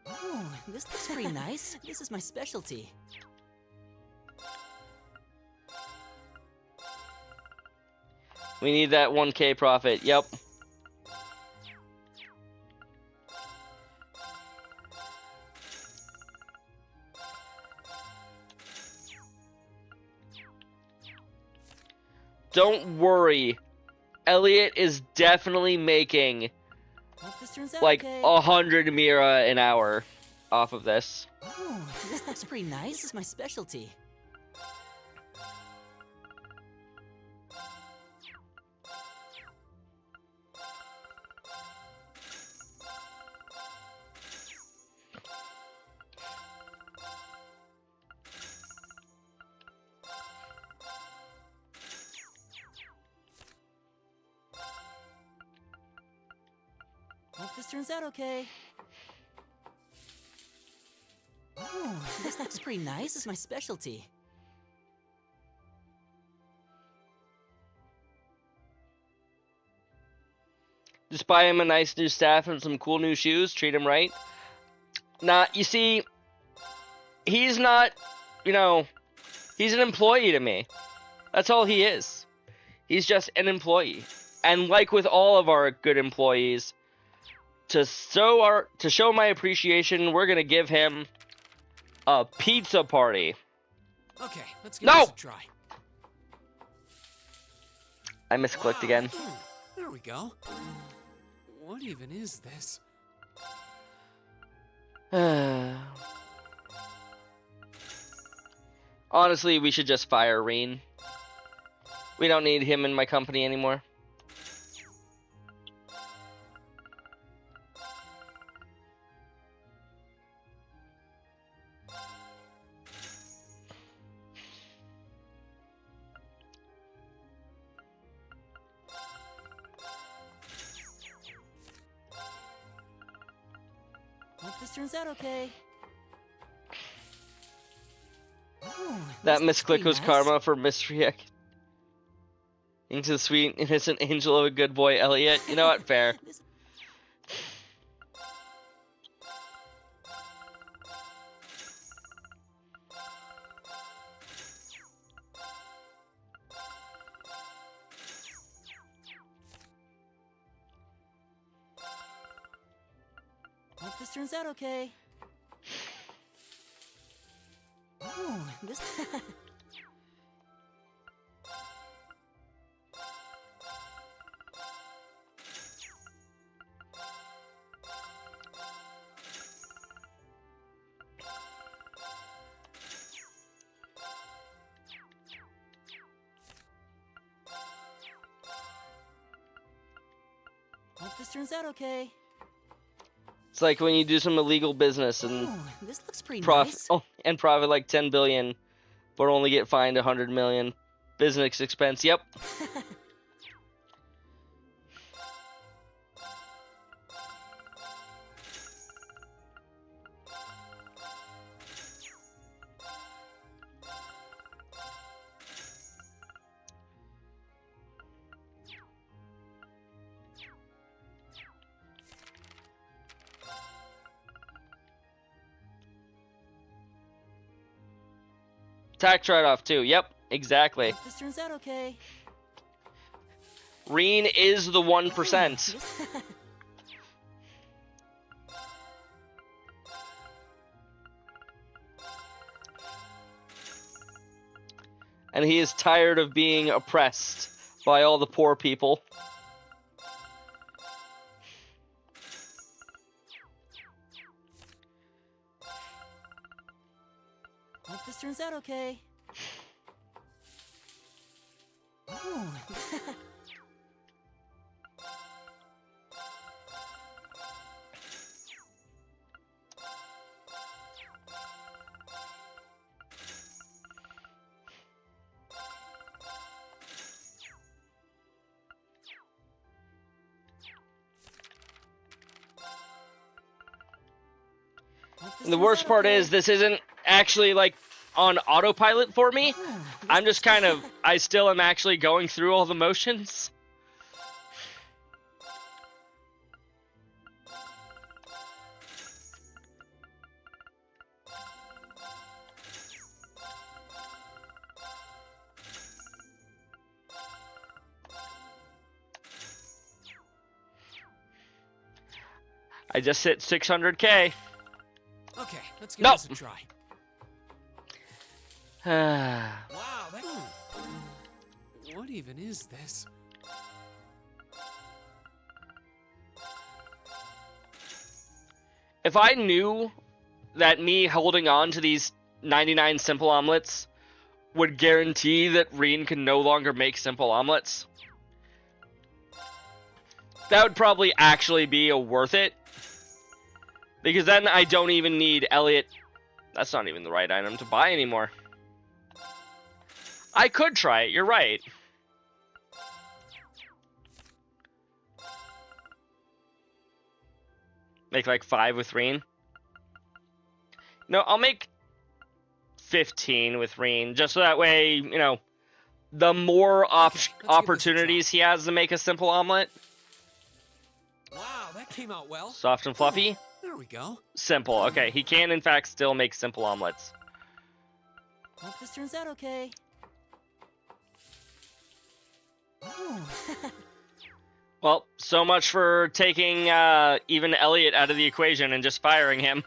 Oh, this looks pretty nice. This is my specialty. We need that 1K profit. Yep. Don't worry. Elliot is definitely making Hope this turns out like okay. 100 Mira an hour off of this. Oh, this looks pretty nice. This is my specialty. Hope this turns out okay. Oh, this looks pretty nice. This is my specialty. Just buy him a nice new staff and some cool new shoes. Treat him right. Nah, you see, he's not, he's an employee to me. That's all he is. He's just an employee. And like with all of our good employees, to show my appreciation, we're gonna give him a pizza party. Okay, let's give this a try. I misclicked again. There we go. What even is this? Honestly, we should just fire Reen. We don't need him in my company anymore. Hope this turns out okay. Oh, That this looks misclick pretty was nice. karma for misreact. Into the sweet, innocent angel of a good boy, Elliot. You know what? Fair. Hope this turns out okay. Oh, this. Hope this turns out okay. It's like when you do some illegal business and This looks pretty profit nice. and profit like 10 billion, but only get fined 100 million. Business expense. Yep. Tax write-off too. Yep, exactly. Hope this turns out okay. Reen is the 1%. And he is tired of being oppressed by all the poor people. Hope this turns out okay. Ooh. And the worst part is this isn't actually like on autopilot for me. I'm just kind of, I still am actually going through all the motions. I just hit 600K. Okay, let's give Nope. this a try. Wow, that... What even is this? If I knew that me holding on to these 99 simple omelets would guarantee that Reen can no longer make simple omelets, that would probably actually be worth it. Because then I don't even need Elliot. That's not even the right item to buy anymore. I could try it, you're right. Make like 5 with Reen. No, I'll make 15 with Reen, just so that way, you know, the more opportunities he has to make a simple omelet. Wow, that came out well. Soft and fluffy. There we go. Simple. Okay, he can in fact still make simple omelets. Hope this turns out okay. Ooh. Well, so much for taking even Elliot out of the equation and just firing him.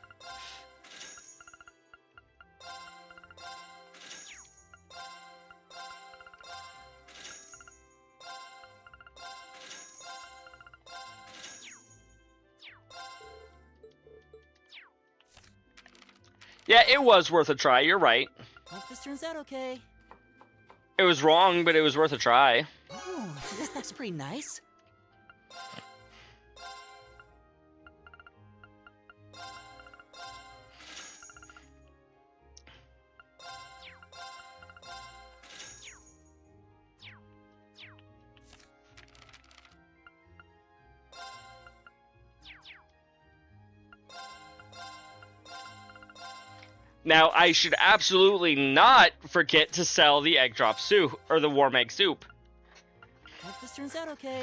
Yeah, it was worth a try, you're right. Hope this turns out okay. It was wrong, but it was worth a try. Ooh, this looks pretty nice. Now, I should absolutely not forget to sell the egg drop soup, or the warm egg soup. Hope this turns out okay.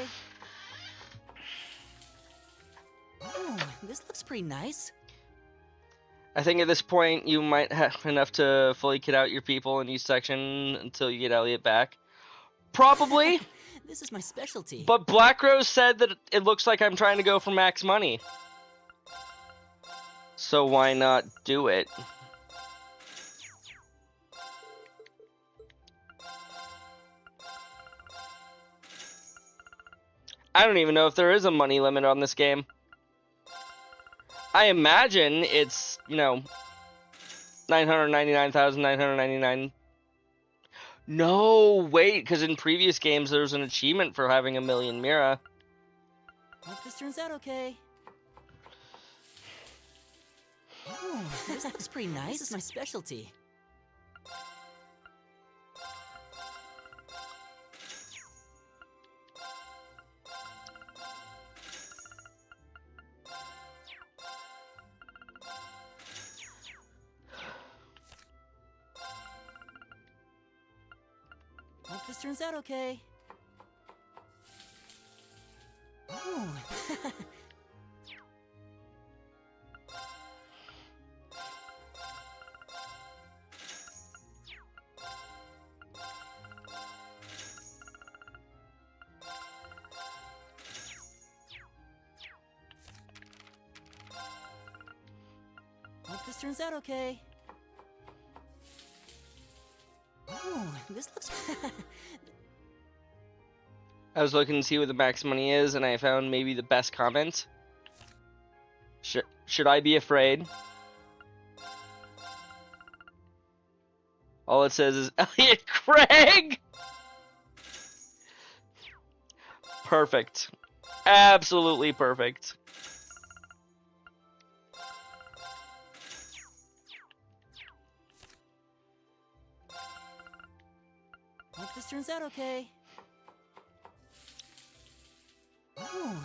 Ooh, this looks pretty nice. I think at this point you might have enough to fully kit out your people in each section until you get Elliot back. Probably. This is my specialty. But Black Rose said that it looks like I'm trying to go for max money. So why not do it? I don't even know if there is a money limit on this game. I imagine it's, you know, 999,999. No, wait, because in previous games there was an achievement for having 1,000,000 Mira. Hope this turns out okay. Oh, this looks pretty nice. This is my specialty. Hope this turns out okay. Oh. Hope this turns out okay. Oh, this looks. I was looking to see what the max money is, and I found maybe the best comment. Should I be afraid? All it says is Elliot Craig! Perfect. Absolutely perfect. Hope this turns out okay. Oh.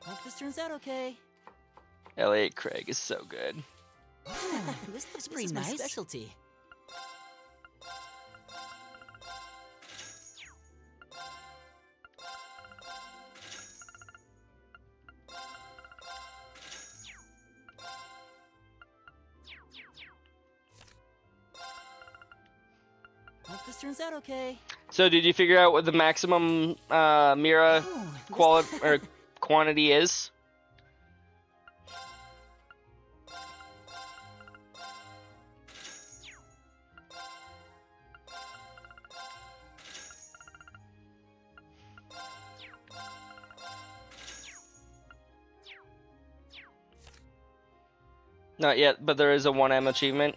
Hope this turns out okay. Elliot Craig is so good. Oh, this looks pretty nice. My specialty. Hope this turns out okay. So, did you figure out what the maximum Mira quantity is? Not yet, but there is a 1M achievement.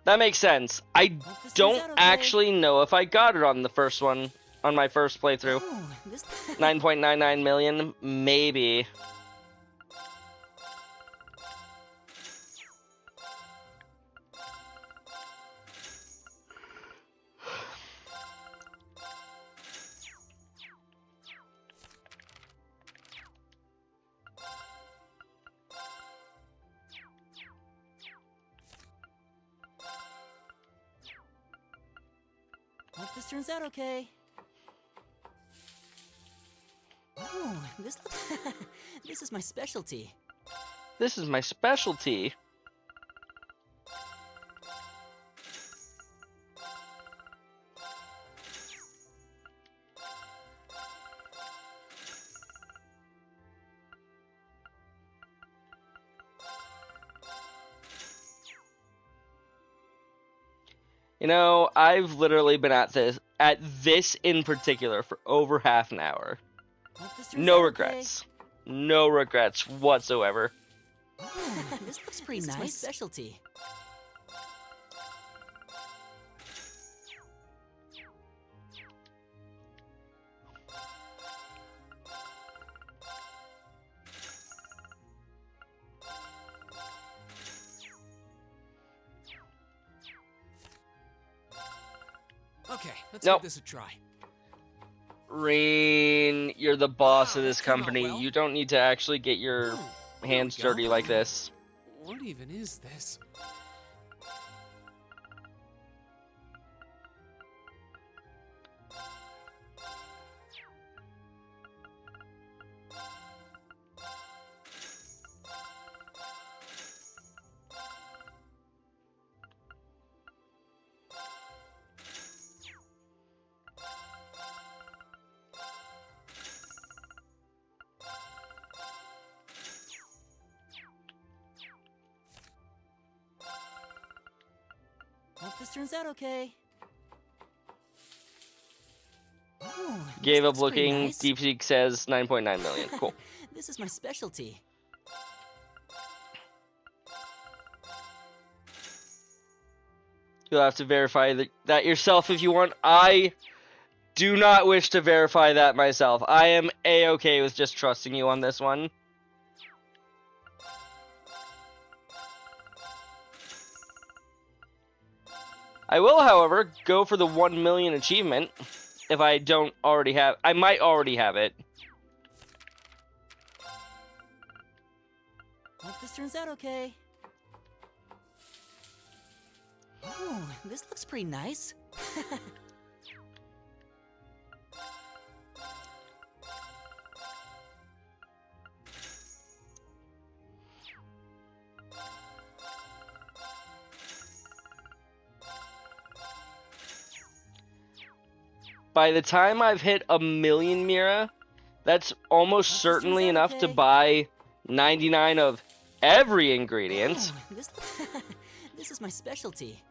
That makes sense. I don't actually know if I got it on the first one, on my first playthrough. 9.99 million, maybe. Hope this turns out okay. Oh, this looks. This is my specialty. This is my specialty. You know, I've literally been at this in particular for over half an hour. No regrets. No regrets whatsoever. Oh, this looks pretty nice. This is my specialty. Okay, let's Nope. give this a try. Reen, you're the boss of this company. You don't need to actually get your hands dirty like this. What even is this? Hope this turns out okay. Ooh, Gave this up looks pretty looking. nice. DeepSeek says 9.9 million. Cool. This is my specialty. You'll have to verify that yourself if you want. I do not wish to verify that myself. I am A-okay with just trusting you on this one. I will, however, go for the 1 million achievement if I don't already have. I might already have it. Hope this turns out okay. Ooh, this looks pretty nice. By the time I've hit 1 million Mira, that's almost certainly enough to buy 99 of every ingredient. Ooh, this is my specialty.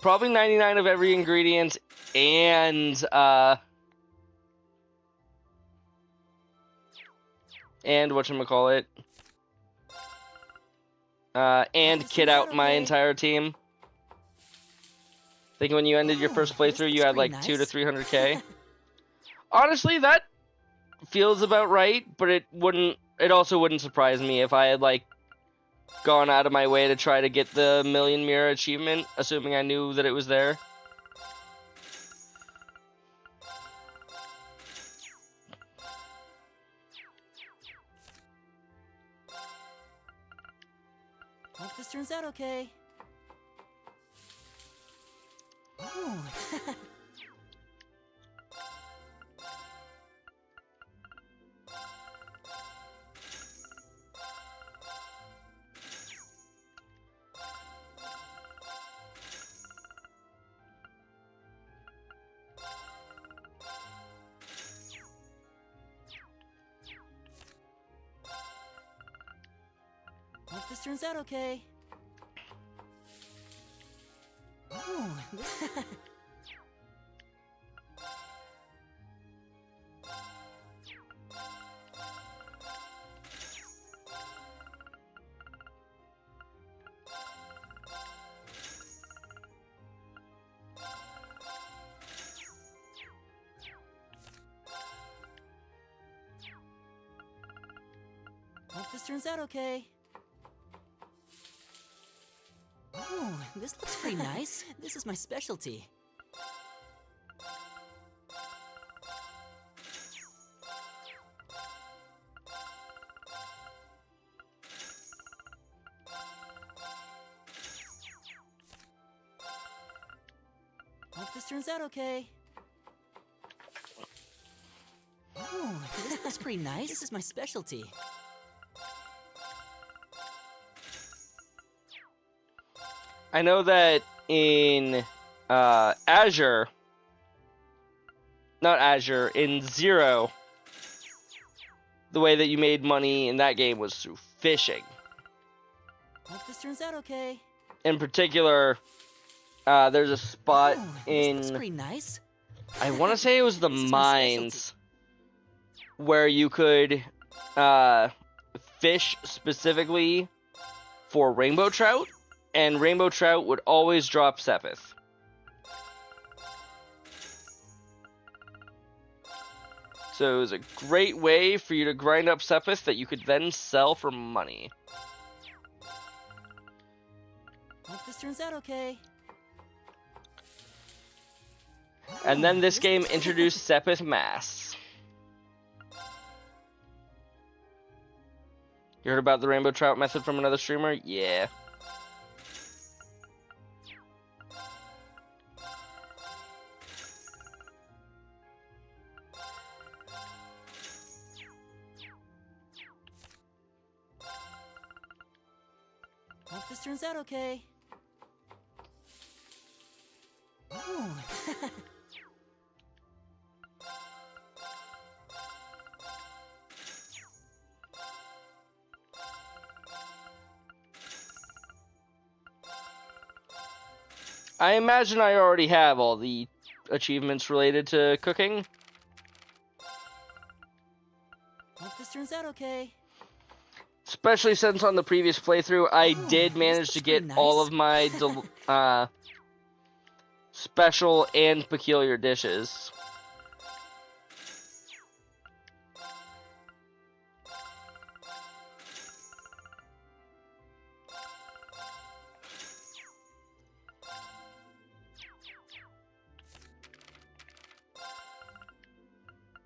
Probably 99 of every ingredient and whatchamacallit. And kit out my entire team. I think when you ended your first playthrough, you had like 200 to 300k. Honestly, that feels about right, but it also wouldn't surprise me if I had like gone out of my way to try to get the million mirror achievement, assuming I knew that it was there. Hope this turns out okay. Ooh. Hope this turns out okay. Ooh, hope this turns out okay. Ooh, this looks pretty nice. This is my specialty. Hope this turns out okay. Ooh, this looks pretty nice. This is my specialty. I know that in Azure, not Azure, in Zero, the way that you made money in that game was through fishing. Hope this turns out okay. In particular, there's a spot Ooh, in, this looks pretty nice. I want to say it was the This is my mines, where you could fish specifically for rainbow trout, and rainbow trout would always drop Sepith. So it was a great way for you to grind up Sepith that you could then sell for money. Hope this turns out okay. And then this game introduced Sepith Mass. You heard about the rainbow trout method from another streamer? Yeah. Hope this turns out okay. Ooh. I imagine I already have all the achievements related to cooking. Hope this turns out okay. Especially since on the previous playthrough, I did manage to get all of my special and peculiar dishes.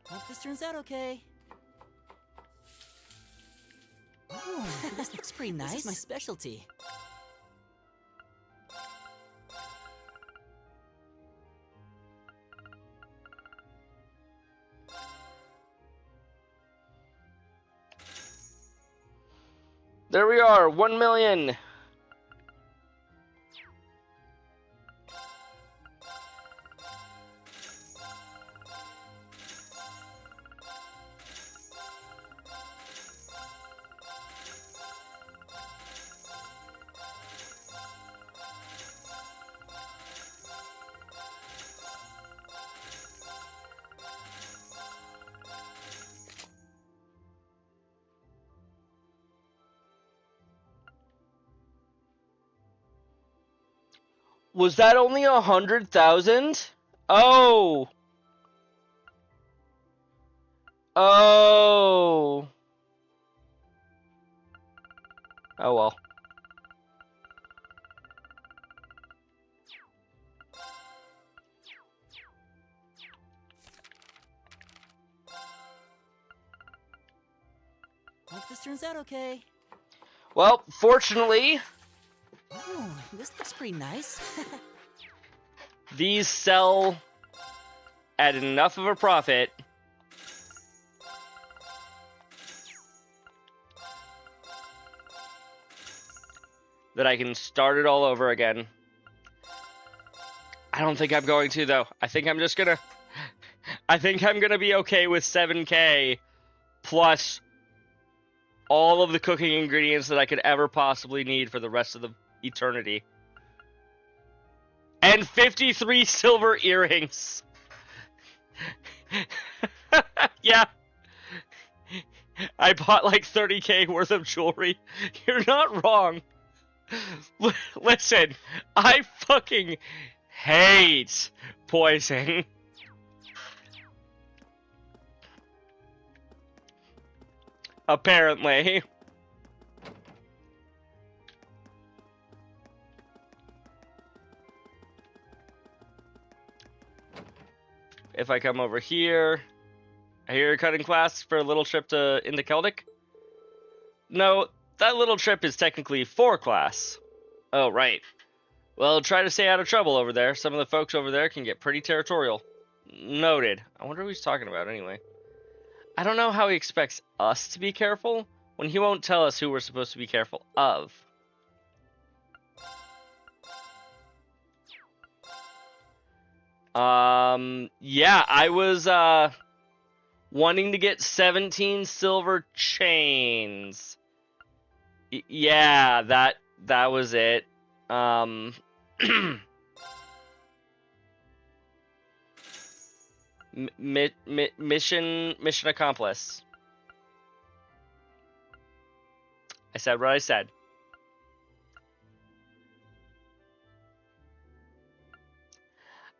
Hope this turns out okay. Oh, this looks pretty nice. This is my specialty. There we are, 1 million. Was that only 100,000? Oh. Oh. Oh well. Hope this turns out okay. Well, fortunately, Oh, this looks pretty nice. these sell at enough of a profit that I can start it all over again. I don't think I'm going to, though. I think I'm just gonna... I think I'm gonna be okay with 7K plus all of the cooking ingredients that I could ever possibly need for the rest of the eternity. And 53 silver earrings. Yeah. I bought like 30K worth of jewelry. You're not wrong. Listen, I fucking hate poison. Apparently. If I come over here, I hear you're cutting class for a little trip into Celtic. No, that little trip is technically for class. Oh, right. Well, try to stay out of trouble over there. Some of the folks over there can get pretty territorial. Noted. I wonder who he's talking about anyway. I don't know how he expects us to be careful when he won't tell us who we're supposed to be careful of. Yeah, I was, wanting to get 17 silver chains. Yeah, that was it. Mission accomplished. I said what I said.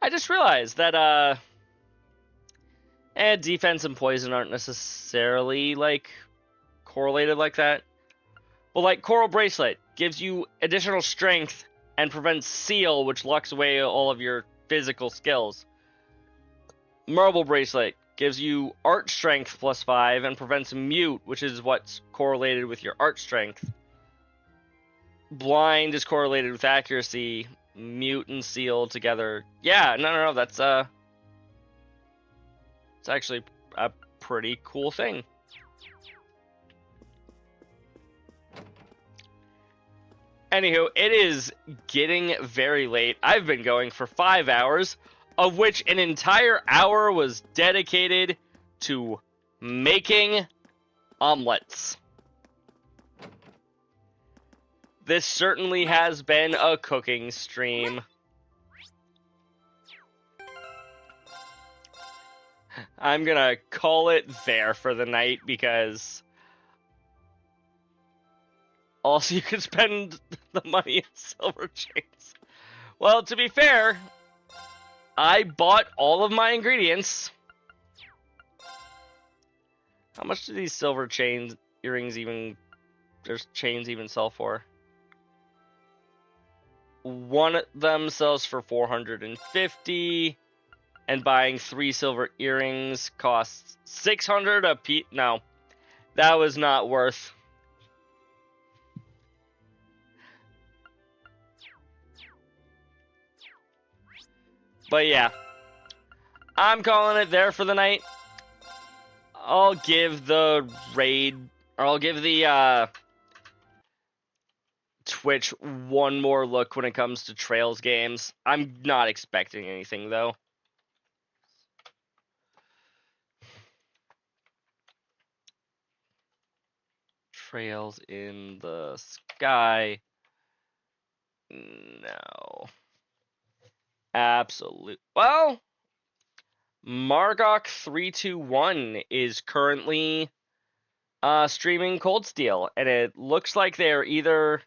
I just realized that defense and poison aren't necessarily like correlated like that. Well, like Coral Bracelet gives you additional strength and prevents Seal, which locks away all of your physical skills. Marble Bracelet gives you Art Strength +5 and prevents Mute, which is what's correlated with your Art Strength. Blind is correlated with Accuracy. Mute and Seal together. Yeah, no, that's it's actually a pretty cool thing. Anywho, it is getting very late. I've been going for 5 hours, of which an entire hour was dedicated to making omelets. This certainly has been a cooking stream. I'm gonna call it there for the night because also you can spend the money in silver chains. Well, to be fair, I bought all of my ingredients. How much do these silver earrings even, there's chains even sell for? One of them sells for 450, and buying 3 silver earrings costs 600 a piece. No, that was not worth. But yeah, I'm calling it there for the night. I'll give the raid, or I'll give the Twitch one more look when it comes to Trails games. I'm not expecting anything though. Trails in the Sky. No. Absolute. Well, Margok321 is currently streaming Cold Steel, and it looks like they're either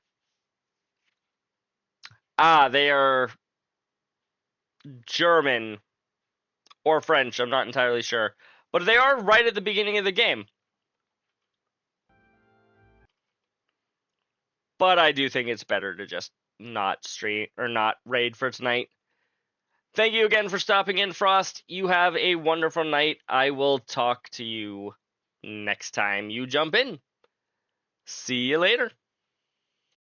they are German or French. I'm not entirely sure, but they are right at the beginning of the game. But I do think it's better to just not stream or not raid for tonight. Thank you again for stopping in, Frost. You have a wonderful night. I will talk to you next time you jump in. See you later.